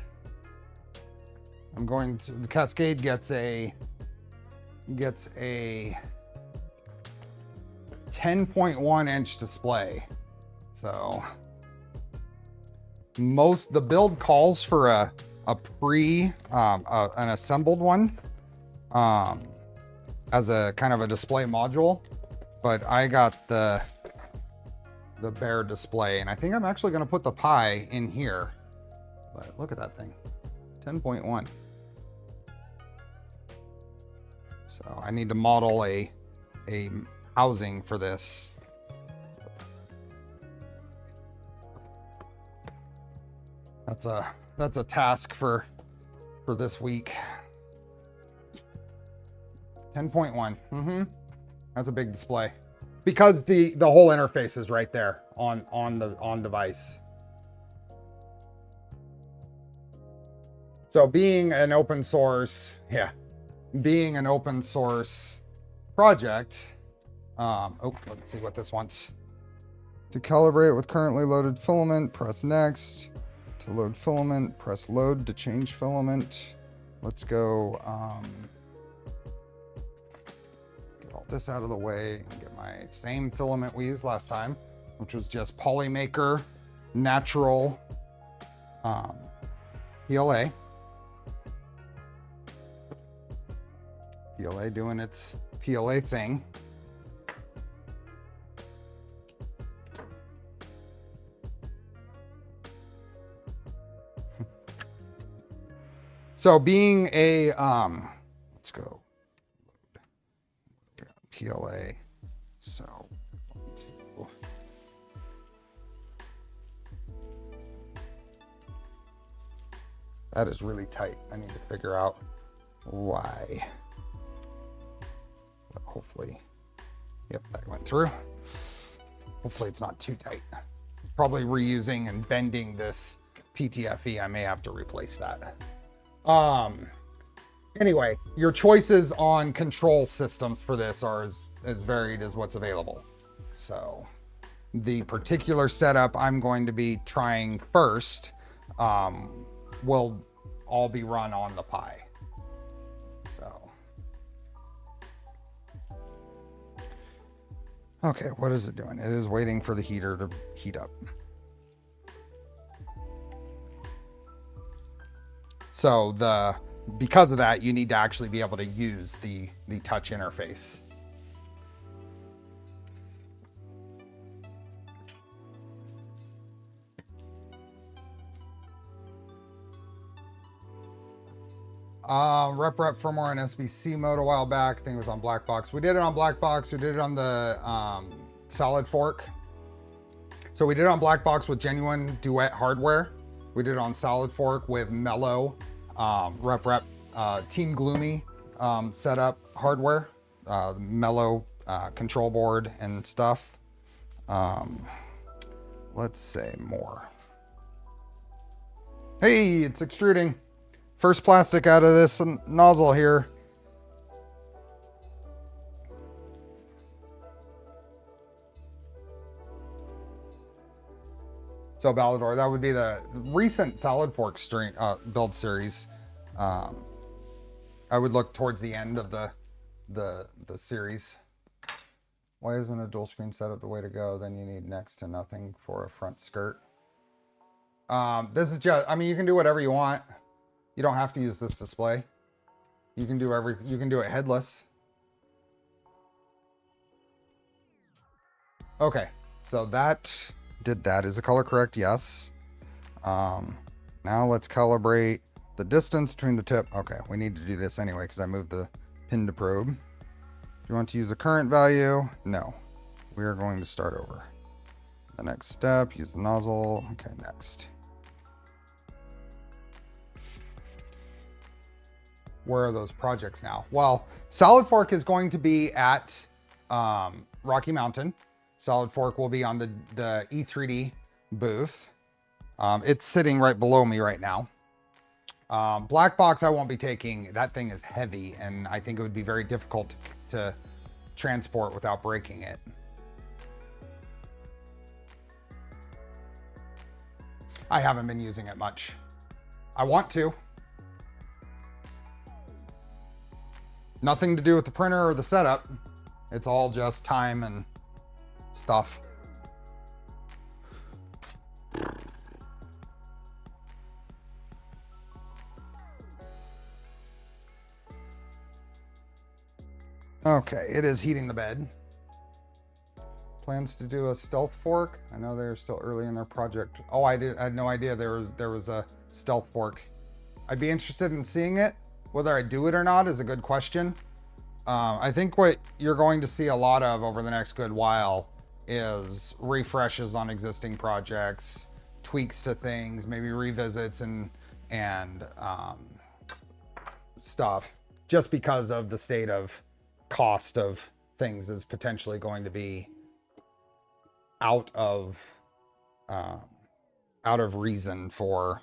Speaker 1: I'm going to, the Cascade gets a 10.1 inch display. So the build calls for an assembled one as a kind of a display module, but I got the bare display, and I think I'm actually going to put the Pi in here. But look at that thing, 10.1. So I need to model a housing for this. That's a task for for this week. 10.1. That's a big display because the whole interface is right there on device. So being an open source, project. Let's see what this wants. To calibrate with currently loaded filament, press next. To load filament, press load to change filament. Let's go, get all this out of the way and get my same filament we used last time, which was just Polymaker Natural PLA. PLA doing its PLA thing. So being a, let's go PLA. So 1, 2. That is really tight. I need to figure out why. But hopefully, yep, that went through. Hopefully it's not too tight. Probably reusing and bending this PTFE. I may have to replace that. Anyway, your choices on control systems for this are as varied as what's available. So the particular setup I'm going to be trying first will all be run on the Pi. So, okay, what is it doing? It is waiting for the heater to heat up. So because of that, you need to actually be able to use the touch interface. Rep firmware in SBC mode a while back. I think it was on Black Box. We did it on Black Box. We did it on the Solid Fork. So we did it on Black Box with genuine Duet hardware. We did it on Solid Fork with Mellow Team Gloomy setup hardware, Mellow control board and stuff. Let's say more. Hey, it's extruding. First plastic out of this nozzle here. So Ballador, that would be the recent Solid Fork build series. I would look towards the end of the series. Why isn't a dual screen setup the way to go? Then you need next to nothing for a front skirt. This is just, I mean, you can do whatever you want. You don't have to use this display. You can do it headless. Okay, so that did that. Is the color correct? Yes. Now let's calibrate the distance between the tip. Okay, we need to do this anyway because I moved the pin to probe. Do you want to use the current value? No. We are going to start over. The next step, use the nozzle. Okay, next. Where are those projects now? Well, Solid Fork is going to be at Rocky Mountain. Solid Fork will be on the E3D booth. It's sitting right below me right now. Black Box I won't be taking. That thing is heavy and I think it would be very difficult to transport without breaking it. I haven't been using it much. I want to. Nothing to do with the printer or the setup. It's all just time and stuff. Okay, it is heating the bed. Plans to do a stealth fork. I know they're still early in their project. Oh, I had no idea there was a stealth fork. I'd be interested in seeing it. Whether I do it or not is a good question. I think what you're going to see a lot of over the next good while is refreshes on existing projects, tweaks to things, maybe revisits and stuff, just because of the state of cost of things, is potentially going to be out of reason for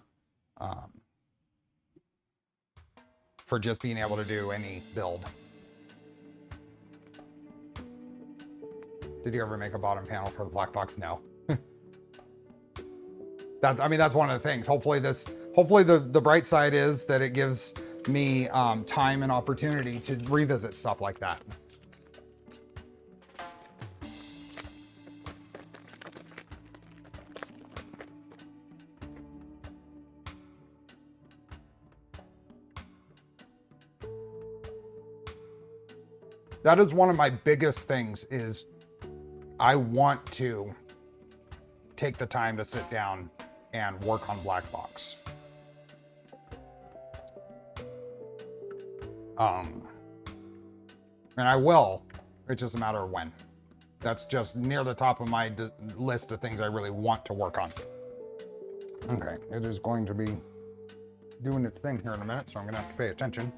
Speaker 1: just being able to do any build. Did you ever make a bottom panel for the black box? No. I mean, that's one of the things. Hopefully the bright side is that it gives me time and opportunity to revisit stuff like that. That is one of my biggest things, is I want to take the time to sit down and work on black box. And I will, it's just a matter of when. That's just near the top of my list of things I really want to work on. Okay, it is going to be doing its thing here in a minute, so I'm gonna have to pay attention.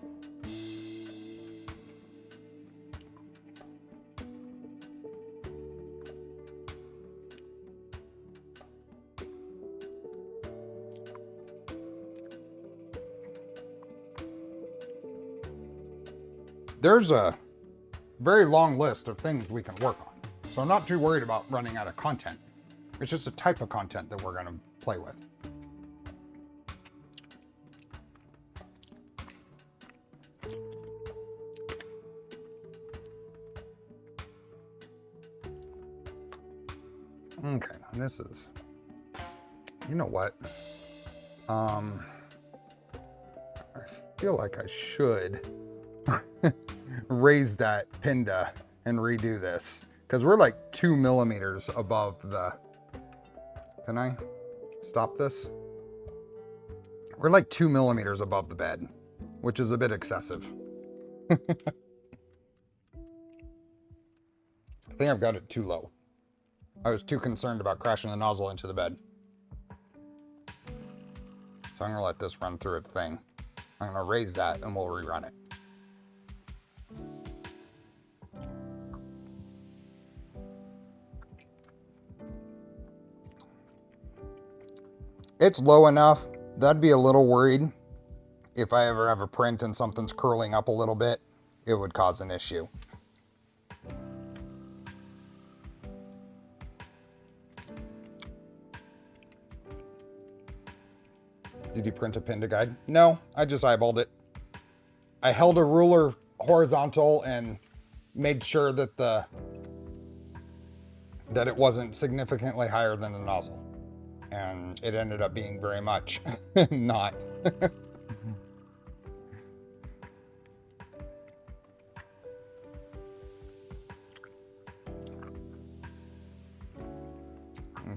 Speaker 1: There's a very long list of things we can work on, so I'm not too worried about running out of content. It's just a type of content that we're going to play with. Okay, this is, you know what? I feel like I should raise that pinda and redo this, because we're like 2 millimeters above the, can I stop this? We're like 2 millimeters above the bed, which is a bit excessive. I think I've got it too low. I was too concerned about crashing the nozzle into the bed. So I'm gonna let this run through its thing. I'm gonna raise that and we'll rerun it. It's low enough that I'd be a little worried if I ever have a print and something's curling up a little bit, it would cause an issue. Did you print a pinda guide? No, I just eyeballed it. I held a ruler horizontal and made sure that it wasn't significantly higher than the nozzle. And it ended up being very much not.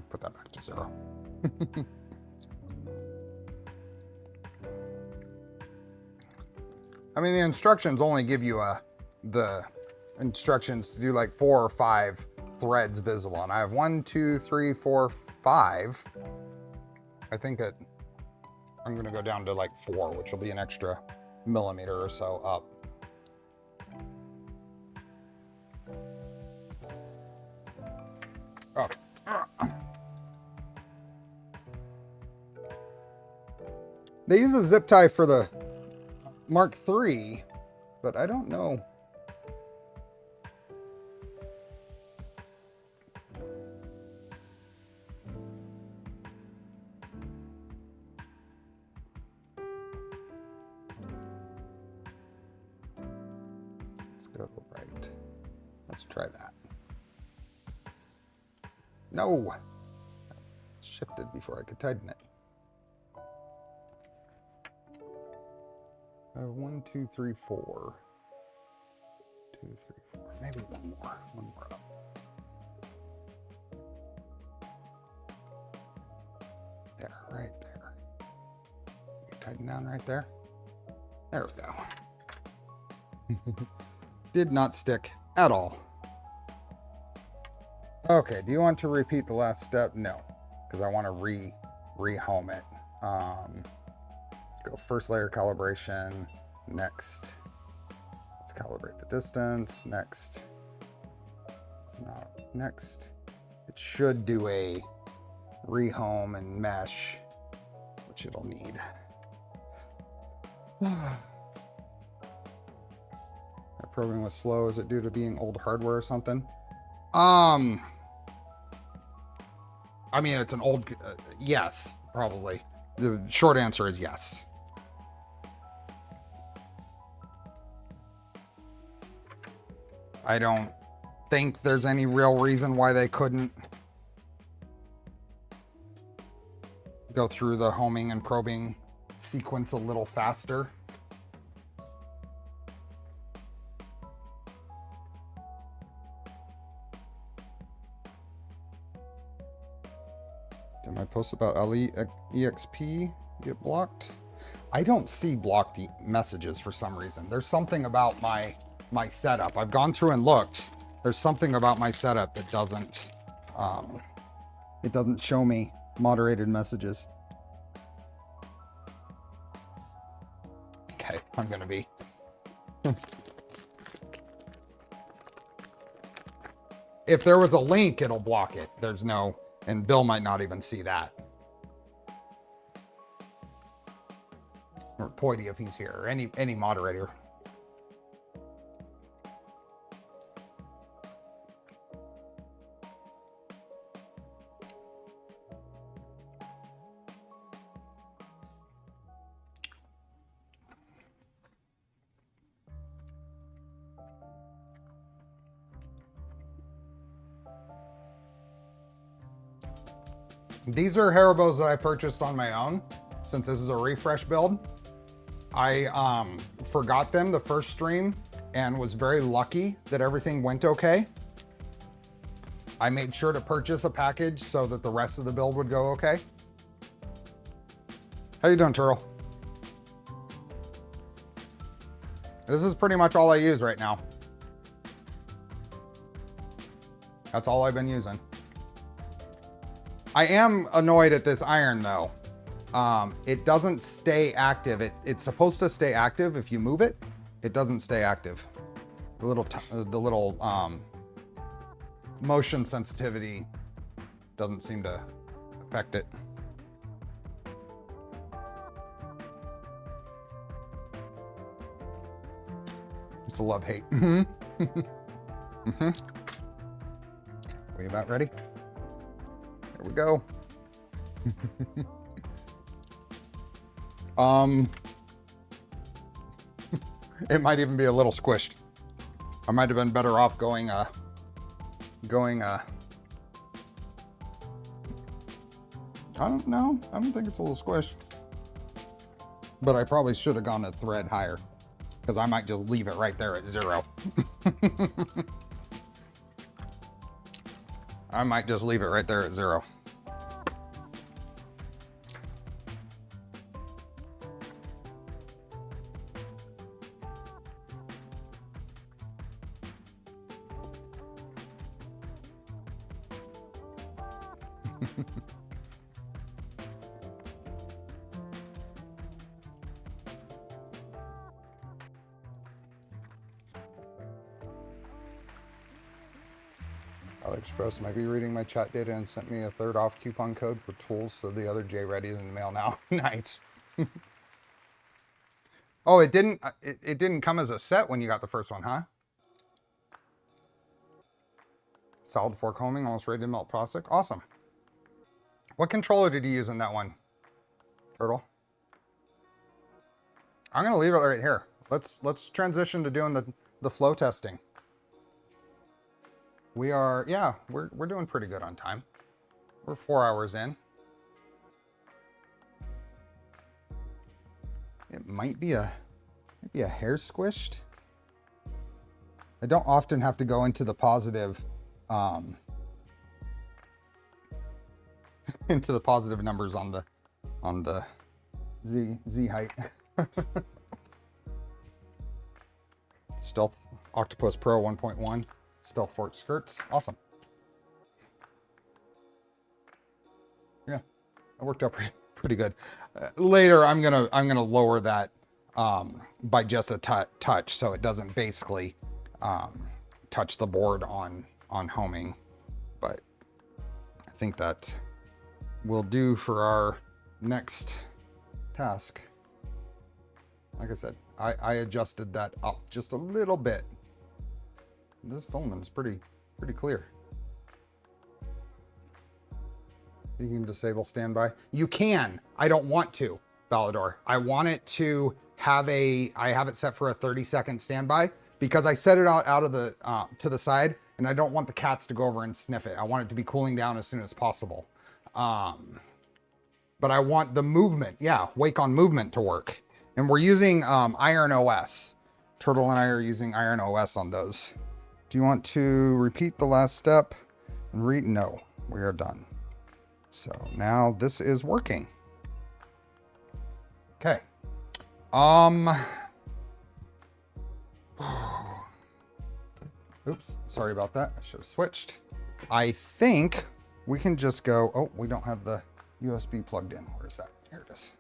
Speaker 1: Put that back to 0. I mean, the instructions only give you the instructions to do like 4 or 5 threads visible, and I have 1, 2, 3, 4, 5. I think that I'm going to go down to like 4, which will be an extra millimeter or so up. Oh. They use a zip tie for the Mark III, but I don't know. Let's go right. Let's try that. No! Shifted before I could tighten it. 1, 2, 3, 4. 2, 3, 4. Maybe one more up. There, right there. You tighten down right there. There we go. Did not stick at all. Okay, do you want to repeat the last step? No, because I want to rehome it. Let's go first layer calibration, Next. Let's calibrate the distance. Next. It's not next. It should do a rehome and mesh, which it'll need. That probing was slow. Is it due to being old hardware or something? I mean, it's an old, yes, probably. The short answer is yes. I don't think there's any real reason why they couldn't go through the homing and probing sequence a little faster. Did my post about EXP get blocked? I don't see blocked messages for some reason. There's something about my setup. I've gone through and looked. There's something about my setup that doesn't, it doesn't show me moderated messages. Okay, I'm gonna be. If there was a link, it'll block it. There's no, and Bill might not even see that. Or Poity if he's here, or any moderator. These are Haribos that I purchased on my own, since this is a refresh build. I forgot them the first stream and was very lucky that everything went okay. I made sure to purchase a package so that the rest of the build would go okay. How you doing, Turtle? This is pretty much all I use right now. That's all I've been using. I am annoyed at this iron though. It doesn't stay active. It's supposed to stay active if you move it. It doesn't stay active. The little motion sensitivity doesn't seem to affect it. It's a love-hate. Mm-hmm. Mm-hmm. Are we about ready? Here we go. It might even be a little squished. I might have been better off going I don't know. I don't think it's a little squished. But I probably should have gone a thread higher, because I might just leave it right there at 0. I might just leave it right there at 0. AliExpress might be reading my chat data and sent me a 3rd off coupon code for tools, so the other J ready is in the mail now. Nice. Oh, it didn't come as a set when you got the first one, huh? Solid fork homing, almost ready to melt plastic. Awesome. What controller did you use in that one, Turtle? I'm gonna leave it right here. Let's transition to doing the flow testing. We are, yeah, we're doing pretty good on time. We're 4 hours in. It might be a hair squished. I don't often have to go into the positive into the positive numbers on the Z height. Stealth Octopus Pro 1.1. Stealth fork skirts, awesome. Yeah, it worked out pretty good. Later, I'm gonna lower that by just a touch, so it doesn't basically touch the board on homing. But I think that will do for our next task. Like I said, I adjusted that up just a little bit. This filament is pretty clear. You can disable standby. You can. I don't want to, Balador. I want it to have I have it set for a 30-second standby because I set it out of the to the side, and I don't want the cats to go over and sniff it. I want it to be cooling down as soon as possible. But I want the movement, yeah, wake on movement to work. And we're using Iron OS. Turtle and I are using Iron OS on those. Do you want to repeat the last step and read? No, we are done. So now this is working. Okay. Oops, sorry about that. I should have switched. I think we can just go, oh, we don't have the USB plugged in. Where is that? Here it is.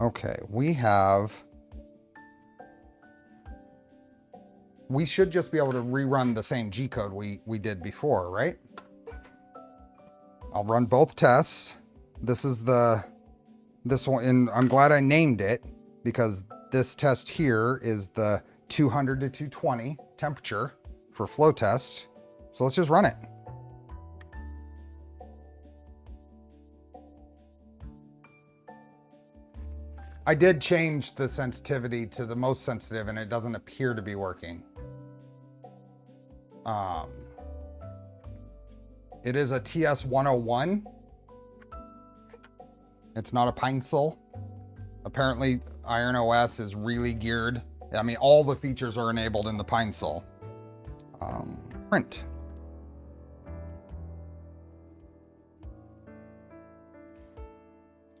Speaker 1: Okay, we should just be able to rerun the same G code we did before, right? I'll run both tests. This one, and I'm glad I named it because this test here is the 200 to 220 temperature for flow test. So let's just run it. I did change the sensitivity to the most sensitive, and it doesn't appear to be working. It is a TS101. It's not a pencil. Apparently, Iron OS is really geared. I mean, all the features are enabled in the pencil. Print.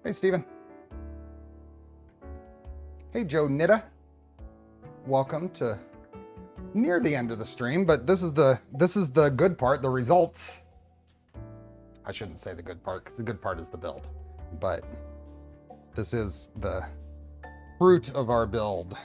Speaker 1: Hey, Steven. Hey, Joe Nitta. Welcome to near the end of the stream, but this is the good part, the results. I shouldn't say the good part because the good part is the build, but this is the fruit of our build.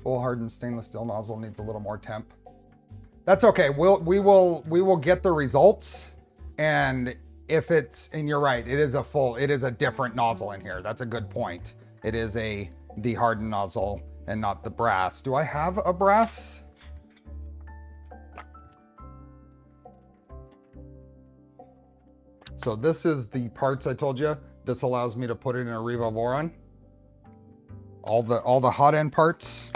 Speaker 1: Full hardened stainless steel nozzle needs a little more temp. That's okay. We will get the results, and if it's, and you're right, it is a different nozzle in here. That's a good point. It is the hardened nozzle and not the brass. Do I have a brass? So this is the parts I told you. This allows me to put it in a Revolvoron. All the hot end parts.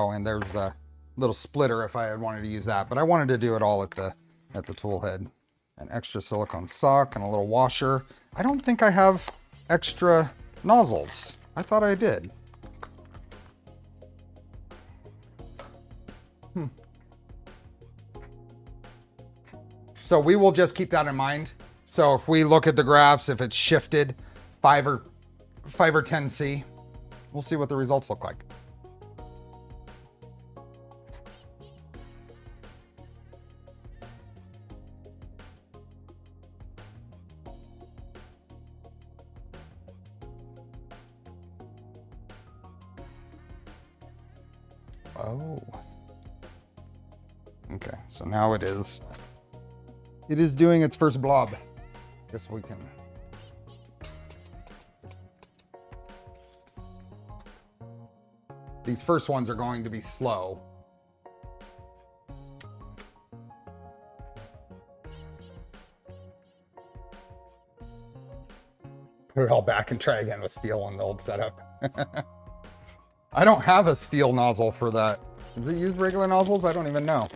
Speaker 1: Oh, and there's a little splitter if I had wanted to use that, but I wanted to do it all at the tool head. An extra silicone sock and a little washer. I don't think I have extra nozzles. I thought I did. So we will just keep that in mind. So if we look at the graphs, if it's shifted 5 or 10C, we'll see what the results look like. Oh. Okay, so now it is doing its first blob. Guess we can. These first ones are going to be slow. Put it all back and try again with steel on the old setup. I don't have a steel nozzle for that. Does it use regular nozzles? I don't even know.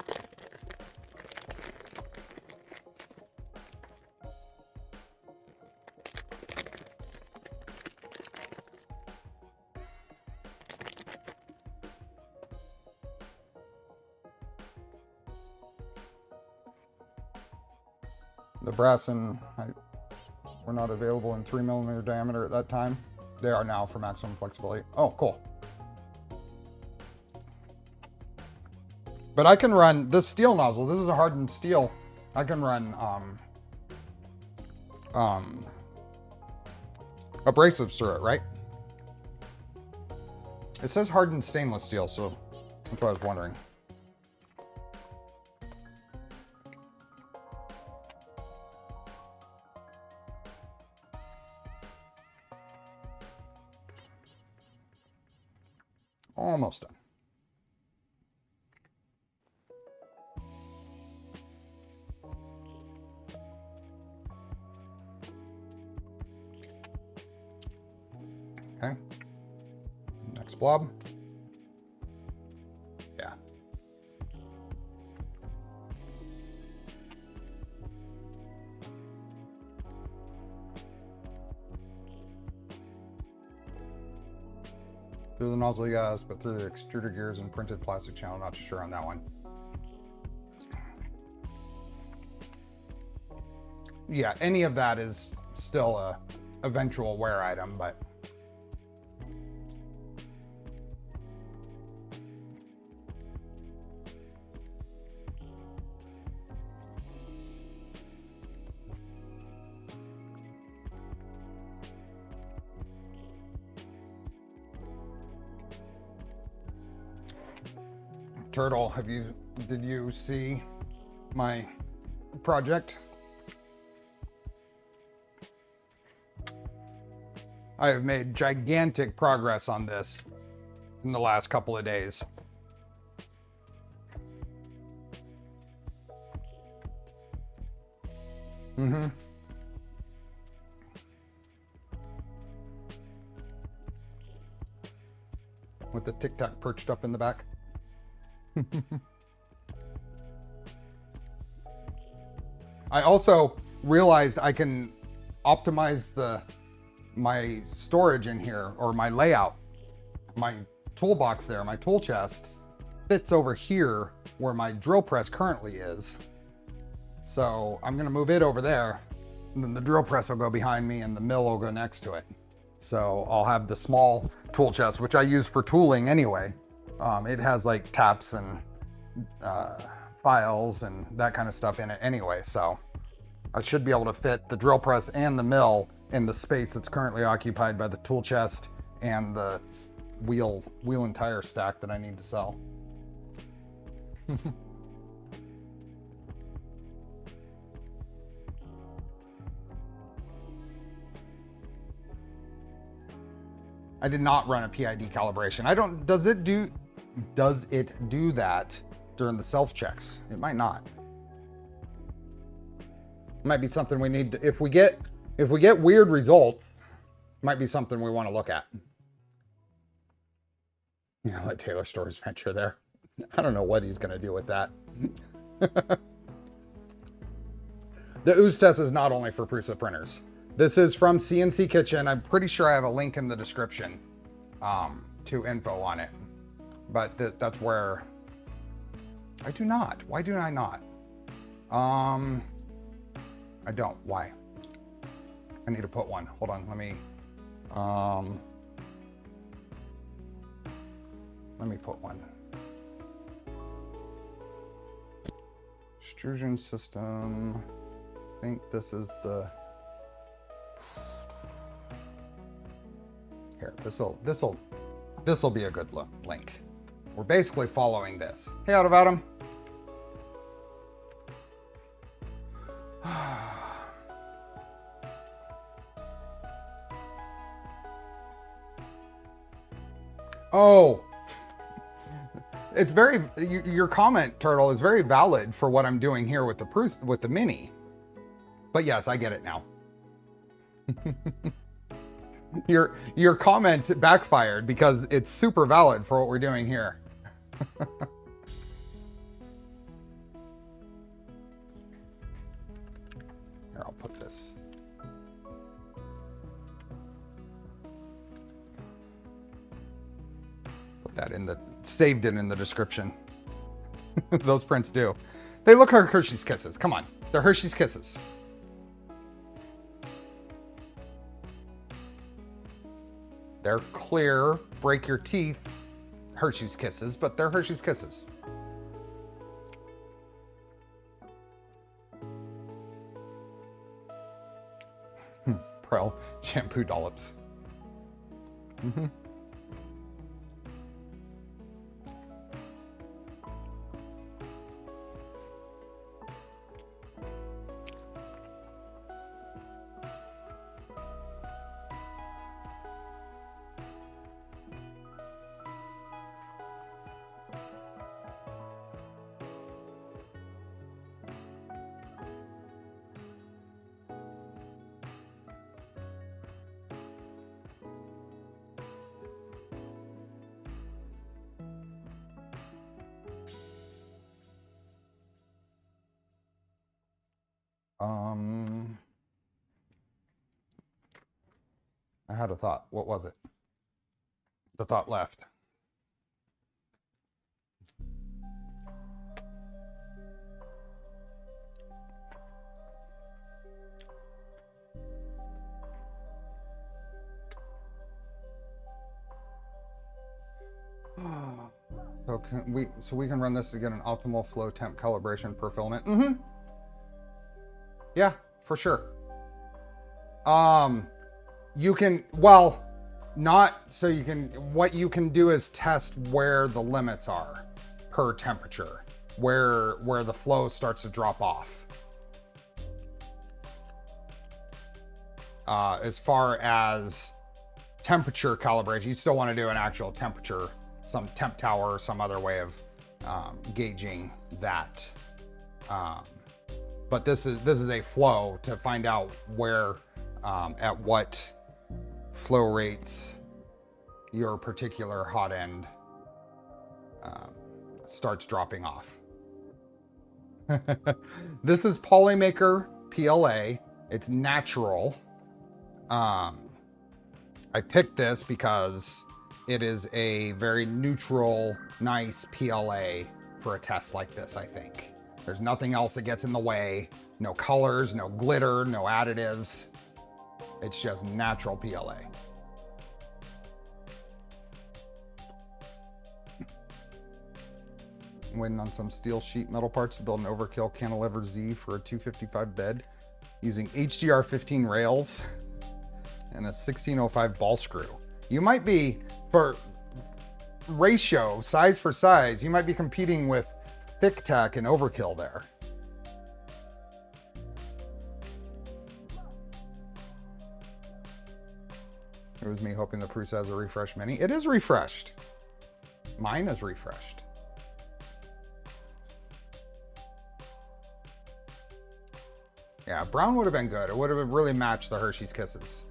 Speaker 1: The brass were not available in 3mm diameter at that time. They are now for maximum flexibility. Oh, cool. But I can run this steel nozzle. This is a hardened steel. I can run abrasives through it, right? It says hardened stainless steel, so that's what I was wondering. Almost done. Okay. Next blob. Yeah. Through the nozzle, yes, but through the extruder gears and printed plastic channel, not too sure on that one. Yeah, any of that is still a eventual wear item, but Turtle, did you see my project? I have made gigantic progress on this in the last couple of days. Mm-hmm. With the Tic Tac perched up in the back. I also realized I can optimize my storage in here, or my layout. My toolbox there, my tool chest, fits over here where my drill press currently is. So I'm gonna move it over there, and then the drill press will go behind me and the mill will go next to it. So I'll have the small tool chest, which I use for tooling anyway. It has like taps and files and that kind of stuff in it anyway. So I should be able to fit the drill press and the mill in the space that's currently occupied by the tool chest and the wheel and tire stack that I need to sell. I did not run a PID calibration. Does it do that during the self checks? It might not. It might be something we need to, if we get weird results, it might be something we want to look at. You know, let Taylor store his venture there. I don't know what he's gonna do with that. The Used test is not only for Prusa printers. This is from CNC Kitchen. I'm pretty sure I have a link in the description to info on it. But that's where I do not. Why do I not? I don't. Why? I need to put one. Hold on. Let me put one. Extrusion system. I think this is the. Here, this'll be a good link. We're basically following this. Hey, out of Adam. Oh, it's very, your comment, Turtle, is very valid for what I'm doing here with the Mini. But yes, I get it now. Your comment backfired because it's super valid for what we're doing here. Here, I'll put this. Put that in saved it in the description. Those prints do. They look like Hershey's Kisses. Come on, they're Hershey's Kisses. They're clear, break your teeth, Hershey's Kisses, but they're Hershey's Kisses. Prel shampoo dollops. I had a thought. What was it? The thought left. So we can run this to get an optimal flow temp calibration per filament. Yeah, for sure. You can, well, not so you can, what you can do is test where the limits are per temperature, where the flow starts to drop off. As far as temperature calibration, you still want to do an actual temperature, some temp tower or some other way of gauging that. But this is a flow to find out where, at what flow rates your particular hot end starts dropping off. This is Polymaker PLA. It's natural. I picked this because it is a very neutral, nice PLA for a test like this, I think. There's nothing else that gets in the way. No colors, no glitter, no additives. It's just natural PLA. I'm waiting on some steel sheet metal parts to build an overkill cantilever Z for a 255 bed using HDR 15 rails and a 1605 ball screw. You might be, for ratio, size for size, you might be competing with Thick Tack and Overkill there. It was me hoping the Prusa has a refresh mini. It is refreshed. Mine is refreshed. Yeah, brown would have been good. It would have really matched the Hershey's Kisses.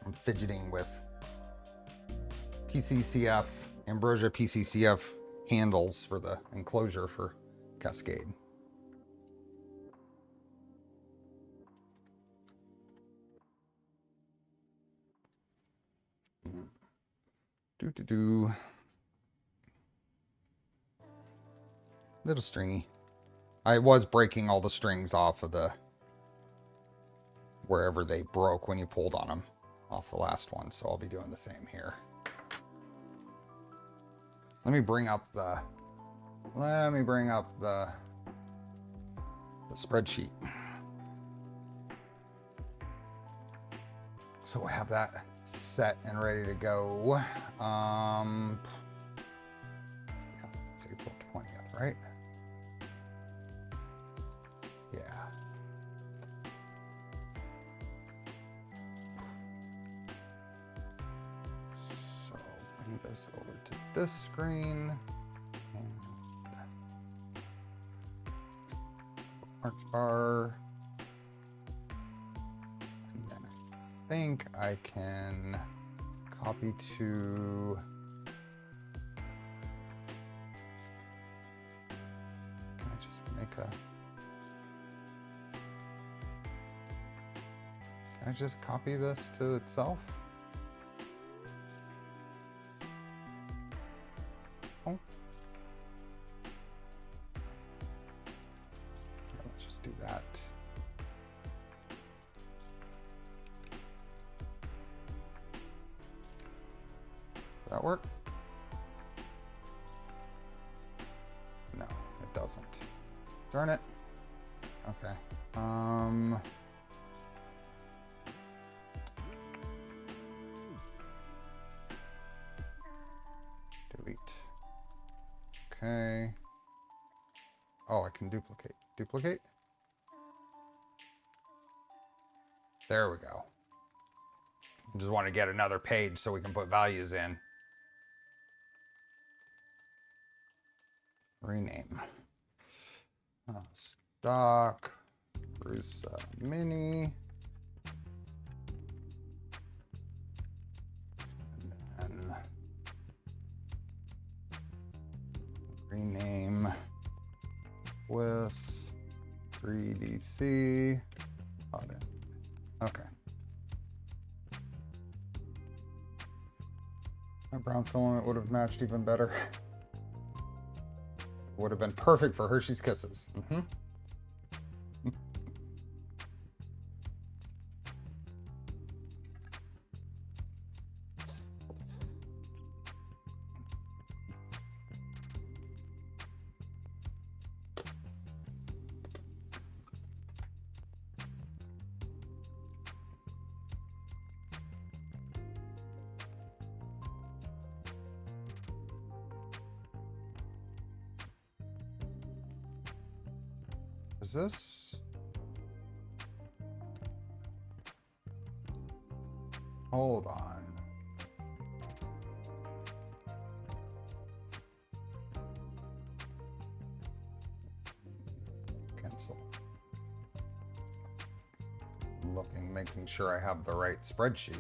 Speaker 1: I'm fidgeting with PC CF, Ambrosia PC CF handles for the enclosure for Cascade. Little stringy. I was breaking all the strings off of the, wherever they broke when you pulled on them off the last one, so I'll be doing the same here. Let me bring up the spreadsheet. So we'll have that set and ready to go. Yeah, so April 20th, right? Yeah. So bring this over to this screen. And marks bar. And then I think I can copy to, can I just make a, can I just copy this to itself? Oh. Yeah, let's just do that. that work? No, it doesn't. Darn it. Okay. Delete. Okay. Oh, I can duplicate. Duplicate? There we go. I just want to get another page so we can put values in. Rename. Stock. Prusa Mini. And then rename West3D Hotend. Okay. My brown filament would have matched even better. Would have been perfect for Hershey's Kisses. Is this? Hold on. Cancel. Looking, making sure I have the right spreadsheet.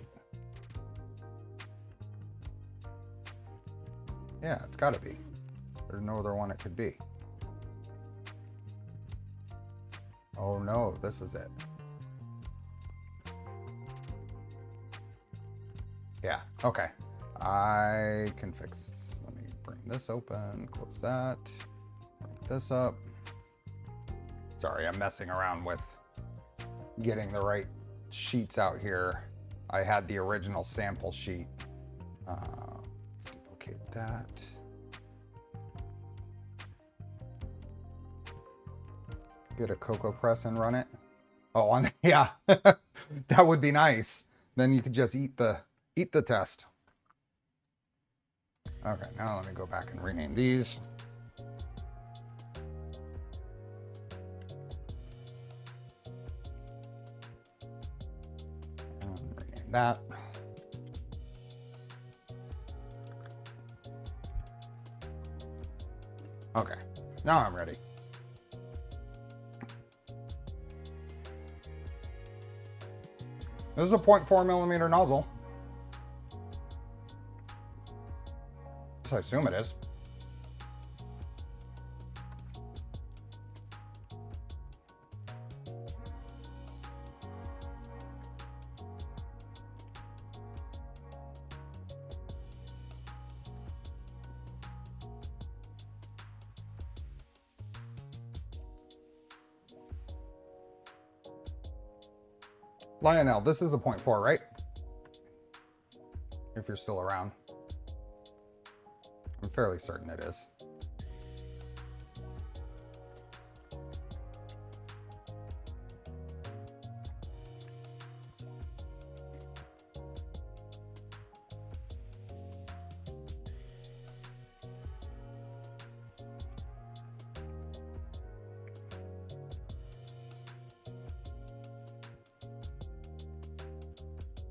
Speaker 1: Yeah, it's got to be. There's no other one it could be. Oh no, this is it. Yeah, okay. I can fix, let me bring this open, close that, bring this up. Sorry, I'm messing around with getting the right sheets out here. I had the original sample sheet. Duplicate that. Get a Cocoa Press and run it. Oh, on yeah, that would be nice. Then you could just eat the test. Okay, now let me go back and rename these. And rename that. Okay, now I'm ready. This is a 0.4mm nozzle. So I assume it is. Lionel, this is a 0.4, right? If you're still around. I'm fairly certain it is.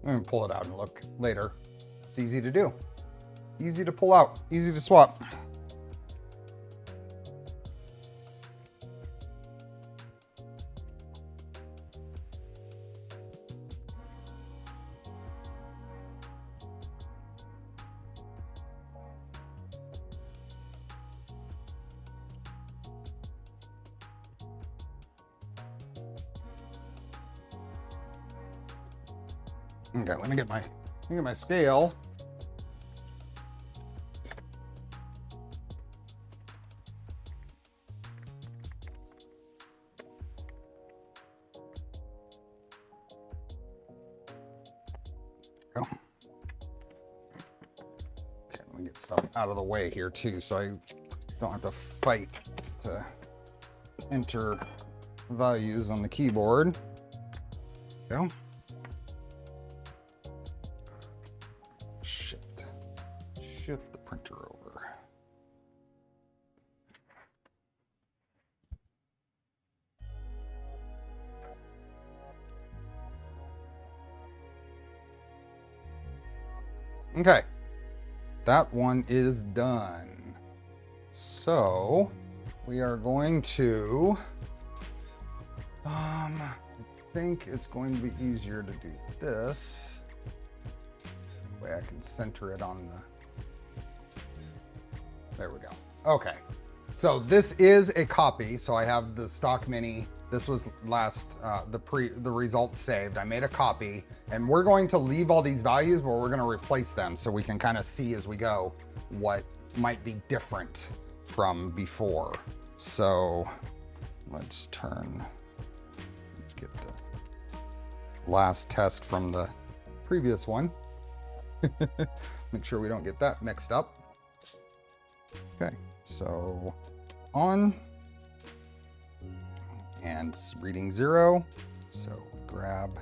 Speaker 1: I'm gonna pull it out and look later. It's easy to do. Easy to pull out, easy to swap. Okay, let me get my scale. Go. Okay. Let me get stuff out of the way here too, so I don't have to fight to enter values on the keyboard. Go. Shift the printer over. Okay, that one is done. So we are going to, I think it's going to be easier to do this. That way I can center it on there we go. Okay, so this is a copy. So I have the stock Mini. This was last, the results saved. I made a copy, and we're going to leave all these values, but we're gonna replace them so we can kind of see as we go what might be different from before. So let's get the last test from the previous one. Make sure we don't get that mixed up. Okay, so on. And reading 0, so grab,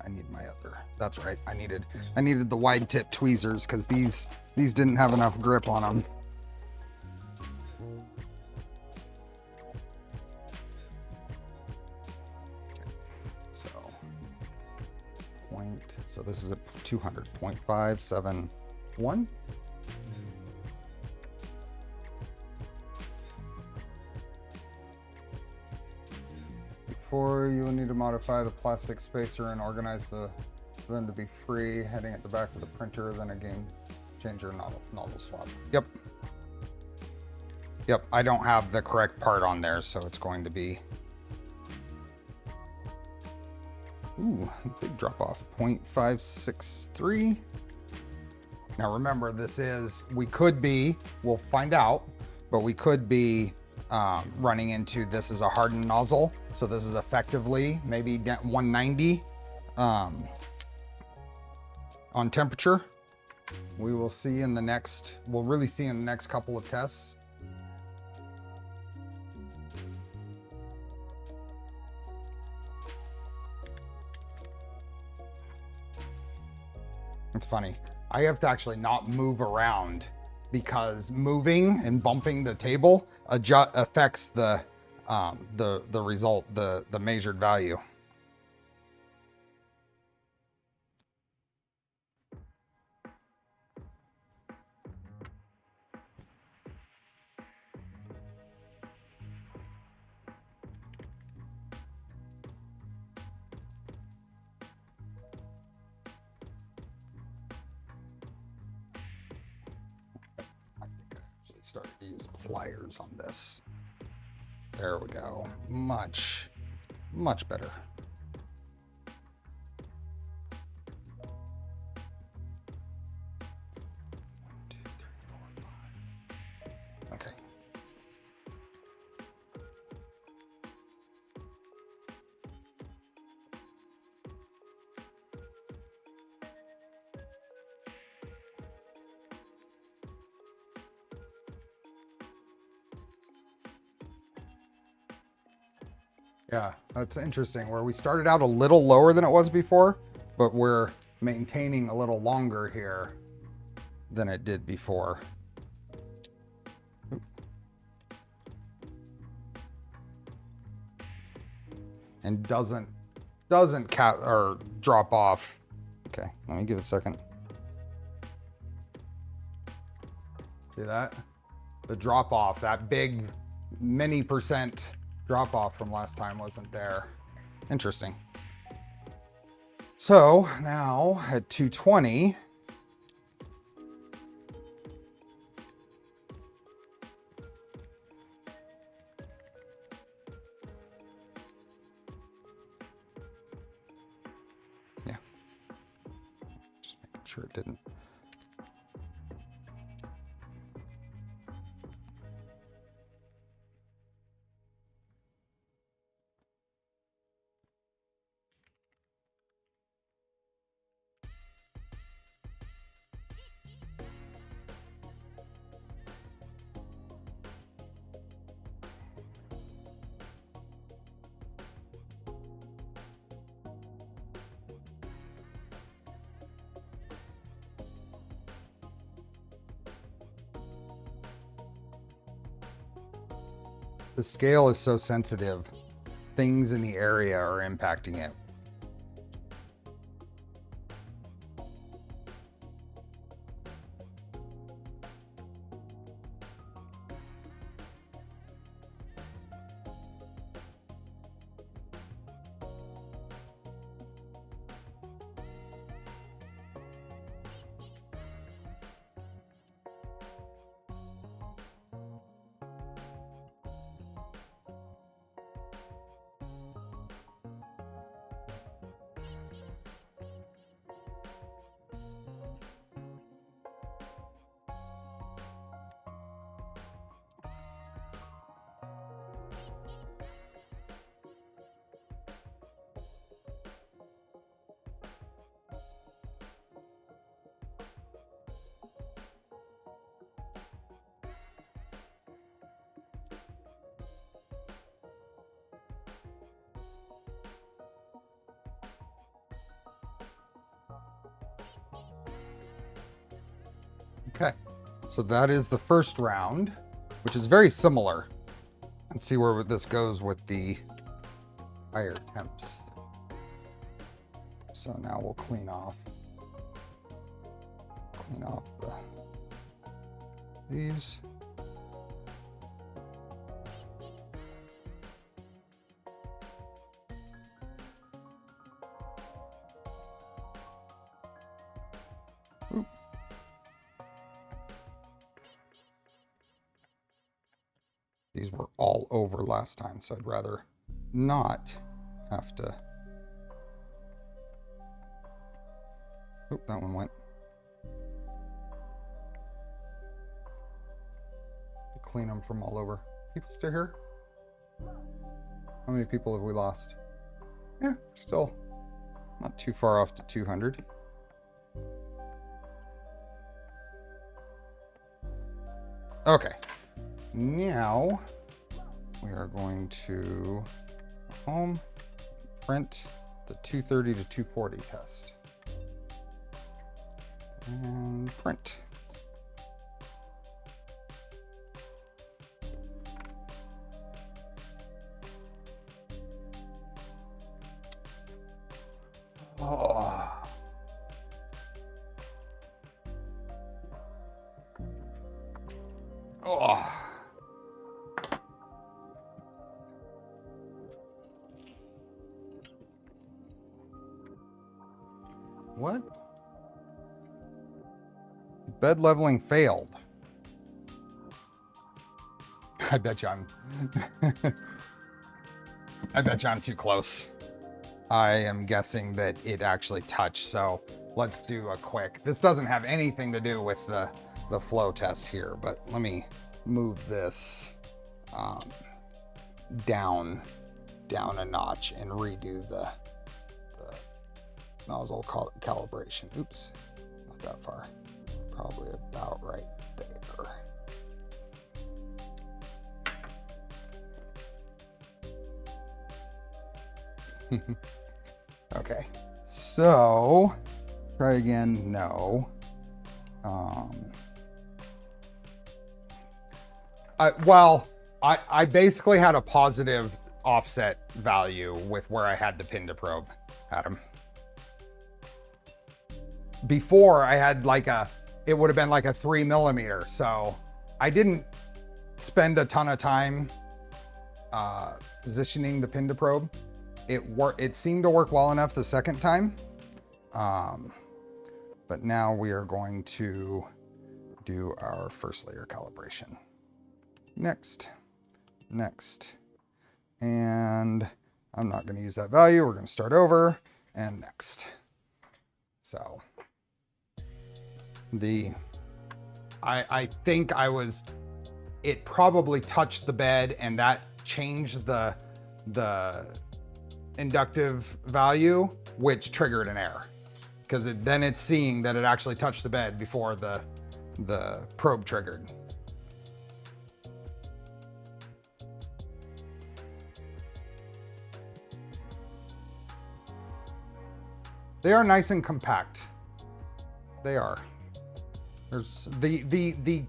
Speaker 1: I need my other, that's right, I needed the wide tip tweezers because these didn't have enough grip on them. So so this is at 200.571. Before, you will need to modify the plastic spacer and organize them to be free, heading at the back of the printer, then again, change your nozzle swap. Yep, I don't have the correct part on there, so it's going to be, ooh, big drop off, 0.563. Now remember, this is, we'll find out, but we could be running into, this is a hardened nozzle, so this is effectively maybe 190 on temperature. We will see in the next, we'll really see in the next couple of tests. It's funny, I have to actually not move around because moving and bumping the table affects the result, the measured value. Start to use pliers on this. There we go. Much better. Okay. Yeah, that's interesting, where we started out a little lower than it was before, but we're maintaining a little longer here than it did before. Oop. And doesn't drop off. Okay, let me give it a second. See that? The drop off, that big many percent drop off from last time wasn't there. Interesting. So now at 220, yeah, just making sure it didn't. The scale is so sensitive. Things in the area are impacting it. Okay, so that is the first round, which is very similar. Let's see where this goes with the higher temps. So now we'll clean off these. Oop. These were all over last time, so I'd rather not have to. Oop, that one went. Clean them from all over. People still here? How many people have we lost? Yeah, still not too far off to 200. Okay, now we are going to home print the 230 to 240 test and print. Oh. Oh. What? Bed leveling failed. I bet you I'm I bet you I'm too close. I am guessing that it actually touched, so let's do a quick. This doesn't have anything to do with the flow test here, but let me move this down a notch and redo the nozzle calibration. Oops, not that far. Probably about right there. Okay, so try again. No. I basically had a positive offset value with where I had the pin to probe, Adam. Before I had like it would have been like a 3 millimeter. So I didn't spend a ton of time positioning the pin to probe. It seemed to work well enough the second time. But now we are going to do our first layer calibration. Next. And I'm not going to use that value. We're going to start over and next. So I think it probably touched the bed and that changed the inductive value, which triggered an error. Because then it's seeing that it actually touched the bed before the probe triggered. They are nice and compact. They are. There's the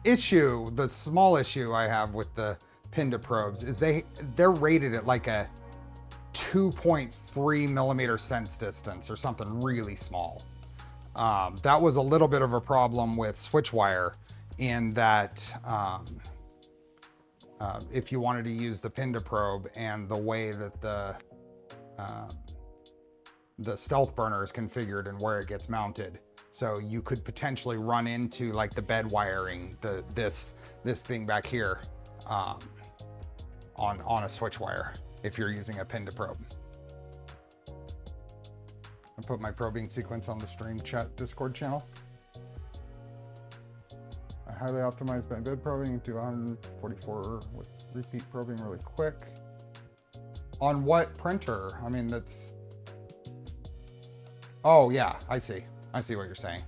Speaker 1: issue, the small issue I have with the Pinda probes is they're rated at like a 2.3 millimeter sense distance or something really small. That was a little bit of a problem with switch wire in that if you wanted to use the Pinda probe and the way that the stealth burner is configured and where it gets mounted. So you could potentially run into like the bed wiring, this thing back here on a switch wire if you're using a Pinda probe. I put my probing sequence on the stream chat Discord channel. I highly optimized my bed probing to 144 with repeat probing really quick. On what printer? I mean, that's... Oh yeah, I see. I see what you're saying.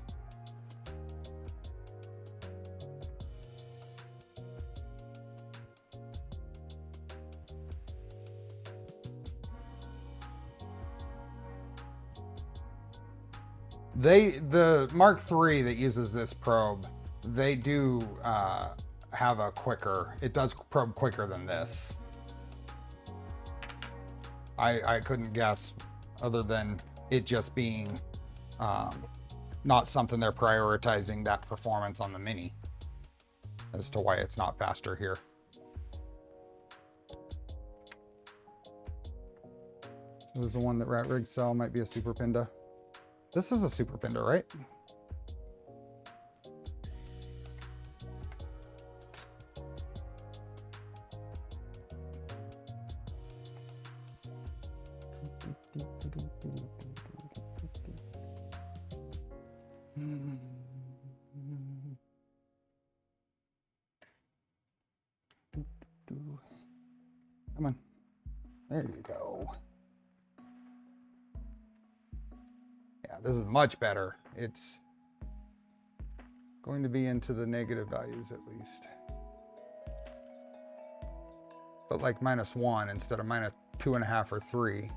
Speaker 1: The Mark III that uses this probe, they do have a quicker, it does probe quicker than this. I couldn't guess other than it just being not something they're prioritizing that performance on the Mini as to why it's not faster here. There's the one that Rat Rig sell, might be a Super Pinda. This is a Super Pinda, right? Come on. There you go. Yeah, this is much better. It's going to be into the negative values at least. But like -1 instead of -2.5 or 3.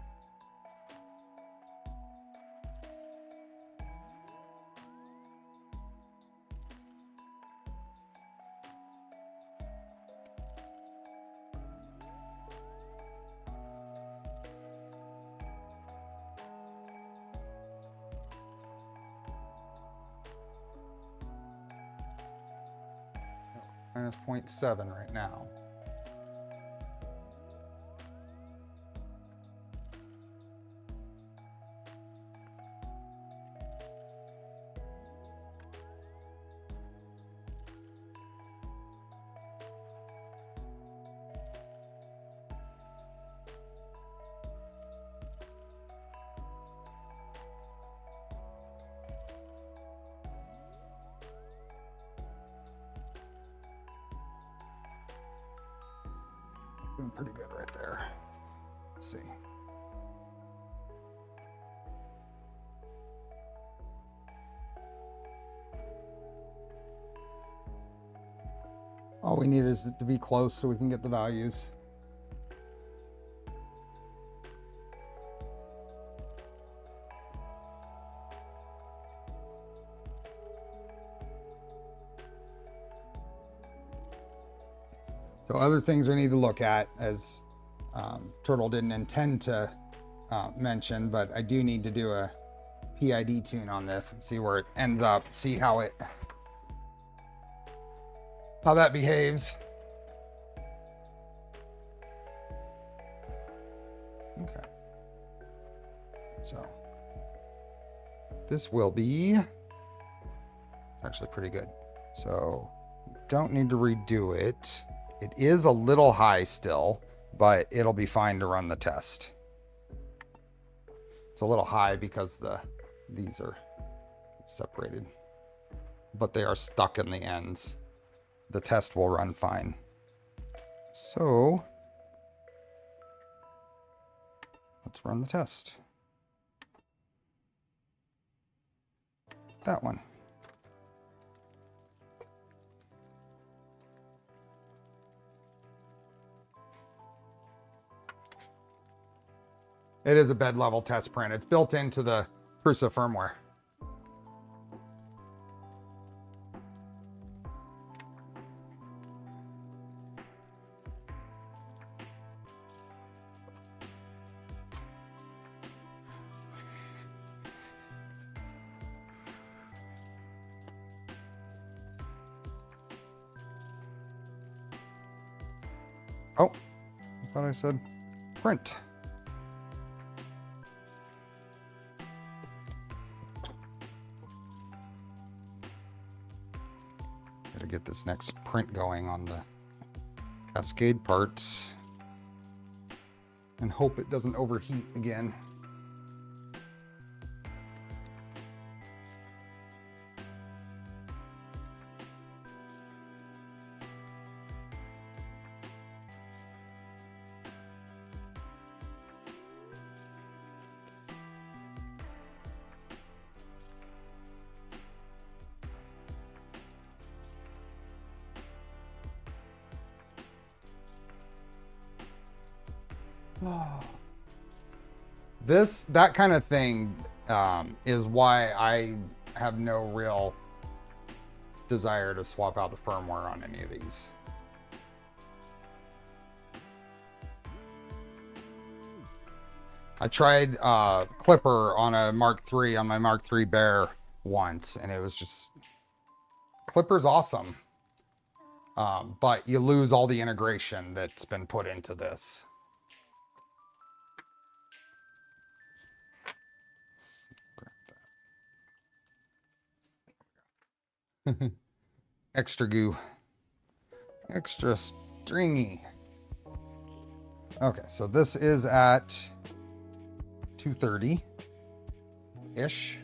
Speaker 1: -0.7 right now. Doing pretty good right there. Let's see. All we need is it to be close so we can get the values. So other things we need to look at, as Turtle didn't intend to mention, but I do need to do a PID tune on this and see where it ends up, see how that behaves. Okay. So this will be, it's actually pretty good. So don't need to redo it. It is a little high still, but it'll be fine to run the test. It's a little high because these are separated, but they are stuck in the ends. The test will run fine. So let's run the test. That one. It is a bed level test print. It's built into the Prusa firmware. Oh, I thought I said print. Gotta get this next print going on the Cascade parts and hope it doesn't overheat again. That kind of thing is why I have no real desire to swap out the firmware on any of these. I tried Clipper on a Mark III, on my Mark III Bear once, and it was just, Clipper's awesome. But you lose all the integration that's been put into this. Extra goo. Extra stringy. Okay, so this is at 230-ish.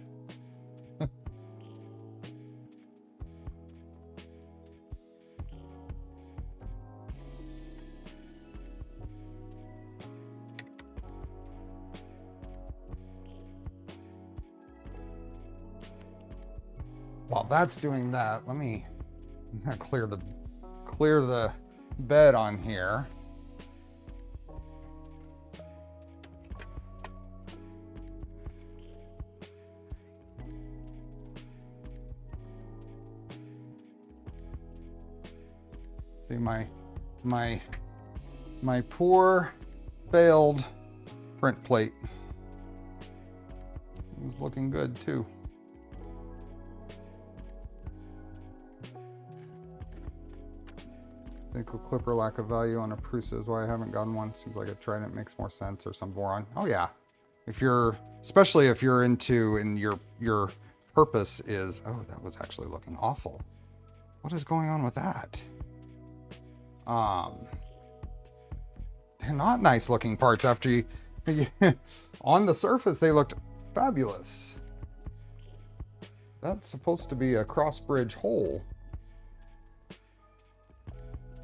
Speaker 1: While that's doing that, I'm gonna clear the bed on here. See my poor failed print plate. It was looking good too. I think a Clipper lack of value on a Prusa is why I haven't gotten one. Seems like a Trident makes more sense, or some boron. Oh yeah, especially if you're into, and your purpose is, oh, that was actually looking awful. What is going on with that? They're not nice looking parts after you on the surface they looked fabulous. That's supposed to be a cross bridge hole.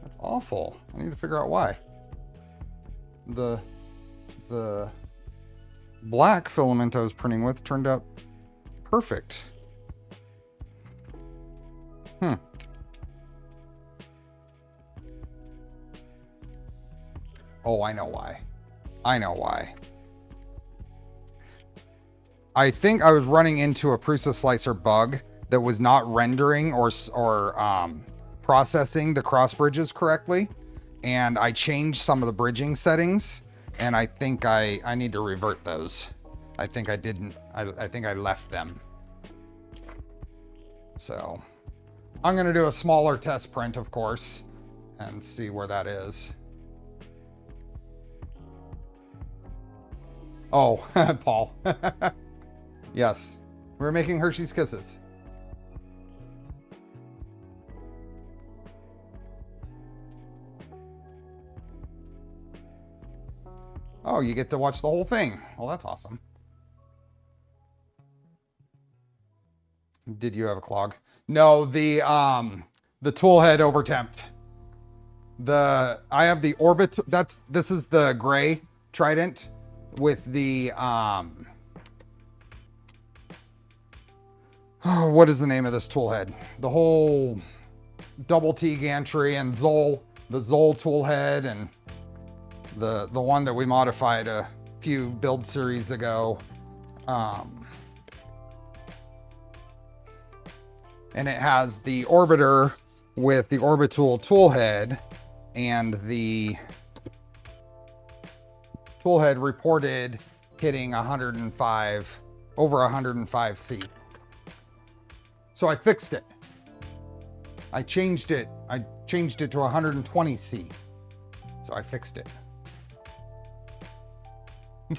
Speaker 1: That's awful. I need to figure out why. The black filament I was printing with turned out perfect. Oh, I know why. I know why. I think I was running into a Prusa slicer bug that was not rendering or processing the cross bridges correctly, and I changed some of the bridging settings, and I think I need to revert those. I think I didn't. I think I left them. So I'm gonna do a smaller test print, of course, and see where that is. Oh, Paul. Yes, we're making Hershey's Kisses. Oh, you get to watch the whole thing. Well, that's awesome. Did you have a clog? No, the tool head overtemped. I have the Orbit. This is the gray Trident with the oh, what is the name of this tool head? The whole double T gantry and the Zoll tool head, and the one that we modified a few build series ago. And it has the Orbiter with the Orbitool tool head, and the tool head reported hitting 105, over 105 C. So I fixed it. I changed it to 120 C. So I fixed it. I'm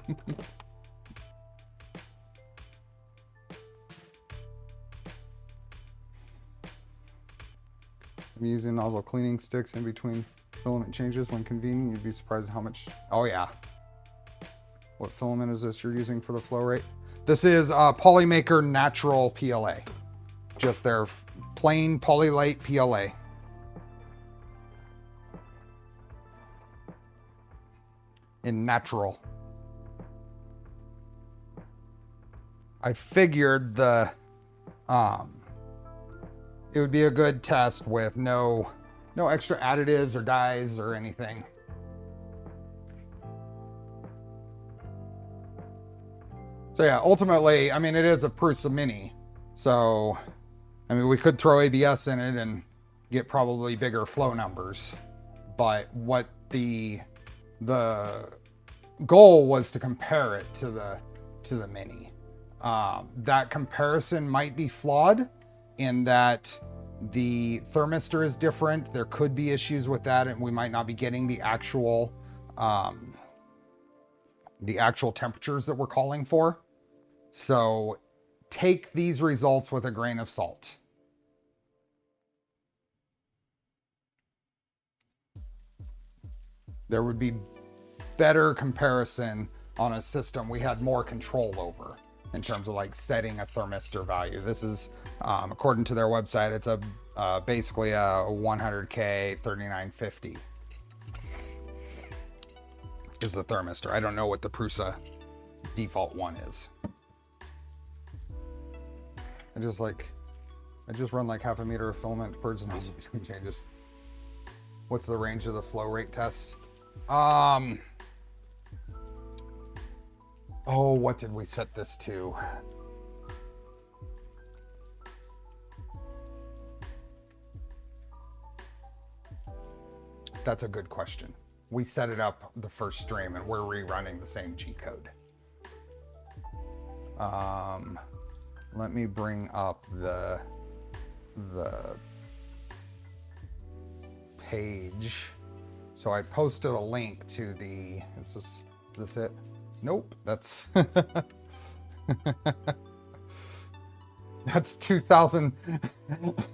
Speaker 1: using nozzle cleaning sticks in between filament changes when convenient. You'd be surprised how much. Oh yeah. What filament is this you're using for the flow rate? This is Polymaker Natural PLA. Just their plain Polylite PLA. In natural. I figured the it would be a good test with no extra additives or dyes or anything. So yeah, ultimately, I mean, it is a Prusa Mini. So, I mean, we could throw ABS in it and get probably bigger flow numbers. But what the goal was to compare it to the Mini. That comparison might be flawed in that the thermistor is different. There could be issues with that, and we might not be getting the actual temperatures that we're calling for. So take these results with a grain of salt. There would be better comparison on a system we had more control over in terms of like setting a thermistor value. This is, according to their website, it's a basically a 100K 3950 is the thermistor. I don't know what the Prusa default one is. I just run like half a meter of filament, purge and nozzle between changes. What's the range of the flow rate test? Oh, what did we set this to? That's a good question. We set it up the first stream and we're rerunning the same G code. Let me bring up the page. So I posted a link to the, is this it? Nope, that's, that's 2000.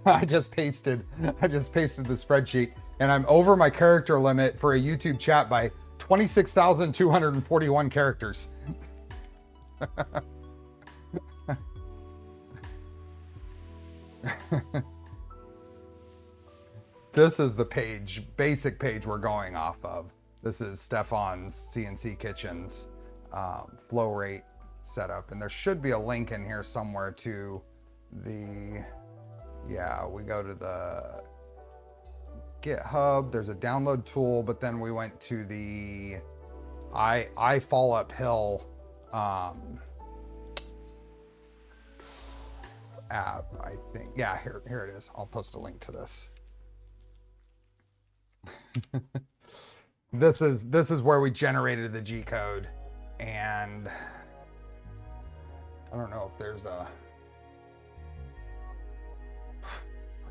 Speaker 1: I just pasted the spreadsheet and I'm over my character limit for a YouTube chat by 26,241 characters. This is the page, basic page we're going off of. This is Stefan's CNC Kitchens flow rate setup. And there should be a link in here somewhere to the, yeah, we go to the GitHub, there's a download tool, but then we went to the I Fall Uphill app, I think. Yeah, here it is. I'll post a link to this. This is where we generated the G code, and I don't know if there's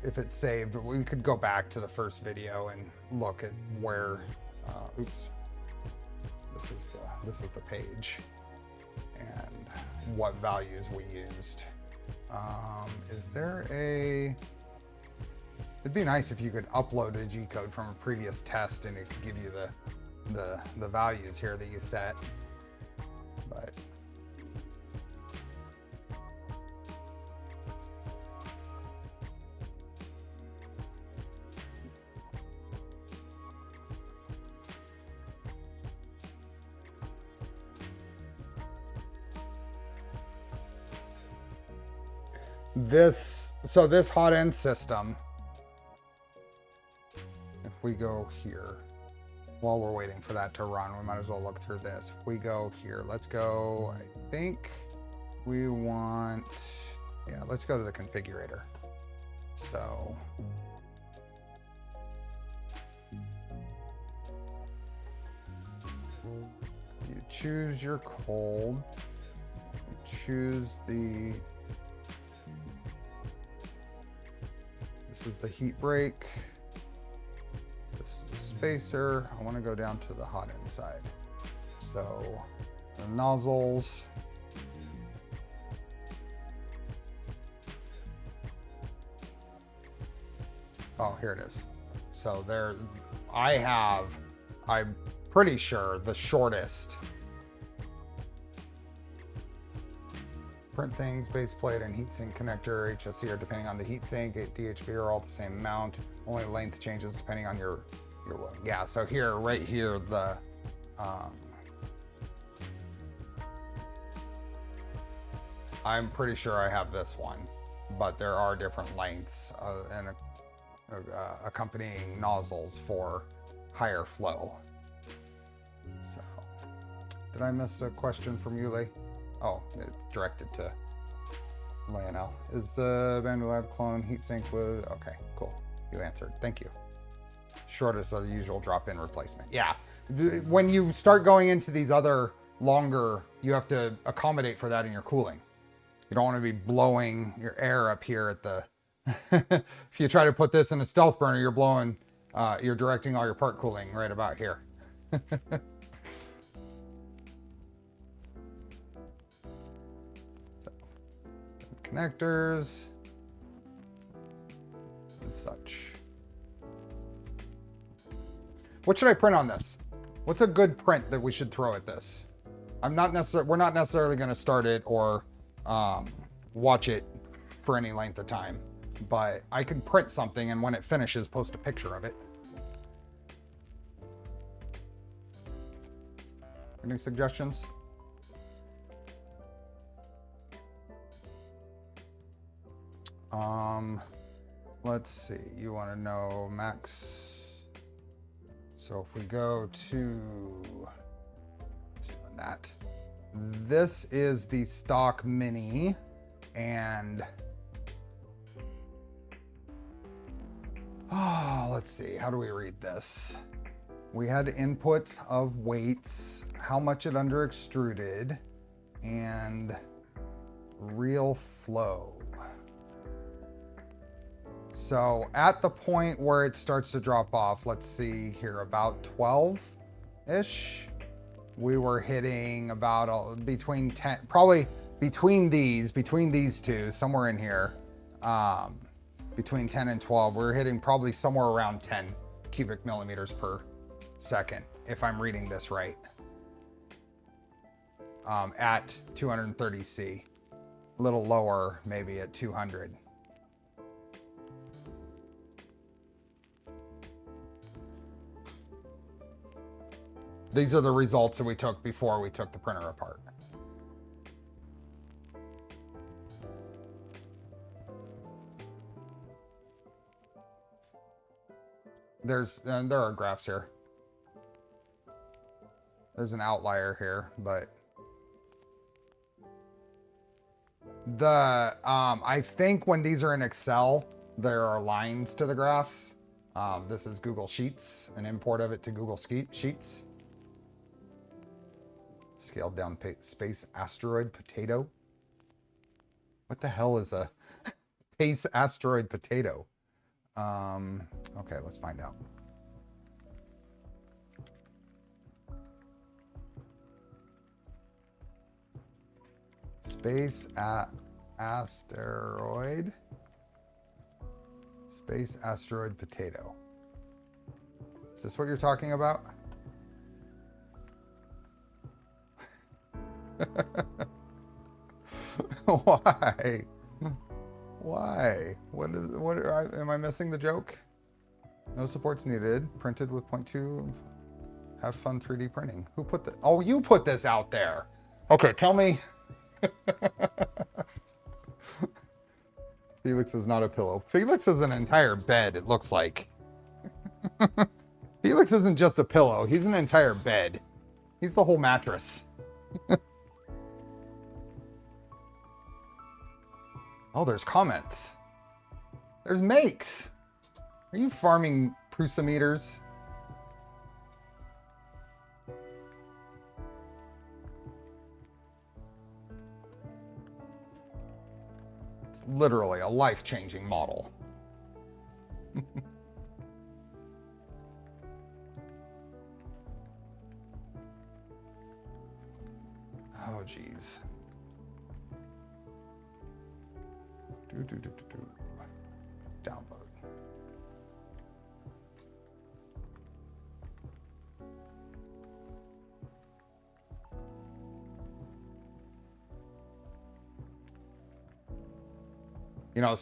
Speaker 1: if it's saved. We could go back to the first video and look at where oops, this is the page and what values we used. Is there a, it'd be nice if you could upload a G code from a previous test and it could give you the values here that you set, but this Hotend system, if we go here, while we're waiting for that to run, we might as well look through this. If we go here, let's go, I think we want, yeah, let's go to the configurator. So you choose your cold, you choose this is the heat break. This is a spacer. I want to go down to the Hotend side. So the nozzles. Oh, here it is. So there, I'm pretty sure the shortest print things, base plate and heatsink connector, HSC are depending on the heatsink, DHV are all the same amount. Only length changes depending on your willing. Yeah, so here, right here, the, I'm pretty sure I have this one, but there are different lengths and accompanying nozzles for higher flow. So, did I miss a question from Yuli? Oh, it directed to Lionel. Is the Bandolab clone heatsink with, okay, cool. You answered, thank you. Shortest of the usual drop-in replacement. Yeah, when you start going into these other longer, you have to accommodate for that in your cooling. You don't want to be blowing your air up here at the, if you try to put this in a stealth burner, you're blowing, you're directing all your part cooling right about here. So, connectors and such. What should I print on this? What's a good print that we should throw at this? we're not necessarily going to start it or watch it for any length of time, but I can print something and when it finishes, post a picture of it. Any suggestions? Let's see, you want to know max. So if we go to, let's do that. This is the stock mini, and let's see, how do we read this? We had input of weights, how much it under extruded, and real flow. So at the point where it starts to drop off, let's see here, about 12-ish, we were hitting about between 10, probably between these two, somewhere in here, between 10 and 12, we're hitting probably somewhere around 10 cubic millimeters per second, if I'm reading this right, at 230C, a little lower maybe at 200. These are the results that we took before we took the printer apart. There are graphs here. There's an outlier here, but I think when these are in Excel, there are lines to the graphs. This is Google Sheets, an import of it to Google Sheets. Scaled down space asteroid potato. What the hell is a space asteroid potato? Okay, let's find out. Space asteroid. Space asteroid potato. Is this what you're talking about? Why? Why? Am I missing the joke? No supports needed. Printed with 0.2. Have fun 3D printing. Who put this? Oh, you put this out there. Okay, tell me. Felix is not a pillow. Felix is an entire bed, it looks like. Felix isn't just a pillow. He's an entire bed. He's the whole mattress. Oh, there's comments. There's makes. Are you farming Prusa meters? It's literally a life-changing model. Download. You know,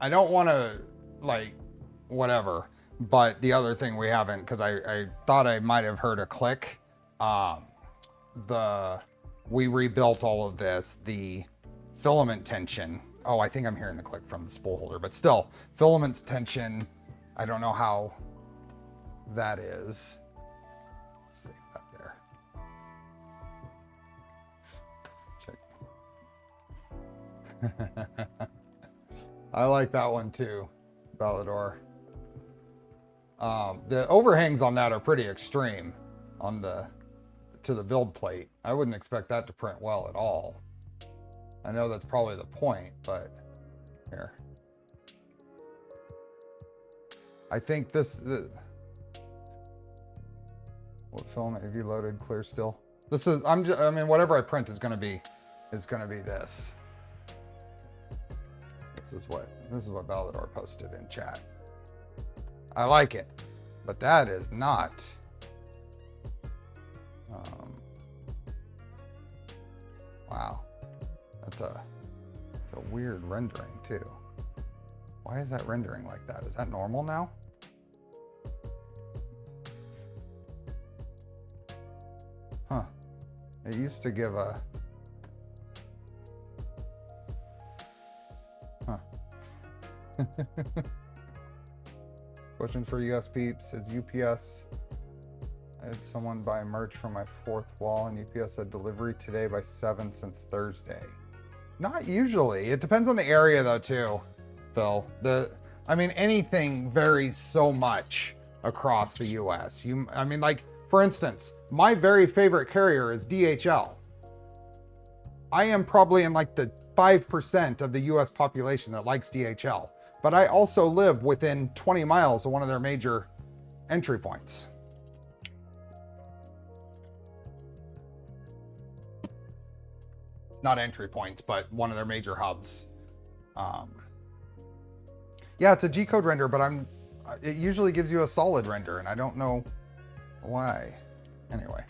Speaker 1: I don't want to, like, whatever, but the other thing we haven't, because I thought I might have heard a click. We rebuilt all of this, the filament tension. Oh, I think I'm hearing the click from the spool holder, but still, filaments tension, I don't know how that is. Let's save that there. Check. I like that one too, Ballador. The overhangs on that are pretty extreme on to the build plate. I wouldn't expect that to print well at all. I know that's probably the point, but here. I think what filament have you loaded? Clear still? This is, I mean, whatever I print is gonna be this. This is what Ballador posted in chat. I like it, but that is not. Wow, that's a weird rendering too. Why is that rendering like that? Is that normal now? Huh? It used to give a. Huh. Question for US peeps is UPS. I had someone buy merch from my fourth wall and UPS said delivery today by 7 since Thursday. Not usually. It depends on the area though too, Phil. I mean, anything varies so much across the US. I mean, like, for instance, my very favorite carrier is DHL. I am probably in like the 5% of the US population that likes DHL, but I also live within 20 miles of one of their major entry points. Not entry points, but one of their major hubs. Yeah, it's a G-code render, but it usually gives you a solid render, and I don't know why. Anyway.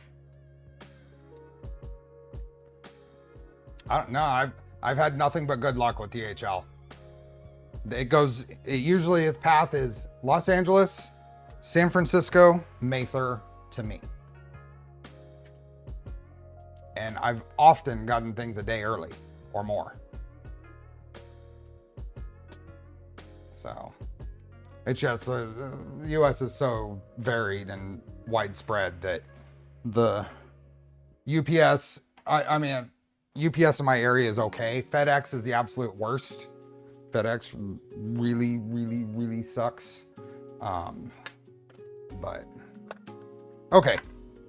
Speaker 1: I don't know. I've had nothing but good luck with DHL. Usually its path is Los Angeles, San Francisco, Mather to me. And I've often gotten things a day early or more. So it's just the US is so varied and widespread that the UPS, I mean, UPS in my area is okay. FedEx is the absolute worst. FedEx really, really, really sucks. But okay,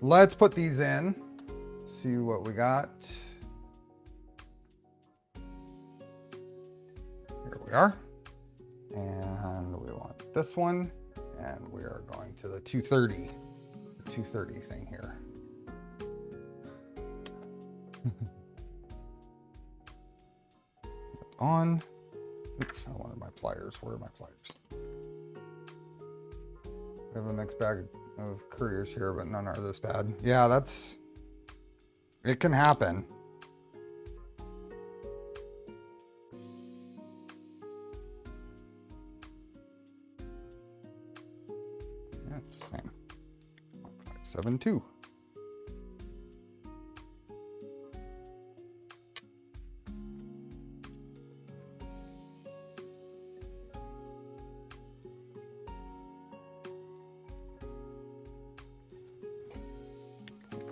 Speaker 1: let's put these in. See what we got. Here we are. And we want this one. And we are going to the 230 thing here. On. Oops, I wanted my pliers. Where are my pliers? We have a mixed bag of couriers here, but none are this bad. Yeah, it can happen. Yeah, it's the same. 572.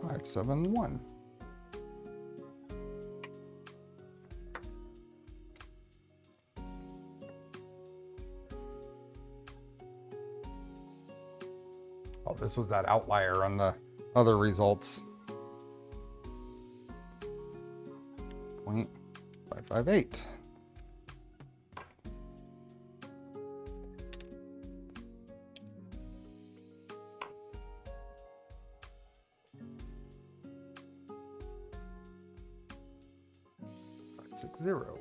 Speaker 1: Five, 7, 1. Oh, this was that outlier on the other results. 0.558. .60.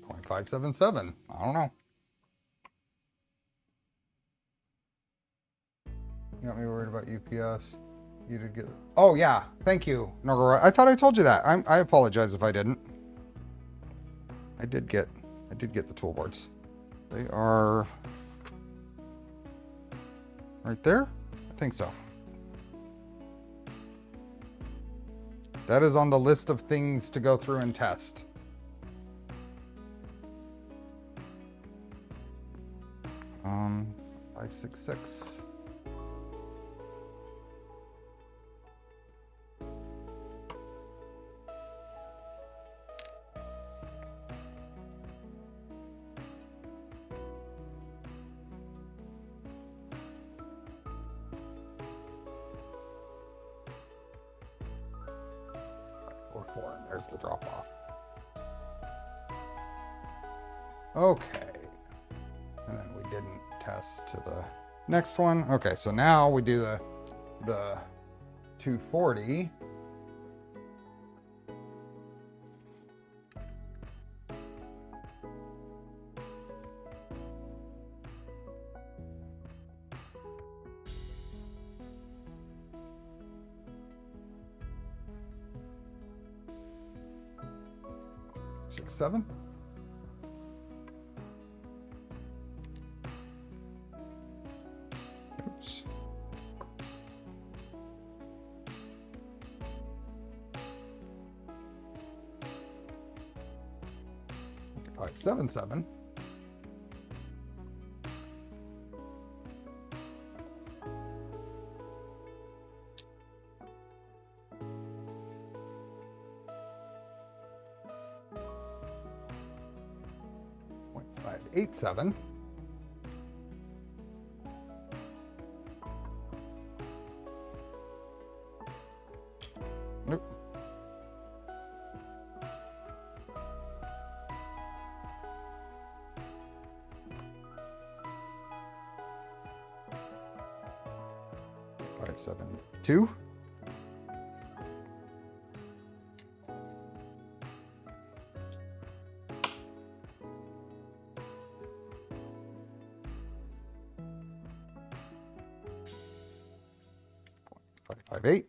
Speaker 1: 0.577. I don't know. You got me worried about UPS. You did get... Oh, yeah. Thank you, Nogara. I thought I told you that. I apologize if I didn't. I did get the toolboards. They are right there. I think so. That is on the list of things to go through and test. Um, 566. And there's the drop off. Okay. And then we didn't test to the next one. Okay, so now we do the 240. Six, seven. Oops. Okay, 577. Eight seven. Nope. Five, 7, 2. Five, 8.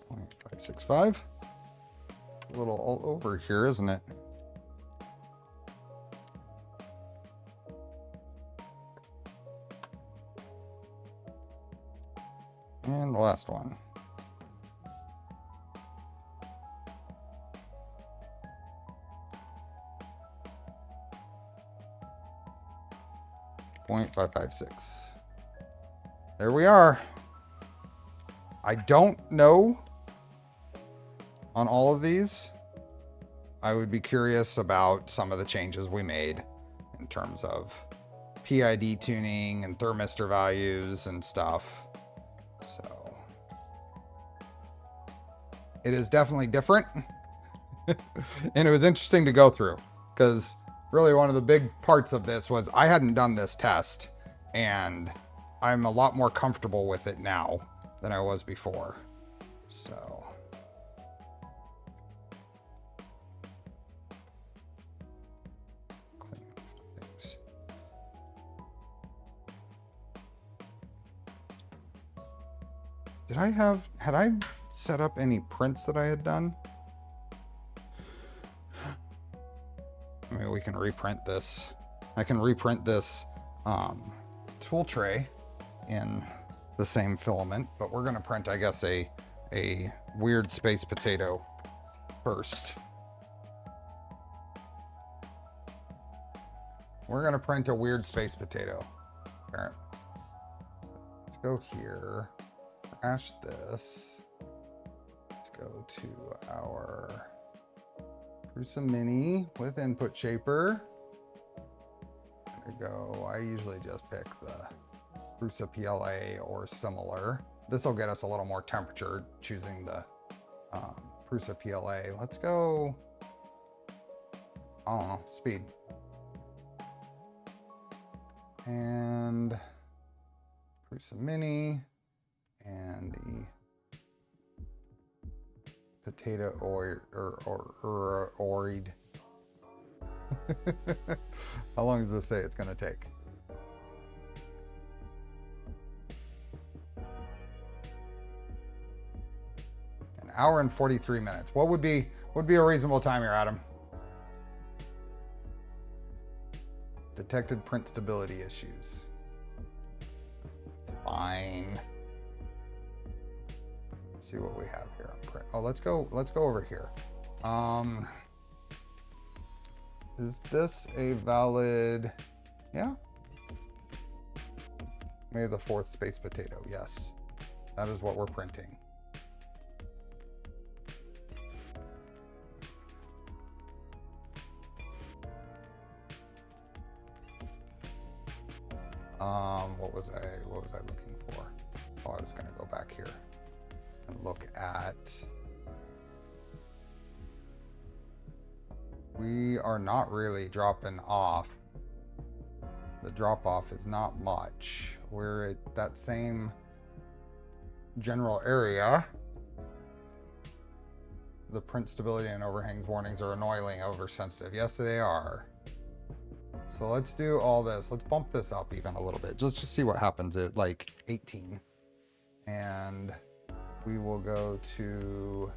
Speaker 1: Point 565. A little all over here, isn't it? And the last one. .556. There we are. I don't know on all of these. I would be curious about some of the changes we made in terms of PID tuning and thermistor values and stuff. So it is definitely different. And it was interesting to go through because really one of the big parts of this was I hadn't done this test and I'm a lot more comfortable with it now than I was before. So clean up things. Had I set up any prints that I had done? I mean, we can reprint this. I can reprint this tool tray in the same filament, but we're gonna print, I guess, a weird space potato first. We're gonna print a weird space potato, apparently. So let's go here, crash this. Let's go to our Prusa Mini with input shaper. There we go. I usually just pick the Prusa PLA or similar. This will get us a little more temperature choosing the Prusa PLA. Let's go, I don't know, speed. and Prusa Mini and the potato oid. How long does this say it's going to take? An hour and 43 minutes. What would be a reasonable time here, Adam? Detected print stability issues. It's fine. Let's see what we have here on print. Oh, let's go over here. Is this a valid? Yeah. Maybe the 4th space potato. Yes, that is what we're printing. What was I looking for? Oh, I was going to go back here and look at. We are not really dropping off. The drop off is not much. We're at that same general area. The print stability and overhangs warnings are annoyingly oversensitive. Yes, they are. So let's do all this. Let's bump this up even a little bit. Let's just see what happens at like 18. And we will go to,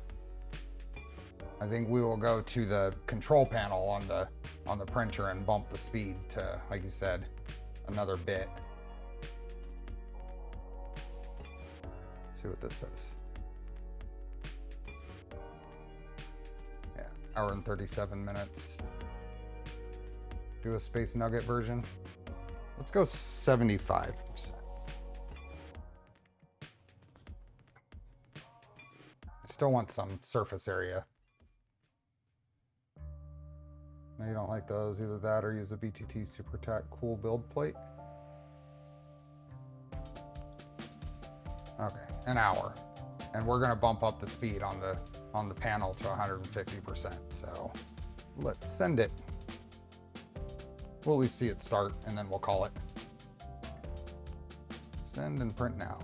Speaker 1: I think we will go to the control panel on the printer and bump the speed to, like you said, another bit. Let's see what this says. Yeah, hour and 37 minutes. Do a Space Nugget version. Let's go 75%. I still want some surface area. No, you don't like those. Either that or use a BTT SuperTac cool build plate. Okay, an hour. And we're gonna bump up the speed on the panel to 150%. So let's send it. We'll at least see it start and then we'll call it. Send and print now.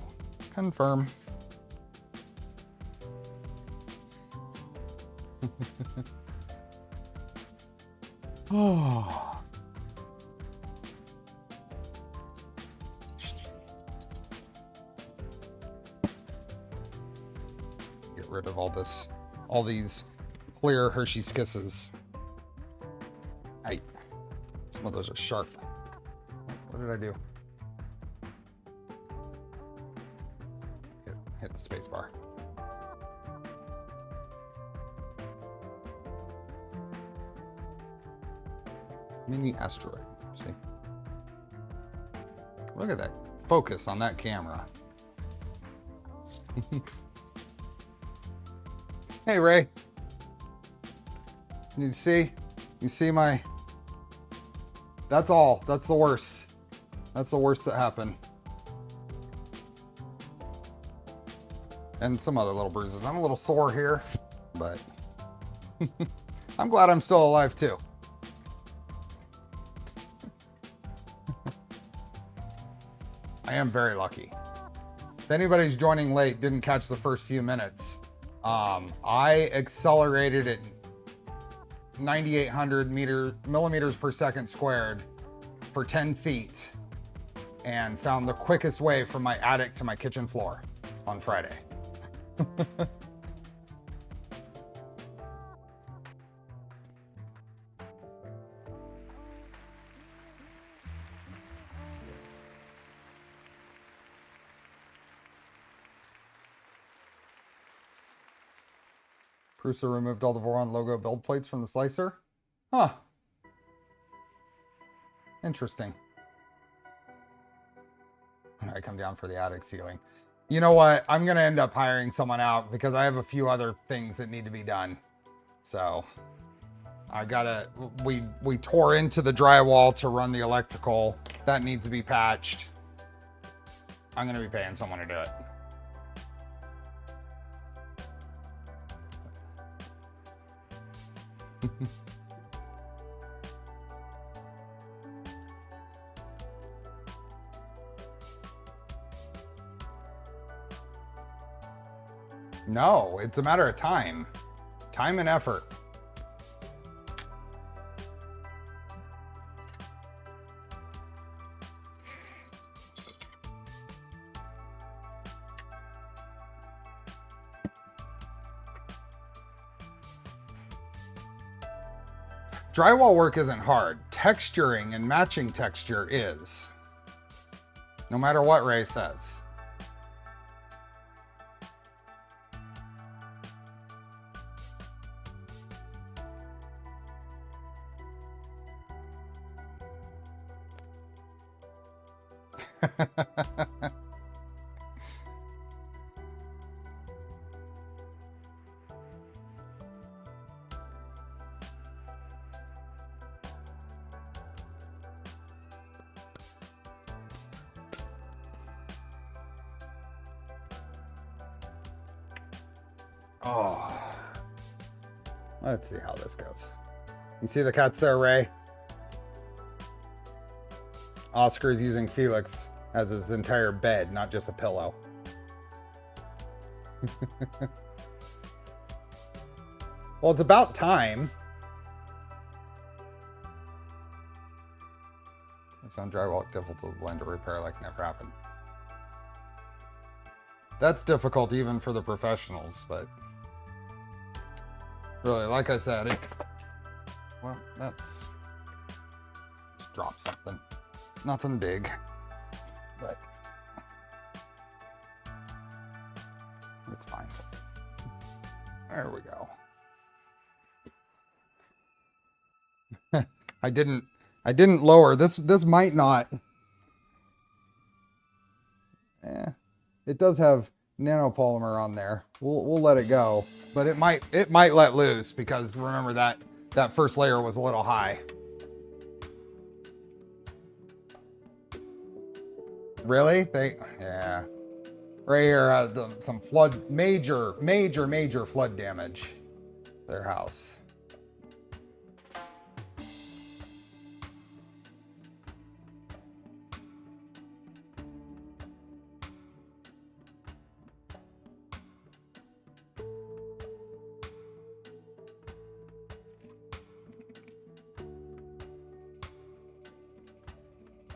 Speaker 1: Confirm. Oh. Get rid of all these clear Hershey's Kisses. Hey, some of those are sharp. What did I do? Hit the space bar. Mini asteroid. See? Look at that focus on that camera. Hey, Ray. You see? You see my... That's all. That's the worst. That's the worst that happened. And some other little bruises. I'm a little sore here, but I'm glad I'm still alive too. I am very lucky. If anybody's joining late, didn't catch the first few minutes, I accelerated at 9,800 millimeters per second squared for 10 feet and found the quickest way from my attic to my kitchen floor on Friday. Prusa removed all the Voron logo build plates from the slicer. Huh. Interesting. When I come down for the attic ceiling. You know what? I'm going to end up hiring someone out because I have a few other things that need to be done. So I gotta, we tore into the drywall to run the electrical. That needs to be patched. I'm going to be paying someone to do it. No, it's a matter of time. Time and effort. Drywall work isn't hard. Texturing and matching texture is. No matter what Ray says. Oh, let's see how this goes. You see the cats there, Ray? Oscar is using Felix as his entire bed, not just a pillow. Well, it's about time. I found drywall difficult to blend or repair like never happened. That's difficult even for the professionals, but really, like I said, well, that's just drop something. Nothing big, but it's fine. There we go. I didn't lower this. This might not. It does have nanopolymer on there. We'll let it go, but it might let loose because remember that first layer was a little high. Really? Yeah. Right here has some flood, major flood damage. Their house.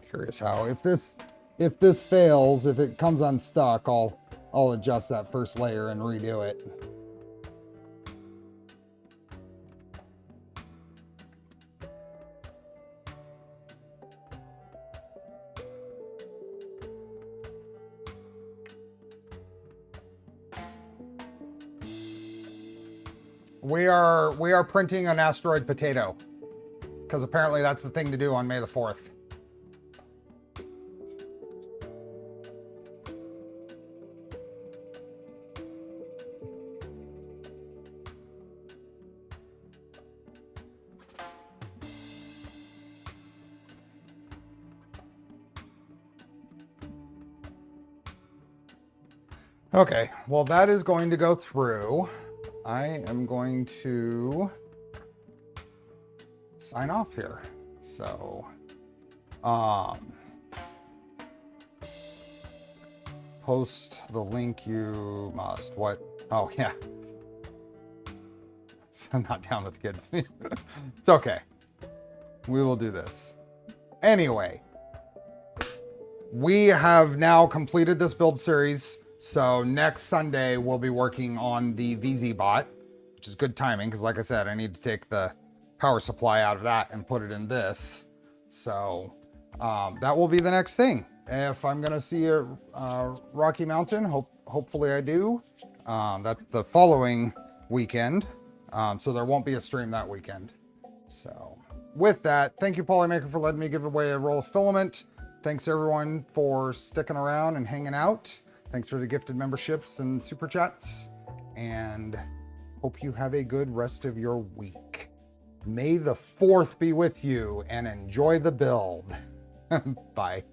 Speaker 1: Curious how, if this fails, if it comes unstuck, I'll adjust that first layer and redo it. We are printing an asteroid potato because apparently that's the thing to do on May the 4th. Okay, well that is going to go through. I am going to sign off here. So, post the link you must. What? Oh yeah. I'm not down with the kids. It's okay. We will do this. Anyway, we have now completed this build series. So next Sunday, we'll be working on the VZ bot, which is good timing because like I said, I need to take the power supply out of that and put it in this. So that will be the next thing. If I'm gonna see a Rocky Mountain, hopefully I do. That's the following weekend. So there won't be a stream that weekend. So with that, thank you Polymaker for letting me give away a roll of filament. Thanks everyone for sticking around and hanging out. Thanks for the gifted memberships and super chats, and hope you have a good rest of your week. May the 4th be with you and enjoy the build. Bye.